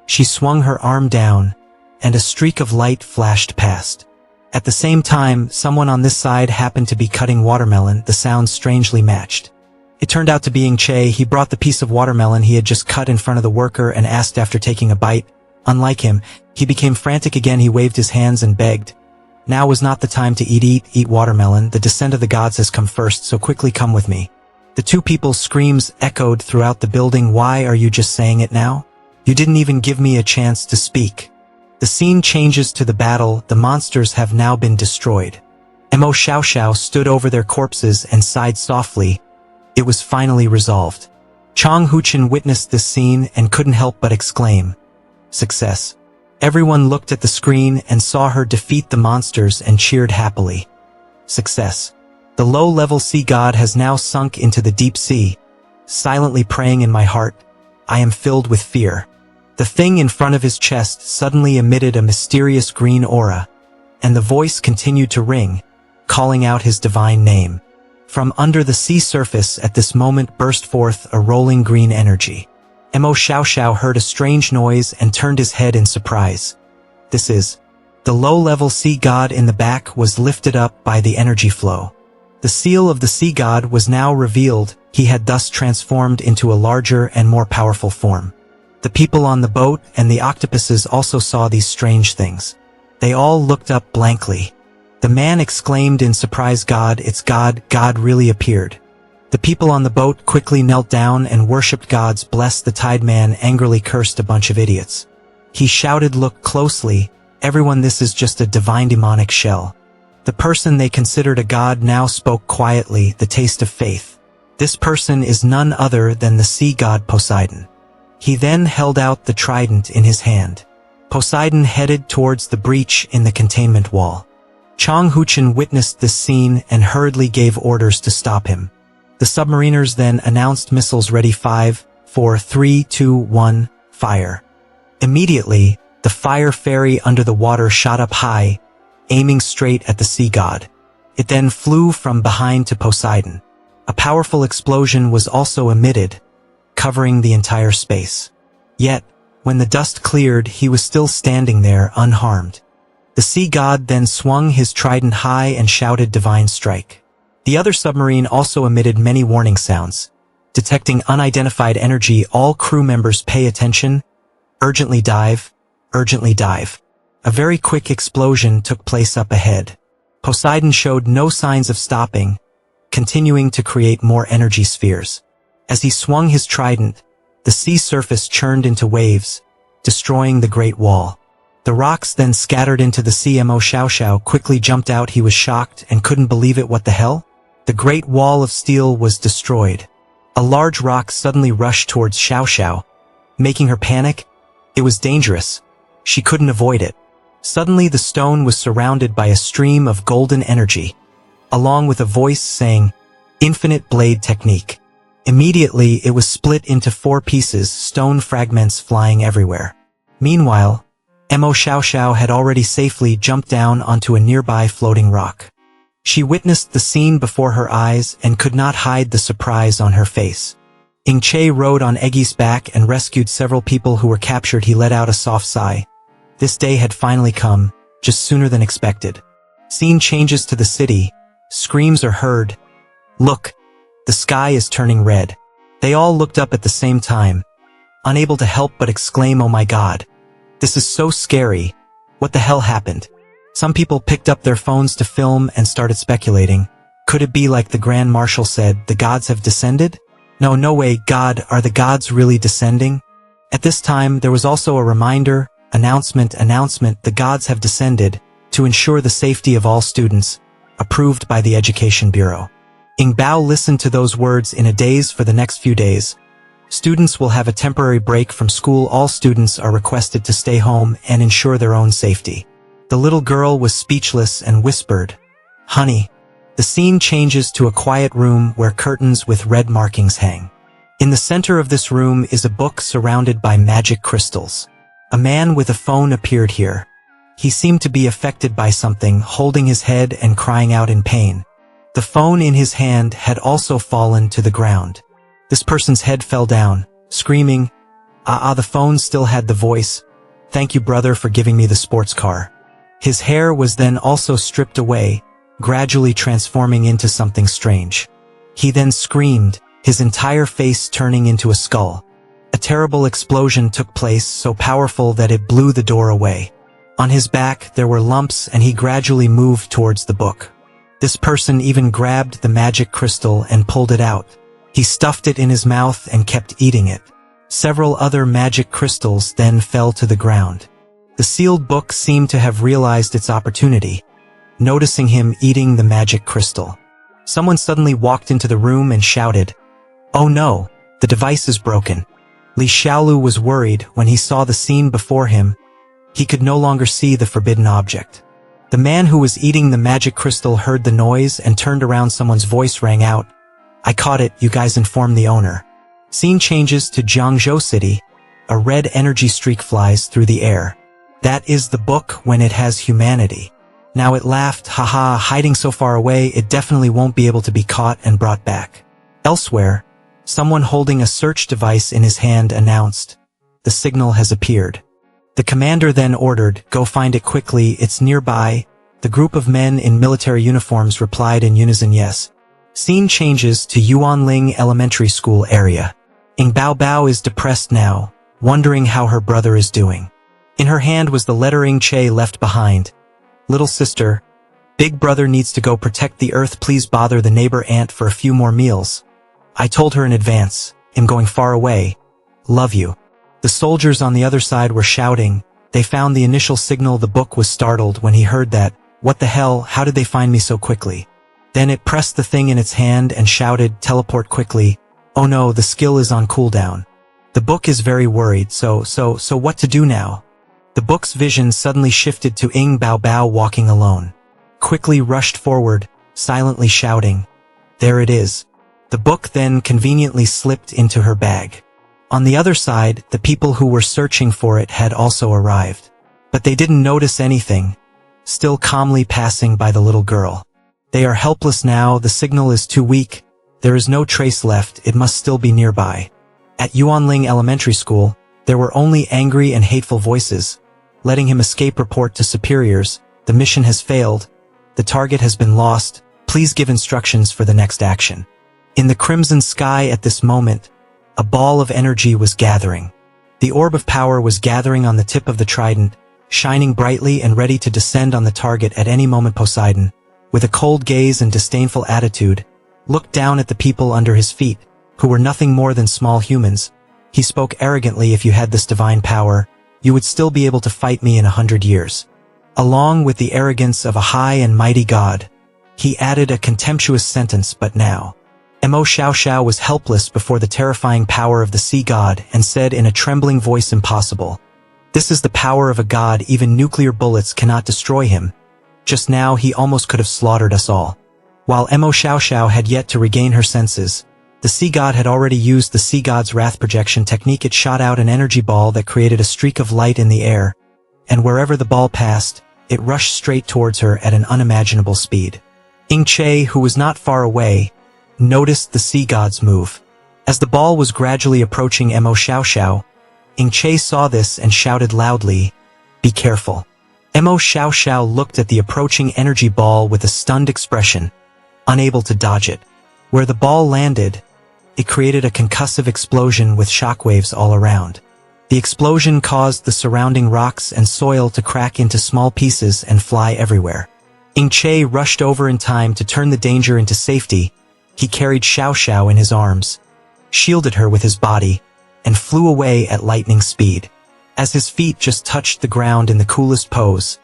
she swung her arm down, and a streak of light flashed past. At the same time, someone on this side happened to be cutting watermelon. The sounds strangely matched. It turned out to be Che. He brought the piece of watermelon he had just cut in front of the worker and asked after taking a bite. Unlike him, He became frantic again. He waved his hands and begged. Now was not the time to eat watermelon. The descent of the gods has come first, so quickly come with me. The two people's screams echoed throughout the building. Why are you just saying it now? You didn't even give me a chance to speak. The scene changes to the battle. The monsters have now been destroyed. Mo Xiao Xiao stood over their corpses and sighed softly. It was finally resolved. Chang Huchen witnessed this scene and couldn't help but exclaim, "Success." Everyone looked at the screen and saw her defeat the monsters and cheered happily. Success. The low-level sea god has now sunk into the deep sea. Silently praying in my heart, I am filled with fear. The thing in front of his chest suddenly emitted a mysterious green aura, and the voice continued to ring, calling out his divine name. From under the sea surface at this moment burst forth a rolling green energy. Mo Xiao Xiao heard a strange noise and turned his head in surprise. This is. The low-level sea god in the back was lifted up by the energy flow. The seal of the sea god was now revealed. He had thus transformed into a larger and more powerful form. The people on the boat and the octopuses also saw these strange things. They all looked up blankly. The man exclaimed in surprise, "God, it's God, God really appeared." The people on the boat quickly knelt down and worshipped gods. Bless the tide. Man angrily cursed a bunch of idiots. He shouted, "Look closely, everyone, this is just a divine demonic shell." The person they considered a god now spoke quietly, the taste of faith. This person is none other than the sea god Poseidon. He then held out the trident in his hand. Poseidon headed towards the breach in the containment wall. Chang Huchen witnessed this scene and hurriedly gave orders to stop him. The submariners then announced missiles ready. 5, 4, 3, 2, 1, fire. Immediately, the fire fairy under the water shot up high, aiming straight at the sea god. It then flew from behind to Poseidon. A powerful explosion was also emitted, covering the entire space. Yet, when the dust cleared, he was still standing there unharmed. The sea god then swung his trident high and shouted, "Divine strike." The other submarine also emitted many warning sounds. Detecting unidentified energy, all crew members pay attention. Urgently dive. Urgently dive. A very quick explosion took place up ahead. Poseidon showed no signs of stopping, continuing to create more energy spheres. As he swung his trident, the sea surface churned into waves, destroying the Great Wall. The rocks then scattered into the sea. Mo Xiao Xiao quickly jumped out. He was shocked and couldn't believe it. What the hell? The Great Wall of Steel was destroyed. A large rock suddenly rushed towards Xiao Xiao, making her panic. It was dangerous. She couldn't avoid it. Suddenly the stone was surrounded by a stream of golden energy, along with a voice saying, "Infinite blade technique." Immediately it was split into 4 pieces, stone fragments flying everywhere. Meanwhile, Mo Xiao Xiao had already safely jumped down onto a nearby floating rock. She witnessed the scene before her eyes and could not hide the surprise on her face. Ing Che rode on Eggy's back and rescued several people who were captured. He let out a soft sigh. This day had finally come, just sooner than expected. Scene changes to the city. Screams are heard. Look, the sky is turning red. They all looked up at the same time, unable to help but exclaim, "Oh my God. This is so scary. What the hell happened?" Some people picked up their phones to film and started speculating. Could it be like the Grand Marshal said, the gods have descended? No way, God, are the gods really descending? At this time, there was also a reminder, announcement, the gods have descended, to ensure the safety of all students, approved by the Education Bureau. Ing Bao listened to those words in a daze. For the next few days, students will have a temporary break from school. All students are requested to stay home and ensure their own safety. The little girl was speechless and whispered, "Honey." The scene changes to a quiet room where curtains with red markings hang. In the center of this room is a book surrounded by magic crystals. A man with a phone appeared here. He seemed to be affected by something, holding his head and crying out in pain. The phone in his hand had also fallen to the ground. This person's head fell down, screaming, The phone still had the voice, "Thank you, brother, for giving me the sports car." His hair was then also stripped away, gradually transforming into something strange. He then screamed, his entire face turning into a skull. A terrible explosion took place, so powerful that it blew the door away. On his back there were lumps, and he gradually moved towards the book. This person even grabbed the magic crystal and pulled it out. He stuffed it in his mouth and kept eating it. Several other magic crystals then fell to the ground. The sealed book seemed to have realized its opportunity, noticing him eating the magic crystal. Someone suddenly walked into the room and shouted, "Oh no, the device is broken." Li Xiaolu was worried when he saw the scene before him. He could no longer see the forbidden object. The man who was eating the magic crystal heard the noise and turned around. Someone's voice rang out, "I caught it, you guys inform the owner." Scene changes to Jiangzhou City. A red energy streak flies through the air. That is the book when it has humanity. Now it laughed, "Haha, hiding so far away, it definitely won't be able to be caught and brought back." Elsewhere, someone holding a search device in his hand announced, "The signal has appeared." The commander then ordered, "Go find it quickly, it's nearby." The group of men in military uniforms replied in unison, "Yes." Scene changes to Yuanling Elementary School area. Ing Bao Bao is depressed now, wondering how her brother is doing. In her hand was the lettering Che left behind. "Little sister, big brother needs to go protect the earth, please bother the neighbor ant for a few more meals. I told her in advance, I'm going far away. Love you." The soldiers on the other side were shouting. They found the initial signal. The book was startled when he heard that. "What the hell, how did they find me so quickly?" Then it pressed the thing in its hand and shouted, "Teleport quickly." "Oh no, the skill is on cooldown." The book is very worried, so what to do now? The book's vision suddenly shifted to Ing Bao Bao walking alone. Quickly rushed forward, silently shouting, "There it is." The book then conveniently slipped into her bag. On the other side, the people who were searching for it had also arrived. But they didn't notice anything, still calmly passing by the little girl. They are helpless now, the signal is too weak, there is no trace left, it must still be nearby. At Yuanling Elementary School, there were only angry and hateful voices. Letting him escape, report to superiors, the mission has failed, the target has been lost, please give instructions for the next action. In the crimson sky at this moment, a ball of energy was gathering. The orb of power was gathering on the tip of the trident, shining brightly and ready to descend on the target at any moment. Poseidon, with a cold gaze and disdainful attitude, looked down at the people under his feet, who were nothing more than small humans. He spoke arrogantly, "If you had this divine power, you would still be able to fight me in 100 years. Along with the arrogance of a high and mighty god, he added a contemptuous sentence, "But now." Mo Xiao was helpless before the terrifying power of the sea god and said in a trembling voice, "Impossible. This is the power of a god, even nuclear bullets cannot destroy him. Just now he almost could have slaughtered us all." While Mo Xiao had yet to regain her senses, the sea god had already used the sea god's wrath projection technique. It shot out an energy ball that created a streak of light in the air, and wherever the ball passed, it rushed straight towards her at an unimaginable speed. Ing Che, who was not far away, noticed the sea god's move. As the ball was gradually approaching Mo Xiao, Ing Che saw this and shouted loudly, "Be careful." Mo Xiao looked at the approaching energy ball with a stunned expression, unable to dodge it. Where the ball landed, it created a concussive explosion with shockwaves all around. The explosion caused the surrounding rocks and soil to crack into small pieces and fly everywhere. Ing Che rushed over in time to turn the danger into safety. He carried Xiao in his arms, shielded her with his body, and flew away at lightning speed. As his feet just touched the ground in the coolest pose,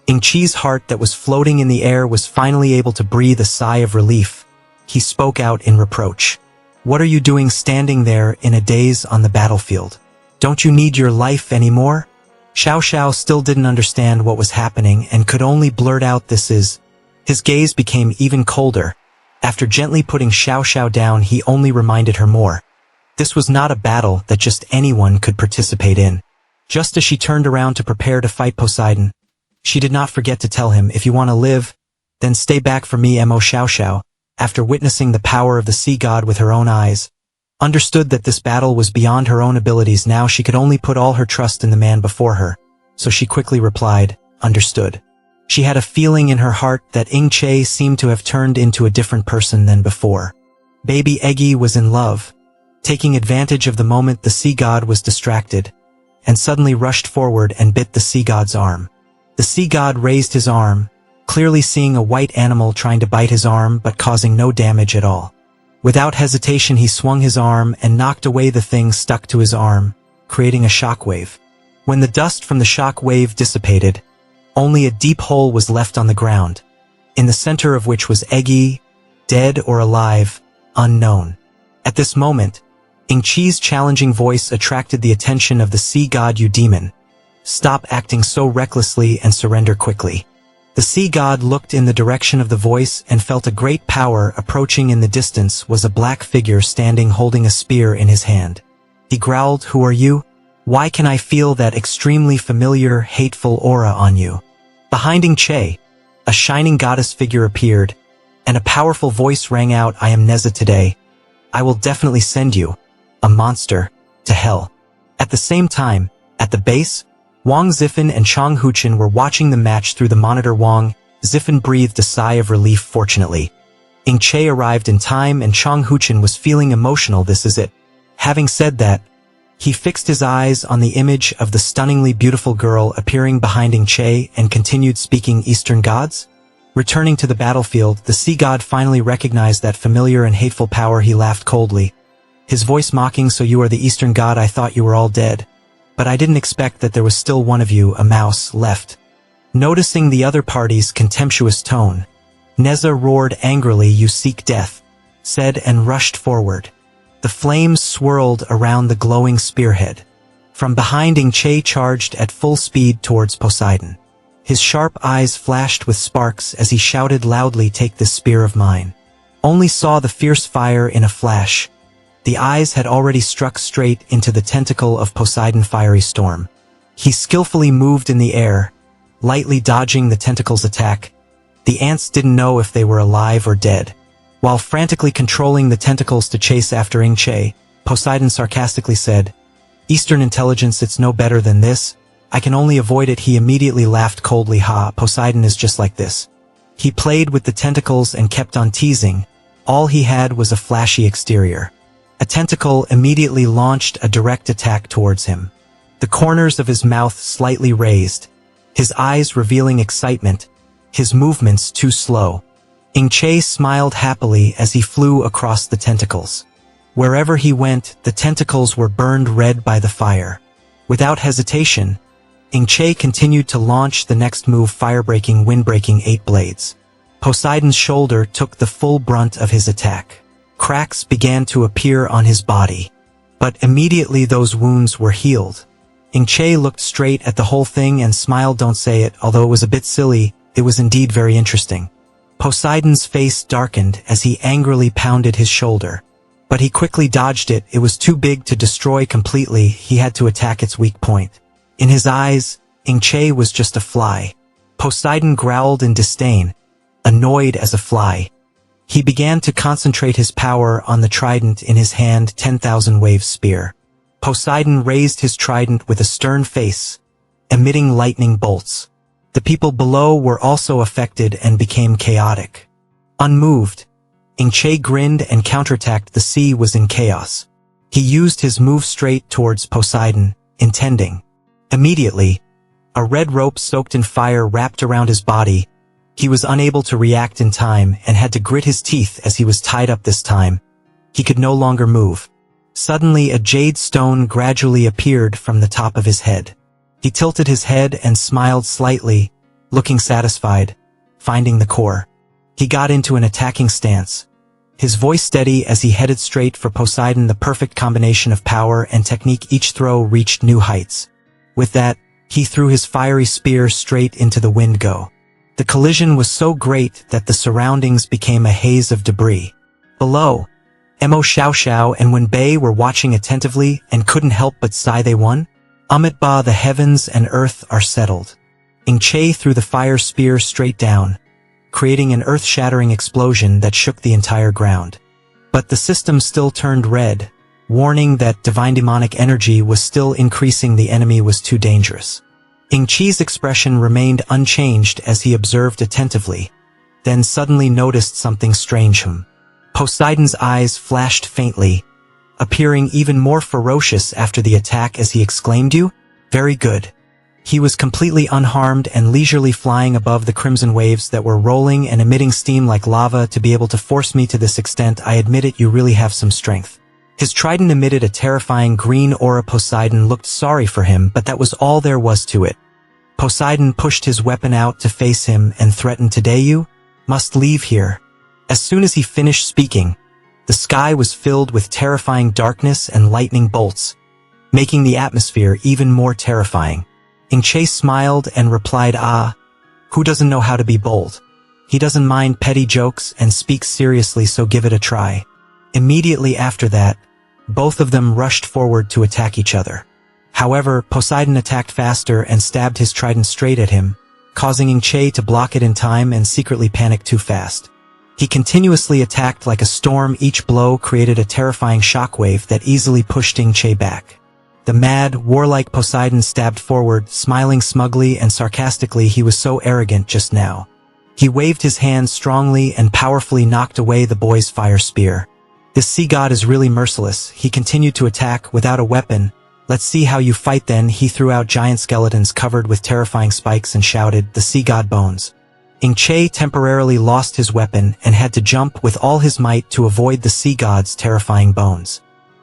Ing Che's heart that was floating in the air was finally able to breathe a sigh of relief. He spoke out in reproach. "What are you doing standing there in a daze on the battlefield? Don't you need your life anymore?" Xiao still didn't understand what was happening and could only blurt out, "This is..." His gaze became even colder. After gently putting Xiao down, he only reminded her more. This was not a battle that just anyone could participate in. Just as she turned around to prepare to fight Poseidon, she did not forget to tell him, "If you want to live, then stay back from me." Mo Xiao, after witnessing the power of the sea god with her own eyes, understood that this battle was beyond her own abilities. Now she could only put all her trust in the man before her, so she quickly replied, "Understood." She had a feeling in her heart that Ing Che seemed to have turned into a different person than before. Baby Eggy was in love. Taking advantage of the moment, the sea god was distracted, and suddenly rushed forward and bit the sea god's arm. The sea god raised his arm, clearly seeing a white animal trying to bite his arm but causing no damage at all. Without hesitation, he swung his arm and knocked away the thing stuck to his arm, creating a shockwave. When the dust from the shock wave dissipated, only a deep hole was left on the ground, in the center of which was Eggy, dead or alive, unknown. At this moment, Ingchi's challenging voice attracted the attention of the sea god. "You demon, stop acting so recklessly and surrender quickly." The sea god looked in the direction of the voice and felt a great power approaching. In the distance was a black figure standing holding a spear in his hand. He growled, "Who are you? Why can I feel that extremely familiar, hateful aura on you?" Behind Ingche, a shining goddess figure appeared, and a powerful voice rang out, "I am Neza today. I will definitely send you, a monster, to hell." At the same time, at the base, Wang Zifen and Chang Huchen were watching the match through the monitor. Wang Zifen breathed a sigh of relief. Fortunately, Ingche arrived in time and Chang Huchen was feeling emotional. "This is it." Having said that, he fixed his eyes on the image of the stunningly beautiful girl appearing behind Ingche and continued speaking. "Eastern gods?" Returning to the battlefield, the sea god finally recognized that familiar and hateful power. He laughed coldly, his voice mocking, "So you are the Eastern god? I thought you were all dead. But I didn't expect that there was still one of you, a mouse, left." Noticing the other party's contemptuous tone, Neza roared angrily, "You seek death," said, and rushed forward. The flames swirled around the glowing spearhead. From behind, Ingche charged at full speed towards Poseidon. His sharp eyes flashed with sparks as he shouted loudly, "Take this spear of mine." Only saw the fierce fire in a flash. The eyes had already struck straight into the tentacle of Poseidon. Fiery storm. He skillfully moved in the air, lightly dodging the tentacle's attack. The ants didn't know if they were alive or dead. While frantically controlling the tentacles to chase after Ingche, Poseidon sarcastically said, "Eastern intelligence, it's no better than this. I can only avoid it." He immediately laughed coldly. "Ha, Poseidon is just like this." He played with the tentacles and kept on teasing. All he had was a flashy exterior. A tentacle immediately launched a direct attack towards him. The corners of his mouth slightly raised, his eyes revealing excitement, his movements too slow. Ingche smiled happily as he flew across the tentacles. Wherever he went, the tentacles were burned red by the fire. Without hesitation, Ingche continued to launch the next move, fire-breaking, wind-breaking 8 blades. Poseidon's shoulder took the full brunt of his attack. Cracks began to appear on his body, but immediately those wounds were healed. Ingche looked straight at the whole thing and smiled. "Don't say it, although it was a bit silly, it was indeed very interesting." Poseidon's face darkened as he angrily pounded his shoulder, but he quickly dodged it. It was too big to destroy completely. He had to attack its weak point. In his eyes, Ingche was just a fly. Poseidon growled in disdain, annoyed as a fly. He began to concentrate his power on the trident in his hand, 10,000 wave spear. Poseidon raised his trident with a stern face, emitting lightning bolts. The people below were also affected and became chaotic. Unmoved, Ingche grinned and counterattacked. The sea was in chaos. He used his move straight towards Poseidon, intending. Immediately, a red rope soaked in fire wrapped around his body. He was unable to react in time and had to grit his teeth as he was tied up. This time, he could no longer move. Suddenly, a jade stone gradually appeared from the top of his head. He tilted his head and smiled slightly, looking satisfied, finding the core. He got into an attacking stance, his voice steady as he headed straight for Poseidon. The perfect combination of power and technique, each throw reached new heights. With that, he threw his fiery spear straight into the wind. The collision was so great that the surroundings became a haze of debris. Below, Mo Xiao and Wenbei were watching attentively and couldn't help but sigh. They won? Amitba, the heavens and earth are settled. Ingche threw the fire spear straight down, creating an earth-shattering explosion that shook the entire ground. But the system still turned red, warning that divine demonic energy was still increasing. The enemy was too dangerous. Ingche's expression remained unchanged as he observed attentively, then suddenly noticed something strange. Poseidon's eyes flashed faintly, appearing even more ferocious after the attack as he exclaimed, "You? Very good." He was completely unharmed and leisurely flying above the crimson waves that were rolling and emitting steam like lava. To be able to force me to this extent, I admit it, you really have some strength. His trident emitted a terrifying green aura. Poseidon looked sorry for him, but that was all there was to it. Poseidon pushed his weapon out to face him and threatened, "Today you must leave here." As soon as he finished speaking, the sky was filled with terrifying darkness and lightning bolts, making the atmosphere even more terrifying. Ingche smiled and replied, "Ah, who doesn't know how to be bold? He doesn't mind petty jokes and speaks seriously, so give it a try." Immediately after that, both of them rushed forward to attack each other. However, Poseidon attacked faster and stabbed his trident straight at him, causing Ingche to block it in time and secretly panic too fast. He continuously attacked like a storm. Each blow created a terrifying shockwave that easily pushed Ingche back. The mad, warlike Poseidon stabbed forward, smiling smugly and sarcastically. He was so arrogant just now. He waved his hand strongly and powerfully knocked away the boy's fire spear. "This sea god is really merciless." He continued to attack without a weapon. "Let's see how you fight then." He threw out giant skeletons covered with terrifying spikes and shouted, "The sea god bones." Ingche temporarily lost his weapon and had to jump with all his might to avoid the sea god's terrifying bones.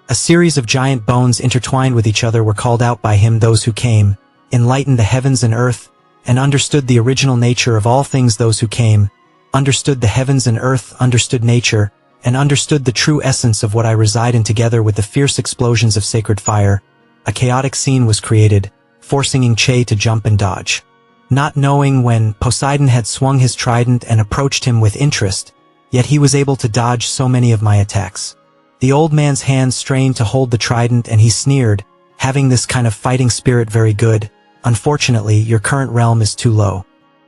A series of giant bones intertwined with each other were called out by him. Those who came, enlightened the heavens and earth, and understood the original nature of all things. Those who came, understood the heavens and earth, understood nature, and understood the true essence of what I reside in. Together with the fierce explosions of sacred fire, a chaotic scene was created, forcing Ingche to jump and dodge. Not knowing when, Poseidon had swung his trident and approached him with interest, yet he was able to dodge so many of my attacks. The old man's hands strained to hold the trident and he sneered, "Having this kind of fighting spirit, very good. Unfortunately, your current realm is too low."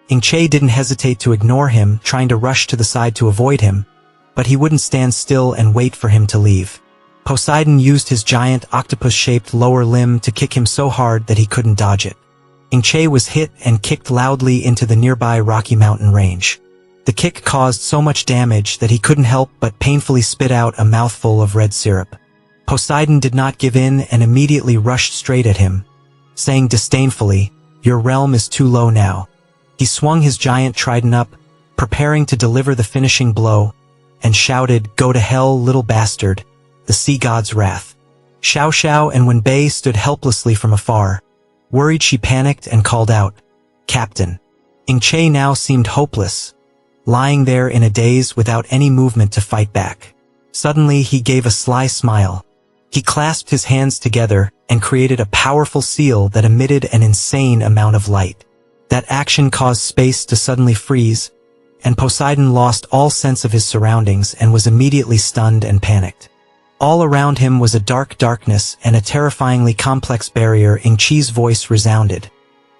Ingche didn't hesitate to ignore him, trying to rush to the side to avoid him, but he wouldn't stand still and wait for him to leave. Poseidon used his giant octopus-shaped lower limb to kick him so hard that he couldn't dodge it. Ingche was hit and kicked loudly into the nearby Rocky Mountain range. The kick caused so much damage that he couldn't help but painfully spit out a mouthful of red syrup. Poseidon did not give in and immediately rushed straight at him, saying disdainfully, "Your realm is too low now." He swung his giant trident up, preparing to deliver the finishing blow, and shouted, "Go to hell, little bastard, the sea god's wrath." Xiao Xiao and Wenbei stood helplessly from afar. Worried, she panicked and called out, "Captain." Ingche now seemed hopeless, lying there in a daze without any movement to fight back. Suddenly he gave a sly smile. He clasped his hands together and created a powerful seal that emitted an insane amount of light. That action caused space to suddenly freeze, and Poseidon lost all sense of his surroundings and was immediately stunned and panicked. All around him was a dark darkness and a terrifyingly complex barrier. Ingche's voice resounded,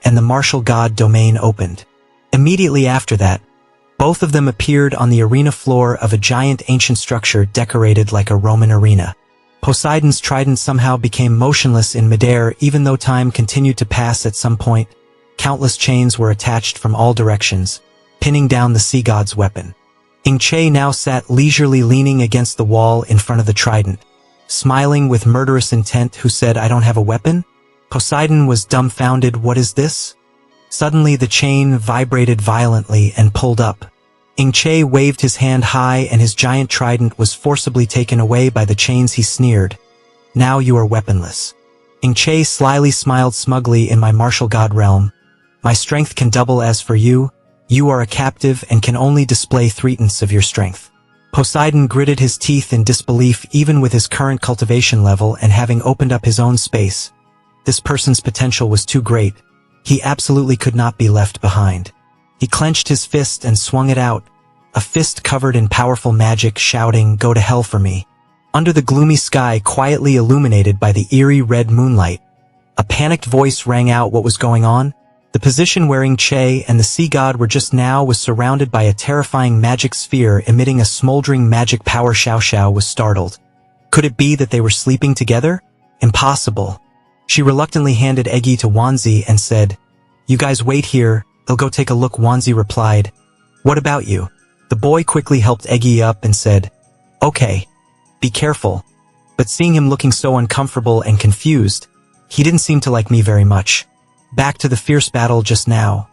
and the martial god domain opened. Immediately after that, both of them appeared on the arena floor of a giant ancient structure decorated like a Roman arena. Poseidon's trident somehow became motionless in midair. Even though time continued to pass, at some point, countless chains were attached from all directions, pinning down the sea god's weapon. Ingche now sat leisurely leaning against the wall in front of the trident, smiling with murderous intent. "Who said I don't have a weapon?" Poseidon was dumbfounded. "What is this?" Suddenly the chain vibrated violently and pulled up. Ingche waved his hand high and his giant trident was forcibly taken away by the chains. He sneered, "Now you are weaponless." Ingche slyly smiled smugly. "In my martial god realm, my strength can double. As for you, you are a captive and can only display 3/10 of your strength." Poseidon gritted his teeth in disbelief. Even with his current cultivation level and having opened up his own space, this person's potential was too great. He absolutely could not be left behind. He clenched his fist and swung it out, a fist covered in powerful magic, shouting, "Go to hell for me." Under the gloomy sky, quietly illuminated by the eerie red moonlight, a panicked voice rang out. What was going on? The position where Ingche and the sea god were just now was surrounded by a terrifying magic sphere emitting a smoldering magic power. Xiao Xiao was startled. Could it be that they were sleeping together? Impossible. She reluctantly handed Eggy to Wanzi and said, "You guys wait here, I'll go take a look." Wanzi replied, "What about you?" The boy quickly helped Eggy up and said, "Okay, be careful." but seeing him looking so uncomfortable and confused, he didn't seem to like me very much. Back to the fierce battle just now.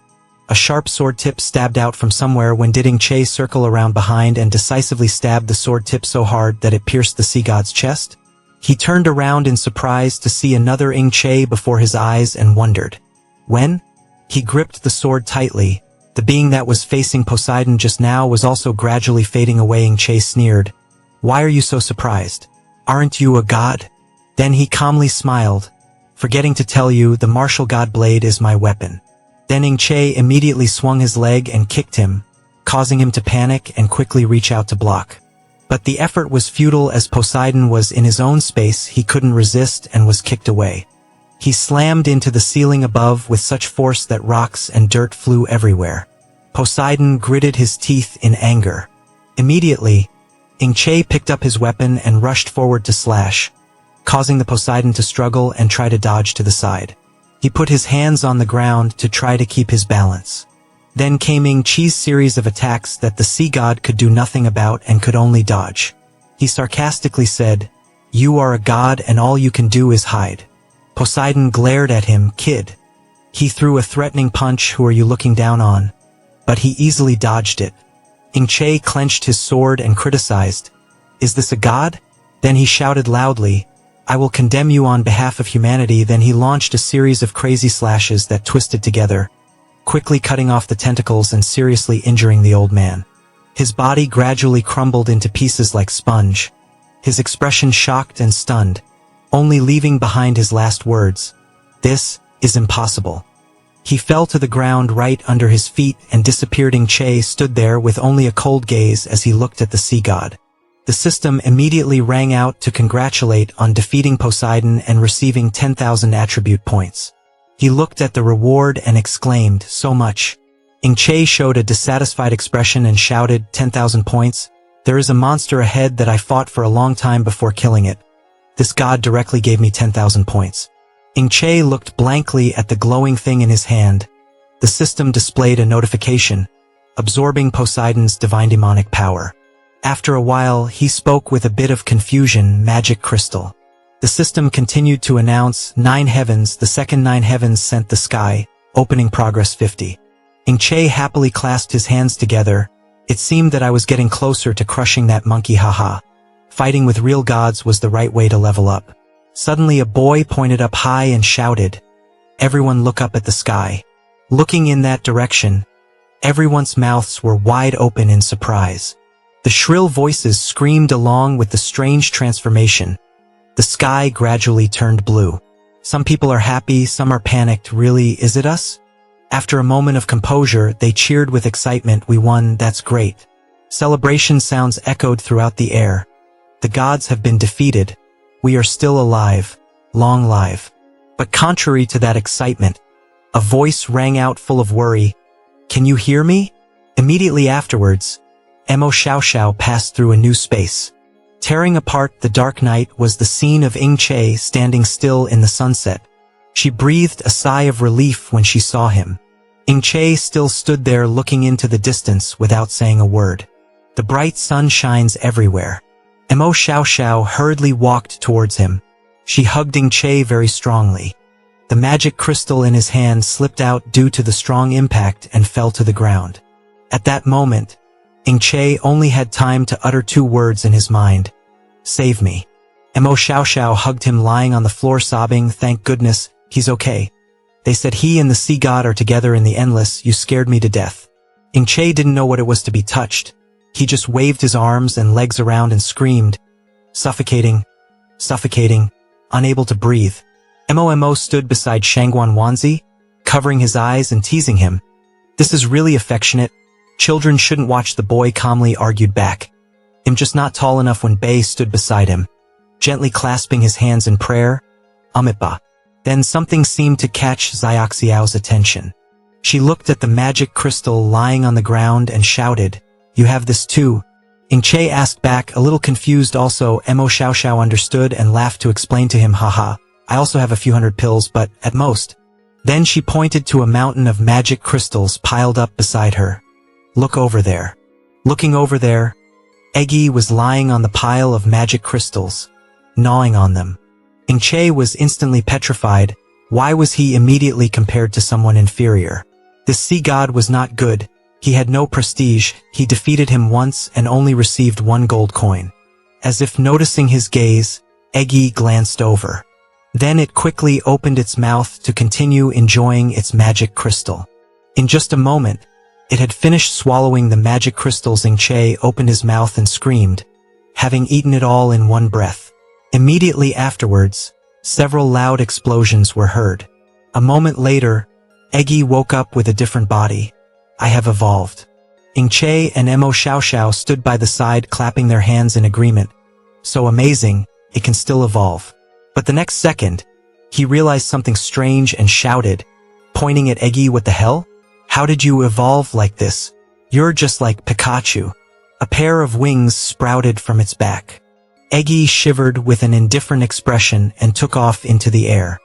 A sharp sword tip stabbed out from somewhere when did Ing-che circle around behind and decisively stabbed the sword tip so hard that it pierced the sea god's chest? He turned around in surprise to see another Ing-che before his eyes and wondered. When? He gripped the sword tightly. The being that was facing Poseidon just now was also gradually fading away. Ing-che sneered. Why are you so surprised? Aren't you a god? Then he calmly smiled. Forgetting to tell you, the martial god blade is my weapon. Then Ing-che immediately swung his leg and kicked him, causing him to panic and quickly reach out to block. But the effort was futile as Poseidon was in his own space. He couldn't resist and was kicked away. He slammed into the ceiling above with such force that rocks and dirt flew everywhere. Poseidon gritted his teeth in anger. Immediately, Ing-che picked up his weapon and rushed forward to slash, causing the Poseidon to struggle and try to dodge to the side. He put his hands on the ground to try to keep his balance. Then came Ing-che's series of attacks that the sea god could do nothing about and could only dodge. He sarcastically said, "You are a god and all you can do is hide." Poseidon glared at him. "Kid." He threw a threatening punch. "Who are you looking down on?" But he easily dodged it. Ing-che clenched his sword and criticized, "Is this a god?" Then he shouted loudly, "I will condemn you on behalf of humanity." Then he launched a series of crazy slashes that twisted together, quickly cutting off the tentacles and seriously injuring the old man. His body gradually crumbled into pieces like sponge, his expression shocked and stunned, only leaving behind his last words, "This is impossible." He fell to the ground right under his feet and disappeared. Ing-che stood there with only a cold gaze as he looked at the sea god. The system immediately rang out to congratulate on defeating Poseidon and receiving 10,000 attribute points. He looked at the reward and exclaimed, "So much." Ing-che showed a dissatisfied expression and shouted, 10,000 points? There is a monster ahead that I fought for a long time before killing it. This god directly gave me 10,000 points. Ing-che looked blankly at the glowing thing in his hand. The system displayed a notification, absorbing Poseidon's divine demonic power. After a while, he spoke with a bit of confusion, "Magic crystal." The system continued to announce, 9 heavens, the second 9 heavens sent the sky, opening progress 50. Ing-che happily clasped his hands together. It seemed that I was getting closer to crushing that monkey, haha. Fighting with real gods was the right way to level up. Suddenly a boy pointed up high and shouted, "Everyone look up at the sky." Looking in that direction, everyone's mouths were wide open in surprise. The shrill voices screamed along with the strange transformation. The sky gradually turned blue. Some people are happy, some are panicked. Really, is it us? After a moment of composure, they cheered with excitement. "We won, that's great." Celebration sounds echoed throughout the air. The gods have been defeated. We are still alive. Long live. But contrary to that excitement, a voice rang out full of worry. "Can you hear me?" Immediately afterwards, Mo Xiao Xiao passed through a new space. Tearing apart the dark night was the scene of Ing-che standing still in the sunset. She breathed a sigh of relief when she saw him. Ing-che still stood there looking into the distance without saying a word. The bright sun shines everywhere. Mo Xiao Xiao hurriedly walked towards him. She hugged Ing-che very strongly. The magic crystal in his hand slipped out due to the strong impact and fell to the ground. At that moment, Ing-che only had time to utter 2 words in his mind. "Save me." Mo Xiao Xiao hugged him lying on the floor sobbing, "Thank goodness, he's okay. They said he and the sea god are together in the endless. You scared me to death." Ing-che didn't know what it was to be touched. He just waved his arms and legs around and screamed, "Suffocating, suffocating," unable to breathe. Mo stood beside Shangguan Wanzi, covering his eyes and teasing him. "This is really affectionate. Children shouldn't watch." The boy calmly argued back. "I'm just not tall enough." When Bei stood beside him, gently clasping his hands in prayer, "Amitba." Then something seemed to catch Xiaoxiao's attention. She looked at the magic crystal lying on the ground and shouted, "You have this too?" Ing-che asked back, a little confused also. Mo Xiao Xiao understood and laughed to explain to him, "Haha, I also have a few hundred pills, but at most." Then she pointed to a mountain of magic crystals piled up beside her. "Look over there." Looking over there, Eggy was lying on the pile of magic crystals. gnawing on them. Ingche was instantly petrified. Why was he immediately compared to someone inferior? This sea god was not good. He had no prestige. He defeated him once and only received 1 gold coin. As if noticing his gaze, Egi glanced over. Then it quickly opened its mouth to continue enjoying its magic crystal. In just a moment, it had finished swallowing the magic crystals. Ingche opened his mouth and screamed, having eaten it all in one breath. Immediately afterwards, several loud explosions were heard. A moment later, Egi woke up with a different body. I have evolved. Ingche and Mo Xiaoxiao stood by the side clapping their hands in agreement. So amazing, it can still evolve. But the next second, he realized something strange and shouted, pointing at Egi, what the hell? How did you evolve like this? You're just like Pikachu. A pair of wings sprouted from its back. Egi shivered with an indifferent expression and took off into the air.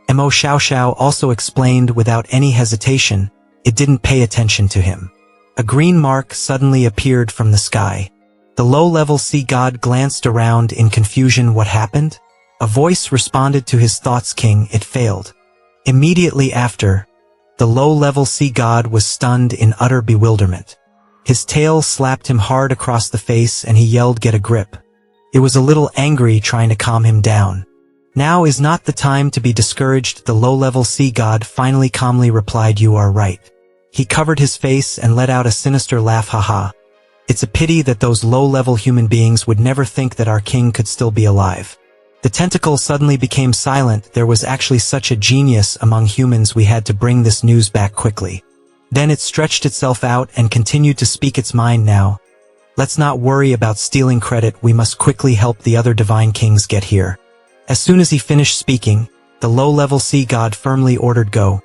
Mo Xiaoxiao also explained without any hesitation, it didn't pay attention to him. A green mark suddenly appeared from the sky. The low-level sea god glanced around in confusion. What happened? A voice responded to his thoughts, King, it failed. Immediately after, the low-level sea god was stunned in utter bewilderment. His tail slapped him hard across the face and he yelled, get a grip. It was a little angry, trying to calm him down. Now is not the time to be discouraged. The low-level sea god finally calmly replied, you are right. He covered his face and let out a sinister laugh, haha. It's a pity that those low-level human beings would never think that our king could still be alive. The tentacle suddenly became silent. There was actually such a genius among humans. We had to bring this news back quickly. Then it stretched itself out and continued to speak its mind now. Let's not worry about stealing credit. We must quickly help the other divine kings get here. As soon as he finished speaking, the low-level sea god firmly ordered, go.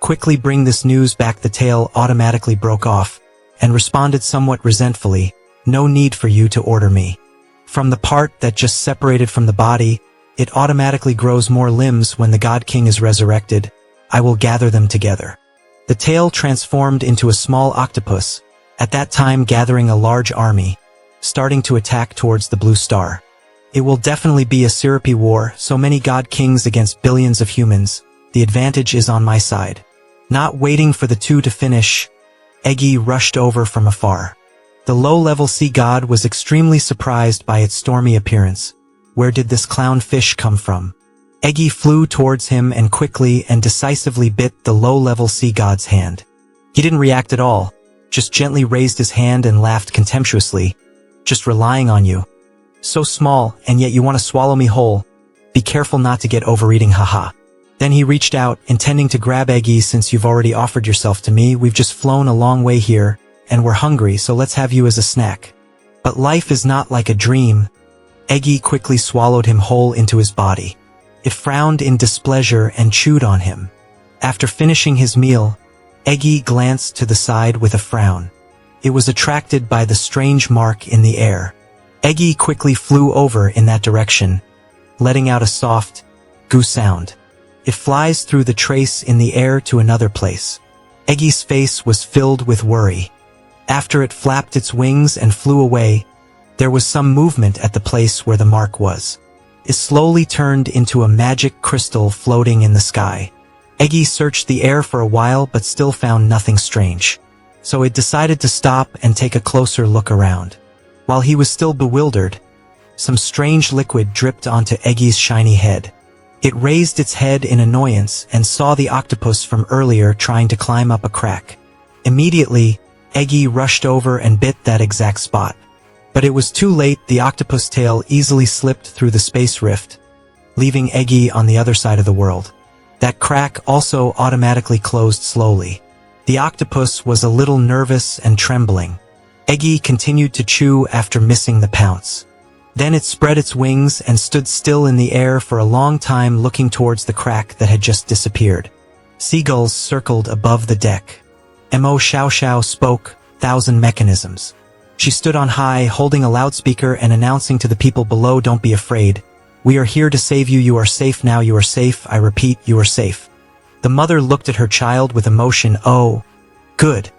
Quickly bring this news back. The tail automatically broke off and responded somewhat resentfully, no need for you to order me. From the part that just separated from the body, it automatically grows more limbs. When the God King is resurrected, I will gather them together. The tail transformed into a small octopus, at that time gathering a large army, starting to attack towards the blue star. It will definitely be a syrupy war, so many God Kings against billions of humans. The advantage is on my side. Not waiting for the two to finish, Egi rushed over from afar. The low-level sea god was extremely surprised by its stormy appearance. Where did this clownfish come from? Egi flew towards him and quickly and decisively bit the low-level sea god's hand. He didn't react at all, just gently raised his hand and laughed contemptuously. Just relying on you. So small, and yet you want to swallow me whole. Be careful not to get overeating, haha. Then he reached out, intending to grab Egi. Since you've already offered yourself to me, we've just flown a long way here, and we're hungry, so let's have you as a snack. But life is not like a dream. Egi quickly swallowed him whole into his body. It frowned in displeasure and chewed on him. After finishing his meal, Egi glanced to the side with a frown. It was attracted by the strange mark in the air. Egi quickly flew over in that direction, letting out a soft goo sound. It flies through the trace in the air to another place. Egi's face was filled with worry. After it flapped its wings and flew away, there was some movement at the place where the mark was. It slowly turned into a magic crystal floating in the sky. Egi searched the air for a while but still found nothing strange. So it decided to stop and take a closer look around. While he was still bewildered, some strange liquid dripped onto Egi's shiny head. It raised its head in annoyance and saw the octopus from earlier trying to climb up a crack. Immediately, Egi rushed over and bit that exact spot. But it was too late. The octopus tail easily slipped through the space rift, leaving Egi on the other side of the world. That crack also automatically closed slowly. The octopus was a little nervous and trembling. Egi continued to chew after missing the pounce. Then it spread its wings and stood still in the air for a long time, looking towards the crack that had just disappeared. Seagulls circled above the deck. Mo Xiaoxiao spoke, 1,000 mechanisms. She stood on high, holding a loudspeaker and announcing to the people below, don't be afraid. We are here to save you. You are safe now. You are safe. I repeat, you are safe. The mother looked at her child with emotion. Oh, good.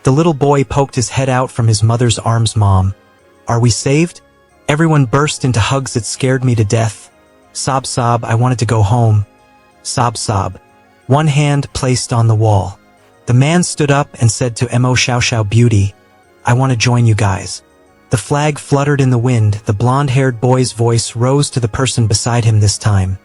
The little boy poked his head out from his mother's arms. Mom, are we saved? Everyone burst into hugs. It scared me to death. Sob sob, I wanted to go home. Sob sob. One hand placed on the wall. The man stood up and said to Mo Xiao Xiao, beauty, I want to join you guys. The flag fluttered in the wind. The blonde-haired boy's voice rose to the person beside him this time.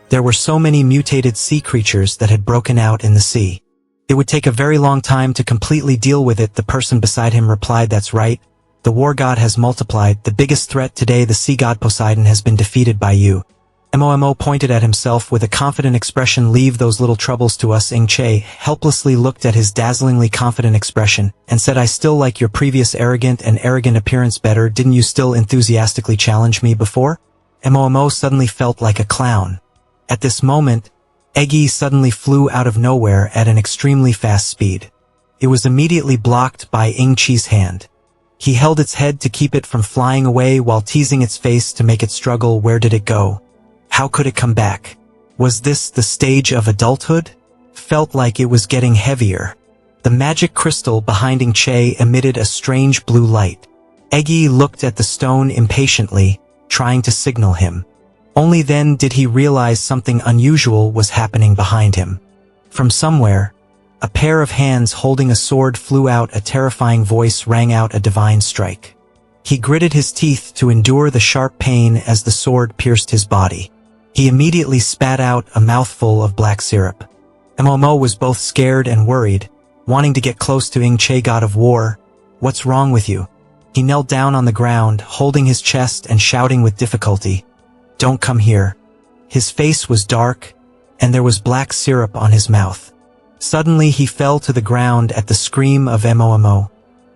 There were so many mutated sea creatures that had broken out in the sea. It would take a very long time to completely deal with it. The person beside him replied, that's right. The war god has multiplied. The biggest threat today, the sea god Poseidon, has been defeated by you. Mo pointed at himself with a confident expression. Leave those little troubles to us. Che helplessly looked at his dazzlingly confident expression and said, I still like your previous arrogant appearance better. Didn't you still enthusiastically challenge me before? Mo suddenly felt like a clown. At this moment, Eggy suddenly flew out of nowhere at an extremely fast speed. It was immediately blocked by Chi's hand. He held its head to keep it from flying away while teasing its face to make it struggle. Where did it go? How could it come back? Was this the stage of adulthood? Felt like it was getting heavier. The magic crystal behind Che emitted a strange blue light. Eggy looked at the stone impatiently, trying to signal him. Only then did he realize something unusual was happening behind him. From somewhere, a pair of hands holding a sword flew out. A terrifying voice rang out a divine strike. He gritted his teeth to endure the sharp pain as the sword pierced his body. He immediately spat out a mouthful of black syrup. Mo was both scared and worried, wanting to get close to Che, god of war. What's wrong with you? He knelt down on the ground, holding his chest and shouting with difficulty. Don't come here. His face was dark, and there was black syrup on his mouth. Suddenly he fell to the ground at the scream of Mo,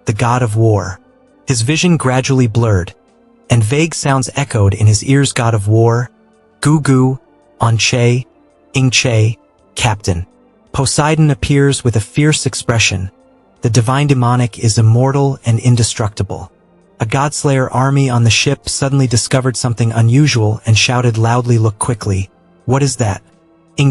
the god of war. His vision gradually blurred, and vague sounds echoed in his ears. God of war, Gugu, Che, Che, Captain. Poseidon appears with a fierce expression. The divine demonic is immortal and indestructible. A Godslayer army on the ship suddenly discovered something unusual and shouted loudly, look quickly. What is that?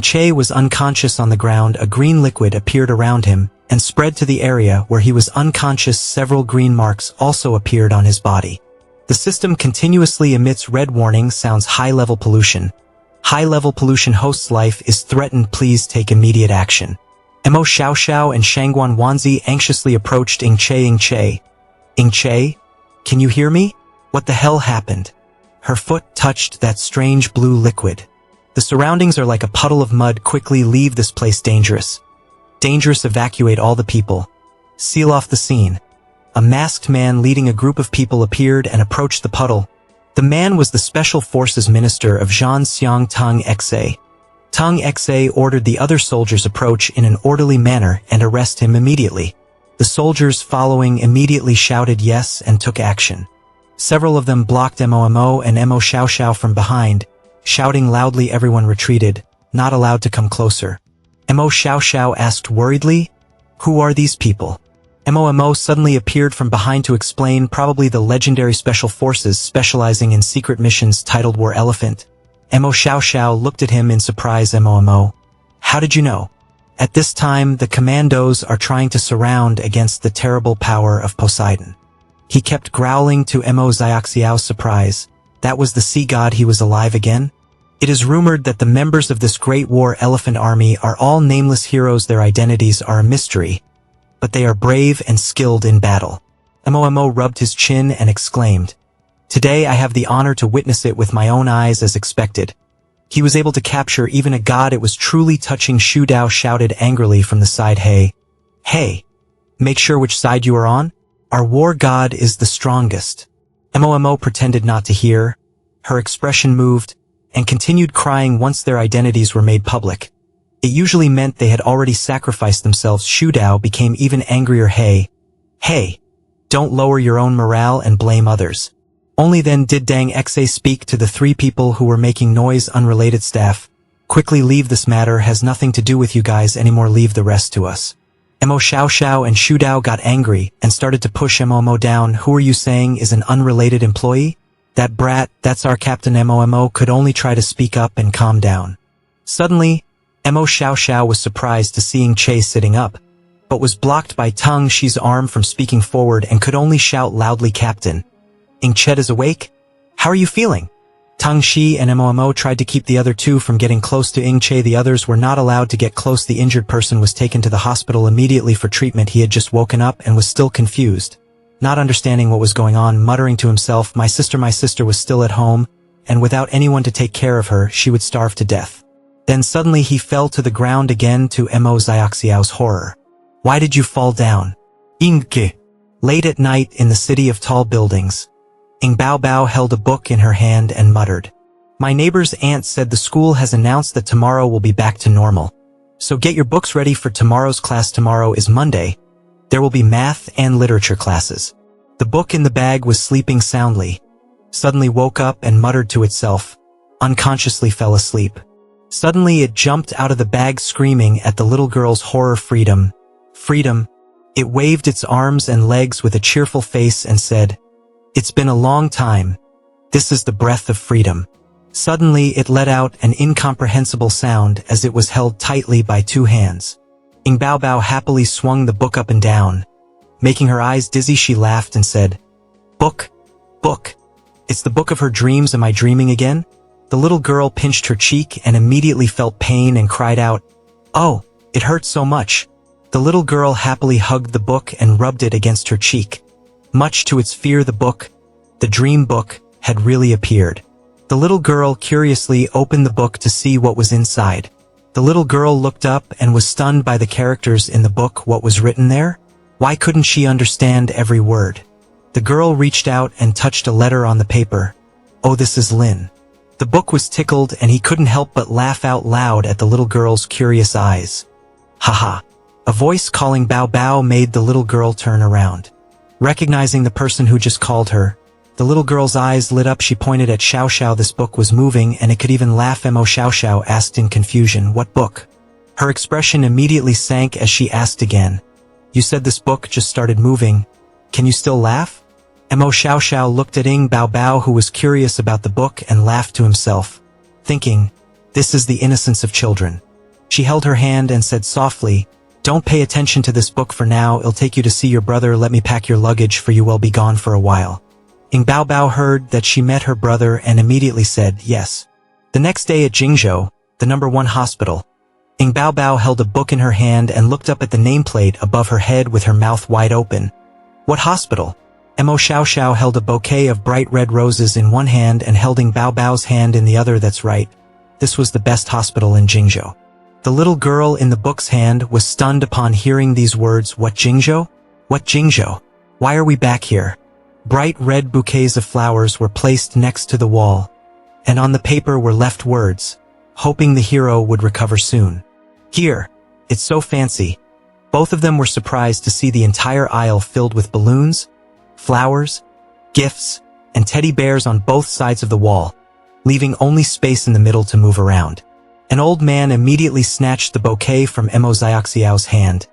Che was unconscious on the ground. A green liquid appeared around him and spread to the area where he was unconscious. Several green marks also appeared on his body. The system continuously emits red warning sounds. High-level pollution. High-level pollution host's life is threatened. Please take immediate action. Mo Xiao Xiao and Shangguan Wanzi anxiously approached Che. Che? Can you hear me? What the hell happened? Her foot touched that strange blue liquid. The surroundings are like a puddle of mud. Quickly leave this place. Dangerous. Dangerous. Evacuate all the people. Seal off the scene. A masked man leading a group of people appeared and approached the puddle. The man was the Special Forces Minister of Zhan Xiang Tang Xe. Tang Xe ordered the other soldiers approach in an orderly manner and arrest him immediately. The soldiers following immediately shouted yes and took action. Several of them blocked Mo and Mo Xiao Xiao from behind, shouting loudly. Everyone retreated, not allowed to come closer. Mo Xiao Xiao asked worriedly, who are these people? Mo suddenly appeared from behind to explain, probably the legendary special forces specializing in secret missions titled War Elephant. Mo Xiao Xiao looked at him in surprise. Mo, how did you know? At this time, the commandos are trying to surround against the terrible power of Poseidon. He kept growling to Mo Xiaoxiao's surprise. That was the sea god. He was alive again? It is rumored that the members of this great war elephant army are all nameless heroes. Their identities are a mystery, but they are brave and skilled in battle. Mo rubbed his chin and exclaimed, today I have the honor to witness it with my own eyes as expected. He was able to capture even a god. It was truly touching. Shu Dao shouted angrily from the side. Hey, make sure which side you are on. Our war god is the strongest. Mo pretended not to hear. Her expression moved and continued crying once their identities were made public. It usually meant they had already sacrificed themselves. Shu Dao became even angrier. Hey, don't lower your own morale and blame others. Only then did Dang Xe speak to the three people who were making noise. Unrelated staff, quickly leave. This matter has nothing to do with you guys anymore. Leave the rest to us. Mo Xiao Xiao and Shu Dao got angry and started to push Mo down. Who are you saying is an unrelated employee? That brat, that's our captain. Mo could only try to speak up and calm down. Suddenly, Mo Xiao Xiao was surprised to seeing Che sitting up, but was blocked by Tang Xi's arm from speaking forward and could only shout loudly, Captain. Che is awake? How are you feeling? Tang Shi and Momo tried to keep the other two from getting close to Ing Che. The others were not allowed to get close. The injured person was taken to the hospital immediately for treatment. He had just woken up and was still confused, not understanding what was going on, muttering to himself, my sister was still at home, and without anyone to take care of her, she would starve to death. Then suddenly he fell to the ground again, to Mo Xiaoxiao's horror. Why did you fall down? Ingke. Late at night in the city of tall buildings, Ing Bao Bao held a book in her hand and muttered, my neighbor's aunt said the school has announced that tomorrow will be back to normal. So get your books ready for tomorrow's class. Tomorrow is Monday. There will be math and literature classes. The book in the bag was sleeping soundly. Suddenly woke up and muttered to itself, unconsciously fell asleep. Suddenly it jumped out of the bag screaming at the little girl's horror. Freedom. Freedom. It waved its arms and legs with a cheerful face and said, it's been a long time. This is the breath of freedom. Suddenly it let out an incomprehensible sound as it was held tightly by two hands. Ing Bao Bao happily swung the book up and down. Making her eyes dizzy, she laughed and said, book, book. It's the book of her dreams. Am I dreaming again? The little girl pinched her cheek and immediately felt pain and cried out, oh, it hurts so much. The little girl happily hugged the book and rubbed it against her cheek. Much to its fear, the book, the dream book, had really appeared. The little girl curiously opened the book to see what was inside. The little girl looked up and was stunned by the characters in the book. What was written there? Why couldn't she understand every word? The girl reached out and touched a letter on the paper. Oh, this is Lin. The book was tickled and he couldn't help but laugh out loud at the little girl's curious eyes. Haha. A voice calling Bao Bao made the little girl turn around. Recognizing the person who just called her, the little girl's eyes lit up. She pointed at Xiao Xiao. This book was moving and it could even laugh. Mo Xiao Xiao asked in confusion, what book? Her expression immediately sank as she asked again, you said this book just started moving. Can you still laugh? Mo Xiao Xiao looked at Ing Bao Bao, who was curious about the book, and laughed to himself, thinking, this is the innocence of children. She held her hand and said softly, don't pay attention to this book for now. It'll take you to see your brother. Let me pack your luggage for you. Will be gone for a while. Ing Bao Bao heard that she met her brother and immediately said yes. The next day at Jingzhou, the #1 hospital, Ing Bao Bao held a book in her hand and looked up at the nameplate above her head with her mouth wide open. What hospital? Mo Xiao Xiao held a bouquet of bright red roses in one hand and held Ing Bao Bao's hand in the other. That's right. This was the best hospital in Jingzhou. The little girl in the book's hand was stunned upon hearing these words. What Jingzhou? What Jingzhou? Why are we back here? Bright red bouquets of flowers were placed next to the wall, and on the paper were left words, hoping the hero would recover soon. Here, it's so fancy. Both of them were surprised to see the entire aisle filled with balloons, flowers, gifts, and teddy bears on both sides of the wall, leaving only space in the middle to move around. An old man immediately snatched the bouquet from Mo Xiaoxiao's hand,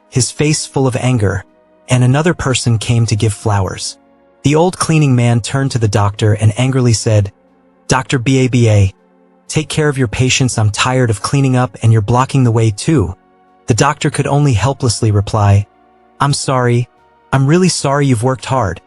his face full of anger, and another person came to give flowers. The old cleaning man turned to the doctor and angrily said, Dr. Baba, take care of your patients. I'm tired of cleaning up and you're blocking the way too. The doctor could only helplessly reply, I'm sorry. I'm really sorry. You've worked hard.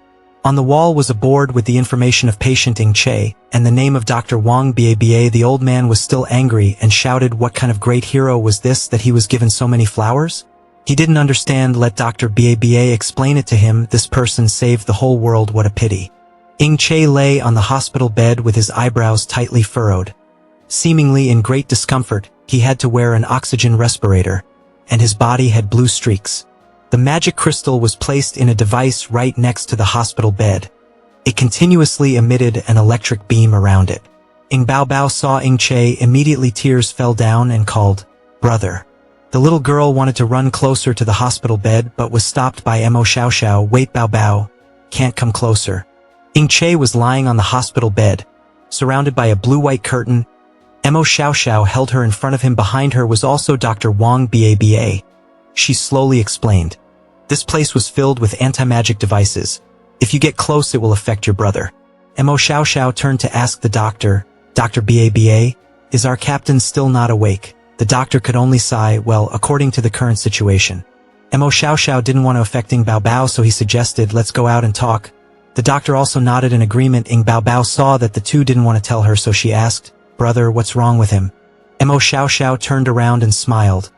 On the wall was a board with the information of patient Ing Che and the name of Dr. Wang Baba. The old man was still angry and shouted, what kind of great hero was this that he was given so many flowers? He didn't understand. Let Dr. Baba explain it to him. This person saved the whole world. What a pity. Ing Che lay on the hospital bed with his eyebrows tightly furrowed. Seemingly in great discomfort, he had to wear an oxygen respirator, and his body had blue streaks. The magic crystal was placed in a device right next to the hospital bed. It continuously emitted an electric beam around it. Ing Bao Bao saw Ing Che. Immediately tears fell down and called, brother. The little girl wanted to run closer to the hospital bed but was stopped by Mo Xiao Xiao. Wait, Bao Bao, can't come closer. Ing Che was lying on the hospital bed, surrounded by a blue-white curtain. Mo Xiao Xiao held her in front of him. Behind her was also Dr. Wang Baba. She slowly explained, this place was filled with anti-magic devices. If you get close, it will affect your brother. Mo Xiao Xiao turned to ask the doctor, Dr. Baba, is our captain still not awake? The doctor could only sigh, well, according to the current situation. Mo Xiao Xiao didn't want to affect Ing Bao Bao, so he suggested, let's go out and talk. The doctor also nodded in agreement. Ing Bao Bao saw that the two didn't want to tell her, so she asked, "Brother, what's wrong with him?" Mo Xiao Xiao turned around and smiled,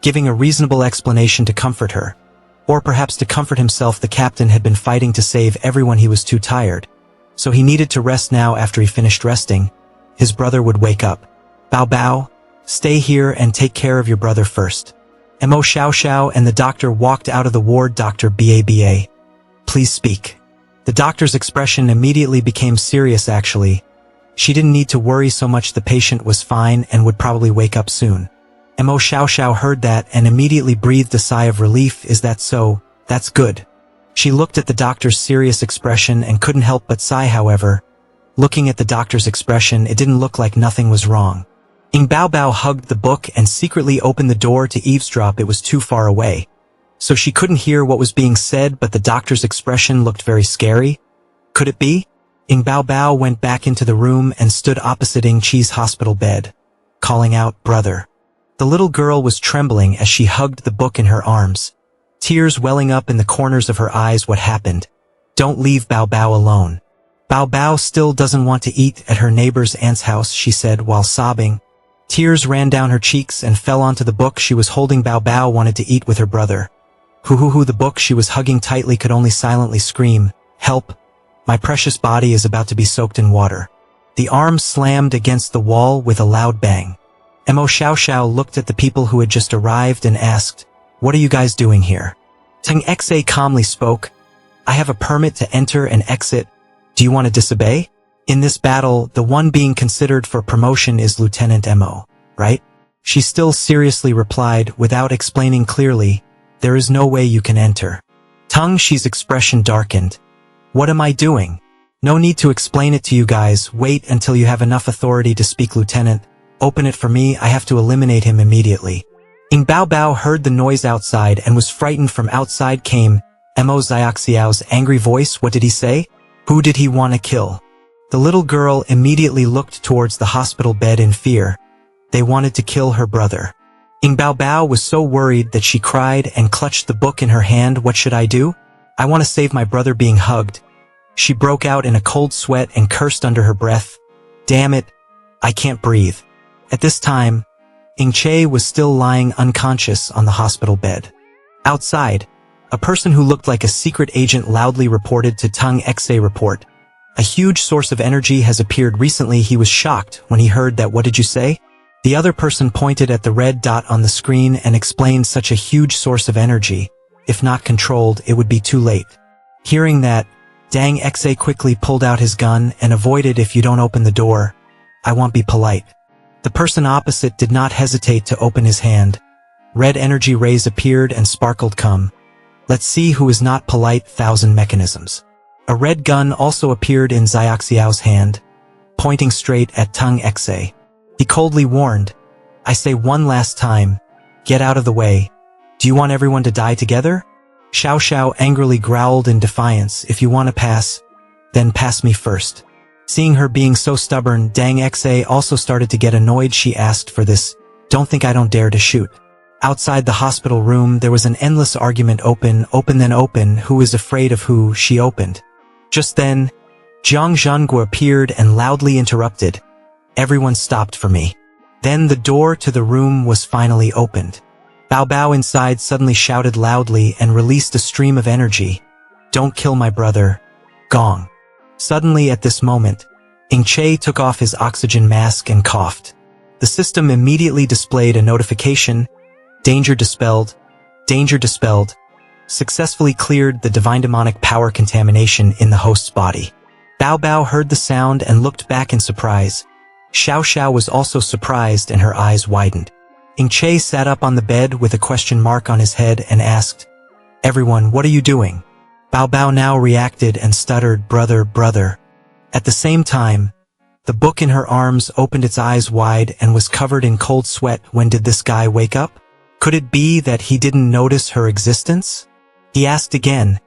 giving a reasonable explanation to comfort her. Or perhaps to comfort himself. The captain had been fighting to save everyone. He was too tired, so he needed to rest now. After he finished resting, his brother would wake up. "Bao Bao, stay here and take care of your brother first." Mo Xiao Xiao and the doctor walked out of the ward. "Dr. Ba, please speak." The doctor's expression immediately became serious. Actually, she didn't need to worry so much. The patient was fine and would probably wake up soon. Mo Xiao Xiao heard that and immediately breathed a sigh of relief. "Is that so? That's good." She looked at the doctor's serious expression and couldn't help but sigh. However, looking at the doctor's expression, it didn't look like nothing was wrong. Ing Bao Bao hugged the book and secretly opened the door to eavesdrop. It was too far away, so she couldn't hear what was being said, but the doctor's expression looked very scary. Could it be? Ing Bao Bao went back into the room and stood opposite Ing Chi's hospital bed, calling out, "Brother." The little girl was trembling as she hugged the book in her arms, tears welling up in the corners of her eyes. "What happened? Don't leave Bao Bao alone." "Bao Bao still doesn't want to eat at her neighbor's aunt's house," she said while sobbing. Tears ran down her cheeks and fell onto the book she was holding. Bao Bao wanted to eat with her brother. Hoo. The book she was hugging tightly could only silently scream, "Help! My precious body is about to be soaked in water." The arm slammed against the wall with a loud bang. Mo Xiao Xiao looked at the people who had just arrived and asked, "What are you guys doing here?" Tang Xe calmly spoke, "I have a permit to enter and exit. Do you want to disobey? In this battle, the one being considered for promotion is Lieutenant Mo, right?" She still seriously replied without explaining clearly, "There is no way you can enter." Tang Xi's expression darkened. "What am I doing? No need to explain it to you guys. Wait until you have enough authority to speak. Lieutenant, open it for me. I have to eliminate him immediately." Ing Bao Bao heard the noise outside and was frightened. From outside came Mo Xiaoxiao's angry voice. "What did he say? Who did he want to kill?" The little girl immediately looked towards the hospital bed in fear. They wanted to kill her brother. Ing Bao Bao was so worried that she cried and clutched the book in her hand. "What should I do? I want to save my brother." Being hugged, she broke out in a cold sweat and cursed under her breath, "Damn it, I can't breathe." At this time, Ing Che was still lying unconscious on the hospital bed. Outside, a person who looked like a secret agent loudly reported to Tang Xe report. "A huge source of energy has appeared recently." He was shocked when he heard that. "What did you say?" The other person pointed at the red dot on the screen and explained, "Such a huge source of energy. If not controlled, it would be too late." Hearing that, Tang Xe quickly pulled out his gun and avoided. "If you don't open the door, I won't be polite." The person opposite did not hesitate to open his hand. Red energy rays appeared and sparkled. "Come. Let's see who is not polite." 1,000 mechanisms. A red gun also appeared in Xiaoxiao's hand, pointing straight at Tang Xe. He coldly warned, "I say one last time, get out of the way. Do you want everyone to die together?" Xiao Xiao angrily growled in defiance, "If you want to pass, then pass me first." Seeing her being so stubborn, Tang Xe also started to get annoyed. She asked for this, "Don't think I don't dare to shoot." Outside the hospital room, there was an endless argument. Open, then open. Who is afraid of who? She opened. Just then, Jiang Zhangguo appeared and loudly interrupted, "Everyone stopped for me." Then the door to the room was finally opened. Bao Bao inside suddenly shouted loudly and released a stream of energy. "Don't kill my brother. Gong." Suddenly at this moment, Ing Che took off his oxygen mask and coughed. The system immediately displayed a notification, "Danger dispelled. Danger dispelled. Successfully cleared the divine demonic power contamination in the host's body." Bao Bao heard the sound and looked back in surprise. Xiao Xiao was also surprised and her eyes widened. Ing Che sat up on the bed with a question mark on his head and asked, "Everyone, what are you doing?" Bao Bao now reacted and stuttered, brother." At the same time, the book in her arms opened its eyes wide and was covered in cold sweat. When did this guy wake up? Could it be that he didn't notice her existence? He asked again,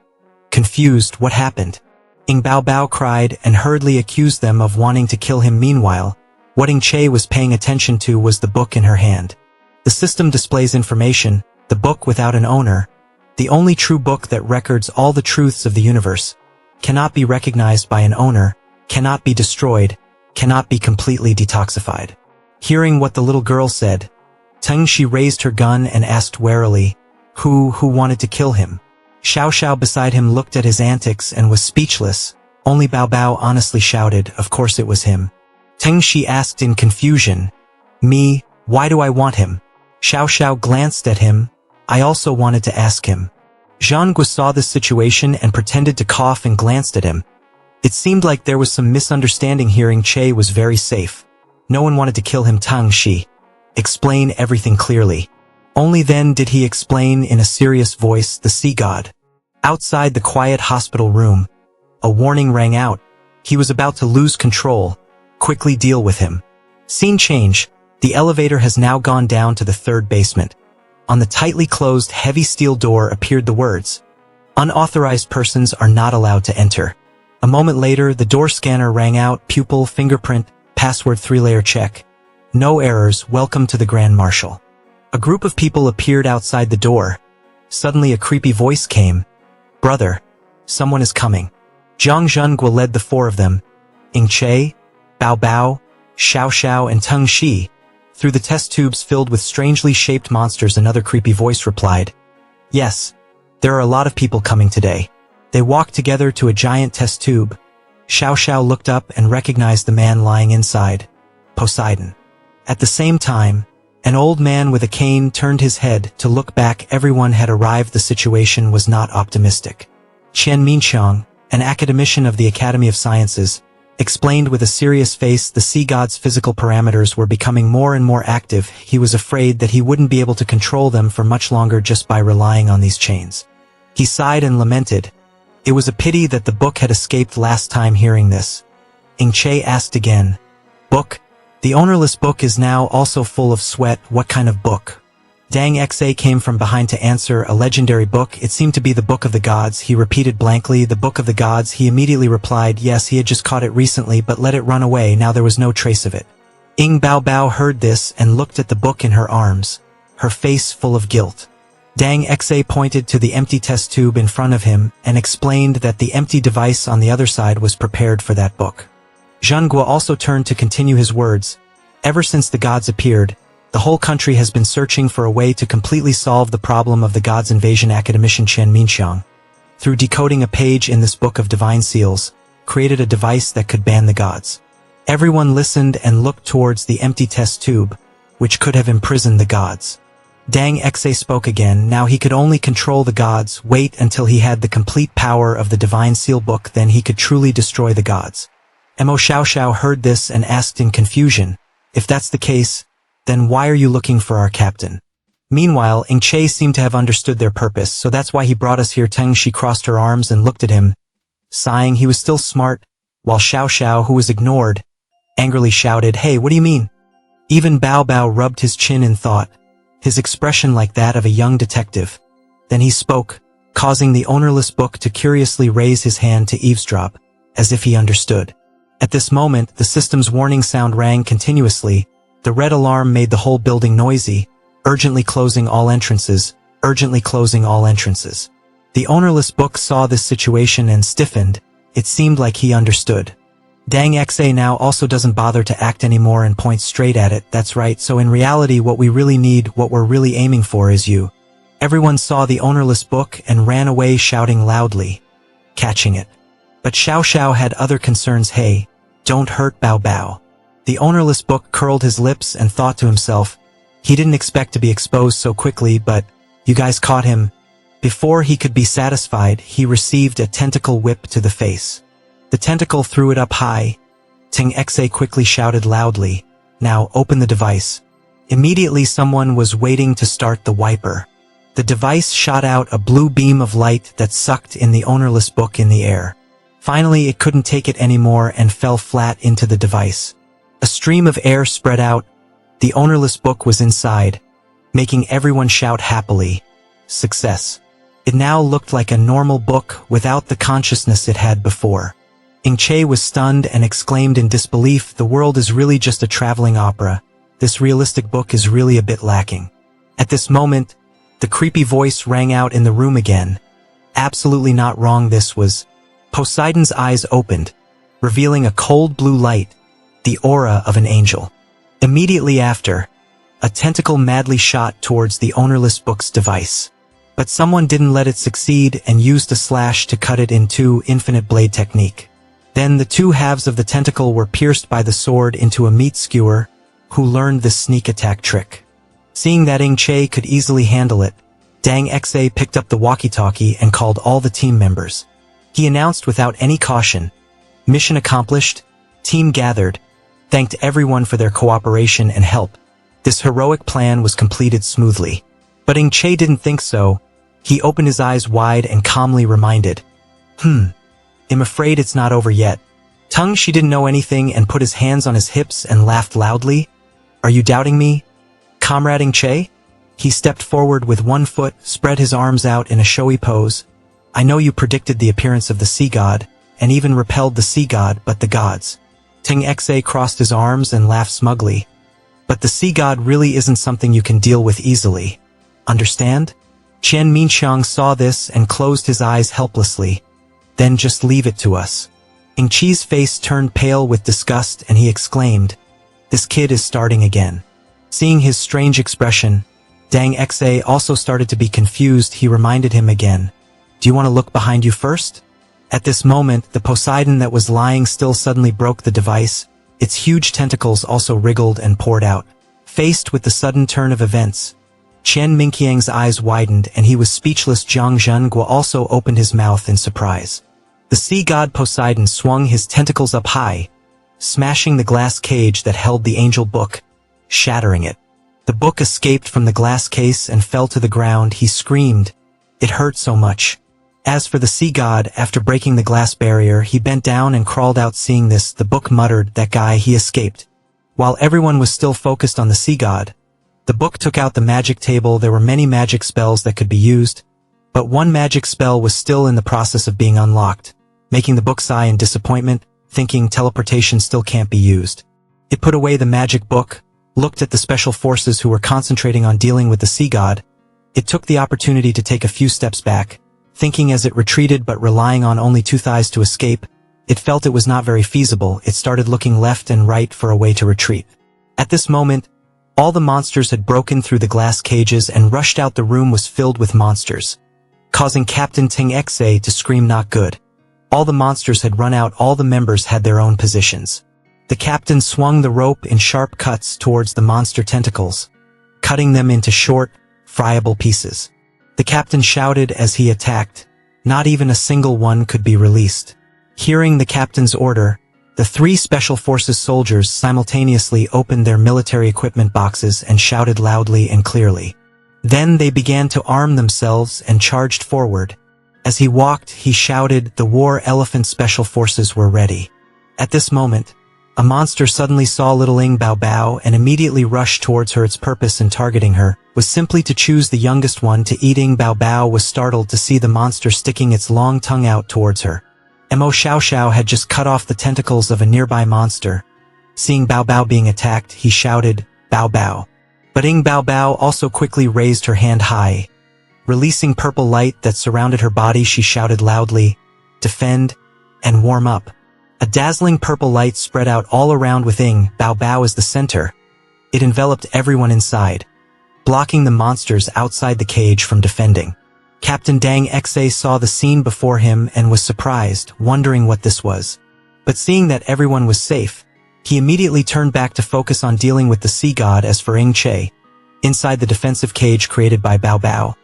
confused. "What happened?" Ing Bao Bao cried and hurriedly accused them of wanting to kill him. Meanwhile, what Ing Che was paying attention to was the book in her hand. The system displays information, the book without an owner, the only true book that records all the truths of the universe. cannot be recognized by an owner, cannot be destroyed, cannot be completely detoxified. Hearing what the little girl said, Tengshi raised her gun and asked warily, who wanted to kill him? Xiao Xiao beside him looked at his antics and was speechless. Only Bao Bao honestly shouted, of course it was him. Tengshi asked in confusion, me, why do I want him? Xiao Xiao glanced at him. I also wanted to ask him. Zhangguo saw this situation and pretended to cough and glanced at him. It seemed like there was some misunderstanding. Hearing Che was very safe. No one wanted to kill him. Tengshi, explain everything clearly. Only then did he explain in a serious voice, the sea god. Outside the quiet hospital room, a warning rang out. He was about to lose control. Quickly deal with him. Scene change. The elevator has now gone down to the 3rd basement. On the tightly closed heavy steel door appeared the words, unauthorized persons are not allowed to enter. A moment later, the door scanner rang out, pupil, fingerprint, password 3-layer check. No errors, welcome to the Grand Marshal. A group of people appeared outside the door. Suddenly a creepy voice came. Brother, someone is coming. Zhang Zhengguo led the 4 of them. Ing Che, Bao Bao, Xiao Xiao and Tengshi. Through the test tubes filled with strangely shaped monsters, another creepy voice replied. Yes, there are a lot of people coming today. They walked together to a giant test tube. Xiao Xiao looked up and recognized the man lying inside. Poseidon. At the same time, an old man with a cane turned his head to look back. Everyone had arrived. The situation was not optimistic. Qian Minxiang, an academician of the Academy of Sciences, explained with a serious face the sea god's physical parameters were becoming more and more active. He was afraid that he wouldn't be able to control them for much longer just by relying on these chains. He sighed and lamented. It was a pity that the book had escaped last time. Hearing this, Ing Che asked again, book? The ownerless book is now also full of sweat. What kind of book? Dang Xa came from behind to answer, a legendary book. It seemed to be the Book of the Gods. He repeated blankly, the Book of the Gods. He immediately replied, yes, he had just caught it recently but let it run away. Now there was no trace of it. Ing Bao Bao heard this and looked at the book in her arms, her face full of guilt. Dang Xa pointed to the empty test tube in front of him and explained that the empty device on the other side was prepared for that book. Zhangguo also turned to continue his words. Ever since the gods appeared, the whole country has been searching for a way to completely solve the problem of the gods' invasion. Academician Qian Minxiang, through decoding a page in this book of divine seals, created a device that could ban the gods. Everyone listened and looked towards the empty test tube, which could have imprisoned the gods. Dang Xa spoke again. Now he could only control the gods. Wait until he had the complete power of the divine seal book, then he could truly destroy the gods. Mo Xiao Xiao heard this and asked in confusion, if that's the case, then why are you looking for our captain? Meanwhile, Ing Che seemed to have understood their purpose, so that's why he brought us here. Tengshi crossed her arms and looked at him. Sighing, he was still smart, while Xiao Xiao, who was ignored, angrily shouted, hey, what do you mean? Even Bao Bao rubbed his chin in thought, his expression like that of a young detective. Then he spoke, causing the ownerless book to curiously raise his hand to eavesdrop, as if he understood. At this moment, the system's warning sound rang continuously. The red alarm made the whole building noisy, urgently closing all entrances, urgently closing all entrances. The ownerless book saw this situation and stiffened. It seemed like he understood. Dang Xa now also doesn't bother to act anymore and points straight at it. That's right, so in reality what we really need, what we're really aiming for is you. Everyone saw the ownerless book and ran away shouting loudly, catching it. But Xiao Xiao had other concerns. Hey, don't hurt Bao Bao. The ownerless book curled his lips and thought to himself, he didn't expect to be exposed so quickly, but you guys caught him. Before he could be satisfied, he received a tentacle whip to the face. The tentacle threw it up high. Ting Xa quickly shouted loudly, now open the device. Immediately someone was waiting to start the wiper. The device shot out a blue beam of light that sucked in the ownerless book in the air. Finally, it couldn't take it anymore and fell flat into the device. A stream of air spread out. The ownerless book was inside, making everyone shout happily, success. It now looked like a normal book without the consciousness it had before. Ing Che was stunned and exclaimed in disbelief, the world is really just a traveling opera. This realistic book is really a bit lacking. At this moment, the creepy voice rang out in the room again. Absolutely not wrong, this was Poseidon's eyes opened, revealing a cold blue light, the aura of an angel. Immediately after, a tentacle madly shot towards the ownerless book's device. But someone didn't let it succeed and used a slash to cut it in two, infinite blade technique. Then the two halves of the tentacle were pierced by the sword into a meat skewer, who learned this sneak attack trick. Seeing that Che could easily handle it, Dang Xa picked up the walkie-talkie and called all the team members. He announced without any caution, "Mission accomplished, team gathered," thanked everyone for their cooperation and help. This heroic plan was completed smoothly. But Che didn't think so. He opened his eyes wide and calmly reminded, I'm afraid it's not over yet." Tongue she didn't know anything and put his hands on his hips and laughed loudly. "Are you doubting me, Comrade Che?" He stepped forward with one foot, spread his arms out in a showy pose. "I know you predicted the appearance of the sea god, and even repelled the sea god, but the gods." Ting Xa crossed his arms and laughed smugly. "But the sea god really isn't something you can deal with easily. Understand?" Chen Minxiang saw this and closed his eyes helplessly. "Then just leave it to us." Ing Chi's face turned pale with disgust and he exclaimed, "This kid is starting again." Seeing his strange expression, Dang Xa also started to be confused. He reminded him again, "Do you want to look behind you first?" At this moment, the Poseidon that was lying still suddenly broke the device. Its huge tentacles also wriggled and poured out. Faced with the sudden turn of events, Chen Minqiang's eyes widened and he was speechless. Zhang Zhengguo also opened his mouth in surprise. The sea god Poseidon swung his tentacles up high, smashing the glass cage that held the angel book, shattering it. The book escaped from the glass case and fell to the ground. He screamed. It hurt so much. As for the sea god, after breaking the glass barrier, he bent down and crawled out. Seeing this, the book muttered, "That guy, he escaped." While everyone was still focused on the sea god, the book took out the magic table. There were many magic spells that could be used, but one magic spell was still in the process of being unlocked, making the book sigh in disappointment, thinking teleportation still can't be used. It put away the magic book, looked at the special forces who were concentrating on dealing with the sea god. It took the opportunity to take a few steps back, thinking as it retreated but relying on only two thighs to escape. It felt it was not very feasible. It started looking left and right for a way to retreat. At this moment, all the monsters had broken through the glass cages and rushed out. The room was filled with monsters, causing Captain Ting Xa to scream, "Not good." All the monsters had run out. All the members had their own positions. The captain swung the rope in sharp cuts towards the monster tentacles, cutting them into short, friable pieces. The captain shouted as he attacked. Not even a single one could be released. Hearing the captain's order, the three special forces soldiers simultaneously opened their military equipment boxes and shouted loudly and clearly. Then they began to arm themselves and charged forward. As he walked, he shouted, "The war elephant special forces were ready." At this moment, a monster suddenly saw little Ing Bao Bao and immediately rushed towards her. Its purpose in targeting her was simply to choose the youngest one to eat. Ing Bao Bao was startled to see the monster sticking its long tongue out towards her. Mo Xiao Xiao had just cut off the tentacles of a nearby monster. Seeing Bao Bao being attacked, he shouted, "Bao Bao." But Ing Bao Bao also quickly raised her hand high. Releasing purple light that surrounded her body, she shouted loudly, "Defend and warm up." A dazzling purple light spread out all around with Ing Bao Bao as the center. It enveloped everyone inside, blocking the monsters outside the cage from defending. Captain Dang Xa saw the scene before him and was surprised, wondering what this was. But seeing that everyone was safe, he immediately turned back to focus on dealing with the sea god. As for Ing Che, inside the defensive cage created by Bao Bao,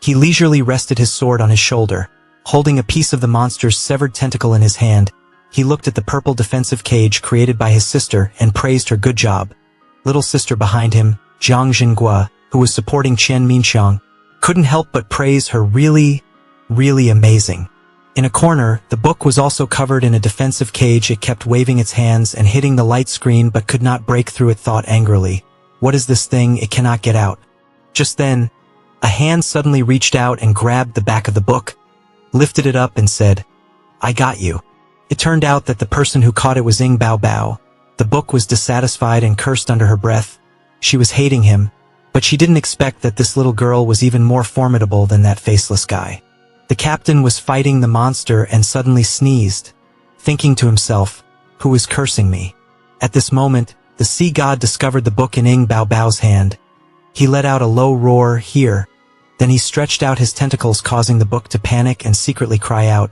he leisurely rested his sword on his shoulder, holding a piece of the monster's severed tentacle in his hand. He looked at the purple defensive cage created by his sister and praised her. "Good job." Little sister behind him, Zhang Zhenghua, who was supporting Chen Minxiang, couldn't help but praise her. Really amazing. In a corner, the book was also covered in a defensive cage. It kept waving its hands and hitting the light screen but could not break through it. Thought angrily, "What is this thing? It cannot get out." Just then, a hand suddenly reached out and grabbed the back of the book, lifted it up and said, "I got you." It turned out that the person who caught it was Ing Bao Bao. The book was dissatisfied and cursed under her breath. She was hating him, but she didn't expect that this little girl was even more formidable than that faceless guy. The captain was fighting the monster and suddenly sneezed, thinking to himself, "Who is cursing me?" At this moment, the sea god discovered the book in Ing Bao Bao's hand. He let out a low roar, "Here." Then he stretched out his tentacles, causing the book to panic and secretly cry out,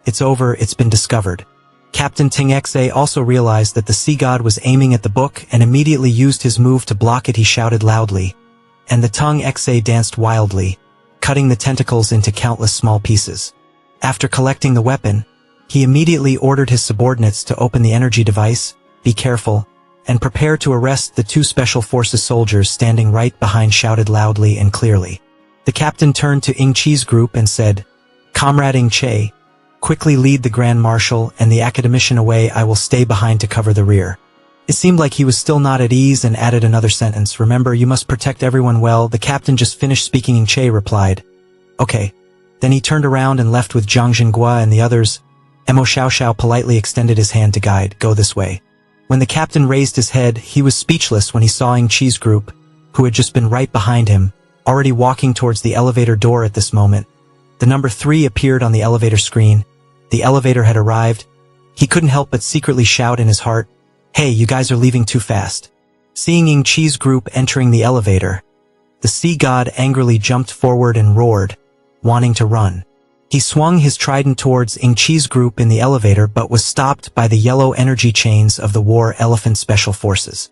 "It's over, it's been discovered." Captain Ting Xe also realized that the sea god was aiming at the book and immediately used his move to block it. He shouted loudly, and the tongue Xe danced wildly, cutting the tentacles into countless small pieces. After collecting the weapon, he immediately ordered his subordinates to open the energy device, "Be careful," and prepare to arrest the two special forces soldiers standing right behind. Shouted loudly and clearly. The captain turned to Ing Chi's group and said, "Comrade Ing Che, quickly lead the Grand Marshal and the academician away. I will stay behind to cover the rear." It seemed like he was still not at ease and added another sentence, "Remember, you must protect everyone well." The captain just finished speaking. Ing Che replied, "Okay." Then he turned around and left with Zhang Jingua and the others. Mo Xiaoxiao politely extended his hand to guide, "Go this way." When the captain raised his head, he was speechless when he saw Ing Chi's group, who had just been right behind him, already walking towards the elevator door. At this moment, the number 3 appeared on the elevator screen. The elevator had arrived. He couldn't help but secretly shout in his heart, "Hey, you guys are leaving too fast." Seeing Ing Chi's group entering the elevator, the sea god angrily jumped forward and roared, wanting to run. He swung his trident towards Ing Chi's group in the elevator but was stopped by the yellow energy chains of the War Elephant Special Forces.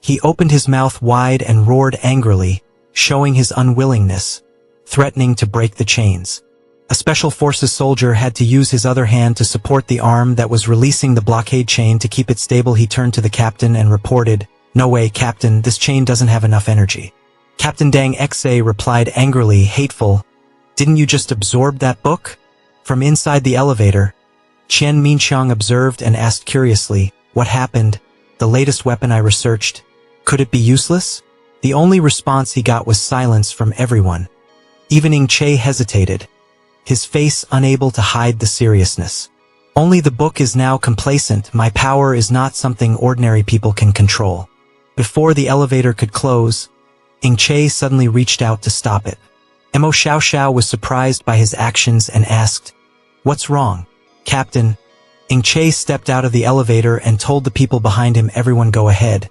He opened his mouth wide and roared angrily, showing his unwillingness, threatening to break the chains. A Special Forces soldier had to use his other hand to support the arm that was releasing the blockade chain to keep it stable. He turned to the captain and reported, "No way, Captain, this chain doesn't have enough energy." Captain Dang Xe replied angrily, "Hateful, didn't you just absorb that book?" From inside the elevator, Qian Minxiang observed and asked curiously, "What happened? The latest weapon I researched. Could it be useless?" The only response he got was silence from everyone. Even Ing Che hesitated, his face unable to hide the seriousness. "Only the book is now complacent. My power is not something ordinary people can control." Before the elevator could close, Ing Che suddenly reached out to stop it. Mo Xiaoxiao was surprised by his actions and asked, "What's wrong, Captain?" Ing Che stepped out of the elevator and told the people behind him, "Everyone go ahead.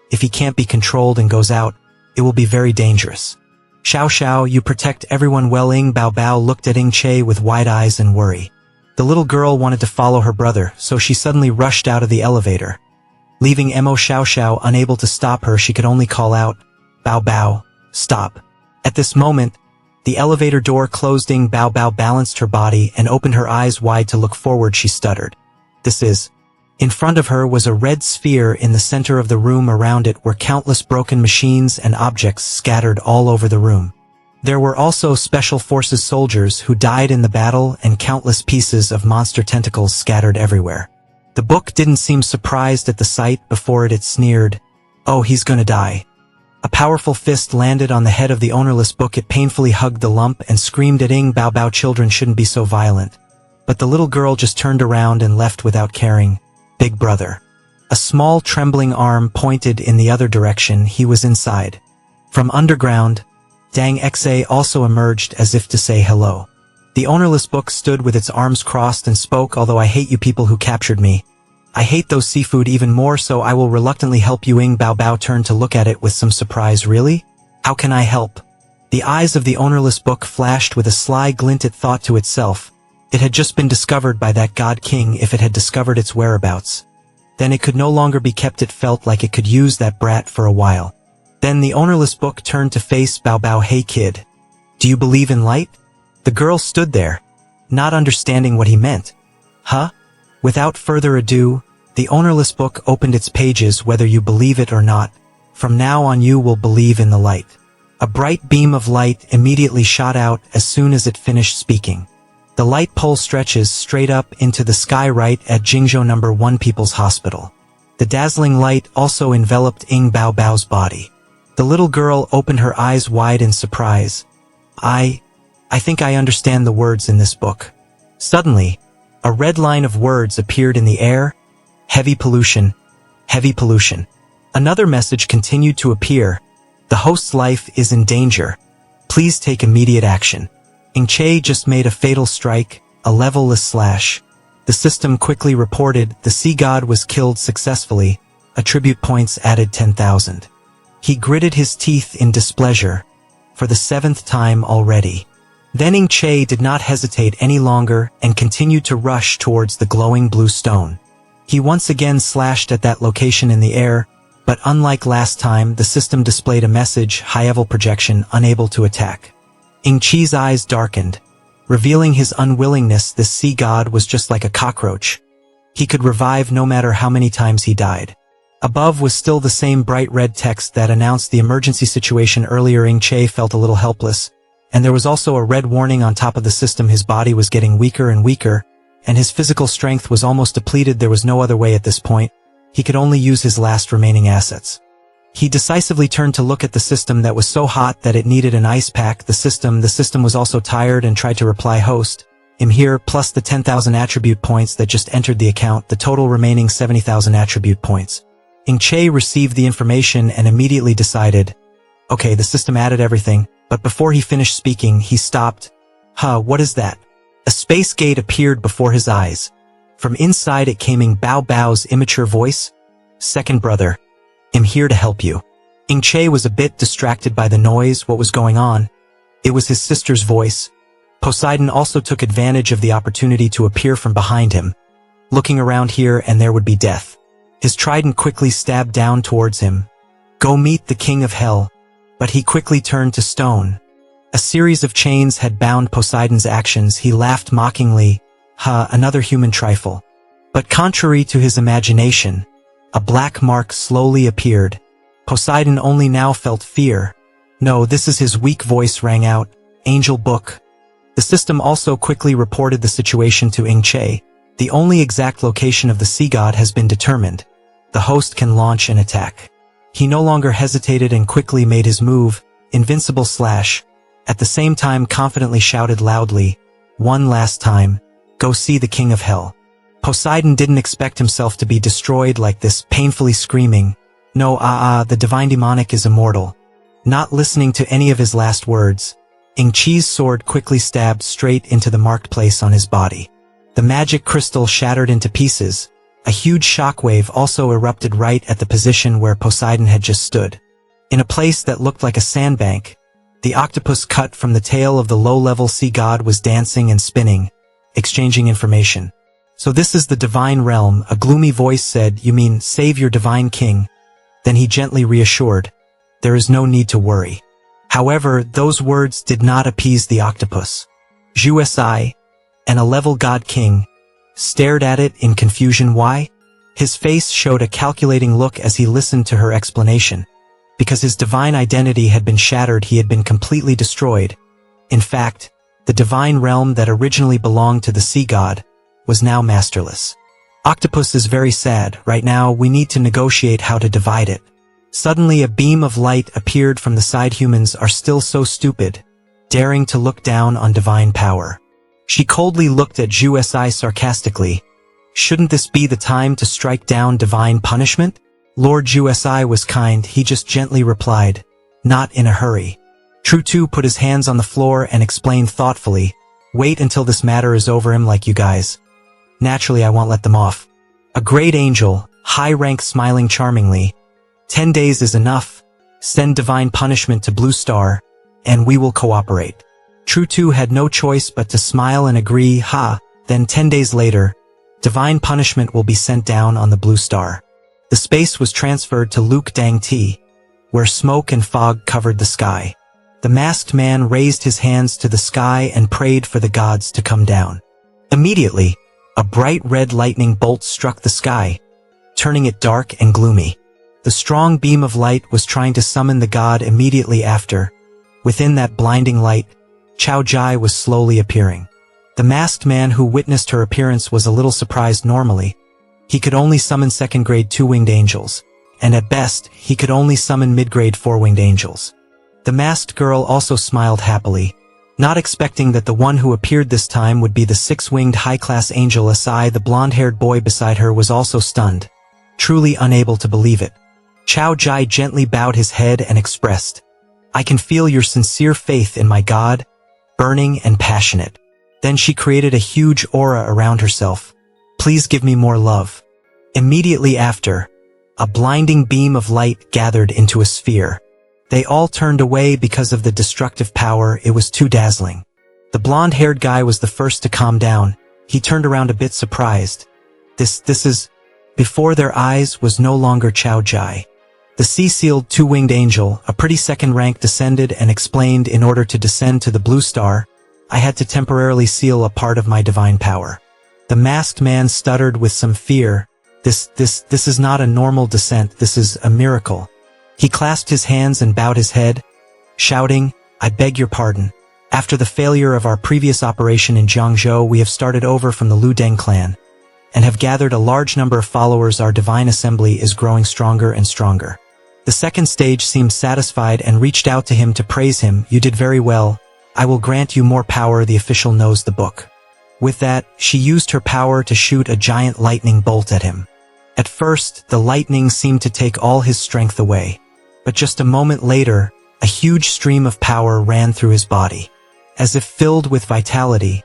If he can't be controlled and goes out, it will be very dangerous. Xiaoxiao, you protect everyone well." Ing Bao Bao looked at Ing Che with wide eyes and worry. The little girl wanted to follow her brother, so she suddenly rushed out of the elevator. Leaving Mo Xiaoxiao unable to stop her, she could only call out, "Bao Bao, stop." At this moment, the elevator door closed. Ing Bao Bao balanced her body and opened her eyes wide to look forward. She stuttered, "This is..." In front of her was a red sphere in the center of the room. Around it were countless broken machines and objects scattered all over the room. There were also Special Forces soldiers who died in the battle and countless pieces of monster tentacles scattered everywhere. The book didn't seem surprised at the sight. Before it sneered, "Oh, he's gonna die." A powerful fist landed on the head of the ownerless book. It painfully hugged the lump and screamed at Ing Bao Bao, "Children shouldn't be so violent." But the little girl just turned around and left without caring. "Big brother." A small trembling arm pointed in the other direction. He was inside. From underground, Dang Xe also emerged as if to say hello. The ownerless book stood with its arms crossed and spoke, "Although I hate you people who captured me, I hate those seafood even more, so I will reluctantly help you." Ing Bao Bao turned to look at it with some surprise. "Really? How can I help?" The eyes of the ownerless book flashed with a sly glint. It thought to itself, it had just been discovered by that god king. If it had discovered its whereabouts, then it could no longer be kept. It felt like it could use that brat for a while. Then the ownerless book turned to face Bao Bao. "Hey kid, do you believe in light?" The girl stood there, not understanding what he meant. "Huh?" Without further ado, the ownerless book opened its pages. "Whether you believe it or not, from now on you will believe in the light." A bright beam of light immediately shot out as soon as it finished speaking. The light pole stretches straight up into the sky right at Jingzhou No. 1 People's Hospital. The dazzling light also enveloped Ing Bao Bao's body. The little girl opened her eyes wide in surprise. I think I understand the words in this book." Suddenly, a red line of words appeared in the air. "Heavy pollution, heavy pollution." Another message continued to appear. "The host's life is in danger. Please take immediate action." Che just made a fatal strike, a levelless slash. The system quickly reported the sea god was killed successfully, attribute points added 10,000. He gritted his teeth in displeasure, for the 7th time already. Then Che did not hesitate any longer and continued to rush towards the glowing blue stone. He once again slashed at that location in the air, but unlike last time, the system displayed a message, high-level projection, unable to attack. Che's eyes darkened, revealing his unwillingness. This sea god was just like a cockroach. He could revive no matter how many times he died. Above was still the same bright red text that announced the emergency situation earlier. Che felt a little helpless, and there was also a red warning on top of the system. His body was getting weaker and weaker, and his physical strength was almost depleted. There was no other way at this point. He could only use his last remaining assets. He decisively turned to look at the system that was so hot that it needed an ice pack. The system was also tired and tried to reply, host, I'm here, plus the 10,000 attribute points that just entered the account, the total remaining 70,000 attribute points. Che received the information and immediately decided, okay, the system added everything, but before he finished speaking, he stopped. What is that? A space gate appeared before his eyes. From inside it came Bao Bao's immature voice. Second brother, I'm here to help you. Che was a bit distracted by the noise. What was going on? It was his sister's voice. Poseidon also took advantage of the opportunity to appear from behind him. Looking around here and there would be death. His trident quickly stabbed down towards him. Go meet the king of hell. But he quickly turned to stone. A series of chains had bound Poseidon's actions. He laughed mockingly. Another human trifle. But contrary to his imagination, a black mark slowly appeared. Poseidon only now felt fear. No, this is his weak voice rang out. Angel book. The system also quickly reported the situation to Che. The only exact location of the sea god has been determined. The host can launch an attack. He no longer hesitated and quickly made his move, invincible slash. At the same time confidently shouted loudly, one last time, go see the king of hell. Poseidon didn't expect himself to be destroyed like this, painfully screaming, no, the divine demonic is immortal. Not listening to any of his last words, Che's sword quickly stabbed straight into the marked place on his body. The magic crystal shattered into pieces. A huge shockwave also erupted right at the position where Poseidon had just stood. In a place that looked like a sandbank, the octopus cut from the tail of the low-level sea god was dancing and spinning, exchanging information. So this is the divine realm, a gloomy voice said, you mean save your divine king? Then he gently reassured, there is no need to worry. However, those words did not appease the octopus. Zhusi, and a level god king, stared at it in confusion. Why? His face showed a calculating look as he listened to her explanation. Because his divine identity had been shattered, he had been completely destroyed. In fact, the divine realm that originally belonged to the sea god was now masterless. Octopus is very sad. Right now, we need to negotiate how to divide it. Suddenly a beam of light appeared from the side. Humans are still so stupid, daring to look down on divine power. She coldly looked at Zhusi sarcastically. Shouldn't this be the time to strike down divine punishment? Lord Zhusi was kind. He just gently replied, not in a hurry. Trutu put his hands on the floor and explained thoughtfully, wait until this matter is over. Him like you guys. Naturally I won't let them off. A great angel, high rank, smiling charmingly. 10 days is enough. Send divine punishment to Blue Star, and we will cooperate. Trutu had no choice but to smile and agree. Then 10 days later, divine punishment will be sent down on the Blue Star. The space was transferred to Luke Dang Ti, where smoke and fog covered the sky. The masked man raised his hands to the sky and prayed for the gods to come down. Immediately, a bright red lightning bolt struck the sky, turning it dark and gloomy. The strong beam of light was trying to summon the god immediately after. Within that blinding light, Chao Jai was slowly appearing. The masked man who witnessed her appearance was a little surprised. Normally, he could only summon second-grade 2-winged angels, and at best, he could only summon mid-grade 4-winged angels. The masked girl also smiled happily, not expecting that the one who appeared this time would be the 6-winged high-class angel. Asai, the blonde-haired boy beside her, was also stunned, truly unable to believe it. Chao Jai gently bowed his head and expressed, I can feel your sincere faith in my god. burning and passionate. Then she created a huge aura around herself. Please give me more love. Immediately after, a blinding beam of light gathered into a sphere. They all turned away because of the destructive power. It was too dazzling. The blonde-haired guy was the first to calm down. He turned around a bit surprised. This is... Before their eyes was no longer Chow Jai. The sea-sealed two-winged angel, a pretty second rank, descended and explained, in order to descend to the blue star, I had to temporarily seal a part of my divine power. The masked man stuttered with some fear. This is not a normal descent, this is a miracle. He clasped his hands and bowed his head, shouting, I beg your pardon. After the failure of our previous operation in Jiangzhou, we have started over from the Lu Deng clan, and have gathered a large number of followers. Our divine assembly is growing stronger and stronger. The second stage seemed satisfied and reached out to him to praise him. You did very well. I will grant you more power. The official knows the book. With that, she used her power to shoot a giant lightning bolt at him. At first, the lightning seemed to take all his strength away. But just a moment later, a huge stream of power ran through his body. As if filled with vitality,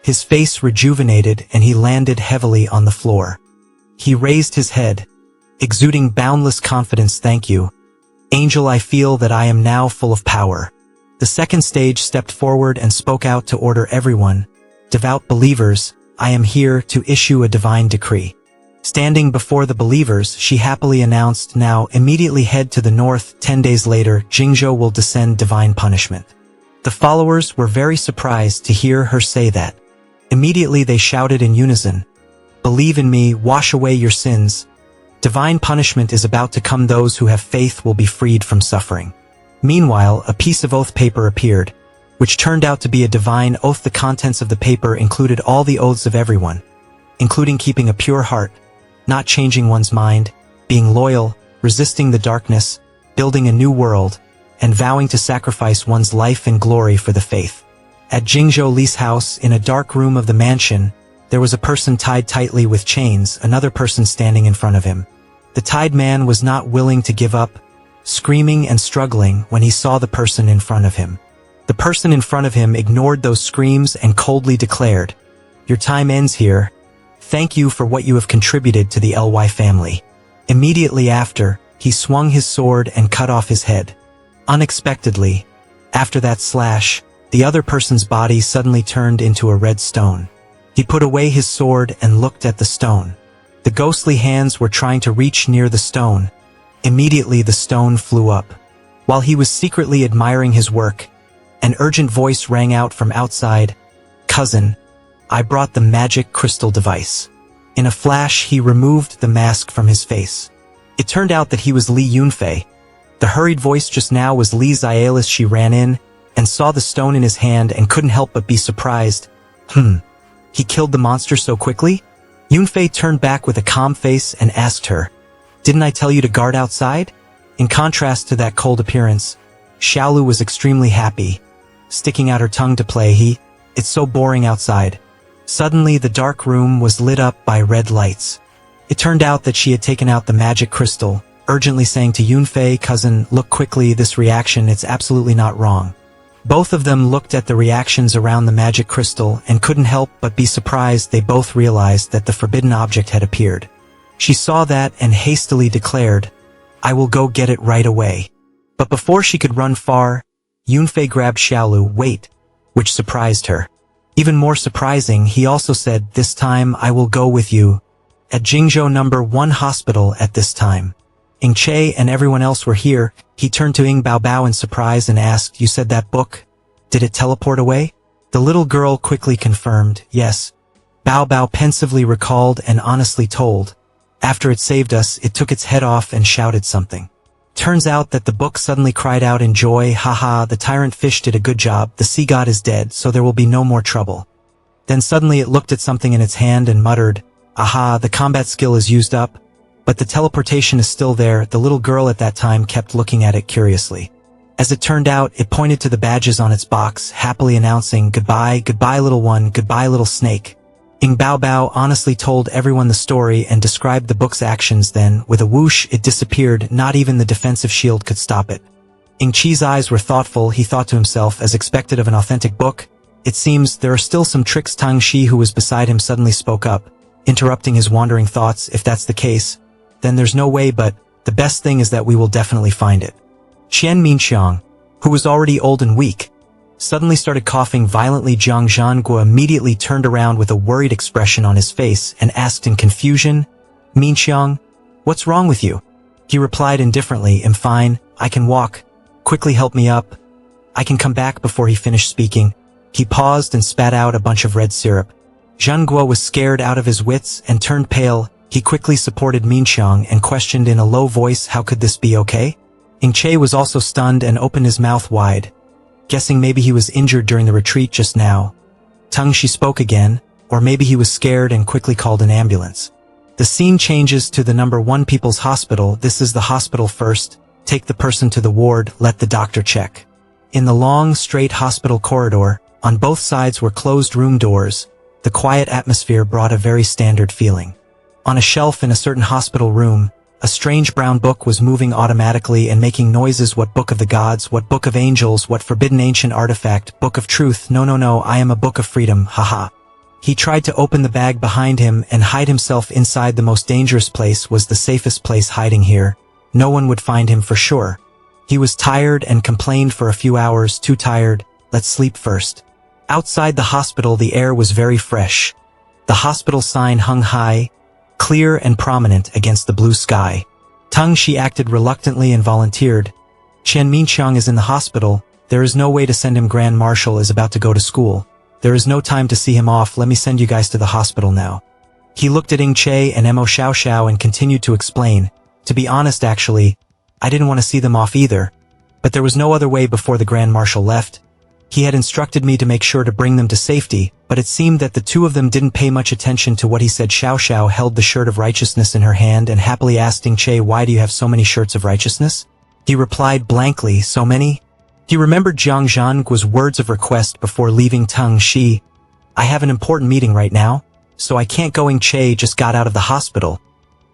his face rejuvenated and he landed heavily on the floor. He raised his head, exuding boundless confidence. Thank you, Angel. I feel that I am now full of power. The second stage stepped forward and spoke out to order everyone. Devout believers, I am here to issue a divine decree. Standing before the believers, she happily announced, now immediately head to the north. 10 days later, Jingzhou will descend divine punishment. The followers were very surprised to hear her say that. Immediately they shouted in unison, believe in me, wash away your sins. Divine punishment is about to come. Those who have faith will be freed from suffering. Meanwhile, a piece of oath paper appeared, which turned out to be a divine oath. The contents of the paper included all the oaths of everyone, including keeping a pure heart, not changing one's mind, being loyal, resisting the darkness, building a new world, and vowing to sacrifice one's life and glory for the faith. At Jingzhou Li's house, in a dark room of the mansion, there was a person tied tightly with chains, another person standing in front of him. The tied man was not willing to give up, screaming and struggling when he saw the person in front of him. The person in front of him ignored those screams and coldly declared, your time ends here. Thank you for what you have contributed to the Ly family. Immediately after, he swung his sword and cut off his head. Unexpectedly, after that slash, the other person's body suddenly turned into a red stone. He put away his sword and looked at the stone. The ghostly hands were trying to reach near the stone. Immediately the stone flew up. While he was secretly admiring his work, an urgent voice rang out from outside, cousin, I brought the magic crystal device. In a flash, he removed the mask from his face. It turned out that he was Li Yunfei. The hurried voice just now was Li Xialis. She ran in and saw the stone in his hand and couldn't help but be surprised. He killed the monster so quickly? Yunfei turned back with a calm face and asked her, didn't I tell you to guard outside? In contrast to that cold appearance, Xiaolu was extremely happy, sticking out her tongue to play. It's so boring outside. Suddenly the dark room was lit up by red lights. It turned out that she had taken out the magic crystal, urgently saying to Yunfei, cousin, look quickly, this reaction, it's absolutely not wrong. Both of them looked at the reactions around the magic crystal and couldn't help but be surprised. They both realized that the forbidden object had appeared. She saw that and hastily declared, I will go get it right away. But before she could run far, Yunfei grabbed Xiaolu, wait, which surprised her. Even more surprising, he also said, this time I will go with you. At Jingzhou number 1 hospital at this time, Ing Che and everyone else were here. He turned to Ing Baobao in surprise and asked, you said that book? Did it teleport away? The little girl quickly confirmed, yes. Baobao pensively recalled and honestly told, after it saved us, it took its head off and shouted something. Turns out that the book suddenly cried out in joy, haha, the tyrant fish did a good job, the sea god is dead, so there will be no more trouble. Then suddenly it looked at something in its hand and muttered, aha, the combat skill is used up, but the teleportation is still there. The little girl at that time kept looking at it curiously. As it turned out, it pointed to the badges on its box, happily announcing, goodbye, goodbye little one, goodbye little snake. Ing Baobao honestly told everyone the story and described the book's actions. Then, with a whoosh, it disappeared. Not even the defensive shield could stop it. Ing Chi's eyes were thoughtful. He thought to himself, as expected of an authentic book, It seems there are still some tricks. Tang Shi, who was beside him, suddenly spoke up, interrupting his wandering thoughts. If that's the case, then there's no way, but the best thing is that we will definitely find it. Qian Minxiang, who was already old and weak, suddenly started coughing violently. Zhang Zhanguo immediately turned around with a worried expression on his face and asked in confusion, "Minxiang, what's wrong with you?" He replied indifferently, "I'm fine, I can walk. Quickly help me up. I can come back." Before he finished speaking, he paused and spat out a bunch of red syrup. Zhanguo was scared out of his wits and turned pale. He quickly supported Minxiang and questioned in a low voice, "How could this be okay?" Ing Che was also stunned and opened his mouth wide, guessing maybe he was injured during the retreat just now. Tang Shi spoke again, or maybe he was scared and quickly called an ambulance. The scene changes to the number 1 People's Hospital. This is the hospital first. Take the person to the ward, let the doctor check. In the long, straight hospital corridor, on both sides were closed room doors. The quiet atmosphere brought a very standard feeling. On a shelf in a certain hospital room, a strange brown book was moving automatically and making noises. What book of the gods? What book of angels? What forbidden ancient artifact? Book of truth? No, I am a book of freedom, haha. He tried to open the bag behind him and hide himself inside. The most dangerous place was the safest place. Hiding here, no one would find him for sure. He was tired and complained for a few hours. Too tired, let's sleep first. Outside the hospital, the air was very fresh. The hospital sign hung high, clear and prominent against the blue sky. Tang Shi acted reluctantly and volunteered. "Qian Minxiang is in the hospital. There is no way to send him. Grand Marshal is about to go to school. There is no time to see him off. Let me send you guys to the hospital now." He looked at Ing Che and Mo Xiao and continued to explain. "To be honest, actually, I didn't want to see them off either. But there was no other way before the Grand Marshal left. He had instructed me to make sure to bring them to safety, but it seemed that the two of them didn't pay much attention to what he said." Xiao held the shirt of righteousness in her hand and happily asked Ing Che, "Why do you have so many shirts of righteousness?" He replied blankly, "So many?" He remembered Zhang Zhanguo's words of request before leaving Tang Shi. "I have an important meeting right now, so I can't go." Ing Che just got out of the hospital.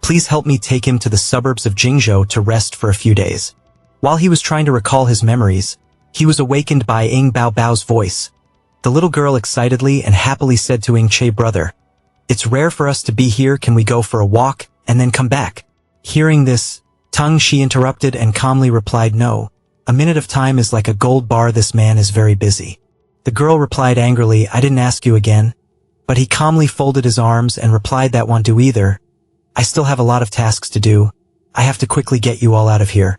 "Please help me take him to the suburbs of Jingzhou to rest for a few days." While he was trying to recall his memories, he was awakened by Ing Bao's voice. The little girl excitedly and happily said to Ing Che, "Brother, it's rare for us to be here. Can we go for a walk and then come back?" Hearing this, Tang Shi interrupted and calmly replied, "No. A minute of time is like a gold bar. This man is very busy." The girl replied angrily, "I didn't ask you again." But he calmly folded his arms and replied, "That won't do either. I still have a lot of tasks to do. I have to quickly get you all out of here."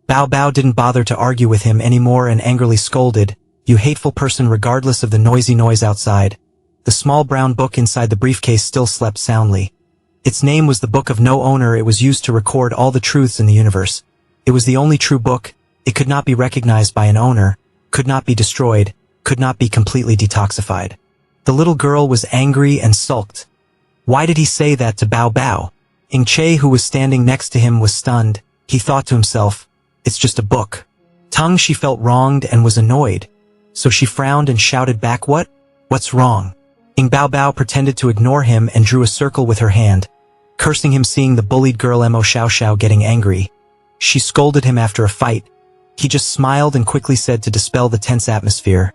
Bao didn't bother to argue with him anymore and angrily scolded, "You hateful person!" Regardless of the noisy noise outside, the small brown book inside the briefcase still slept soundly. Its name was the Book of No Owner. It was used to record all the truths in the universe. It was the only true book. It could not be recognized by an owner, could not be destroyed, could not be completely detoxified. The little girl was angry and sulked. Why did he say that to Bao? Ing Che, who was standing next to him, was stunned. He thought to himself, "It's just a book." Tang Shi felt wronged and was annoyed, so she frowned and shouted back, What's wrong?" Ing Bao pretended to ignore him and drew a circle with her hand, cursing him. Seeing the bullied girl Mo Xiao getting angry, she scolded him after a fight. He just smiled and quickly said to dispel the tense atmosphere,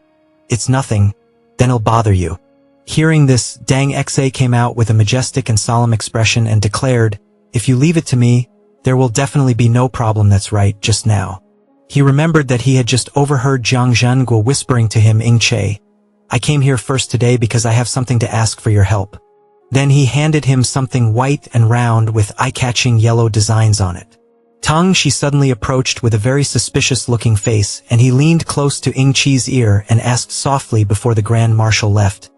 "It's nothing, then it'll bother you." Hearing this, Dang Xa came out with a majestic and solemn expression and declared, "If you leave it to me, there will definitely be no problem." That's right, just now. He remembered that he had just overheard Zhang Zhanguo whispering to him, "Ing Che, I came here first today because I have something to ask for your help." Then he handed him something white and round with eye-catching yellow designs on it. Tang Shi suddenly approached with a very suspicious-looking face, and he leaned close to Ing Chi's ear and asked softly before the Grand Marshal left,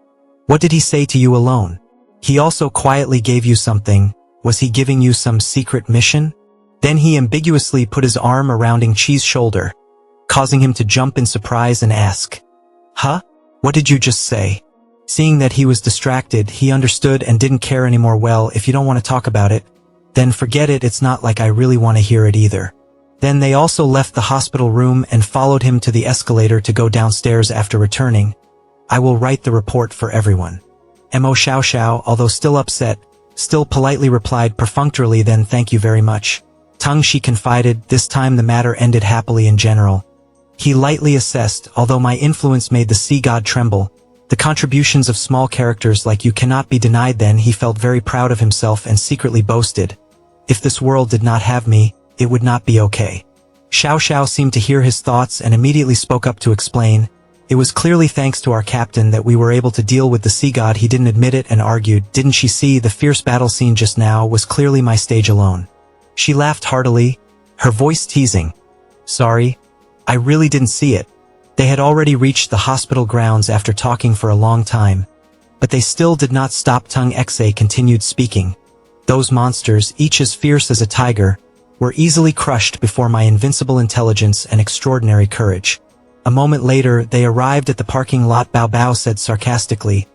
"What did he say to you alone? He also quietly gave you something. Was he giving you some secret mission?" Then he ambiguously put his arm around Ing Chi's shoulder, causing him to jump in surprise and ask, "Huh? What did you just say?" Seeing that he was distracted, he understood and didn't care anymore. "Well, if you don't want to talk about it, then forget it. It's not like I really want to hear it either." Then they also left the hospital room and followed him to the escalator to go downstairs. After returning, "I will write the report for everyone." Mo Xiao, although still upset, still politely replied perfunctorily, "Then thank you very much." Tang Shi confided, "This time the matter ended happily in general. He lightly assessed, although my influence made the sea god tremble, The contributions of small characters like you cannot be denied. Then he felt very proud of himself and secretly boasted, if this world did not have me, it would not be okay. Xiao Xiao seemed to hear his thoughts and immediately spoke up to explain. It was clearly thanks to our captain that we were able to deal with the sea god. He didn't admit it and argued, didn't she see the fierce battle scene just now was clearly my stage alone. She laughed heartily, her voice teasing. Sorry, I really didn't see it. They had already reached the hospital grounds after talking for a long time, but they still did not stop. Tung Xe continued speaking. Those monsters, each as fierce as a tiger, were easily crushed before my invincible intelligence and extraordinary courage. A moment later, they arrived at the parking lot. Bao Bao said sarcastically,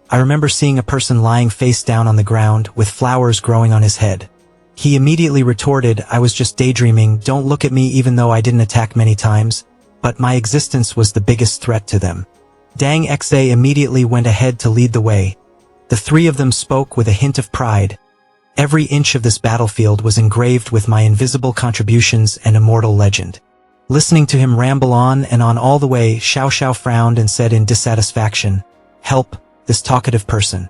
I remember seeing a person lying face down on the ground with flowers growing on his head. He immediately retorted, I was just daydreaming, don't look at me. Even though I didn't attack many times, but my existence was the biggest threat to them. Dang Xe immediately went ahead to lead the way. The three of them spoke with a hint of pride. Every inch of this battlefield was engraved with my invisible contributions and immortal legend. Listening to him ramble on and on all the way, Xiao Xiao frowned and said in dissatisfaction, help, this talkative person.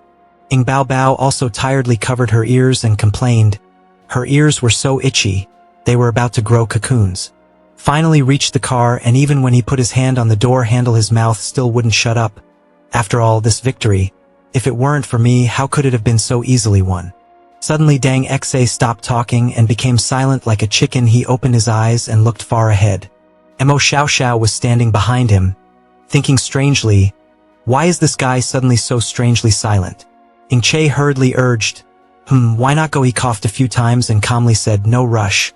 Ing Bao Bao also tiredly covered her ears and complained. Her ears were so itchy, they were about to grow cocoons. Finally reached the car, and even when he put his hand on the door handle his mouth still wouldn't shut up. After all, this victory, if it weren't for me, how could it have been so easily won? Suddenly Dang Xe stopped talking and became silent like a chicken. He opened his eyes and looked far ahead. Mo Xiao Xiao was standing behind him, thinking strangely, why is this guy suddenly so strangely silent? Ing Che hurriedly urged, why not go? He coughed a few times and calmly said, no rush.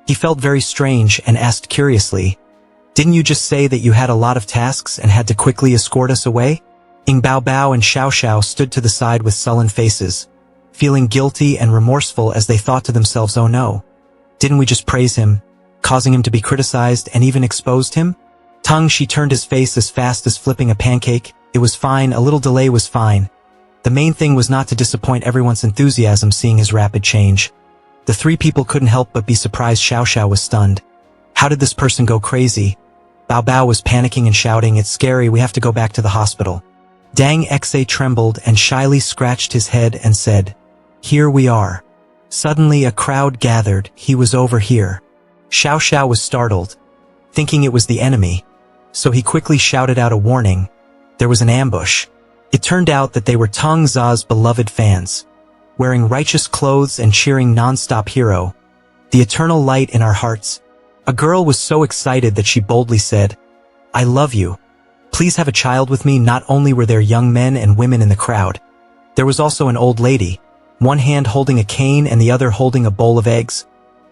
He felt very strange and asked curiously, didn't you just say that you had a lot of tasks and had to quickly escort us away? Ing Bao Bao and Xiao Xiao stood to the side with sullen faces, feeling guilty and remorseful as they thought to themselves, oh no, didn't we just praise him, causing him to be criticized and even exposed him? Tung She turned his face as fast as flipping a pancake. It was fine, a little delay was fine. The main thing was not to disappoint everyone's enthusiasm seeing his rapid change. The three people couldn't help but be surprised. Xiao Xiao was stunned. How did this person go crazy? Bao Bao was panicking and shouting, it's scary, we have to go back to the hospital. Dang Xe trembled and shyly scratched his head and said, here we are. Suddenly a crowd gathered, he was over here. Xiao Xiao was startled, thinking it was the enemy, so he quickly shouted out a warning. There was an ambush. It turned out that they were Tong Za's beloved fans, wearing righteous clothes and cheering non-stop hero, the eternal light in our hearts. A girl was so excited that she boldly said, I love you. Please have a child with me. Not only were there young men and women in the crowd, there was also an old lady, one hand holding a cane and the other holding a bowl of eggs,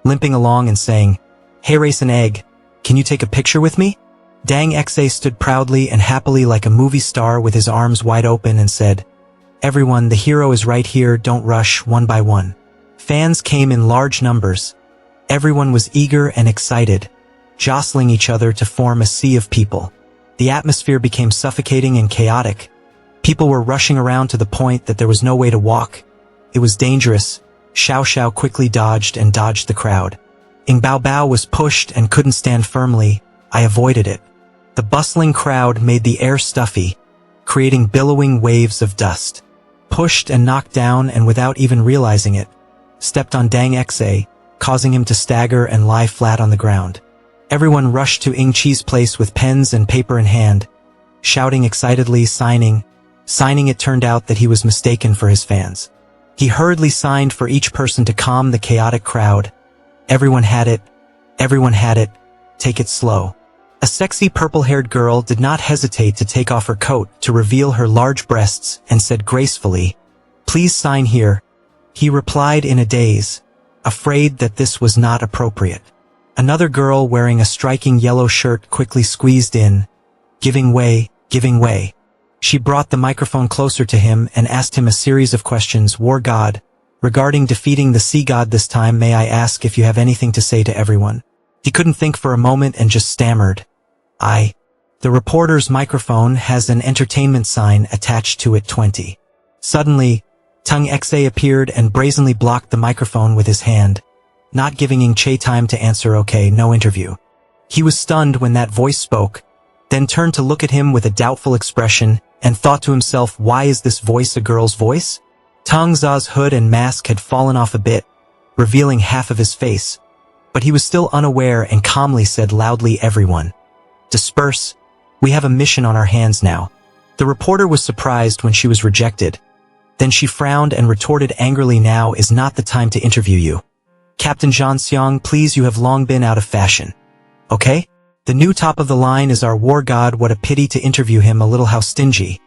limping along and saying, hey, race an egg, can you take a picture with me? Dang Xe stood proudly and happily like a movie star with his arms wide open and said, everyone, the hero is right here, don't rush. One by one, fans came in large numbers. Everyone was eager and excited, jostling each other to form a sea of people. The atmosphere became suffocating and chaotic. People were rushing around to the point that there was no way to walk. It was dangerous. Xiao Xiao quickly dodged and dodged the crowd. Ing Bao Bao was pushed and couldn't stand firmly. I avoided it. The bustling crowd made the air stuffy, creating billowing waves of dust. Pushed and knocked down, and without even realizing it, stepped on Dang Xe, causing him to stagger and lie flat on the ground. Everyone rushed to Ing Chi's place with pens and paper in hand, shouting excitedly, signing. It turned out that he was mistaken for his fans. He hurriedly signed for each person to calm the chaotic crowd. Everyone had it. Everyone had it. Take it slow. A sexy purple-haired girl did not hesitate to take off her coat to reveal her large breasts and said gracefully, please sign here. He replied in a daze, afraid that this was not appropriate. Another girl wearing a striking yellow shirt quickly squeezed in, giving way, giving way. She brought the microphone closer to him and asked him a series of questions. War God, regarding defeating the sea god this time, may I ask if you have anything to say to everyone? He couldn't think for a moment and just stammered, The reporter's microphone has an entertainment sign attached to it. 20. Suddenly, Tung Xe appeared and brazenly blocked the microphone with his hand, not giving Ing Che time to answer. Okay, no interview. He was stunned when that voice spoke, then turned to look at him with a doubtful expression. and thought to himself, why is this voice a girl's voice? Tang Za's hood and mask had fallen off a bit, revealing half of his face, but he was still unaware and calmly said loudly, everyone, disperse, we have a mission on our hands now. The reporter was surprised when she was rejected. Then she frowned and retorted angrily, now is not the time to interview you. Captain Zhanxiang, please, you have long been out of fashion. Okay? The new top of the line is our war god, what a pity to interview him, a little how stingy.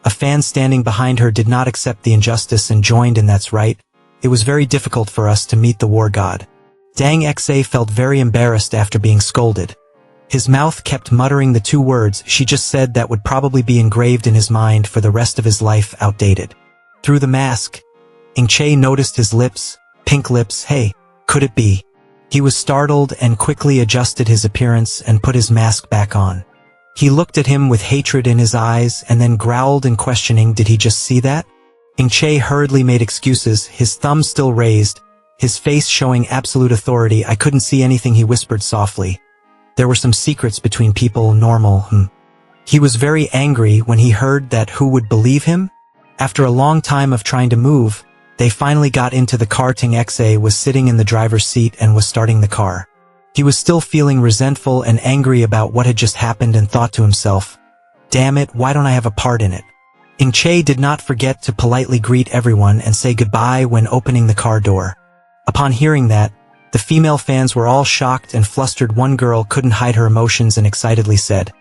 A fan standing behind her did not accept the injustice and joined in, that's right. It was very difficult for us to meet the war god. Dang Xa felt very embarrassed after being scolded. His mouth kept muttering the two words she just said that would probably be engraved in his mind for the rest of his life, outdated. Through the mask, Ingche noticed his lips, pink lips. Hey, could it be? He was startled and quickly adjusted his appearance and put his mask back on. He looked at him with hatred in his eyes and then growled in questioning, did he just see that? Ingche hurriedly made excuses, his thumb still raised, his face showing absolute authority. I couldn't see anything, he whispered softly. There were some secrets between people, normal. He was very angry when he heard that. Who would believe him? After a long time of trying to move, they finally got into the car. Ting Xa was sitting in the driver's seat and was starting the car. He was still feeling resentful and angry about what had just happened and thought to himself, damn it, why don't I have a part in it? Ingche did not forget to politely greet everyone and say goodbye when opening the car door. Upon hearing that, the female fans were all shocked and flustered. One girl couldn't hide her emotions and excitedly said,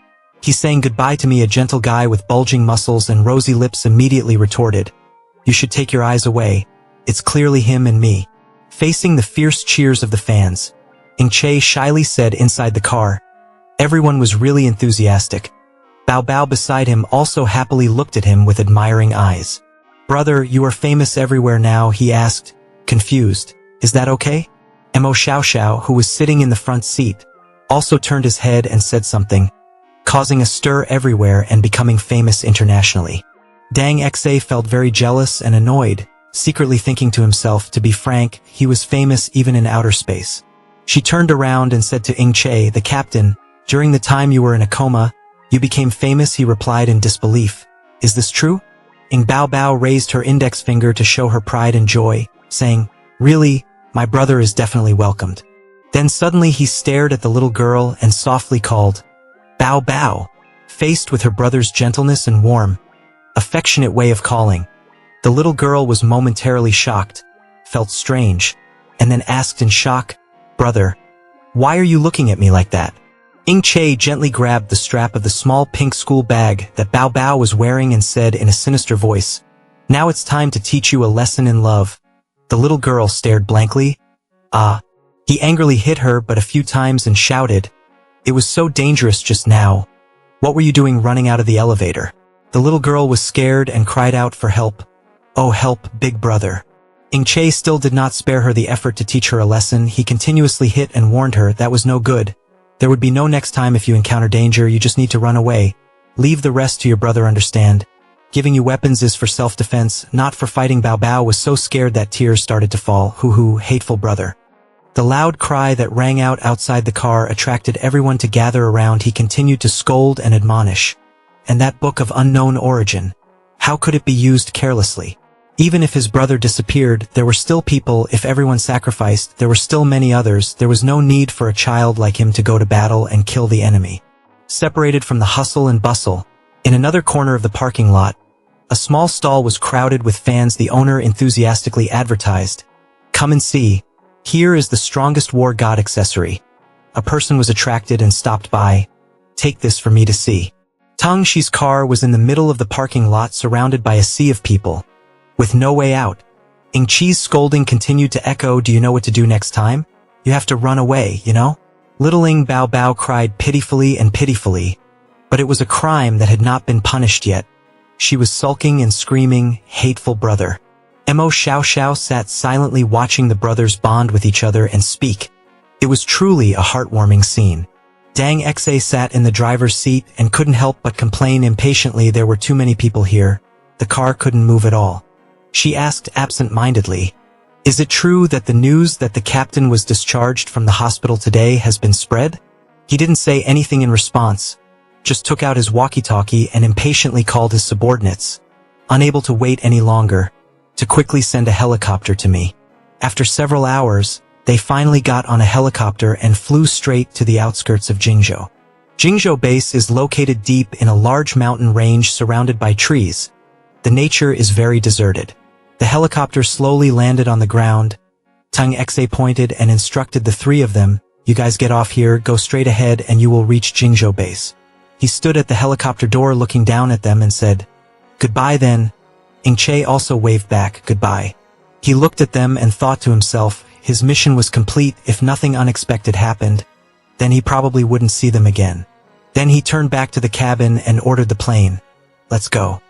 he's saying goodbye to me. A gentle guy with bulging muscles and rosy lips immediately retorted, you should take your eyes away. It's clearly him and me. Facing the fierce cheers of the fans, Ingche shyly said inside the car. Everyone was really enthusiastic. Bao Bao beside him also happily looked at him with admiring eyes. Brother, you are famous everywhere now, he asked, confused. Is that okay? Mo Xiao Xiao, who was sitting in the front seat, also turned his head and said something, causing a stir everywhere and becoming famous internationally. Dang Xa felt very jealous and annoyed, secretly thinking to himself, to be frank, he was famous even in outer space. She turned around and said to Ingche, the captain, during the time you were in a coma, you became famous. He replied in disbelief. Is this true? Ing Bao Bao raised her index finger to show her pride and joy, saying, really, my brother is definitely welcomed. Then suddenly he stared at the little girl and softly called, Bao Bao. Faced with her brother's gentleness and warm, affectionate way of calling, the little girl was momentarily shocked, felt strange, and then asked in shock, brother, why are you looking at me like that? Ingche gently grabbed the strap of the small pink school bag that Bao Bao was wearing and said in a sinister voice, now it's time to teach you a lesson in love. The little girl stared blankly. He angrily hit her but a few times and shouted, it was so dangerous just now. What were you doing running out of the elevator? The little girl was scared and cried out for help. Oh, help, big brother. Ingche still did not spare her the effort to teach her a lesson. He continuously hit and warned her that was no good. There would be no next time. If you encounter danger, you just need to run away. Leave the rest to your brother, understand? Giving you weapons is for self-defense, not for fighting. Bao Bao was so scared that tears started to fall. Hoo, hateful brother. The loud cry that rang out outside the car attracted everyone to gather around. He continued to scold and admonish. And that book of unknown origin, how could it be used carelessly? Even if his brother disappeared, there were still people. If everyone sacrificed, there were still many others. There was no need for a child like him to go to battle and kill the enemy. Separated from the hustle and bustle, in another corner of the parking lot, a small stall was crowded with fans. The owner enthusiastically advertised, come and see. Here is the strongest war god accessory. A person was attracted and stopped by. Take this for me to see. Tang Shi's car was in the middle of the parking lot, surrounded by a sea of people, with no way out. Ingche's scolding continued to echo. Do you know what to do next time? You have to run away, you know? Little Ing Bao Bao cried pitifully, but it was a crime that had not been punished yet. She was sulking and screaming, hateful brother. Mo Xiao Xiao sat silently watching the brothers bond with each other and speak. It was truly a heartwarming scene. Dang Xa sat in the driver's seat and couldn't help but complain impatiently. There were too many people here. The car couldn't move at all. She asked absent-mindedly, is it true that the news that the captain was discharged from the hospital today has been spread? He didn't say anything in response. just took out his walkie-talkie and impatiently called his subordinates, unable to wait any longer, to quickly send a helicopter to me. After several hours, they finally got on a helicopter and flew straight to the outskirts of Jingzhou. Jingzhou base is located deep in a large mountain range surrounded by trees. The nature is very deserted. The helicopter slowly landed on the ground. Tung Xe pointed and instructed the three of them, "You guys get off here, go straight ahead and you will reach Jingzhou base." He stood at the helicopter door looking down at them and said, "Goodbye then." Che also waved back, "Goodbye." He looked at them and thought to himself, his mission was complete if nothing unexpected happened. Then he probably wouldn't see them again. Then he turned back to the cabin and ordered the plane. "Let's go."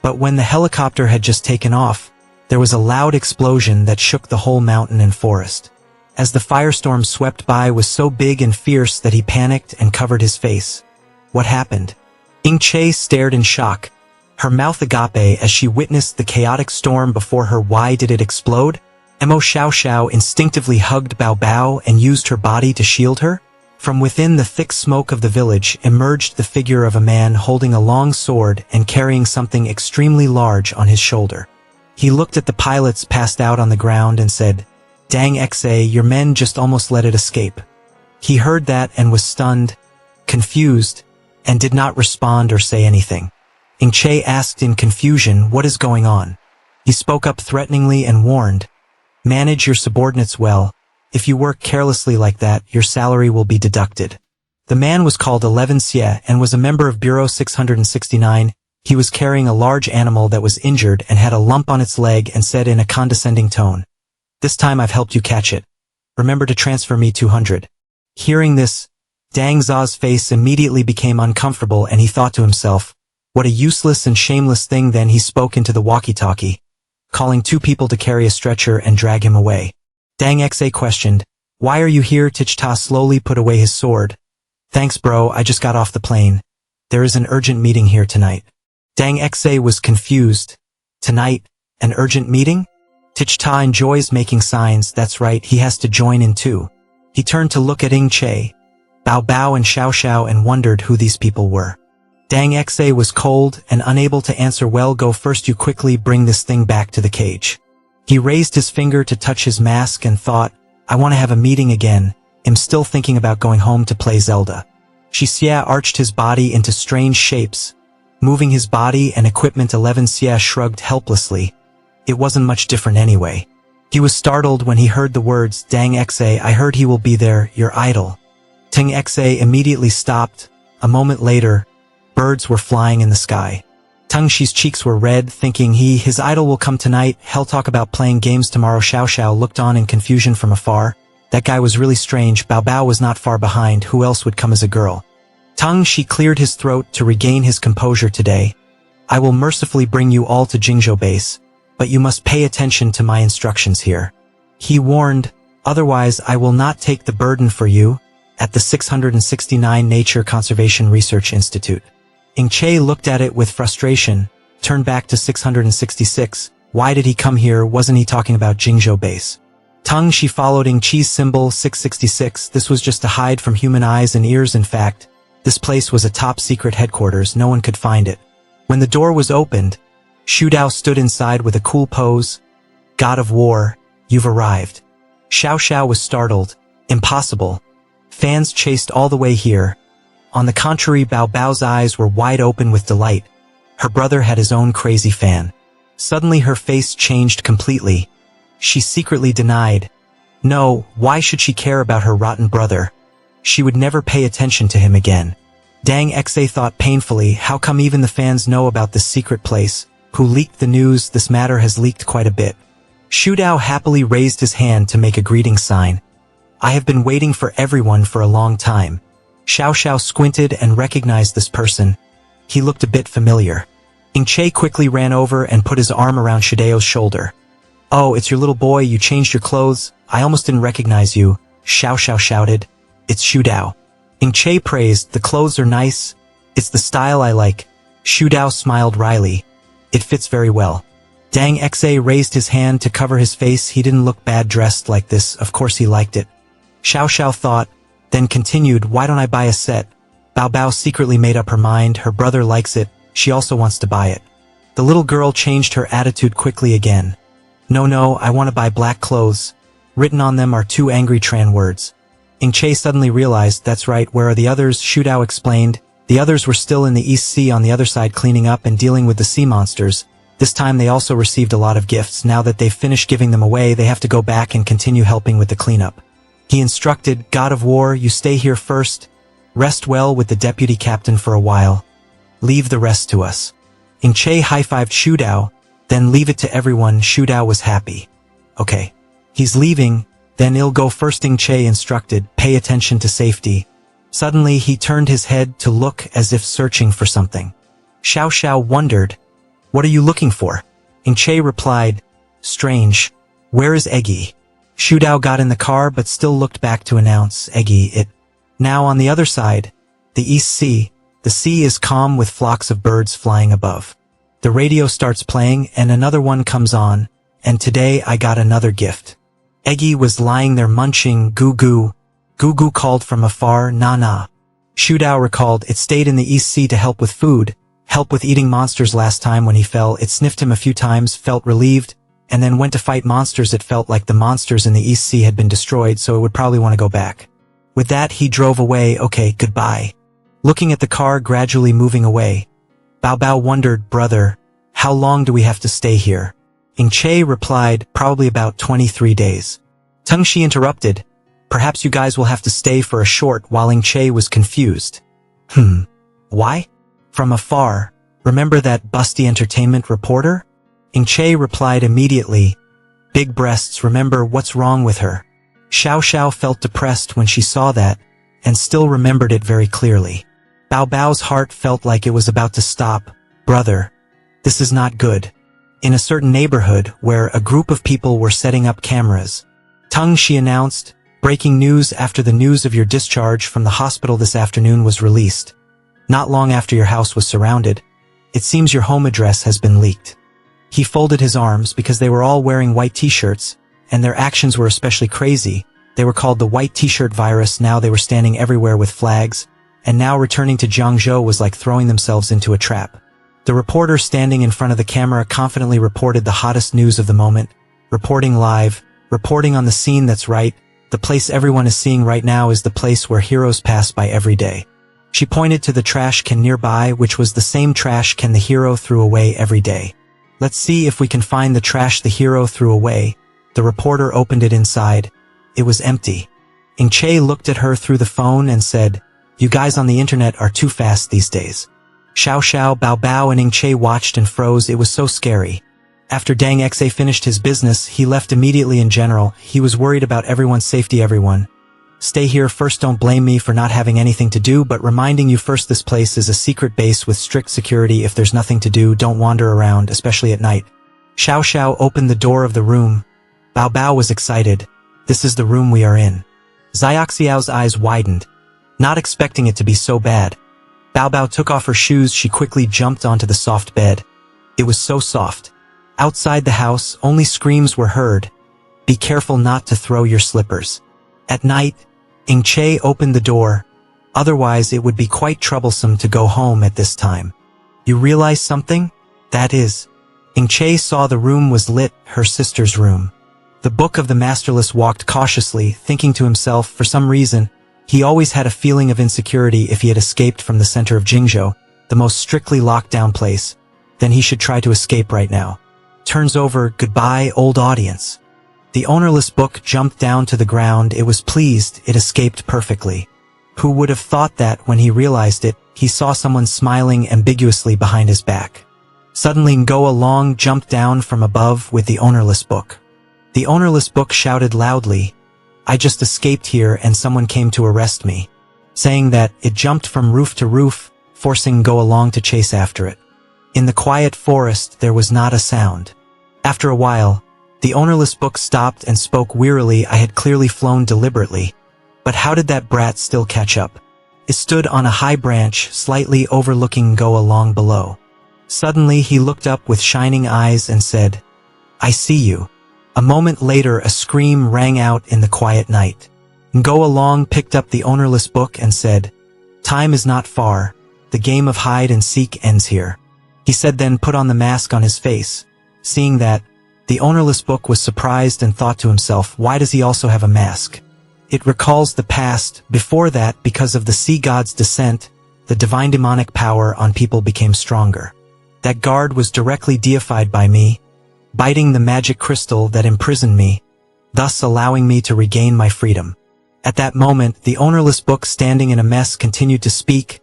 But when the helicopter had just taken off, there was a loud explosion that shook the whole mountain and forest. As the firestorm swept by was so big and fierce that he panicked and covered his face. What happened? Che stared in shock, her mouth agape as she witnessed the chaotic storm before her. Why did it explode? Mo Xiao instinctively hugged Bao Bao and used her body to shield her. From within the thick smoke of the village emerged the figure of a man holding a long sword and carrying something extremely large on his shoulder. He looked at the pilots passed out on the ground and said, "Dang Xa, your men just almost let it escape." He heard that and was stunned, confused, and did not respond or say anything. Che asked in confusion, "What is going on?" He spoke up threateningly and warned, "Manage your subordinates well. If you work carelessly like that, your salary will be deducted." The man was called 11 Xie and was a member of Bureau 669. He was carrying a large animal that was injured and had a lump on its leg and said in a condescending tone, "This time I've helped you catch it. Remember to transfer me 200. Hearing this, Dang Za's face immediately became uncomfortable and he thought to himself, what a useless and shameless thing. Then he spoke into the walkie-talkie, calling 2 people to carry a stretcher and drag him away. Dang Xa questioned, "Why are you here?" Tichta slowly put away his sword. "Thanks bro, I just got off the plane. There is an urgent meeting here tonight." Dang Xa was confused. Tonight? An urgent meeting? Tichta enjoys making signs, that's right, he has to join in too. He turned to look at Che, Bao Bao and Xiao Xiao and wondered who these people were. Dang Xa was cold and unable to answer. "Well, go first, you quickly bring this thing back to the cage." He raised his finger to touch his mask and thought, "I want to have a meeting again. I'm still thinking about going home to play Zelda." Xia arched his body into strange shapes, moving his body and equipment. 11 Xia shrugged helplessly. It wasn't much different anyway. He was startled when he heard the words, "Dang Xa, I heard he will be there, your idol." Ting Xa immediately stopped. A moment later, birds were flying in the sky. Tung Shi's cheeks were red, thinking his idol will come tonight. He'll talk about playing games tomorrow. Xiao Xiao looked on in confusion from afar. That guy was really strange. Bao Bao was not far behind. Who else would come as a girl? Tung Shi cleared his throat to regain his composure. "Today, I will mercifully bring you all to Jingzhou base, but you must pay attention to my instructions here," he warned, "otherwise I will not take the burden for you." At the 669 Nature Conservation Research Institute, Che looked at it with frustration, turned back to 666. Why did he come here? Wasn't he talking about Jingzhou base? Tung Shi followed Chi's symbol 666. This was just to hide from human eyes and ears. In fact, this place was a top-secret headquarters. No one could find it. When the door was opened, Shu Dao stood inside with a cool pose. "God of War, you've arrived." Xiao Xiao was startled. "Impossible. Fans chased all the way here." On the contrary, Bao Bao's eyes were wide open with delight. Her brother had his own crazy fan. Suddenly her face changed completely. She secretly denied. No, why should she care about her rotten brother? She would never pay attention to him again. Dang Xa thought painfully, how come even the fans know about this secret place? Who leaked the news? This matter has leaked quite a bit. Shu Dao happily raised his hand to make a greeting sign. "I have been waiting for everyone for a long time." Xiao Xiao squinted and recognized this person. He looked a bit familiar. Che quickly ran over and put his arm around Shidao's shoulder. "Oh, it's your little boy, you changed your clothes. I almost didn't recognize you," Xiao Xiao shouted. "It's Shu Dao." Che praised, "The clothes are nice. It's the style I like." Shu Dao smiled wryly. "It fits very well." Dang Xa raised his hand to cover his face. He didn't look bad dressed like this. Of course he liked it. Xiao Xiao thought, then continued, "Why don't I buy a set? Bao Bao secretly made up her mind, her brother likes it, she also wants to buy it. The little girl changed her attitude quickly again. No, I want to buy black clothes. Written on them are 2 angry Tran words. Che suddenly realized, that's right, where are the others? Shudao explained. The others were still in the East Sea on the other side cleaning up and dealing with the sea monsters. This time they also received a lot of gifts. Now that they've finished giving them away, they have to go back and continue helping with the cleanup. He instructed, God of War, you stay here first. Rest well with the deputy captain for a while. Leave the rest to us. Che high-fived Shudao, then leave it to everyone. Shudao was happy. Okay. He's leaving, then I'll go first. Che instructed, pay attention to safety. Suddenly he turned his head to look as if searching for something. Xiao wondered, what are you looking for? Che replied, strange. Where is Eggy? Shudao got in the car but still looked back to announce, Eggy, it. Now on the other side, the East Sea, the sea is calm with flocks of birds flying above. The radio starts playing and another one comes on, and today I got another gift. Eggy was lying there munching, goo-goo. Goo-goo called from afar, na-na. Shudao recalled, it stayed in the East Sea to help with food, help with eating monsters. Last time when he fell, it sniffed him a few times, felt relieved, and then went to fight monsters. It felt like the monsters in the East Sea had been destroyed, so it would probably want to go back. With that, he drove away. Okay, goodbye. Looking at the car gradually moving away, Bao Bao wondered, brother, how long do we have to stay here? Che replied, probably about 23 days. Tengshi interrupted, perhaps you guys will have to stay for a short while. Che was confused. Why? From afar, remember that busty entertainment reporter? Che replied immediately, big breasts, remember what's wrong with her? Xiao felt depressed when she saw that, and still remembered it very clearly. Bao Bao's heart felt like it was about to stop. Brother, this is not good. In a certain neighborhood where a group of people were setting up cameras, she announced, breaking news after the news of your discharge from the hospital this afternoon was released. Not long after your house was surrounded, it seems your home address has been leaked. He folded his arms because they were all wearing white t-shirts, and their actions were especially crazy. They were called the white t-shirt virus. Now they were standing everywhere with flags, and now returning to Jiangzhou was like throwing themselves into a trap. The reporter standing in front of the camera confidently reported the hottest news of the moment, reporting live, reporting on the scene. That's right, the place everyone is seeing right now is the place where heroes pass by every day. She pointed to the trash can nearby, which was the same trash can the hero threw away every day. Let's see if we can find the trash the hero threw away. The reporter opened it inside. It was empty. Che looked at her through the phone and said, you guys on the internet are too fast these days. Xiao, Bao Bao and Che watched and froze. It was so scary. After Dang Xe finished his business, he left immediately. In general, he was worried about everyone's safety. Everyone, stay here first. Don't blame me for not having anything to do, but reminding you first, this place is a secret base with strict security. If there's nothing to do, don't wander around, especially at night. Xiao opened the door of the room. Bao Bao was excited. This is the room we are in. Xiaoxiao's eyes widened, not expecting it to be so bad. Bao Bao took off her shoes. She quickly jumped onto the soft bed. It was so soft. Outside the house, only screams were heard. Be careful not to throw your slippers. At night, Che opened the door. Otherwise, it would be quite troublesome to go home at this time. You realize something? That is, Che saw the room was lit, her sister's room. The Book of the Masterless walked cautiously, thinking to himself, for some reason, he always had a feeling of insecurity if he had escaped from the center of Jingzhou, the most strictly locked down place. Then he should try to escape right now. Turns over, goodbye, old audience. The ownerless book jumped down to the ground. It was pleased, it escaped perfectly. Who would have thought that when he realized it, he saw someone smiling ambiguously behind his back. Suddenly Go Along jumped down from above with the ownerless book. The ownerless book shouted loudly, I just escaped here and someone came to arrest me. Saying that, it jumped from roof to roof, forcing Go Along to chase after it. In the quiet forest there was not a sound. After a while, the ownerless book stopped and spoke wearily. I had clearly flown deliberately. But how did that brat still catch up? It stood on a high branch, slightly overlooking Go Along below. Suddenly he looked up with shining eyes and said, I see you. A moment later a scream rang out in the quiet night. Go Along picked up the ownerless book and said, Time is not far. The game of hide and seek ends here. He said, then put on the mask on his face. Seeing that, the ownerless book was surprised and thought to himself, why does he also have a mask? It recalls the past. Before that, because of the sea god's descent, the divine demonic power on people became stronger. That guard was directly deified by me, biting the magic crystal that imprisoned me, thus allowing me to regain my freedom. At that moment, the ownerless book standing in a mess continued to speak,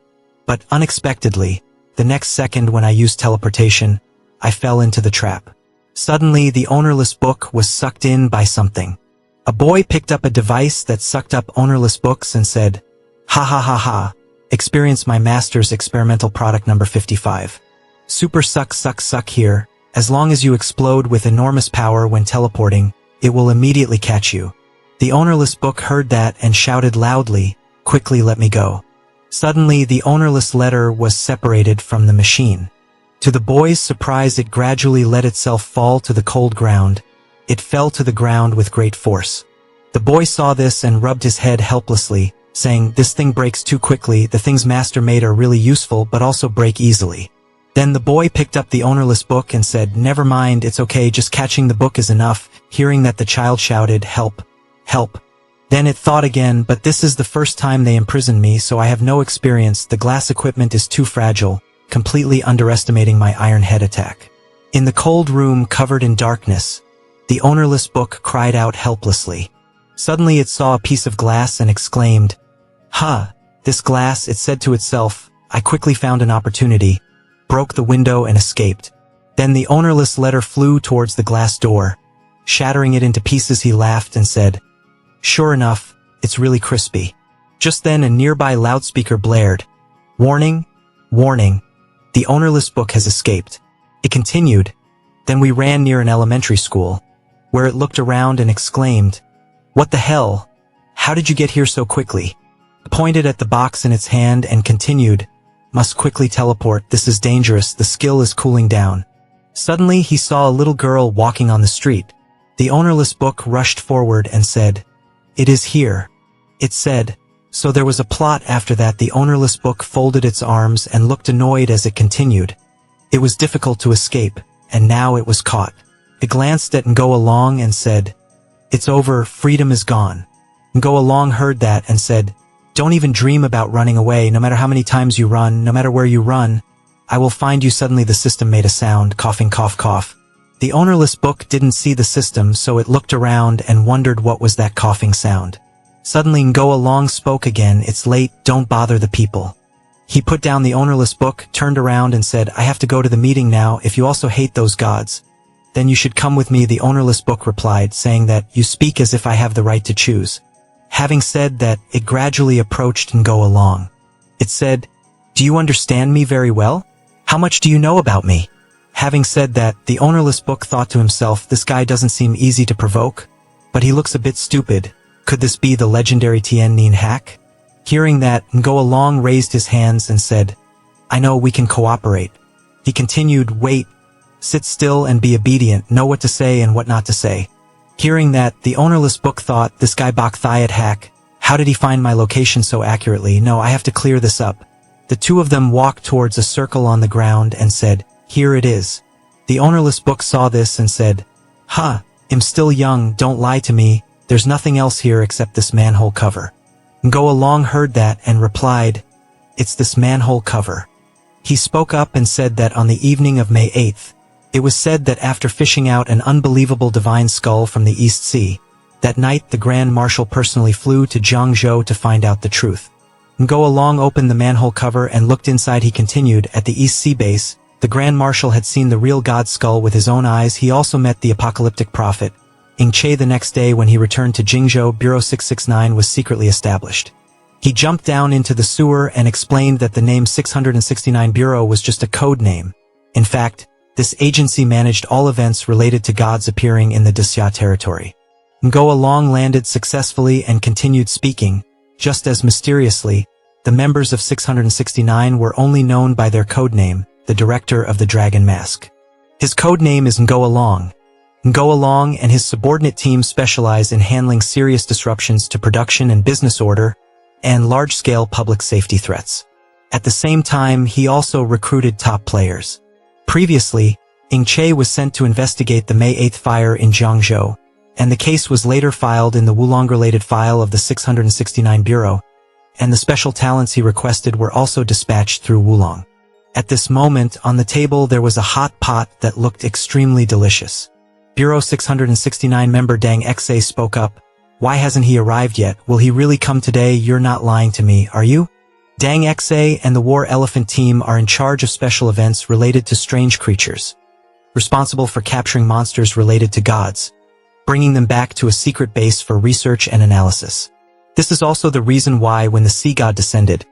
but unexpectedly, the next second when I used teleportation, I fell into the trap. Suddenly, the ownerless book was sucked in by something. A boy picked up a device that sucked up ownerless books and said, "Ha ha ha ha, experience my master's experimental product number 55. Super suck suck suck here. As long as you explode with enormous power when teleporting, it will immediately catch you." The ownerless book heard that and shouted loudly, "Quickly let me go." Suddenly, the ownerless letter was separated from the machine. To the boy's surprise, it gradually let itself fall to the cold ground. It fell to the ground with great force. The boy saw this and rubbed his head helplessly, saying, "This thing breaks too quickly. The things Master made are really useful but also break easily." Then the boy picked up the ownerless book and said, "Never mind, it's okay, just catching the book is enough." Hearing that, the child shouted, "Help! Help!" Then it thought again, "But this is the first time they imprison me, so I have no experience. The glass equipment is too fragile," completely underestimating my iron head attack. In the cold room covered in darkness, the ownerless book cried out helplessly. Suddenly it saw a piece of glass and exclaimed, "Ha! This glass," it said to itself. I quickly found an opportunity, broke the window and escaped. Then the ownerless letter flew towards the glass door. Shattering it into pieces, he laughed and said, "Sure enough, it's really crispy." Just then a nearby loudspeaker blared, "Warning! Warning! The ownerless book has escaped." It continued. Then we ran near an elementary school, where it looked around and exclaimed, "What the hell? How did you get here so quickly?" It pointed at the box in its hand and continued, "Must quickly teleport. This is dangerous. The skill is cooling down." Suddenly he saw a little girl walking on the street. The ownerless book rushed forward and said, "It is here," it said. So there was a plot after that. The ownerless book folded its arms and looked annoyed as it continued. It was difficult to escape, and now it was caught. It glanced at Ngo Along and said, "It's over, freedom is gone." Ngo Along heard that and said, "Don't even dream about running away. No matter how many times you run, no matter where you run, I will find you." Suddenly the system made a sound, coughing cough cough. The ownerless book didn't see the system, so it looked around and wondered what was that coughing sound. Suddenly Ngo Along spoke again, "It's late, don't bother the people." He put down the ownerless book, turned around and said, "I have to go to the meeting now. If you also hate those gods, then you should come with me." The ownerless book replied, saying that, "You speak as if I have the right to choose." Having said that, it gradually approached Ngo Along. It said, "Do you understand me very well? How much do you know about me?" Having said that, the ownerless book thought to himself, "This guy doesn't seem easy to provoke, but he looks a bit stupid. Could this be the legendary Tien Nin hack?" Hearing that, Ngo Along raised his hands and said, "I know, we can cooperate." He continued, "Wait, sit still and be obedient, know what to say and what not to say." Hearing that, the ownerless book thought, "This guy Bak Thiat hack, how did he find my location so accurately? No, I have to clear this up." The two of them walked towards a circle on the ground and said, "Here it is." The ownerless book saw this and said, "Ha, I'm still young, don't lie to me. There's nothing else here except this manhole cover." Ngo Along heard that and replied, "It's this manhole cover." He spoke up and said that on the evening of May 8th, it was said that after fishing out an unbelievable divine skull from the East Sea, that night the Grand Marshal personally flew to Zhangzhou to find out the truth. Ngo Along opened the manhole cover and looked inside. He continued, "At the East Sea base, the Grand Marshal had seen the real god skull with his own eyes. He also met the apocalyptic prophet Ing Che the next day. When he returned to Jingzhou, Bureau 669 was secretly established. He jumped down into the sewer and explained that the name 669 Bureau was just a code name. In fact, this agency managed all events related to gods appearing in the Dusya territory. Ngo Along landed successfully and continued speaking. Just as mysteriously, the members of 669 were only known by their code name, the director of the Dragon Mask. His code name is Ngo Along. Ngo Along and his subordinate team specialize in handling serious disruptions to production and business order, and large-scale public safety threats. At the same time, he also recruited top players. Previously, Che was sent to investigate the May 8th fire in Jiangzhou, and the case was later filed in the Wulong-related file of the 669 Bureau, and the special talents he requested were also dispatched through Wulong. At this moment, on the table there was a hot pot that looked extremely delicious. Bureau 669 member Dang Xe spoke up. Why hasn't he arrived yet? Will he really come today? You're not lying to me, are you? Dang Xe and the War Elephant team are in charge of special events related to strange creatures, responsible for capturing monsters related to gods, bringing them back to a secret base for research and analysis. This is also the reason why when the sea god descended,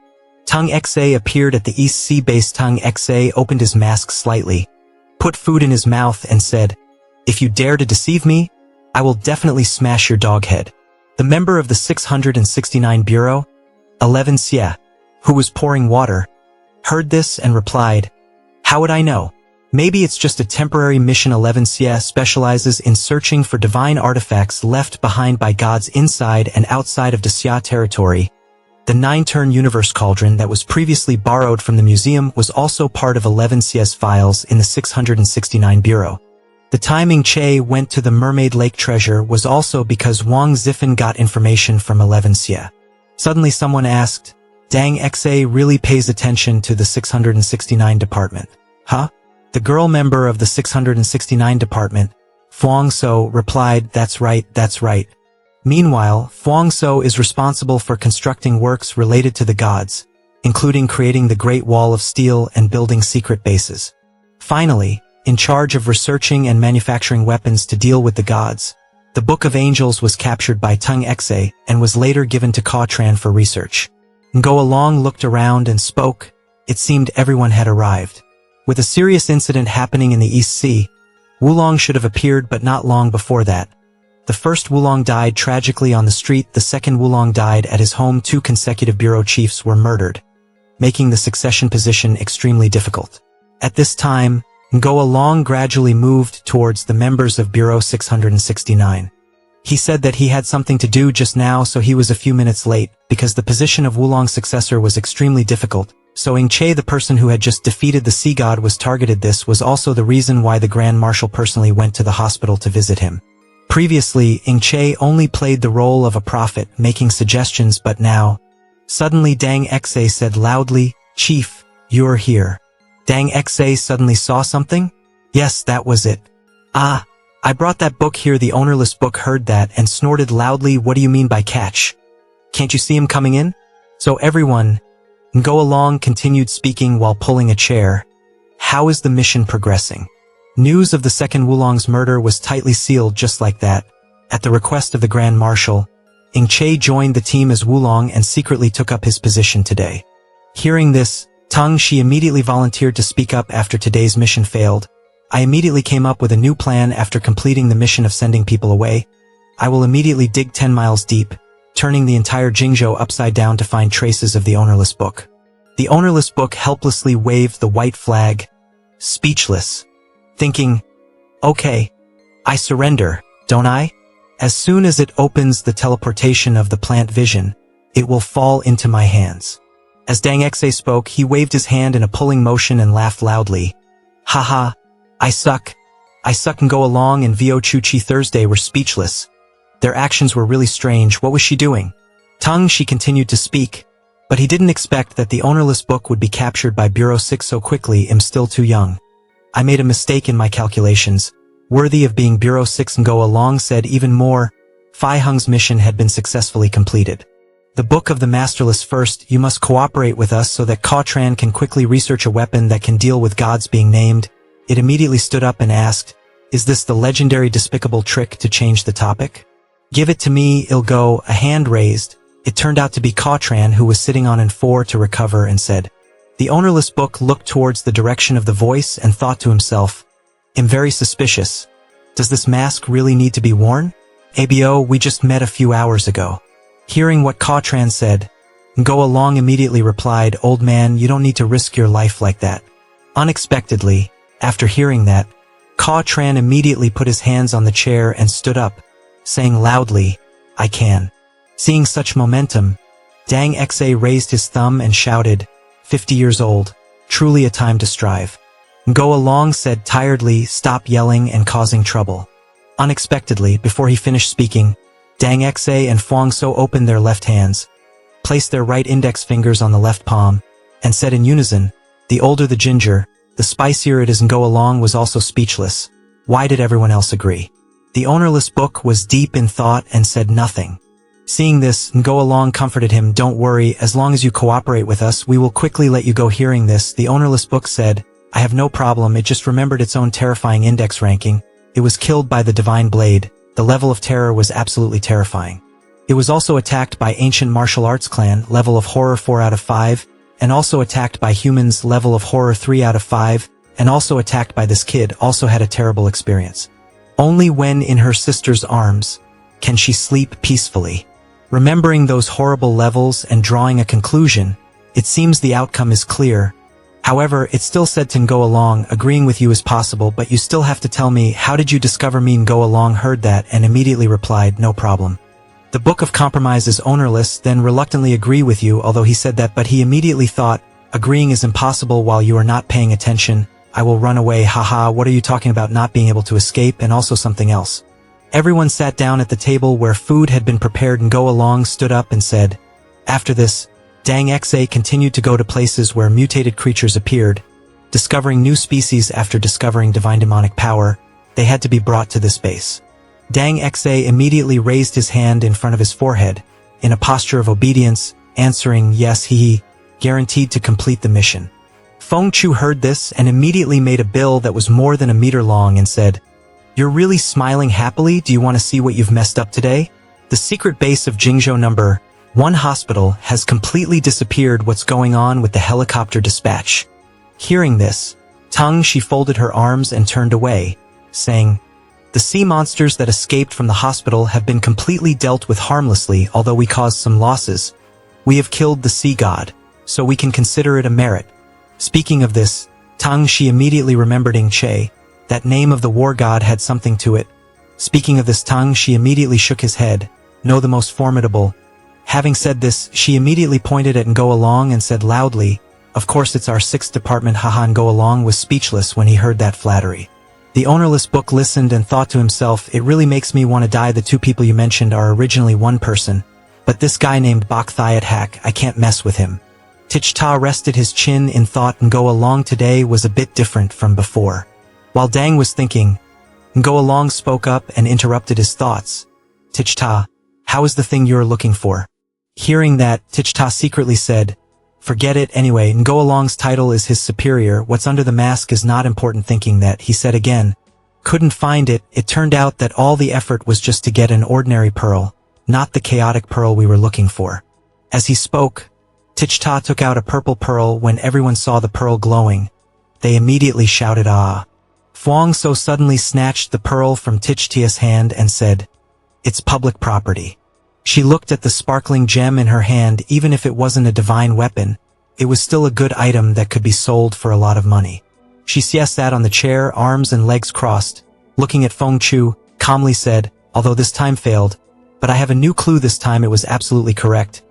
Tung Xe appeared at the East Sea base. Tung Xe opened his mask slightly, put food in his mouth and said, "If you dare to deceive me, I will definitely smash your dog head." The member of the 669 Bureau, 11 Xie, who was pouring water, heard this and replied, "How would I know? Maybe it's just a temporary mission." 11 Xie specializes in searching for divine artifacts left behind by gods inside and outside of the Xia territory. The 9-turn universe cauldron that was previously borrowed from the museum was also part of 11 Xie's files in the 669 Bureau. The time Che went to the Mermaid Lake treasure was also because Wang Zifan got information from 11 Xie. Suddenly someone asked, "Dang Xe really pays attention to the 669 department, huh?" The girl member of the 669 department, Fuang So, replied, that's right. Meanwhile, Fuang So is responsible for constructing works related to the gods, including creating the Great Wall of Steel and building secret bases. Finally, in charge of researching and manufacturing weapons to deal with the gods, the Book of Angels was captured by Tung Xe and was later given to Cautran for research. Ngo Along looked around and spoke. It seemed everyone had arrived. With a serious incident happening in the East Sea, Wulong should have appeared, but not long before that. The first Wulong died tragically on the street, the second Wulong died at his home. 2 consecutive bureau chiefs were murdered, making the succession position extremely difficult. At this time, Ngo Along gradually moved towards the members of Bureau 669. He said that he had something to do just now, so he was a few minutes late, because the position of Wulong's successor was extremely difficult. So Che, the person who had just defeated the sea god, was targeted. This was also the reason why the Grand Marshal personally went to the hospital to visit him. Previously, Che only played the role of a prophet, making suggestions, but now, suddenly Dang Xe said loudly, "Chief, you're here." Dang Xe suddenly saw something? Yes, that was it. "Ah, I brought that book here." The ownerless book heard that and snorted loudly. "What do you mean by catch? Can't you see him coming in?" So everyone, Ngo Along continued speaking while pulling a chair. "How is the mission progressing?" News of the second Wulong's murder was tightly sealed just like that. At the request of the Grand Marshal, Che joined the team as Wulong and secretly took up his position today. Hearing this, She immediately volunteered to speak up. "After today's mission failed, I immediately came up with a new plan. After completing the mission of sending people away, I will immediately dig 10 miles deep, turning the entire Jingzhou upside down to find traces of the ownerless book." The ownerless book helplessly waved the white flag, speechless, thinking, "Okay, I surrender, don't I? As soon as it opens the teleportation of the plant vision, it will fall into my hands." As Dang Xe spoke, he waved his hand in a pulling motion and laughed loudly. "Haha, I suck. Ngo Along and Vo Chu Chi Thursday were speechless. Their actions were really strange. What was she doing? She continued to speak, but he didn't expect that the ownerless book would be captured by Bureau 6 so quickly. "I'm still too young. I made a mistake in my calculations. Worthy of being Bureau 6. Ngo Along said even more. Fai Hung's mission had been successfully completed. "The Book of the Masterless first, you must cooperate with us so that Cautran can quickly research a weapon that can deal with gods being named." It immediately stood up and asked, "Is this the legendary despicable trick to change the topic? Give it to me, Ilgo." A hand raised. It turned out to be Cautran, who was sitting on N4 to recover, and said. The ownerless book looked towards the direction of the voice and thought to himself, "I'm very suspicious. Does this mask really need to be worn? ABO, we just met a few hours ago." Hearing what Cautran said, Ngo Along immediately replied, "Old man, you don't need to risk your life like that." Unexpectedly, after hearing that, Cautran immediately put his hands on the chair and stood up, saying loudly, "I can." Seeing such momentum, Dang Xa raised his thumb and shouted, 50 years old, truly a time to strive. Go Along said tiredly, stop yelling and causing trouble. Unexpectedly, before he finished speaking, Dang Xa and Fuang So opened their left hands, placed their right index fingers on the left palm, and said in unison, the older the ginger, the spicier it is. And Go Along was also speechless. Why did everyone else agree? The ownerless book was deep in thought and said nothing. Seeing this, Go Along comforted him, don't worry, as long as you cooperate with us, we will quickly let you go. Hearing this, the ownerless book said, I have no problem, it just remembered its own terrifying index ranking. It was killed by the divine blade. The level of terror was absolutely terrifying. It was also attacked by ancient martial arts clan, level of horror 4 out of 5, and also attacked by humans, level of horror 3 out of 5, and also attacked by this kid, also had a terrible experience. Only when in her sister's arms can she sleep peacefully. Remembering those horrible levels and drawing a conclusion, it seems the outcome is clear. However, it still said to Go Along, agreeing with you is possible, but you still have to tell me, how did you discover me? Go Along heard that and immediately replied, no problem. The Book of Compromise is ownerless, then reluctantly agree with you, although he said that, but he immediately thought, agreeing is impossible while you are not paying attention. I will run away, haha, what are you talking about, not being able to escape, and also something else. Everyone sat down at the table where food had been prepared and Go Along stood up and said, after this, Dang Xa continued to go to places where mutated creatures appeared, discovering new species. After discovering divine demonic power, they had to be brought to this base. Dang Xa immediately raised his hand in front of his forehead, in a posture of obedience, answering, yes, he guaranteed to complete the mission. Feng Chu heard this and immediately made a bill that was more than a meter long and said, you're really smiling happily, do you want to see what you've messed up today? The secret base of Jingzhou number 1 hospital has completely disappeared. What's going on with the helicopter dispatch? Hearing this, she folded her arms and turned away, saying, the sea monsters that escaped from the hospital have been completely dealt with harmlessly, although we caused some losses. We have killed the sea god, so we can consider it a merit. Speaking of this, she immediately remembered Ing Che. That name of the war god had something to it. Speaking of this, she immediately shook his head. No, the most formidable. Having said this, she immediately pointed at Go Along and said loudly, of course it's our 6th department, haha. And Go Along was speechless when he heard that flattery. The ownerless book listened and thought to himself, it really makes me want to die. The 2 people you mentioned are originally one person, but this guy named Bok Thiat Hack, I can't mess with him. Tichta rested his chin in thought, and Go Along today was a bit different from before. While Dang was thinking, Go Along spoke up and interrupted his thoughts. Tichta, how is the thing you're looking for? Hearing that, Tichta secretly said, forget it anyway. Go Along's title is his superior, what's under the mask is not important. Thinking that, he said again, couldn't find it. It turned out that all the effort was just to get an ordinary pearl, not the chaotic pearl we were looking for. As he spoke, Tichta took out a purple pearl. When everyone saw the pearl glowing, they immediately shouted ah. Fuang So suddenly snatched the pearl from Tichta's hand and said, it's public property. She looked at the sparkling gem in her hand. Even if it wasn't a divine weapon, it was still a good item that could be sold for a lot of money. She sat on the chair, arms and legs crossed, looking at Feng Chu, calmly said, although this time failed, but I have a new clue this time. It was absolutely correct.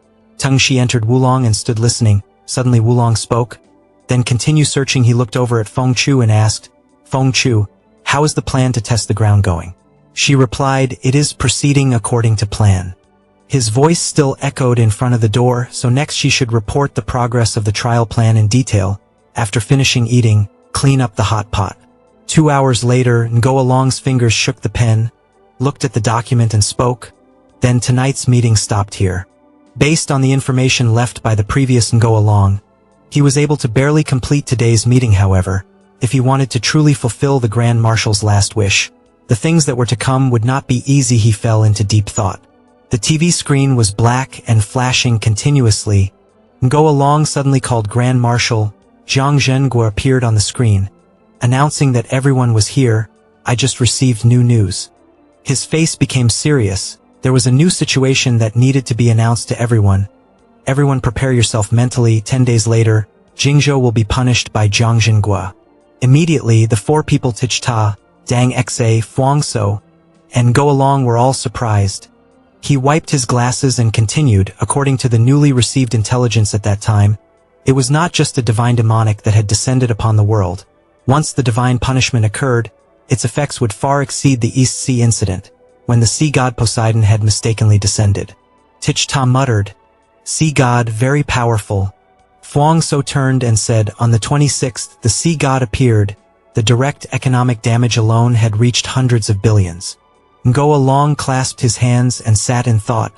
She entered Wulong and stood listening. Suddenly Wulong spoke, then continue searching. He looked over at Feng Chu and asked, Feng Chu, how is the plan to test the ground going? She replied, it is proceeding according to plan. His voice still echoed in front of the door, so next she should report the progress of the trial plan in detail. After finishing eating, clean up the hot pot. 2 hours later, Go Along's fingers shook the pen, looked at the document and spoke. Then tonight's meeting stopped here. Based on the information left by the previous Go Along, he was able to barely complete today's meeting. However, if he wanted to truly fulfill the Grand Marshal's last wish, the things that were to come would not be easy. He fell into deep thought. The TV screen was black and flashing continuously. Go Along suddenly called Grand Marshal. Zhang Zhengguo appeared on the screen, announcing that everyone was here. I just received new news. His face became serious. There was a new situation that needed to be announced to everyone. Everyone prepare yourself mentally. 10 days later, Jingzhou will be punished by Zhang Zhengguo. Immediately, the 4 people Tichta, Dang Xa, Fuang So, and Go Along were all surprised. He wiped his glasses and continued, according to the newly received intelligence at that time, it was not just a divine demonic that had descended upon the world. Once the divine punishment occurred, its effects would far exceed the East Sea incident, when the sea god Poseidon had mistakenly descended. Tichta muttered, "Sea god, very powerful." Fuangso turned and said, "On the 26th, the sea god appeared. The direct economic damage alone had reached hundreds of billions." Ngo Along clasped his hands and sat in thought,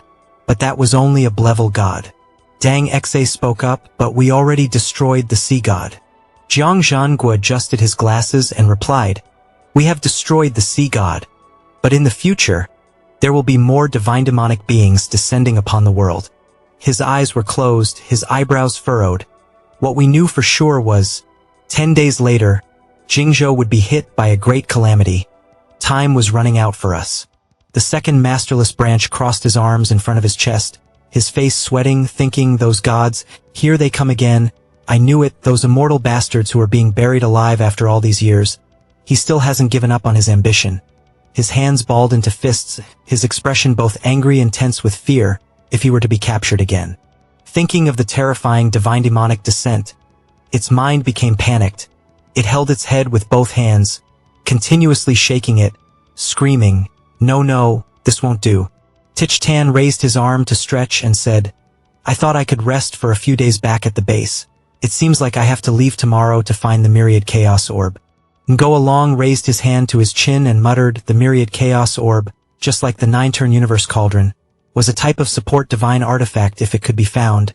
"But that was only a Blevel god." Dang Xe spoke up, "But we already destroyed the sea god." Jiang Zhanggu adjusted his glasses and replied, "We have destroyed the sea god. But in the future, there will be more divine demonic beings descending upon the world." His eyes were closed, his eyebrows furrowed. What we knew for sure was, 10 days later, Jingha would be hit by a great calamity. Time was running out for us. The second masterless branch crossed his arms in front of his chest, his face sweating, thinking, "Those gods, here they come again. I knew it, those immortal bastards who are being buried alive after all these years." He still hasn't given up on his ambition. His hands balled into fists, his expression both angry and tense with fear, if he were to be captured again. Thinking of the terrifying divine demonic descent, its mind became panicked. It held its head with both hands, continuously shaking it, screaming, "No, no, this won't do." Tichtan raised his arm to stretch and said, "I thought I could rest for a few days back at the base. It seems like I have to leave tomorrow to find the myriad chaos orb." Ngo Along raised his hand to his chin and muttered, "The myriad chaos orb, just like the 9-turn universe cauldron, was a type of support divine artifact if it could be found.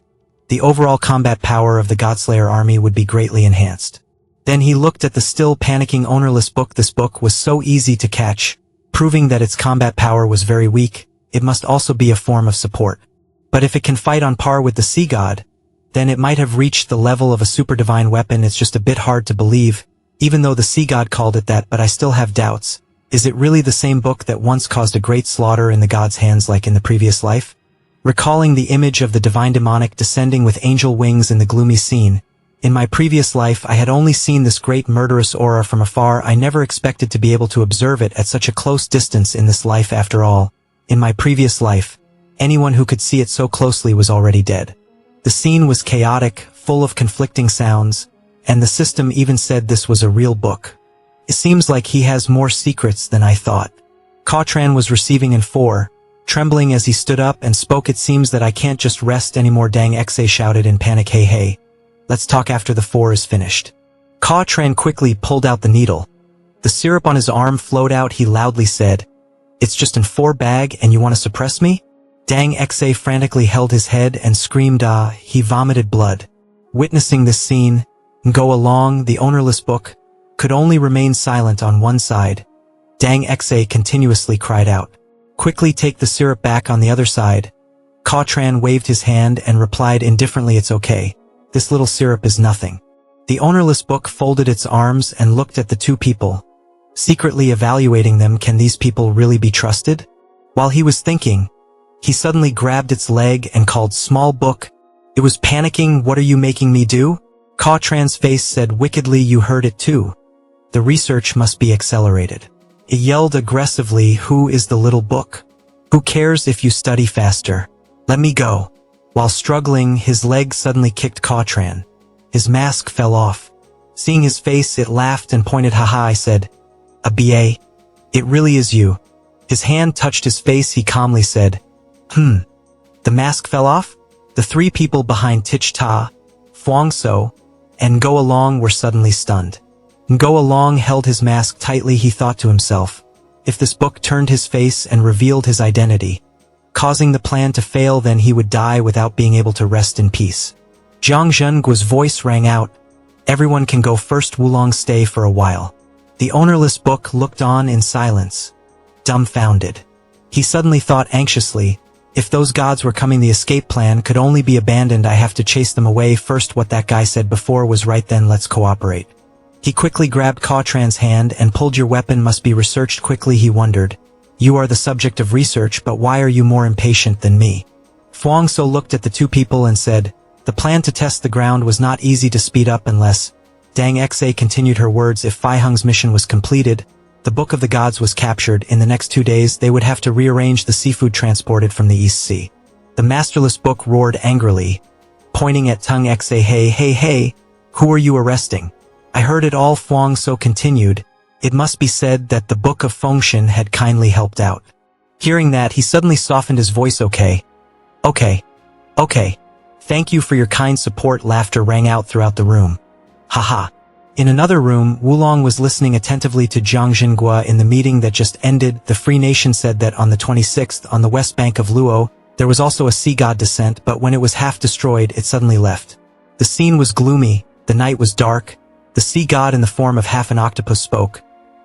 The overall combat power of the Godslayer army would be greatly enhanced." Then he looked at the still panicking ownerless book. This book was so easy to catch, proving that its combat power was very weak. It must also be a form of support. But if it can fight on par with the sea god, then it might have reached the level of a super divine weapon. It's just a bit hard to believe, even though the sea god called it that, but I still have doubts. Is it really the same book that once caused a great slaughter in the god's hands like in the previous life? Recalling the image of the divine demonic descending with angel wings in the gloomy scene, in my previous life I had only seen this great murderous aura from afar. I never expected to be able to observe it at such a close distance in this life after all. In my previous life, anyone who could see it so closely was already dead. The scene was chaotic, full of conflicting sounds, and the system even said this was a real book. It seems like he has more secrets than I thought. Cautran was receiving in 4, trembling as he stood up and spoke. "It seems that I can't just rest anymore," Dang Xe shouted in panic. Hey, let's talk after the 4 is finished." Cautran quickly pulled out the needle. The syrup on his arm flowed out. He loudly said, "It's just in 4 bag and you want to suppress me?" Dang Xe frantically held his head and screamed, "Ah!" He vomited blood. Witnessing this scene, Ngo Along, the ownerless book, could only remain silent on one side. Dang Xe continuously cried out, "Quickly take the syrup back on the other side." Cautran waved his hand and replied indifferently, "It's okay. This little syrup is nothing." The ownerless book folded its arms and looked at the two people, secretly evaluating them. Can these people really be trusted? While he was thinking, he suddenly grabbed its leg and called, "Small book." It was panicking. "What are you making me do?" Cautran's face said wickedly, "You heard it too. The research must be accelerated." It yelled aggressively, "Who is the little book? Who cares if you study faster? Let me go." While struggling, his leg suddenly kicked Cautran. His mask fell off. Seeing his face, it laughed and pointed. "Haha," I said. "A BA? It really is you." His hand touched his face. He calmly said, The mask fell off?" The 3 people behind Tichta, Fuangso, and Ngo Along were suddenly stunned. Ngo Along held his mask tightly. He thought to himself, if this book turned his face and revealed his identity, causing the plan to fail, then he would die without being able to rest in peace. Jiang Zhenguo's voice rang out, "Everyone can go first. Wulong, stay for a while." The ownerless book looked on in silence, dumbfounded. He suddenly thought anxiously, if those gods were coming, the escape plan could only be abandoned. I have to chase them away first. What that guy said before was right. Then let's cooperate. He quickly grabbed Cautran's hand and pulled. "Your weapon must be researched quickly," he wondered. "You are the subject of research, but why are you more impatient than me?" Fuangso looked at the 2 people and said, "The plan to test the ground was not easy to speed up unless..." Dang Xe continued her words, "If Fai Hung's mission was completed, The Book of the Gods was captured. In the next 2 days they would have to rearrange the seafood transported from the East Sea. The masterless book roared angrily, pointing at Tung Xa. Hey, who are you arresting? I heard it all. Fuang So continued. It must be said that the Book of Fengshen had kindly helped out. Hearing that, he suddenly softened his voice. Okay. Thank you for your kind support. Laughter rang out throughout the room. Haha. In another room, Wulong was listening attentively to Zhang Jingua in the meeting that just ended. The Free Nation said that on the 26th, on the west bank of Luo, there was also a sea god descent, but when it was half destroyed, it suddenly left. The scene was gloomy, the night was dark. The sea god in the form of half an octopus spoke.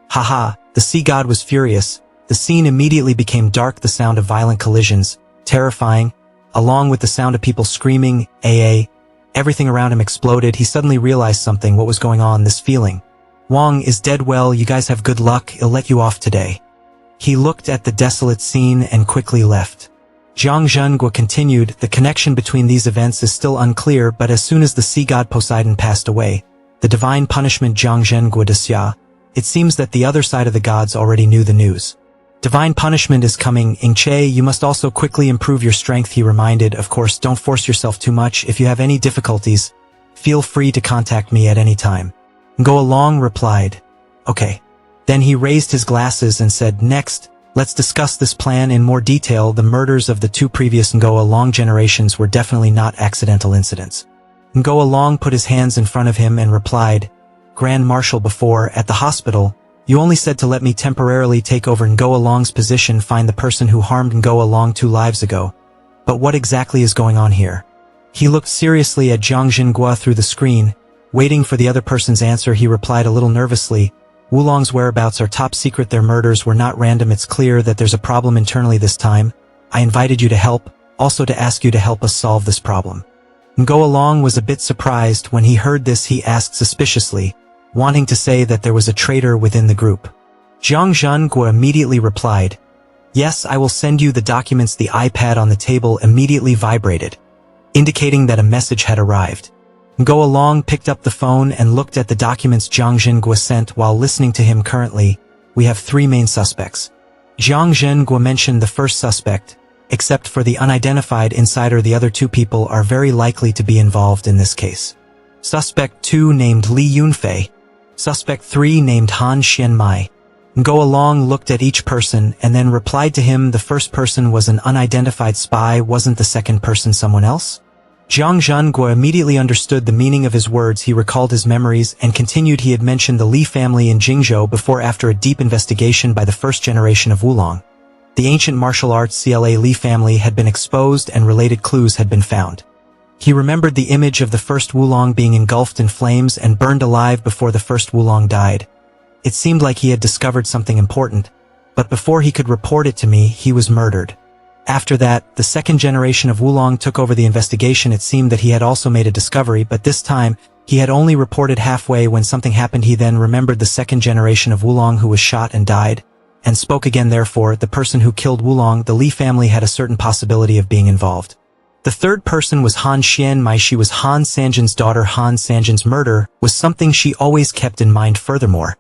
Haha, the sea god was furious. The scene immediately became dark, the sound of violent collisions, terrifying, along with the sound of people screaming, AA. Everything around him exploded. He suddenly realized something. What was going on? This feeling. Wang is dead. Well, you guys have good luck. I'll let you off today. He looked at the desolate scene and quickly left. Zhang Zhengua continued. The connection between these events is still unclear, but as soon as the sea god Poseidon passed away, the divine punishment Zhang Zhengua Desya, it seems that the other side of the gods already knew the news. Divine punishment is coming. Ingche, you must also quickly improve your strength, he reminded. Of course, don't force yourself too much. If you have any difficulties, feel free to contact me at any time. Go Along replied. Okay. Then he raised his glasses and said, next, let's discuss this plan in more detail. The murders of the 2 previous Go Along generations were definitely not accidental incidents. Go Along put his hands in front of him and replied, Grand Marshal, before, at the hospital, you only said to let me temporarily take over Ngo Along's position, find the person who harmed Ngo Along 2 lives ago. But what exactly is going on here? He looked seriously at Zhang Jingua through the screen, waiting for the other person's answer. He replied a little nervously, Wulong's whereabouts are top secret. Their murders were not random. It's clear that there's a problem internally this time. I invited you to help, also to ask you to help us solve this problem. Ngo Along was a bit surprised. When he heard this, he asked suspiciously, wanting to say that there was a traitor within the group. Zhang Zhengua immediately replied, yes, I will send you the documents. The iPad on the table immediately vibrated, indicating that a message had arrived. Ngo Along picked up the phone and looked at the documents Zhang Zhengua sent. While listening to him, currently, we have 3 main suspects. Zhang Zhengua mentioned the first suspect. Except for the unidentified insider, the other 2 people are very likely to be involved in this case. Suspect 2 named Li Yunfei. Suspect 3 named Han Xianmai. Ngo Along looked at each person and then replied to him. The first person was an unidentified spy. Wasn't the second person someone else? Zhang Zhengua immediately understood the meaning of his words. He recalled his memories and continued. He had mentioned the Li family in Jingzhou before. After a deep investigation by the first generation of Wulong, the ancient martial arts CLA Li family had been exposed and related clues had been found. He remembered the image of the first Wulong being engulfed in flames and burned alive before the first Wulong died. It seemed like he had discovered something important, but before he could report it to me, he was murdered. After that, the second generation of Wulong took over the investigation. It seemed that he had also made a discovery, but this time, he had only reported halfway when something happened. He then remembered the second generation of Wulong who was shot and died, and spoke again. Therefore, the person who killed Wulong, the Li family, had a certain possibility of being involved. The third person was Han Xianmai. She was Han Sanjin's daughter. Han Sanjin's murder was something she always kept in mind. Furthermore,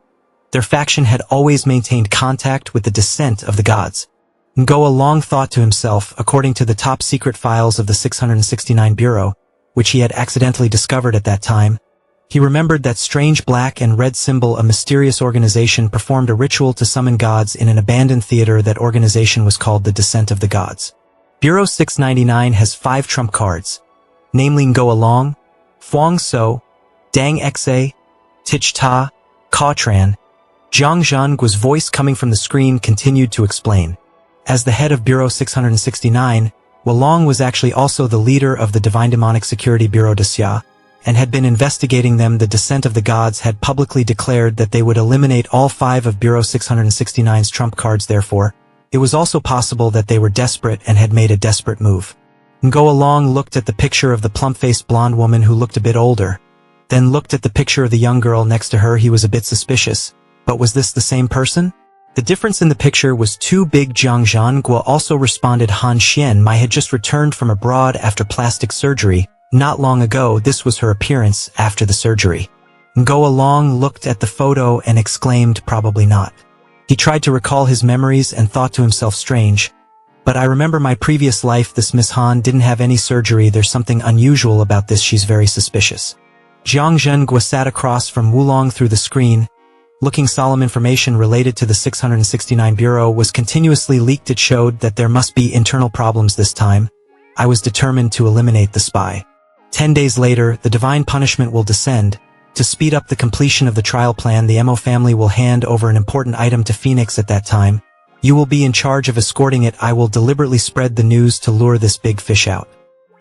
their faction had always maintained contact with the descent of the gods. Ngo Along thought to himself, according to the top secret files of the 669 Bureau, which he had accidentally discovered at that time, he remembered that strange black and red symbol. A mysterious organization performed a ritual to summon gods in an abandoned theater. That organization was called the Descent of the Gods. Bureau 699 has 5 trump cards, namely Ngo Along, Fuang So, Dang Xa, Tich Ta, Cautran. Zhang Zhengua's voice coming from the screen continued to explain. As the head of Bureau 669, Wulong was actually also the leader of the Divine Demonic Security Bureau Desya, and had been investigating them. The Descent of the Gods had publicly declared that they would eliminate all 5 of Bureau 669's trump cards. Therefore, it was also possible that they were desperate and had made a desperate move. Ngo Along looked at the picture of the plump-faced blonde woman who looked a bit older, then looked at the picture of the young girl next to her. He was a bit suspicious. But was this the same person? The difference in the picture was too big. Zhang Zhengua also responded. Han Xianmai had just returned from abroad after plastic surgery. Not long ago, this was her appearance after the surgery. Ngo Along looked at the photo and exclaimed, probably not. He tried to recall his memories and thought to himself, strange. But I remember my previous life, this Miss Han didn't have any surgery, there's something unusual about this, she's very suspicious. Jiang Zhengguo sat across from Wulong through the screen, looking. Solemn information related to the 669 Bureau was continuously leaked. It showed that there must be internal problems this time. I was determined to eliminate the spy. 10 days later, the divine punishment will descend. To speed up the completion of the trial plan, the Mo family will hand over an important item to Phoenix at that time. You will be in charge of escorting it. I will deliberately spread the news to lure this big fish out.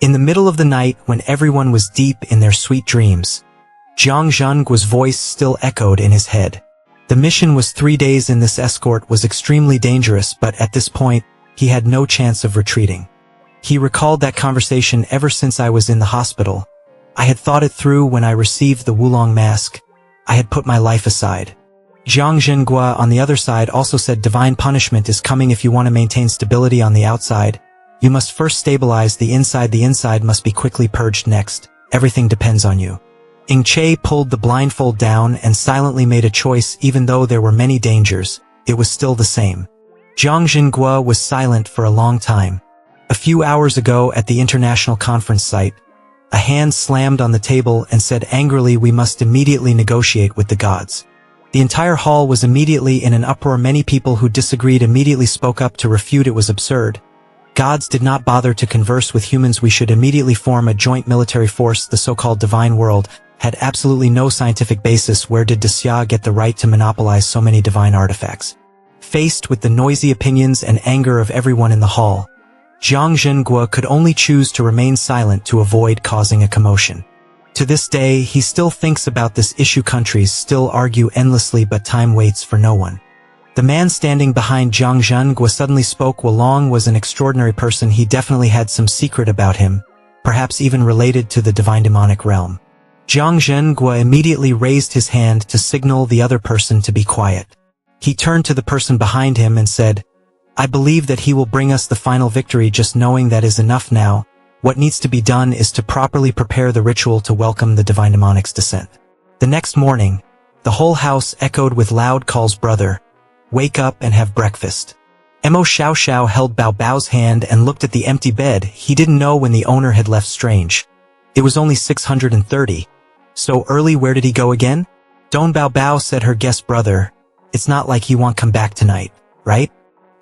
In the middle of the night, when everyone was deep in their sweet dreams, Jiang Zhengguo's voice still echoed in his head. The mission was 3 days in. This escort was extremely dangerous, but at this point, he had no chance of retreating. He recalled that conversation. Ever since I was in the hospital, I had thought it through. When I received the Wulong mask, I had put my life aside. Jiang Zhengguo on the other side also said, divine punishment is coming. If you want to maintain stability on the outside, you must first stabilize the inside. The inside must be quickly purged next. Everything depends on you. Ing Che pulled the blindfold down and silently made a choice. Even though there were many dangers, it was still the same. Jiang Zhengguo was silent for a long time. A few hours ago at the international conference site, a hand slammed on the table and said angrily, we must immediately negotiate with the gods. The entire hall was immediately in an uproar. Many people who disagreed immediately spoke up to refute. It was absurd. Gods did not bother to converse with humans. We should immediately form a joint military force. The so-called divine world had absolutely no scientific basis. Where did Xia get the right to monopolize so many divine artifacts? Faced with the noisy opinions and anger of everyone in the hall, Jiang Zhengguo could only choose to remain silent to avoid causing a commotion. To this day, he still thinks about this issue. Countries still argue endlessly, but time waits for no one. The man standing behind Jiang Zhengguo suddenly spoke. Wulong was an extraordinary person. He definitely had some secret about him, perhaps even related to the divine demonic realm. Jiang Zhengguo immediately raised his hand to signal the other person to be quiet. He turned to the person behind him and said, I believe that he will bring us the final victory. Just knowing that is enough now. What needs to be done is to properly prepare the ritual to welcome the divine demonic's descent. The next morning, the whole house echoed with loud calls. Brother, wake up and have breakfast. Mo Xiao held Bao Bao's hand and looked at the empty bed. He didn't know when the owner had left. Strange. It was only 630. So early. Where did he go again? Don Bao Bao said her guest. Brother, it's not like he won't come back tonight, right?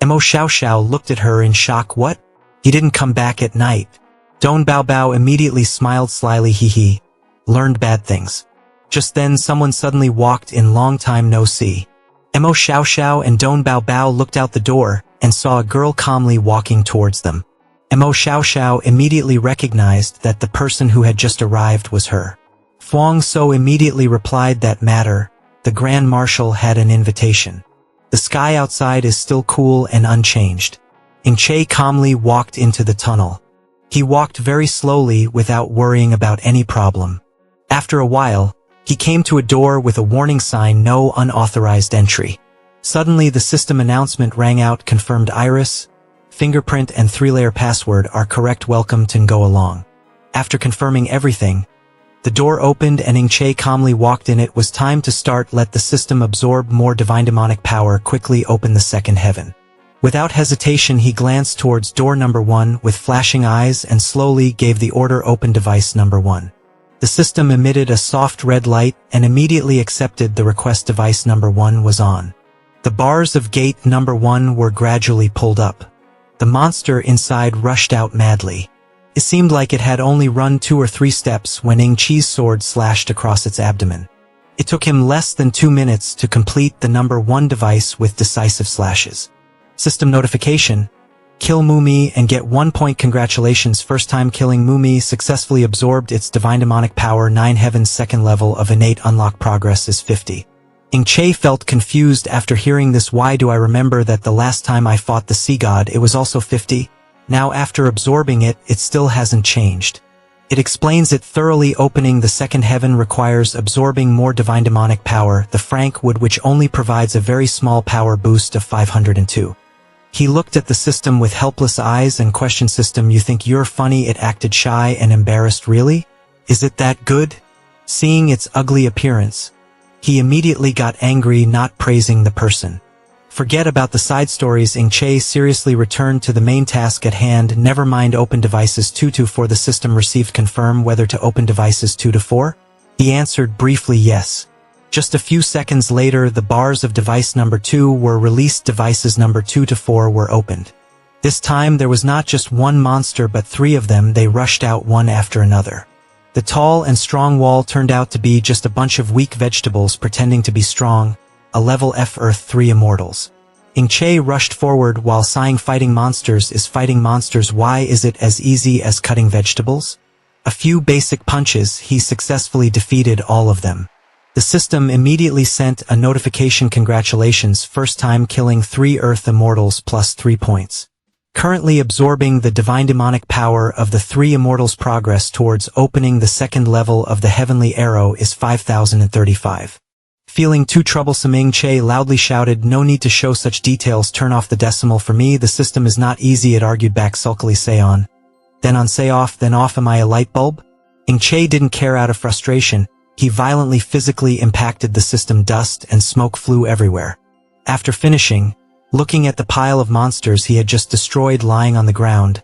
Mo Xiao looked at her in shock. What? He didn't come back at night. Don Bao Bao immediately smiled slyly. He learned bad things. Just then someone suddenly walked in. Long time no see. Mo Xiao and Don Bao Bao looked out the door and saw a girl calmly walking towards them. Mo Xiao immediately recognized that the person who had just arrived was her. Fuang So immediately replied, that matter, the Grand Marshal had an invitation. The sky outside is still cool and unchanged. Ing Che calmly walked into the tunnel. He walked very slowly without worrying about any problem. After a while, he came to a door with a warning sign, no unauthorized entry. Suddenly the system announcement rang out, confirmed iris, fingerprint and 3-layer password are correct, welcome to go along. After confirming everything, the door opened and Ing Che calmly walked in. It was time to start. Let the system absorb more divine demonic power. Quickly open the second heaven. Without hesitation he glanced towards door number 1 with flashing eyes and slowly gave the order, open device number 1. The system emitted a soft red light and immediately accepted the request. Device number 1 was on. The bars of gate number 1 were gradually pulled up. The monster inside rushed out madly. It seemed like it had only run 2 or 3 steps when Ing Chi's sword slashed across its abdomen. It took him less than 2 minutes to complete the number 1 device with decisive slashes. System notification: kill Mumi and get 1 point. Congratulations, first time killing Mumi successfully absorbed its divine demonic power. 9 heavens, second level of innate unlock, progress is 50. Ing Che felt confused after hearing this. Why do I remember that the last time I fought the sea god it was also 50? Now after absorbing it, it still hasn't changed. It explains it thoroughly. Opening the second heaven requires absorbing more divine demonic power, the frank wood, which only provides a very small power boost of 502. He looked at the system with helpless eyes and questioned, system, you think you're funny? It acted shy and embarrassed. Really? Is it that good? Seeing its ugly appearance, he immediately got angry, not praising the person. Forget about the side stories. Che seriously returned to the main task at hand. Never mind open devices 2 to 4. The system received confirm whether to open devices 2 to 4. He answered briefly yes. Just a few seconds later, the bars of device number 2 were released. Devices number 2 to 4 were opened. This time there was not just one monster but 3 of them. They rushed out one after another. The tall and strong wall turned out to be just a bunch of weak vegetables pretending to be strong, a level F Earth 3 immortals. Che rushed forward while sighing. Fighting monsters is fighting monsters. Why is it as easy as cutting vegetables? A few basic punches, he successfully defeated all of them. The system immediately sent a notification. Congratulations, first time killing 3 Earth immortals plus 3 points. Currently absorbing the divine demonic power of the 3 immortals. Progress towards opening the second level of the heavenly arrow is 5035. Feeling too troublesome, Che loudly shouted, "No need to show such details, turn off the decimal for me, the system is not easy," it argued back sulkily. Say on. Then on, say off, then off. Am I a light bulb? Che didn't care. Out of frustration, he violently physically impacted the system. Dust and smoke flew everywhere. After finishing, looking at the pile of monsters he had just destroyed lying on the ground,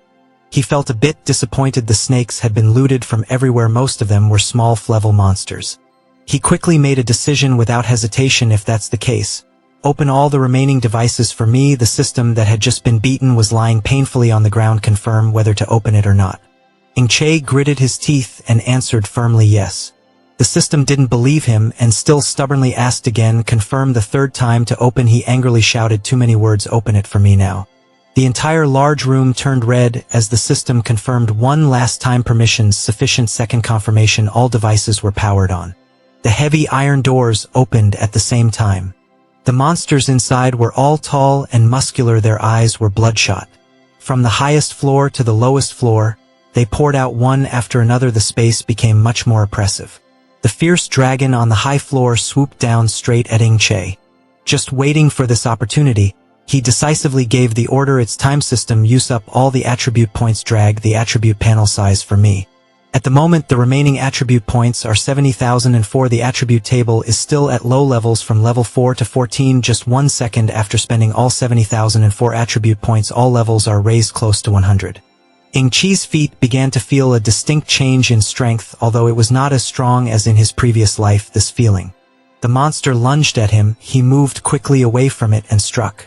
he felt a bit disappointed. The snakes had been looted from everywhere. Most of them were small level monsters. He quickly made a decision without hesitation. If that's the case, open all the remaining devices for me. The system that had just been beaten was lying painfully on the ground. Confirm whether to open it or not. Che gritted his teeth and answered firmly yes. The system didn't believe him and still stubbornly asked again. Confirm the third time to open. He angrily shouted, "Too many words, open it for me now." The entire large room turned red as the system confirmed one last time. Permissions sufficient. Second confirmation. All devices were powered on. The heavy iron doors opened at the same time. The monsters inside were all tall and muscular. Their eyes were bloodshot. From the highest floor to the lowest floor, they poured out one after another. The space became much more oppressive. The fierce dragon on the high floor swooped down straight at Che. Just waiting for this opportunity, he decisively gave the order. "It's time, system, use up all the attribute points. Drag the attribute panel size for me." At the moment, the remaining attribute points are 70,004. The attribute table is still at low levels from level 4 to 14. Just 1 second after spending all 70,004 attribute points, all levels are raised close to 100. Che's feet began to feel a distinct change in strength, although it was not as strong as in his previous life. This feeling. The monster lunged at him. He moved quickly away from it and struck.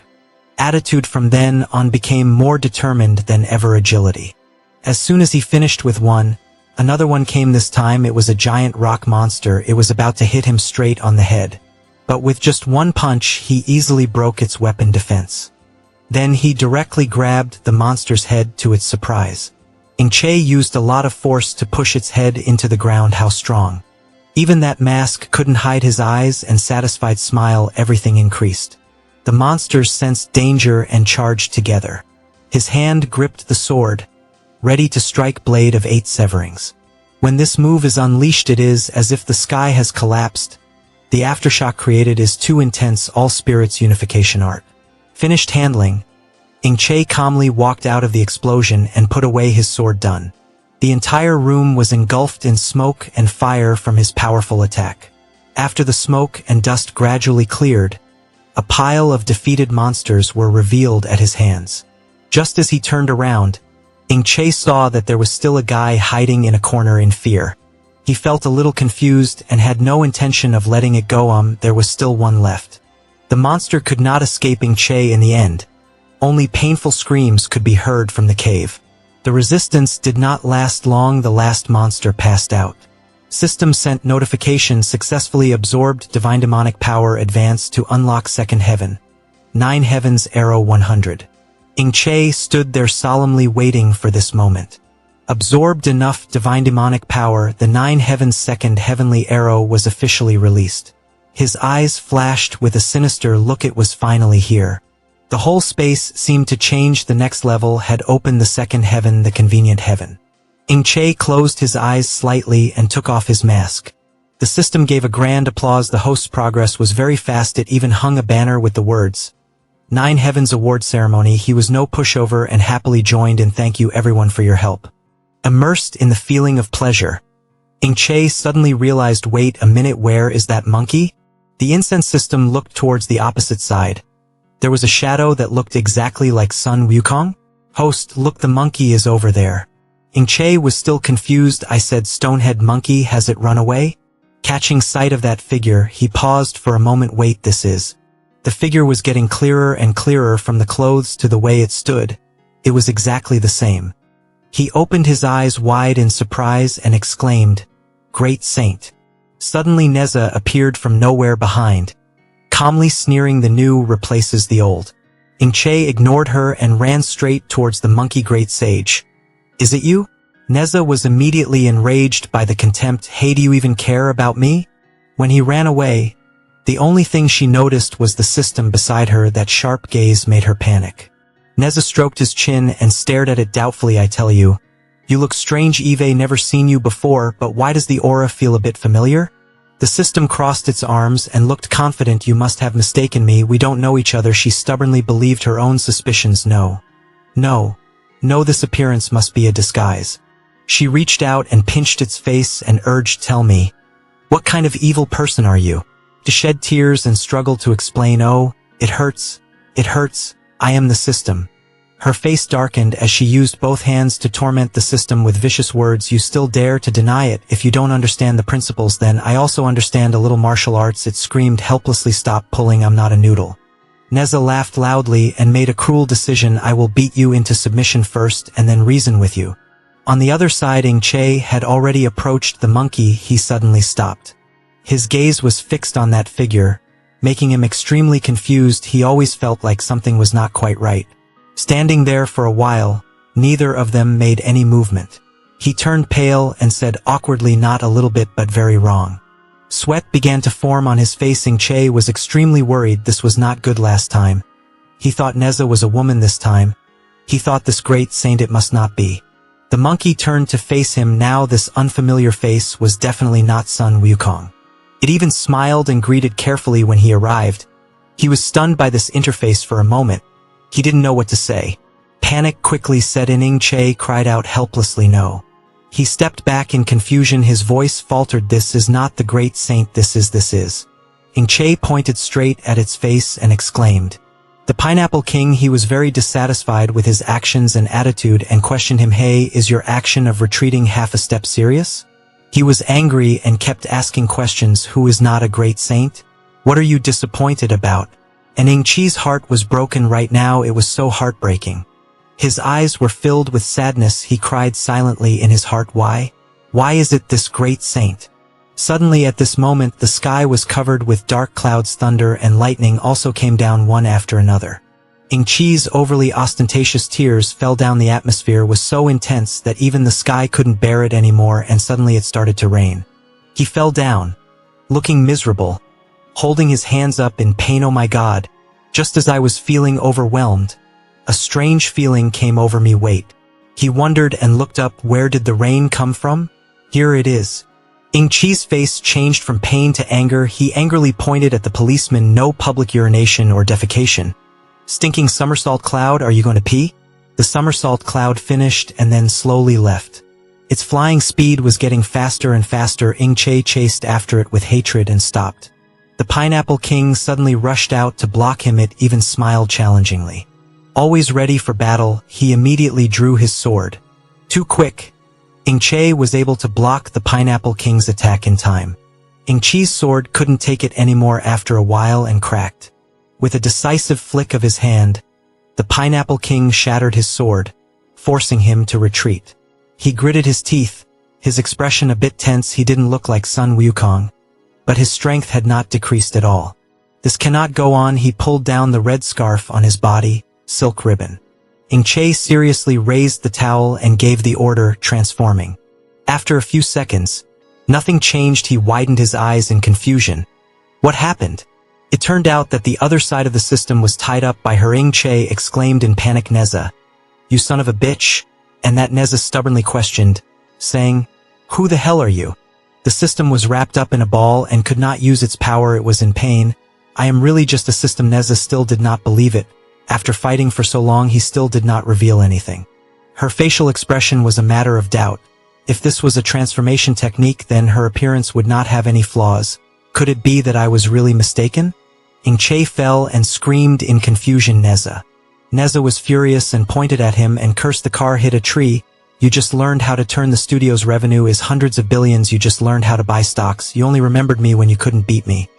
Attitude from then on became more determined than ever. Agility. As soon as he finished with one, another one came. This time it was a giant rock monster. It was about to hit him straight on the head. But with just one punch, he easily broke its weapon defense. Then he directly grabbed the monster's head. To its surprise, Che used a lot of force to push its head into the ground. How strong! Even that mask couldn't hide his eyes and satisfied smile. Everything increased. The monsters sensed danger and charged together. His hand gripped the sword, ready to strike. Blade of 8 severings. When this move is unleashed, it is as if the sky has collapsed. The aftershock created is too intense. All spirits unification art. Finished handling, Che calmly walked out of the explosion and put away his sword. Done. The entire room was engulfed in smoke and fire from his powerful attack. After the smoke and dust gradually cleared, a pile of defeated monsters were revealed at his hands. Just as he turned around, Che saw that there was still a guy hiding in a corner in fear. He felt a little confused and had no intention of letting it go. There was still one left. The monster could not escape Che in the end. Only painful screams could be heard from the cave. The resistance did not last long. The last monster passed out. System sent notification. Successfully absorbed divine demonic power. Advanced to unlock second heaven. 9 heavens arrow 100. Che stood there solemnly waiting for this moment. Absorbed enough divine demonic power, the 9 heavens second heavenly arrow was officially released. His eyes flashed with a sinister look. It was finally here. The whole space seemed to change. The next level had opened. The second heaven, the convenient heaven. Che closed his eyes slightly and took off his mask. The system gave a grand applause. The host's progress was very fast. It even hung a banner with the words 9 Heavens Award Ceremony. He was no pushover and happily joined in. Thank you everyone for your help. Immersed in the feeling of pleasure, Che suddenly realized, wait a minute, where is that monkey? The incense system looked towards the opposite side. There was a shadow that looked exactly like Sun Wukong. Host, look, the monkey is over there. Ingche was still confused. I said, Stonehead monkey, has it run away? Catching sight of that figure, he paused for a moment. Wait, this is... The figure was getting clearer and clearer from the clothes to the way it stood. It was exactly the same. He opened his eyes wide in surprise and exclaimed, Great Saint. Suddenly Neza appeared from nowhere behind, calmly sneering. The new replaces the old. Ingche ignored her and ran straight towards the monkey. Great Sage. Is it you? Neza was immediately enraged by the contempt. Hey, do you even care about me? When he ran away, the only thing she noticed was the system beside her. That sharp gaze made her panic. Neza stroked his chin and stared at it doubtfully. I tell you, you look strange, Eve. Never seen you before, but why does the aura feel a bit familiar? The system crossed its arms and looked confident. You must have mistaken me. We don't know each other. She stubbornly believed her own suspicions. No, this appearance must be a disguise. She reached out and pinched its face and urged, Tell me, what kind of evil person are you? To shed tears and struggle to explain. Oh, it hurts. I am the system. Her face darkened as she used both hands to torment the system with vicious words. You still dare to deny it? If you don't understand the principles, then I also understand a little martial arts. It screamed helplessly. Stop pulling, I'm not a noodle. Neza laughed loudly and made a cruel decision. I will beat you into submission first and then reason with you. On the other side, Ingche had already approached the monkey. He suddenly stopped. His gaze was fixed on that figure, making him extremely confused. He always felt like something was not quite right. Standing there for a while, neither of them made any movement. He turned pale and said awkwardly, Not a little bit, but very wrong. Sweat began to form on his face. Ingche was extremely worried. This was not good. Last time he thought Neza was a woman. This time he thought this great saint. It must not be. The monkey turned to face him. Now this unfamiliar face was definitely not Sun Wukong. It even smiled and greeted carefully when he arrived. He was stunned by this interface for a moment. He didn't know what to say. Panic quickly set in. Ingche cried out helplessly, No. He stepped back in confusion. His voice faltered. This is not the great saint. This is. Ingche pointed straight at its face and exclaimed, The Pineapple King. He was very dissatisfied with his actions and attitude and questioned him. Hey, is your action of retreating half a step serious? He was angry and kept asking questions. Who is not a great saint? What are you disappointed about? And Ingche's heart was broken right now. It was so heartbreaking. His eyes were filled with sadness. He cried silently in his heart. Why? Why is it this great saint? Suddenly at this moment the sky was covered with dark clouds. Thunder and lightning also came down one after another. Ingche's overly ostentatious tears fell down. The atmosphere was so intense that even the sky couldn't bear it anymore, and suddenly it started to rain. He fell down, looking miserable, holding his hands up in pain. Oh my God, just as I was feeling overwhelmed, a strange feeling came over me. Wait. He wondered and looked up. Where did the rain come from? Here it is. Ingche's face changed from pain to anger. He angrily pointed at the policeman. No public urination or defecation. Stinking somersault cloud, are you going to pee? The somersault cloud finished and then slowly left. Its flying speed was getting faster and faster. Ingche chased after it with hatred and stopped. The Pineapple King suddenly rushed out to block him. It even smiled challengingly. Always ready for battle, he immediately drew his sword. Too quick. Ingche was able to block the Pineapple King's attack in time. Ingche's sword couldn't take it anymore after a while and cracked. With a decisive flick of his hand, the Pineapple King shattered his sword, forcing him to retreat. He gritted his teeth, his expression a bit tense. He didn't look like Sun Wukong, but his strength had not decreased at all. This cannot go on. He pulled down the red scarf on his body, silk ribbon. Ingche seriously raised the towel and gave the order, transforming. After a few seconds, nothing changed. He widened his eyes in confusion. What happened? It turned out that the other side of the system was tied up by her. Ingche exclaimed in panic, Neza, you son of a bitch. And that Neza stubbornly questioned, saying, Who the hell are you? The system was wrapped up in a ball and could not use its power. It was in pain. I am really just a system. Neza still did not believe it. After fighting for so long, he still did not reveal anything. Her facial expression was a matter of doubt. If this was a transformation technique, then her appearance would not have any flaws. Could it be that I was really mistaken? Che fell and screamed in confusion, Neza. Neza was furious and pointed at him and cursed. The car hit a tree. You just learned how to turn the studio's revenue is hundreds of billions. You just learned how to buy stocks. You only remembered me when you couldn't beat me.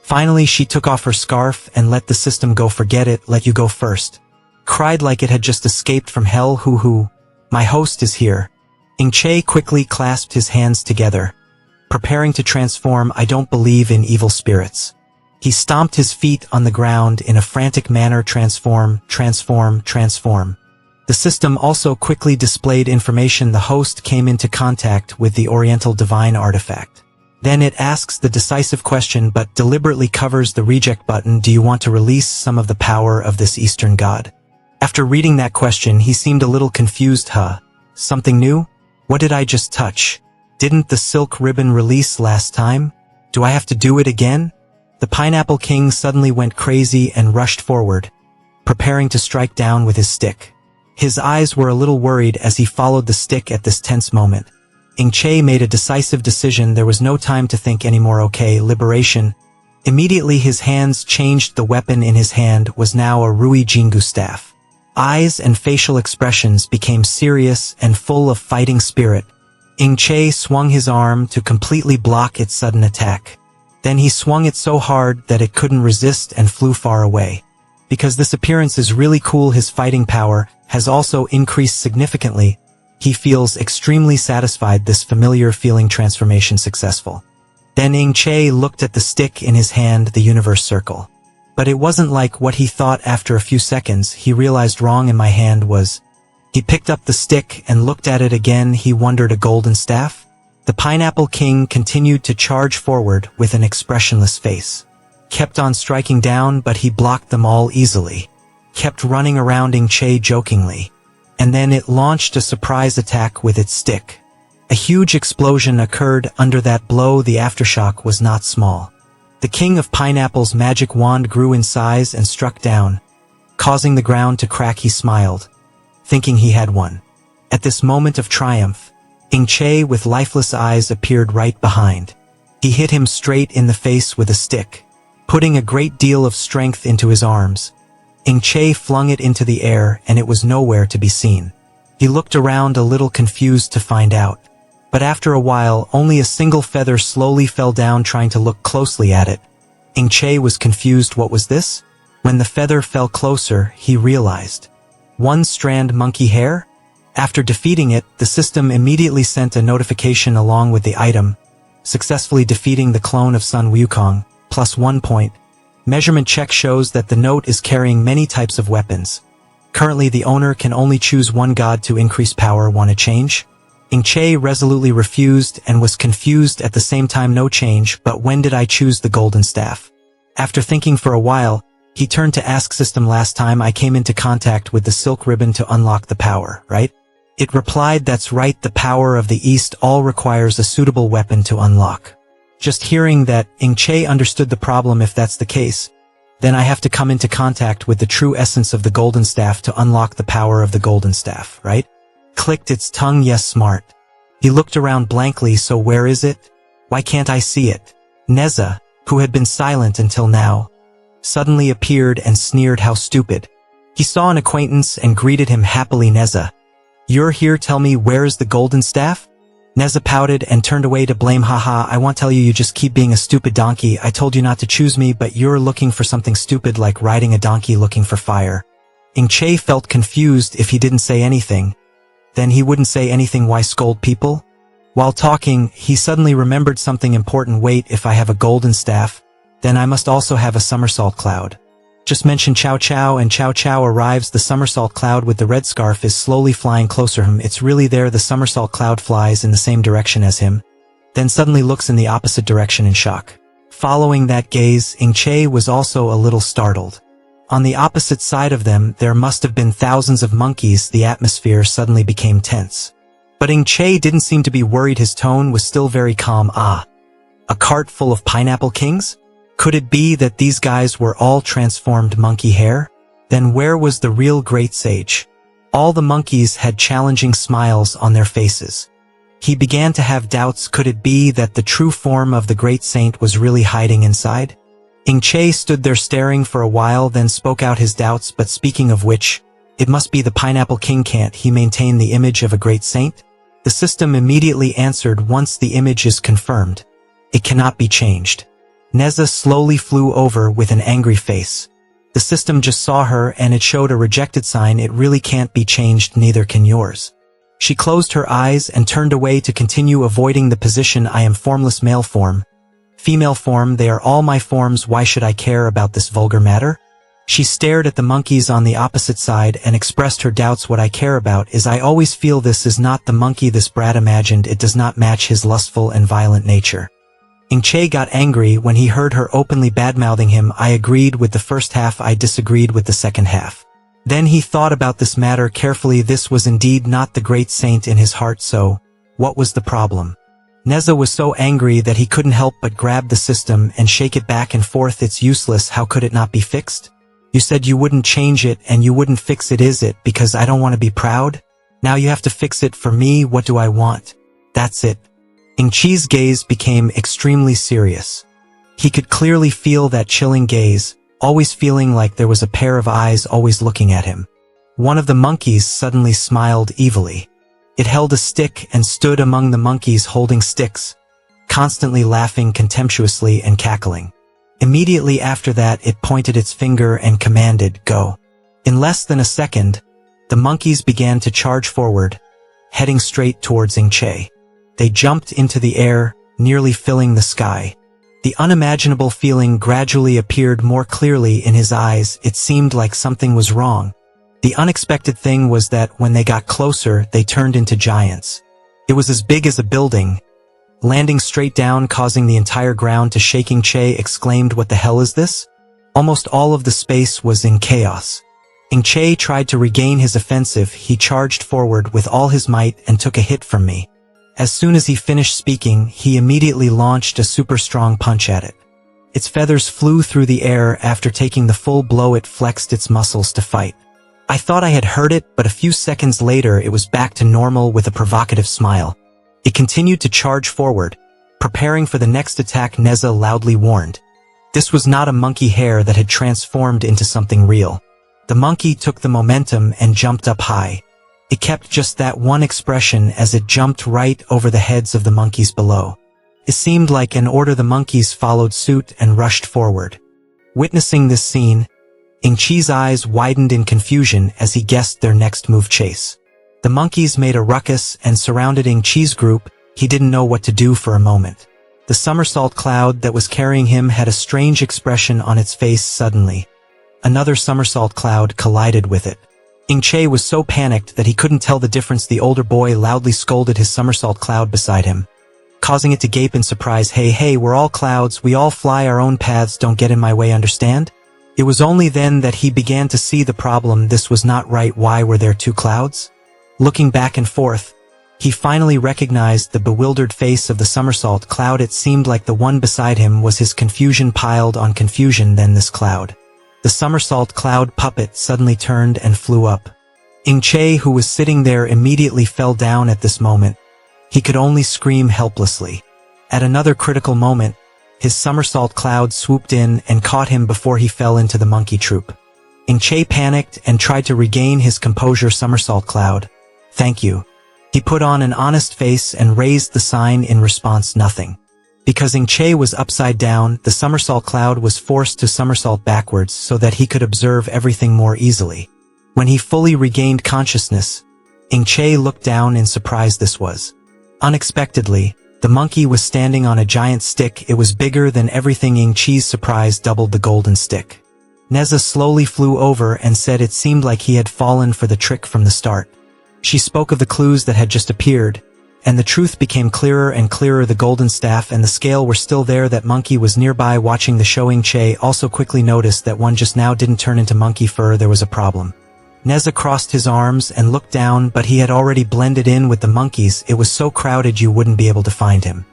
Finally, she took off her scarf and let the system go. Forget it, let you go first. Cried like it had just escaped from hell. Hoo. My host is here. Che quickly clasped his hands together, preparing to transform. I don't believe in evil spirits. He stomped his feet on the ground in a frantic manner. Transform, transform, transform. The system also quickly displayed information. The host came into contact with the Oriental Divine artifact. Then it asks the decisive question but deliberately covers the reject button. Do you want to release some of the power of this Eastern god? After reading that question, he seemed a little confused. Something new? What did I just touch? Didn't the silk ribbon release last time? Do I have to do it again? The Pineapple King suddenly went crazy and rushed forward, preparing to strike down with his stick. His eyes were a little worried as he followed the stick at this tense moment. Che made a decisive decision. There was no time to think anymore. Okay, liberation. Immediately his hands changed. The weapon in his hand was now a Rui Jingu staff. Eyes and facial expressions became serious and full of fighting spirit. Che swung his arm to completely block its sudden attack. Then he swung it so hard that it couldn't resist and flew far away. Because this appearance is really cool, his fighting power has also increased significantly. He feels extremely satisfied. This familiar feeling, transformation successful. Then Che looked at the stick in his hand, the universe circle. But it wasn't like what he thought. After a few seconds, he realized wrong in my hand was. He picked up the stick and looked at it again. He wondered, a golden staff? The Pineapple King continued to charge forward with an expressionless face. Kept on striking down, but he blocked them all easily. Kept running around Che jokingly. And then it launched a surprise attack with its stick. A huge explosion occurred under that blow. The aftershock was not small. The King of Pineapple's magic wand grew in size and struck down, causing the ground to crack. He smiled, thinking he had won. At this moment of triumph, Che with lifeless eyes appeared right behind. He hit him straight in the face with a stick, putting a great deal of strength into his arms. Che flung it into the air and it was nowhere to be seen. He looked around a little confused to find out. But after a while, only a single feather slowly fell down. Trying to look closely at it, Che was confused. What was this? When the feather fell closer, he realized. One strand monkey hair? After defeating it, the system immediately sent a notification along with the item. Successfully defeating the clone of Sun Wukong, +1 point. Measurement check shows that the note is carrying many types of weapons. Currently the owner can only choose one god to increase power. Want to change? Che resolutely refused and was confused at the same time. No change, but when did I choose the golden staff? After thinking for a while, he turned to ask system, last time I came into contact with the silk ribbon to unlock the power, right? It replied, that's right, the power of the East all requires a suitable weapon to unlock. Just hearing that, Che understood the problem. If that's the case, then I have to come into contact with the true essence of the golden staff to unlock the power of the golden staff, right? Clicked its tongue. Yes, smart. He looked around blankly. So where is it? Why can't I see it? Neza, who had been silent until now, suddenly appeared and sneered. How stupid. He saw an acquaintance and greeted him happily. Neza, you're here, tell me, where is the golden staff? Neza pouted and turned away to blame. Haha, I won't tell you, you just keep being a stupid donkey. I told you not to choose me, but you're looking for something stupid like riding a donkey looking for fire. Che felt confused. If he didn't say anything, then he wouldn't say anything. Why scold people? While talking, he suddenly remembered something important. Wait, if I have a golden staff, then I must also have a somersault cloud. Just mention Chow Chow and Chow Chow arrives. The somersault cloud with the red scarf is slowly flying closer him. It's really there. The somersault cloud flies in the same direction as him, then suddenly looks in the opposite direction in shock. Following that gaze, Che was also a little startled. On the opposite side of them, there must have been thousands of monkeys. The atmosphere suddenly became tense. But Che didn't seem to be worried. His tone was still very calm. Ah, a cart full of pineapple kings? Could it be that these guys were all transformed monkey hair? Then where was the real great sage? All the monkeys had challenging smiles on their faces. He began to have doubts. Could it be that the true form of the great saint was really hiding inside? Che stood there staring for a while, then spoke out his doubts. But speaking of which, it must be the Pineapple King. Can't he maintain the image of a great saint? The system immediately answered, once the image is confirmed, it cannot be changed. Neza slowly flew over with an angry face. The system just saw her and it showed a rejected sign. It really can't be changed, neither can yours. She closed her eyes and turned away to continue avoiding the position. I am formless. Male form, female form, they are all my forms. Why should I care about this vulgar matter? She stared at the monkeys on the opposite side and expressed her doubts. What I care about is I always feel this is not the monkey this brat imagined. It does not match his lustful and violent nature. Che got angry when he heard her openly badmouthing him. I agreed with the first half, I disagreed with the second half. Then he thought about this matter carefully. This was indeed not the great saint in his heart, so what was the problem? Neza was so angry that he couldn't help but grab the system and shake it back and forth. It's useless. How could it not be fixed? You said you wouldn't change it and you wouldn't fix it. Is it because I don't want to be proud? Now you have to fix it for me. What do I want? That's it. Che's gaze became extremely serious. He could clearly feel that chilling gaze, always feeling like there was a pair of eyes always looking at him. One of the monkeys suddenly smiled evilly. It held a stick and stood among the monkeys holding sticks, constantly laughing contemptuously and cackling. Immediately after that, it pointed its finger and commanded, "Go." In less than a second, the monkeys began to charge forward, heading straight towards Che. They jumped into the air, nearly filling the sky. The unimaginable feeling gradually appeared more clearly in his eyes. It seemed like something was wrong. The unexpected thing was that when they got closer, they turned into giants. It was as big as a building, landing straight down, causing the entire ground to shake. Che exclaimed, "What the hell is this?" Almost all of the space was in chaos. Che tried to regain his offensive. He charged forward with all his might and took a hit from me. As soon as he finished speaking, he immediately launched a super strong punch at it. Its feathers flew through the air. After taking the full blow, it flexed its muscles to fight. I thought I had heard it, but a few seconds later it was back to normal with a provocative smile. It continued to charge forward, preparing for the next attack. Neza loudly warned. This was not a monkey hair that had transformed into something real. The monkey took the momentum and jumped up high. It kept just that one expression as it jumped right over the heads of the monkeys below. It seemed like an order. The monkeys followed suit and rushed forward. Witnessing this scene, Che's eyes widened in confusion as he guessed their next move. Chase. The monkeys made a ruckus and surrounded Che's group. He didn't know what to do for a moment. The somersault cloud that was carrying him had a strange expression on its face. Suddenly, another somersault cloud collided with it. Che was so panicked that he couldn't tell the difference. The older boy loudly scolded his somersault cloud beside him, causing it to gape in surprise. Hey, we're all clouds. We all fly our own paths. Don't get in my way, understand? It was only then that he began to see the problem. This was not right. Why were there two clouds? Looking back and forth, he finally recognized the bewildered face of the somersault cloud. It seemed like the one beside him was his confusion piled on confusion. Then this cloud. The somersault cloud puppet suddenly turned and flew up. Che, who was sitting there, immediately fell down at this moment. He could only scream helplessly. At another critical moment, his somersault cloud swooped in and caught him before he fell into the monkey troop. Che panicked and tried to regain his composure. Somersault cloud. Thank you. He put on an honest face and raised the sign. In response, nothing. Because Che was upside down, the somersault cloud was forced to somersault backwards so that he could observe everything more easily. When he fully regained consciousness, Che looked down in surprise. This was unexpectedly. The monkey was standing on a giant stick. It was bigger than everything. Che's surprise doubled the golden stick. Neza slowly flew over and said it seemed like he had fallen for the trick from the start. She spoke of the clues that had just appeared, and the truth became clearer and clearer. The golden staff and the scale were still there. That monkey was nearby watching the show. Che also quickly noticed that one just now didn't turn into monkey fur. There was a problem. Neza crossed his arms and looked down, but he had already blended in with the monkeys. It was so crowded you wouldn't be able to find him.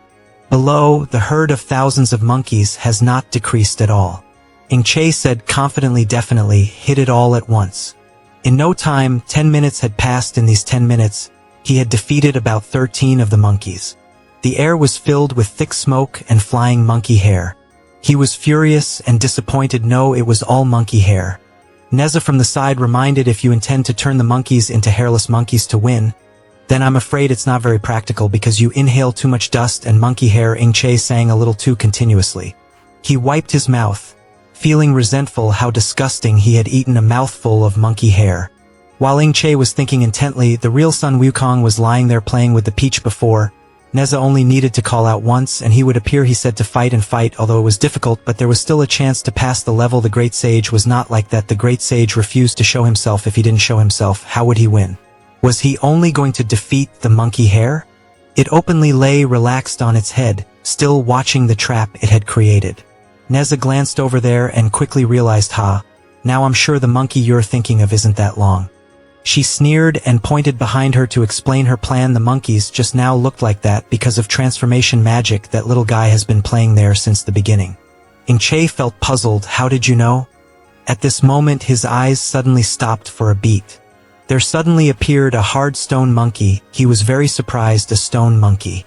Below, the herd of thousands of monkeys has not decreased at all. Che said confidently, definitely, hit it all at once. In no time, 10 minutes had passed. In these 10 minutes, he had defeated about 13 of the monkeys. The air was filled with thick smoke and flying monkey hair. He was furious and disappointed. No, it was all monkey hair. Neza from the side reminded, if you intend to turn the monkeys into hairless monkeys to win, then I'm afraid it's not very practical because you inhale too much dust and monkey hair. Ingche sang a little too continuously. He wiped his mouth, feeling resentful how disgusting he had eaten a mouthful of monkey hair. While Ingche was thinking intently, the real Sun Wukong was lying there playing with the peach before. Neza only needed to call out once and he would appear. He said to fight and fight, although it was difficult, but there was still a chance to pass the level. The great sage was not like that. The great sage refused to show himself. If he didn't show himself, how would he win? Was he only going to defeat the monkey hair? It openly lay relaxed on its head, still watching the trap it had created. Neza glanced over there and quickly realized, now I'm sure the monkey you're thinking of isn't that long. She sneered and pointed behind her to explain her plan. The monkeys just now looked like that because of transformation magic that little guy has been playing there since the beginning. Ingche felt puzzled. How did you know? At this moment his eyes suddenly stopped for a beat. There suddenly appeared a hard stone monkey. He was very surprised. A stone monkey.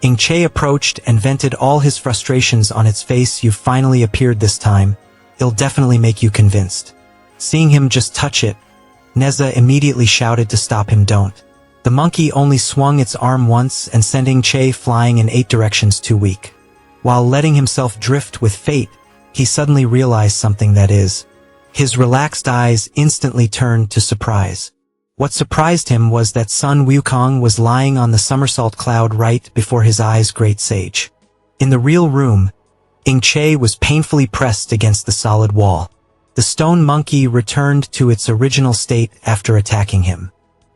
Ingche approached and vented all his frustrations on its face. You finally appeared this time. It'll definitely make you convinced. Seeing him just touch it, Neza immediately shouted to stop him. Don't. The monkey only swung its arm once and sent Ingche flying in 8 directions. Too weak. While letting himself drift with fate, he suddenly realized something, that is, his relaxed eyes instantly turned to surprise. What surprised him was that Sun Wukong was lying on the somersault cloud right before his eyes. Great sage. In the real room, Ingche was painfully pressed against the solid wall. The stone monkey returned to its original state after attacking him.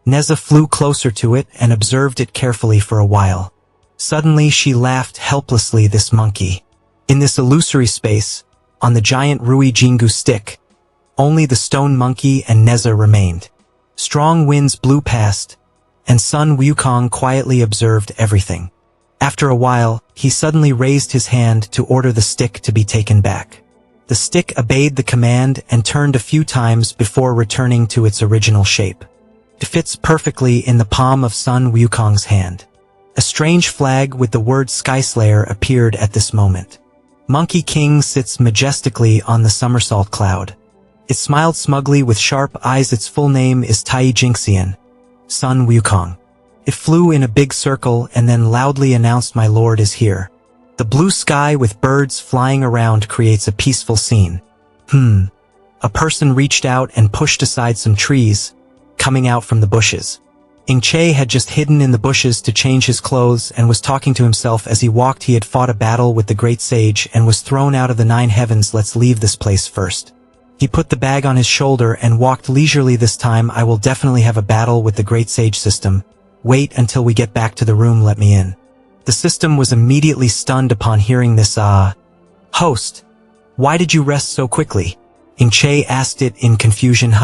Neza flew closer to it and observed it carefully for a while. Suddenly she laughed helplessly. This monkey. In this illusory space, on the giant Rui Jingu stick, only the stone monkey and Neza remained. Strong winds blew past, and Sun Wukong quietly observed everything. After a while, he suddenly raised his hand to order the stick to be taken back. The stick obeyed the command and turned a few times before returning to its original shape. It fits perfectly in the palm of Sun Wukong's hand. A strange flag with the word Godslayer appeared at this moment. Monkey King sits majestically on the somersault cloud. It smiled smugly with sharp eyes. Its full name is Tai Jingxian, Sun Wukong. It flew in a big circle and then loudly announced, "My lord is here." The blue sky with birds flying around creates a peaceful scene. A person reached out and pushed aside some trees, coming out from the bushes. Ingche had just hidden in the bushes to change his clothes and was talking to himself as he walked. He had fought a battle with the great sage and was thrown out of the 9 heavens. Let's leave this place first. He put the bag on his shoulder and walked leisurely. This time I will definitely have a battle with the great sage system. Wait until we get back to the room. Let me in. The system was immediately stunned upon hearing this. Host, why did you rest so quickly? Ingche asked it in confusion.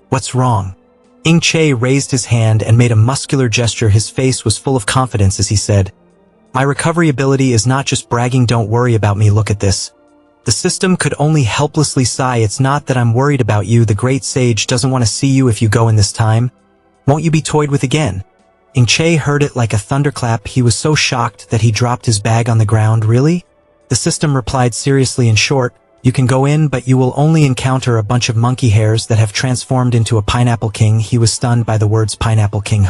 What's wrong? Ingche raised his hand and made a muscular gesture. His face was full of confidence as he said, "My recovery ability is not just bragging. Don't worry about me. Look at this." The system could only helplessly sigh. "It's not that I'm worried about you. The great sage doesn't want to see you if you go in this time. Won't you be toyed with again?" Ingche heard it like a thunderclap. He was so shocked that he dropped his bag on the ground. "Really?" The system replied seriously in short, "You can go in, but you will only encounter a bunch of monkey hairs that have transformed into a pineapple king." He was stunned by the words pineapple king.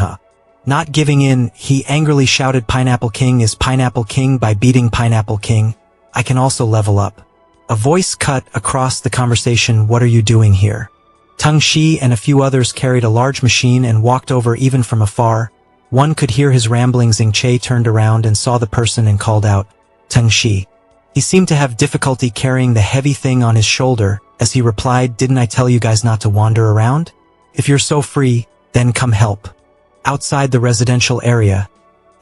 Not giving in, he angrily shouted, "Pineapple king is pineapple king. By beating pineapple king, I can also level up." A voice cut across the conversation, "What are you doing here?" Teng Shi and a few others carried a large machine and walked over. Even from afar, one could hear his ramblings. Ingche turned around and saw the person and called out, "Teng Shi." He seemed to have difficulty carrying the heavy thing on his shoulder, as he replied, "Didn't I tell you guys not to wander around? If you're so free, then come help." Outside the residential area,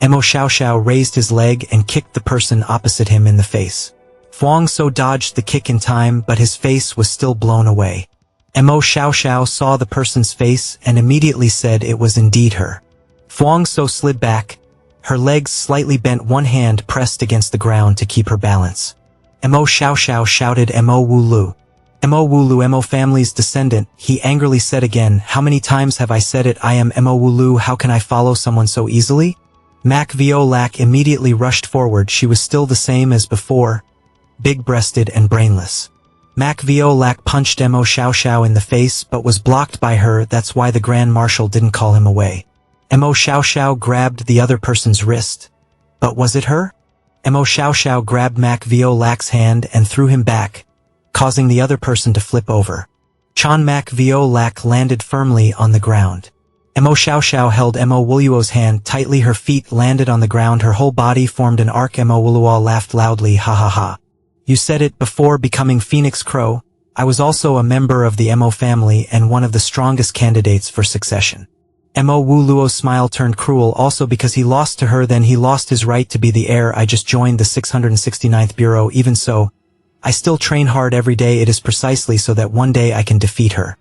Mo Xiaoxiao raised his leg and kicked the person opposite him in the face. Fuang So dodged the kick in time, but his face was still blown away. Mo Xiaoxiao saw the person's face and immediately said it was indeed her. Fuang So slid back, her legs slightly bent, one hand pressed against the ground to keep her balance. Mo Xiaoxiao shouted, "Mo Wulu. Mo Wulu, Mo family's descendant." He angrily said again, "How many times have I said it? I am Mo Wulu. How can I follow someone so easily?" Mak Violac immediately rushed forward. She was still the same as before, big-breasted and brainless. Mac Violac punched Mo Xiao Xiao in the face but was blocked by her. That's why the Grand Marshal didn't call him away. Mo Xiao Xiao grabbed the other person's wrist. But was it her? Mo Xiao Xiao grabbed Mac Violac's hand and threw him back, causing the other person to flip over. Chan Mac Violac landed firmly on the ground. Mo Xiao Xiao held Mo Wuluo's hand tightly. Her feet landed on the ground. Her whole body formed an arc. Mo Wuluo laughed loudly. Ha ha ha. You said it before becoming Phoenix Crow. I was also a member of the Mo family and one of the strongest candidates for succession. Mo Wuluo's smile turned cruel. Also because he lost to her, then he lost his right to be the heir. I just joined the 669th Bureau. Even so, I still train hard every day. It is precisely so that one day I can defeat her.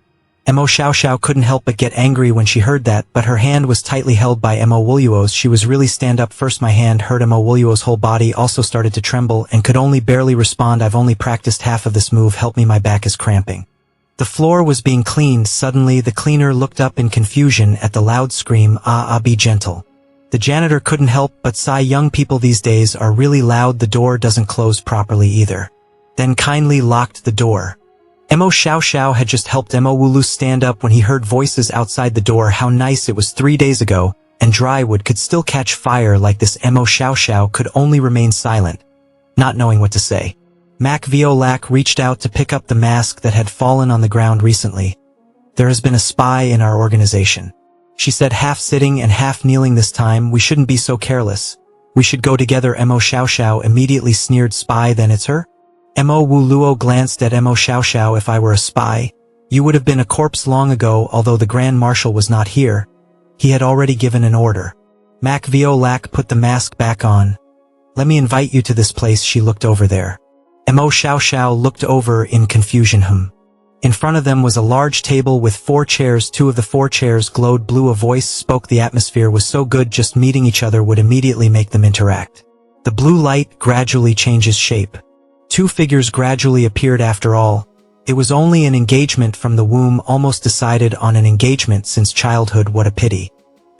Mo Xiao Xiao couldn't help but get angry when she heard that, but her hand was tightly held by Mo Wuluo's. She was really stand up first. My hand hurt. Mo Wuluo's whole body also started to tremble and could only barely respond. I've only practiced half of this move. Help me, my back is cramping. The floor was being cleaned. Suddenly the cleaner looked up in confusion at the loud scream. Be gentle. The janitor couldn't help but sigh. Young people these days are really loud. The door doesn't close properly either. Then kindly locked the door. Mo Xiao Xiao had just helped Mo Wulu stand up when he heard voices outside the door. How nice it was 3 days ago, and dry wood could still catch fire like this. Mo Xiao Xiao could only remain silent, not knowing what to say. Mac Violac reached out to pick up the mask that had fallen on the ground recently. There has been a spy in our organization, she said, half sitting and half kneeling this time. We shouldn't be so careless. We should go together. Mo Xiao Xiao immediately sneered. Spy? Then it's her? Mo Wuluo glanced at Mo Xiao Xiao. If I were a spy, you would have been a corpse long ago. Although the Grand Marshal was not here, he had already given an order. Mac Violac put the mask back on. Let me invite you to this place. She looked over there. Mo Xiao Xiao looked over in confusion. In front of them was a large table with 4 chairs. 2 of the 4 chairs glowed blue. A voice spoke. The atmosphere was so good, just meeting each other would immediately make them interact. The blue light gradually changes shape. 2 figures gradually appeared. After all, it was only an engagement from the womb. Almost decided on an engagement since childhood. What a pity.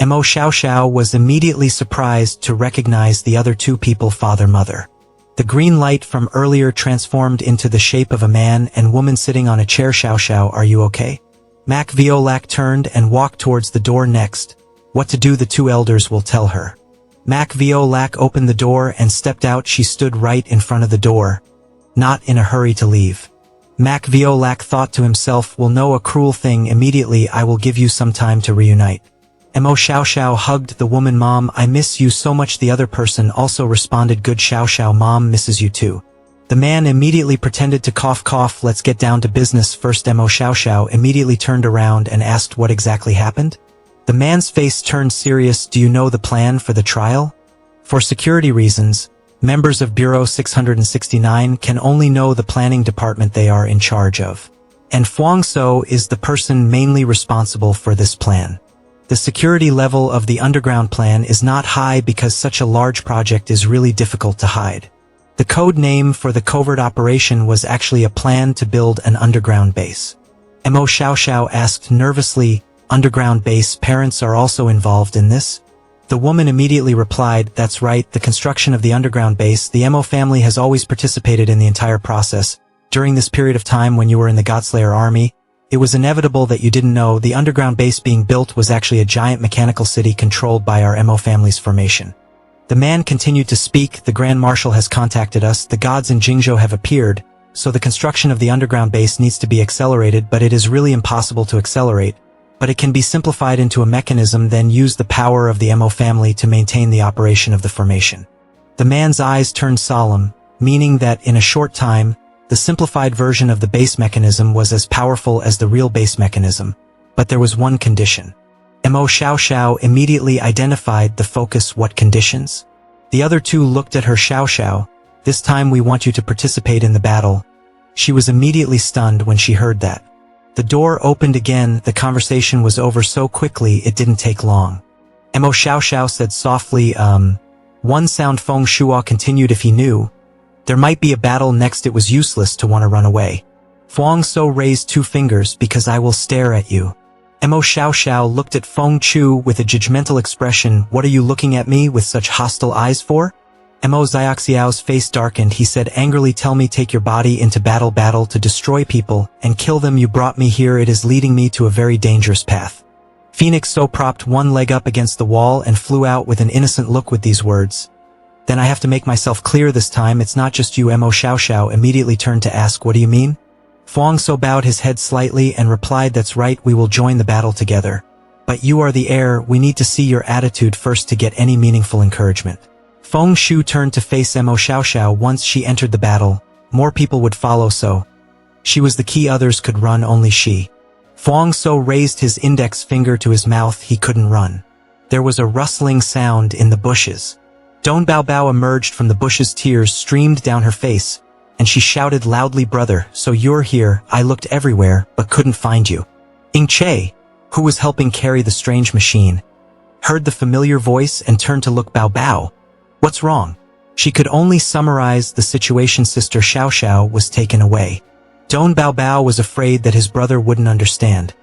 Mo Xiao Xiao was immediately surprised to recognize the other 2 people. Father-mother. The green light from earlier transformed into the shape of a man and woman sitting on a chair. Xiao Xiao, are you okay? Mac Violac turned and walked towards the door. Next, what to do the 2 elders will tell her. Mac Violac opened the door and stepped out. She stood right in front of the door, not in a hurry to leave. Mac Violac thought to himself, will know a cruel thing immediately. I will give you some time to reunite. Mo Xiao Xiao hugged the woman. Mom, I miss you so much. The other person also responded. Good. Xiao Xiao, Mom misses you too. The man immediately pretended to cough. Let's get down to business first. Mo Xiao Xiao immediately turned around and asked what exactly happened. The man's face turned serious. Do you know the plan for the trial? For security reasons, members of Bureau 669 can only know the planning department they are in charge of. And Fuang So is the person mainly responsible for this plan. The security level of the underground plan is not high because such a large project is really difficult to hide. The code name for the covert operation was actually a plan to build an underground base. Mo Xiao Xiao asked nervously, underground base? Parents are also involved in this? The woman immediately replied, that's right, the construction of the underground base. The Mo family has always participated in the entire process. During this period of time when you were in the Godslayer army, it was inevitable that you didn't know the underground base being built was actually a giant mechanical city controlled by our Mo family's formation. The man continued to speak. The Grand Marshal has contacted us. The gods in Jingha have appeared, so the construction of the underground base needs to be accelerated, but it is really impossible to accelerate. But it can be simplified into a mechanism, then use the power of the Mo family to maintain the operation of the formation. The man's eyes turned solemn, meaning that in a short time, the simplified version of the base mechanism was as powerful as the real base mechanism. But there was one condition. Mo Xiao Xiao immediately identified the focus. What conditions? The other 2 looked at her. Xiao Xiao, this time we want you to participate in the battle. She was immediately stunned when she heard that. The door opened again. The conversation was over so quickly it didn't take long. Mo Xiao Xiao said softly, one sound. Feng Shuo continued, if he knew there might be a battle next, it was useless to want to run away. Fuang So raised 2 fingers. Because I will stare at you. Mo Xiao Xiao looked at Feng Chu with a judgmental expression. What are you looking at me with such hostile eyes for? Mo Xiaoxiao's face darkened. He said angrily, tell me, take your body into battle to destroy people and kill them. You brought me here. It is leading me to a very dangerous path. Phoenix So propped one leg up against the wall and flew out with an innocent look with these words. Then I have to make myself clear this time. It's not just you. Mo Xiaoxiao immediately turned to ask, what do you mean? Fuang So bowed his head slightly and replied, that's right, we will join the battle together. But you are the heir. We need to see your attitude first to get any meaningful encouragement. Feng Shu turned to face Mo Xiaoxiao. Once she entered the battle, more people would follow, so she was the key. Others could run, only she. Fuang So raised his index finger to his mouth. He couldn't run. There was a rustling sound in the bushes. Don Bao Bao emerged from the bushes. Tears streamed down her face, and she shouted loudly, brother, so you're here. I looked everywhere, but couldn't find you. Ing Che, who was helping carry the strange machine, heard the familiar voice and turned to look. Bao Bao. What's wrong? She could only summarize the situation. Sister Xiaoxiao was taken away. Don Bao Bao was afraid that his brother wouldn't understand.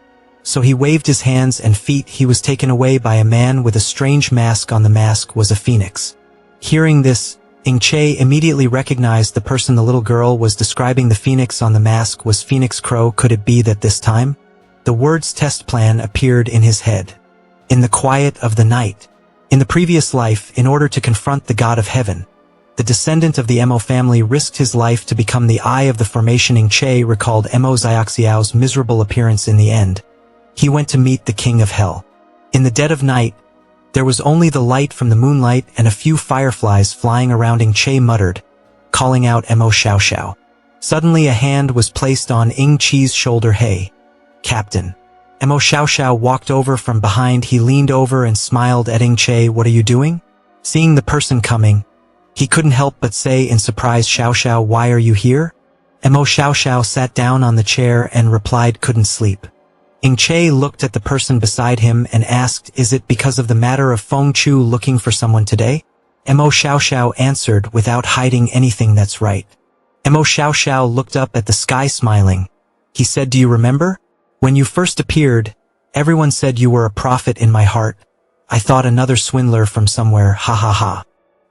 So he waved his hands and feet. He was taken away by a man with a strange mask on. The mask was a phoenix. Hearing this, Ing Che immediately recognized the person the little girl was describing. The phoenix on the mask was Phoenix Crow. Could it be that this time? The words test plan appeared in his head. In the quiet of the night. In the previous life, in order to confront the god of heaven, the descendant of the Mo family risked his life to become the eye of the formation. Ing Che recalled Mo Xiaoxiao's miserable appearance. In the end, he went to meet the king of hell. In the dead of night, there was only the light from the moonlight and a few fireflies flying around. Ing Che muttered, calling out Mo Xiaoxiao. Suddenly a hand was placed on Ing Che's shoulder. Hey, Captain. Mo Xiaoxiao walked over from behind. He leaned over and smiled at Ing Che. What are you doing? Seeing the person coming, he couldn't help but say in surprise, Xiaoxiao, why are you here? Mo Xiaoxiao sat down on the chair and replied, couldn't sleep. Ing Che looked at the person beside him and asked, is it because of the matter of Feng Chu looking for someone today? Mo Xiaoxiao answered without hiding anything, that's right. Mo Xiaoxiao looked up at the sky smiling. He said, do you remember? When you first appeared, everyone said you were a prophet. In my heart, I thought another swindler from somewhere, ha ha ha.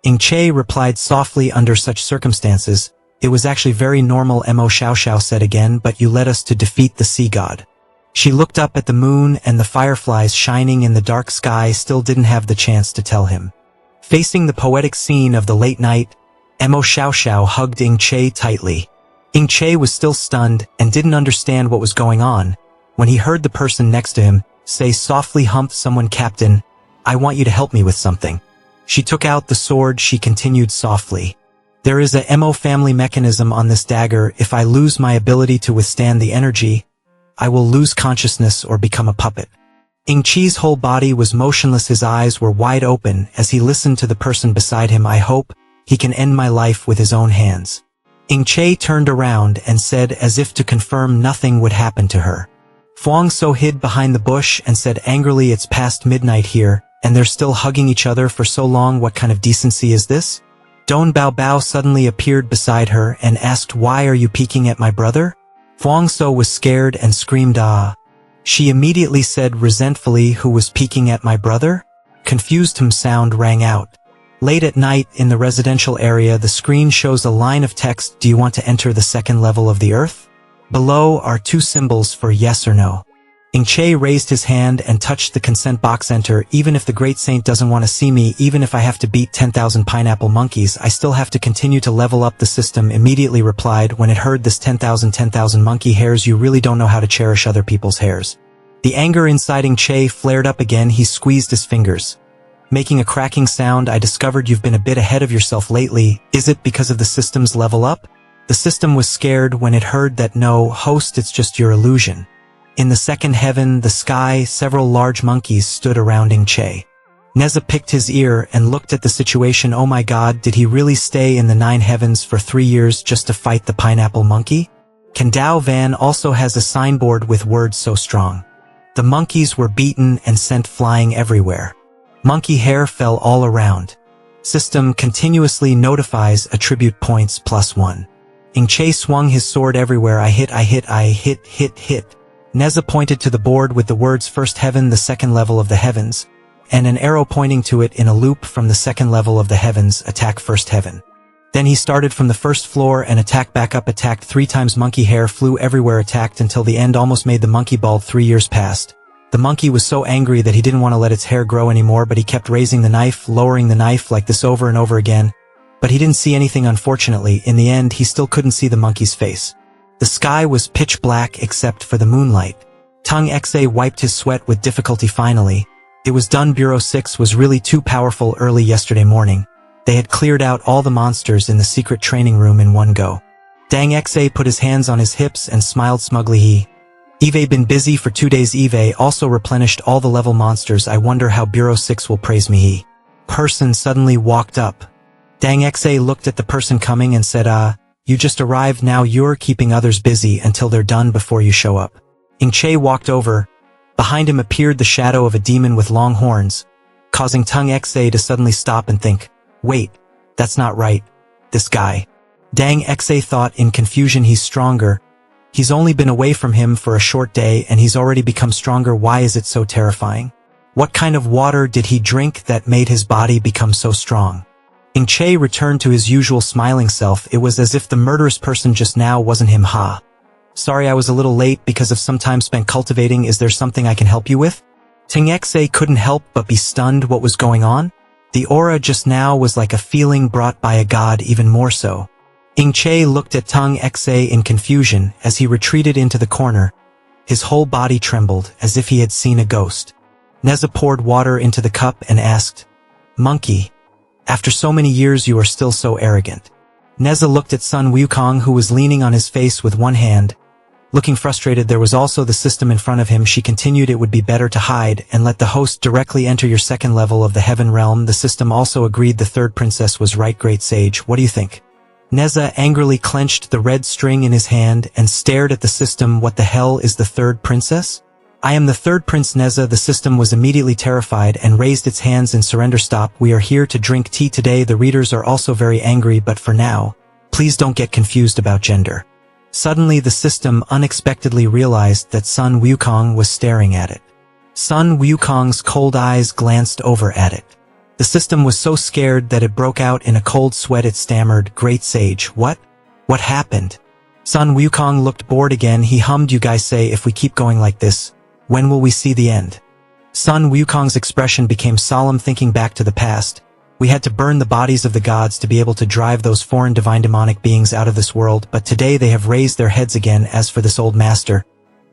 Ing Che replied softly, under such circumstances, it was actually very normal. Mo Xiaoxiao said again, but you led us to defeat the sea god. She looked up at the moon and the fireflies shining in the dark sky. Still didn't have the chance to tell him. Facing the poetic scene of the late night, Mo Xiaoxiao hugged Ing Che tightly. Ing Che was still stunned and didn't understand what was going on, when he heard the person next to him say softly, humph someone. Captain, I want you to help me with something. She took out the sword. She continued softly. There is a Mo family mechanism on this dagger. If I lose my ability to withstand the energy, I will lose consciousness or become a puppet. Ing Che's whole body was motionless. His eyes were wide open as he listened to the person beside him. I hope he can end my life with his own hands. Ing Che turned around and said, as if to confirm nothing would happen to her. Fuang So hid behind the bush and said angrily, it's past midnight here, and they're still hugging each other for so long. What kind of decency is this? Don Bao Bao suddenly appeared beside her and asked, why are you peeking at my brother? Fuang So was scared and screamed, ah. She immediately said resentfully, who was peeking at my brother? Confused him sound rang out. Late at night in the residential area, the screen shows a line of text. Do you want to enter the second level of the earth? Below are two symbols for yes or no. Ing Che raised his hand and touched the consent box. Enter. Even if the great saint doesn't want to see me, even if I have to beat 10,000 pineapple monkeys, I still have to continue to level up. The system immediately replied when it heard this 10,000 monkey hairs. You really don't know how to cherish other people's hairs. The anger inside Ing Che flared up again. He squeezed his fingers, making a cracking sound. I discovered you've been a bit ahead of yourself lately. Is it because of the system's level up? The system was scared when it heard that. No, host, it's just your illusion. In the second heaven, the sky, several large monkeys stood around Ing Che. Neza picked his ear and looked at the situation. Oh my god, did he really stay in the 9 heavens for 3 years just to fight the pineapple monkey? Kandao Van also has a signboard with words so strong. The monkeys were beaten and sent flying everywhere. Monkey hair fell all around. System continuously notifies attribute points +1. Ing Che swung his sword everywhere. I hit. Neza pointed to the board with the words first heaven, the second level of the heavens. and an arrow pointing to it in a loop from the second level of the heavens, attack first heaven. Then he started from the first floor and attacked back up, attacked 3 times, monkey hair flew everywhere, attacked until the end almost made the monkey bald. 3 years passed. The monkey was so angry that he didn't want to let its hair grow anymore, but he kept raising the knife, lowering the knife like this over and over again. But he didn't see anything, unfortunately. In the end, he still couldn't see the monkey's face. The sky was pitch black except for the moonlight. Tung Xa wiped his sweat with difficulty finally. It was done. Bureau 6 was really too powerful. Early yesterday morning, they had cleared out all the monsters in the secret training room in one go. Dang Xa put his hands on his hips and smiled smugly. Eve been busy for 2 days. Eve also replenished all the level monsters. I wonder how Bureau 6 will praise me. He person suddenly walked up. Dang Xa looked at the person coming and said, you just arrived, now you're keeping others busy until they're done before you show up. Ing Che walked over. Behind him appeared the shadow of a demon with long horns, causing Tung Xa to suddenly stop and think, wait, that's not right. This guy. Dang Xa thought in confusion, he's stronger. He's only been away from him for a short day and he's already become stronger. Why is it so terrifying? What kind of water did he drink that made his body become so strong? Ing Che returned to his usual smiling self. It was as if the murderous person just now wasn't him. Sorry I was a little late because of some time spent cultivating. Is there something I can help you with? Tung Xa couldn't help but be stunned. What was going on? The aura just now was like a feeling brought by a god, even more so. Ing Che looked at Tung Xa in confusion as he retreated into the corner. His whole body trembled as if he had seen a ghost. Neza poured water into the cup and asked, Monkey, after so many years you are still so arrogant. Neza looked at Sun Wukong, who was leaning on his face with one hand. Looking frustrated, there was also the system in front of him. She continued, it would be better to hide and let the host directly enter your second level of the heaven realm. The system also agreed. The third princess was right. Great sage, what do you think? Neza angrily clenched the red string in his hand and stared at the system. What the hell is the third princess? I am the third prince, Neza. The system was immediately terrified and raised its hands in surrender. Stop, we are here to drink tea today. The readers are also very angry, but for now, please don't get confused about gender. Suddenly the system unexpectedly realized that Sun Wukong was staring at it. Sun Wukong's cold eyes glanced over at it. The system was so scared that it broke out in a cold sweat. It stammered, Great sage, what? What happened? Sun Wukong looked bored again. He hummed, you guys say if we keep going like this, when will we see the end? Sun Wukong's expression became solemn. Thinking back to the past, we had to burn the bodies of the gods to be able to drive those foreign divine demonic beings out of this world, but today they have raised their heads again. As for this old master,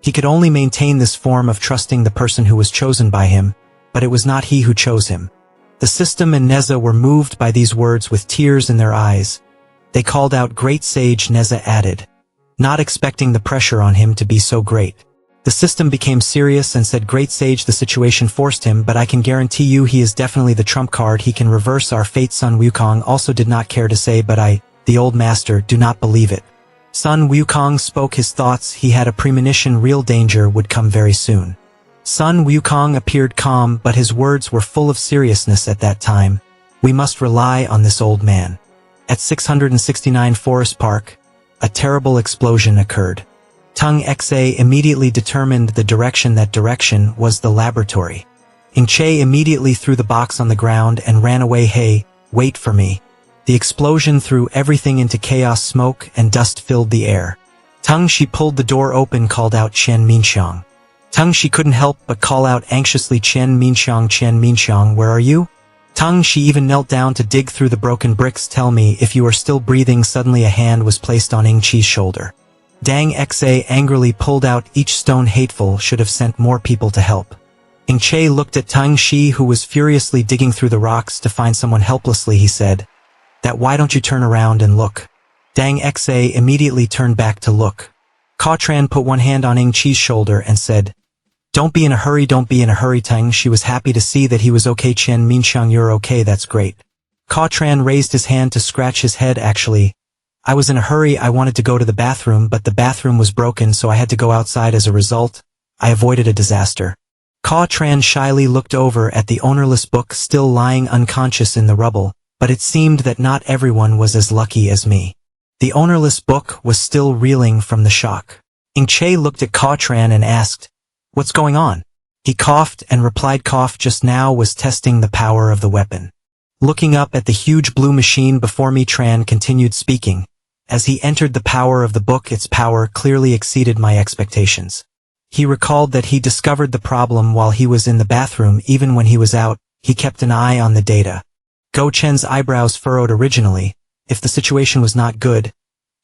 he could only maintain this form of trusting the person who was chosen by him, but it was not he who chose him. The system and Neza were moved by these words with tears in their eyes. They called out, Great sage, Neza added, not expecting the pressure on him to be so great. The system became serious and said, Great sage, the situation forced him, but I can guarantee you he is definitely the trump card. He can reverse our fate. Sun Wukong also did not care to say, but I, the old master, do not believe it. Sun Wukong spoke his thoughts. He had a premonition real danger would come very soon. Sun Wukong appeared calm, but his words were full of seriousness at that time. We must rely on this old man. At 669 Forest Park, a terrible explosion occurred. Tung Xa immediately determined the direction. That direction was the laboratory. Ing Che immediately threw the box on the ground and ran away. Hey, wait for me. The explosion threw everything into chaos. Smoke and dust filled the air. Tung She pulled the door open, called out, Chen Minxiang. Tung She couldn't help but call out anxiously, Chen Minxiang, where are you? Tung She even knelt down to dig through the broken bricks. Tell me if you are still breathing. Suddenly a hand was placed on Ing Chi's shoulder. Dang Xa angrily pulled out each stone. Hateful, should have sent more people to help. Ing Che looked at Tung She, who was furiously digging through the rocks to find someone. Helplessly he said, that why don't you turn around and look? Dang Xa immediately turned back to look. Cauldron put one hand on Ing Chi's shoulder and said, don't be in a hurry, don't be in a hurry. Tung She was happy to see that he was okay. Chen Minxiang, you're okay, that's great. Cauldron raised his hand to scratch his head. Actually, I was in a hurry. I wanted to go to the bathroom, but the bathroom was broken, so I had to go outside. As a result, I avoided a disaster. Cauldron shyly looked over at the ownerless book still lying unconscious in the rubble, but it seemed that not everyone was as lucky as me. The ownerless book was still reeling from the shock. Ing Che looked at Cauldron and asked, what's going on? He coughed and replied cough just now was testing the power of the weapon. Looking up at the huge blue machine before me, Tran continued speaking. As he entered the power of the book, its power clearly exceeded my expectations. He recalled that he discovered the problem while he was in the bathroom. Even when he was out, he kept an eye on the data. Go Chen's eyebrows furrowed. Originally, if the situation was not good,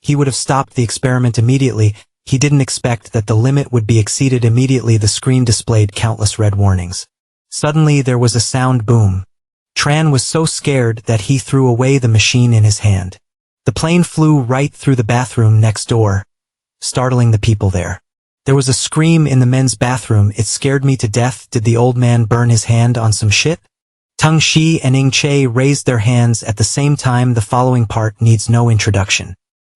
he would have stopped the experiment immediately. He didn't expect that the limit would be exceeded immediately. The screen displayed countless red warnings. Suddenly there was a sound boom. Tran was so scared that he threw away the machine in his hand. The plane flew right through the bathroom next door, startling the people there. There was a scream in the men's bathroom. It scared me to death. Did the old man burn his hand on some shit? Tung Shi and Ing Che raised their hands at the same time. The following part needs no introduction.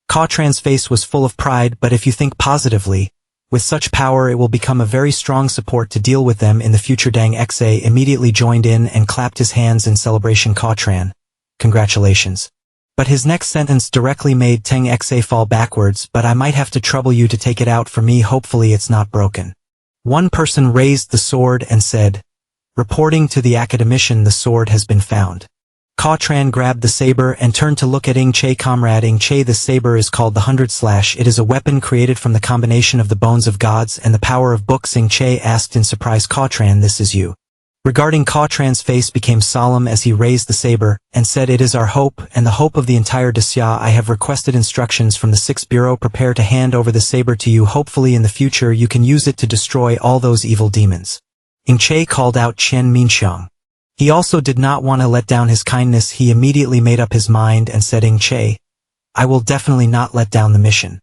Ka Tran's face was full of pride, but if you think positively, with such power it will become a very strong support to deal with them in the future. Dang Xe immediately joined in and clapped his hands in celebration. Ka Tran, congratulations. But his next sentence directly made Teng Xe fall backwards. But I might have to trouble you to take it out for me. Hopefully it's not broken. One person raised the sword and said, reporting to the academician, the sword has been found. Ka Tran grabbed the saber and turned to look at Ing Che. Comrade Ing Che, the saber is called the 100/. It is a weapon created from the combination of the bones of gods and the power of books. Ing Che asked in surprise, Ka Tran, this is you. Regarding Ka Tran's face became solemn as he raised the saber and said, it is our hope and the hope of the entire Desya. I have requested instructions from the 6th Bureau. Prepare to hand over the saber to you. Hopefully in the future you can use it to destroy all those evil demons. Ing Che called out Chen Minxiang. He also did not want to let down his kindness. He immediately made up his mind and said, Ing Che, I will definitely not let down the mission.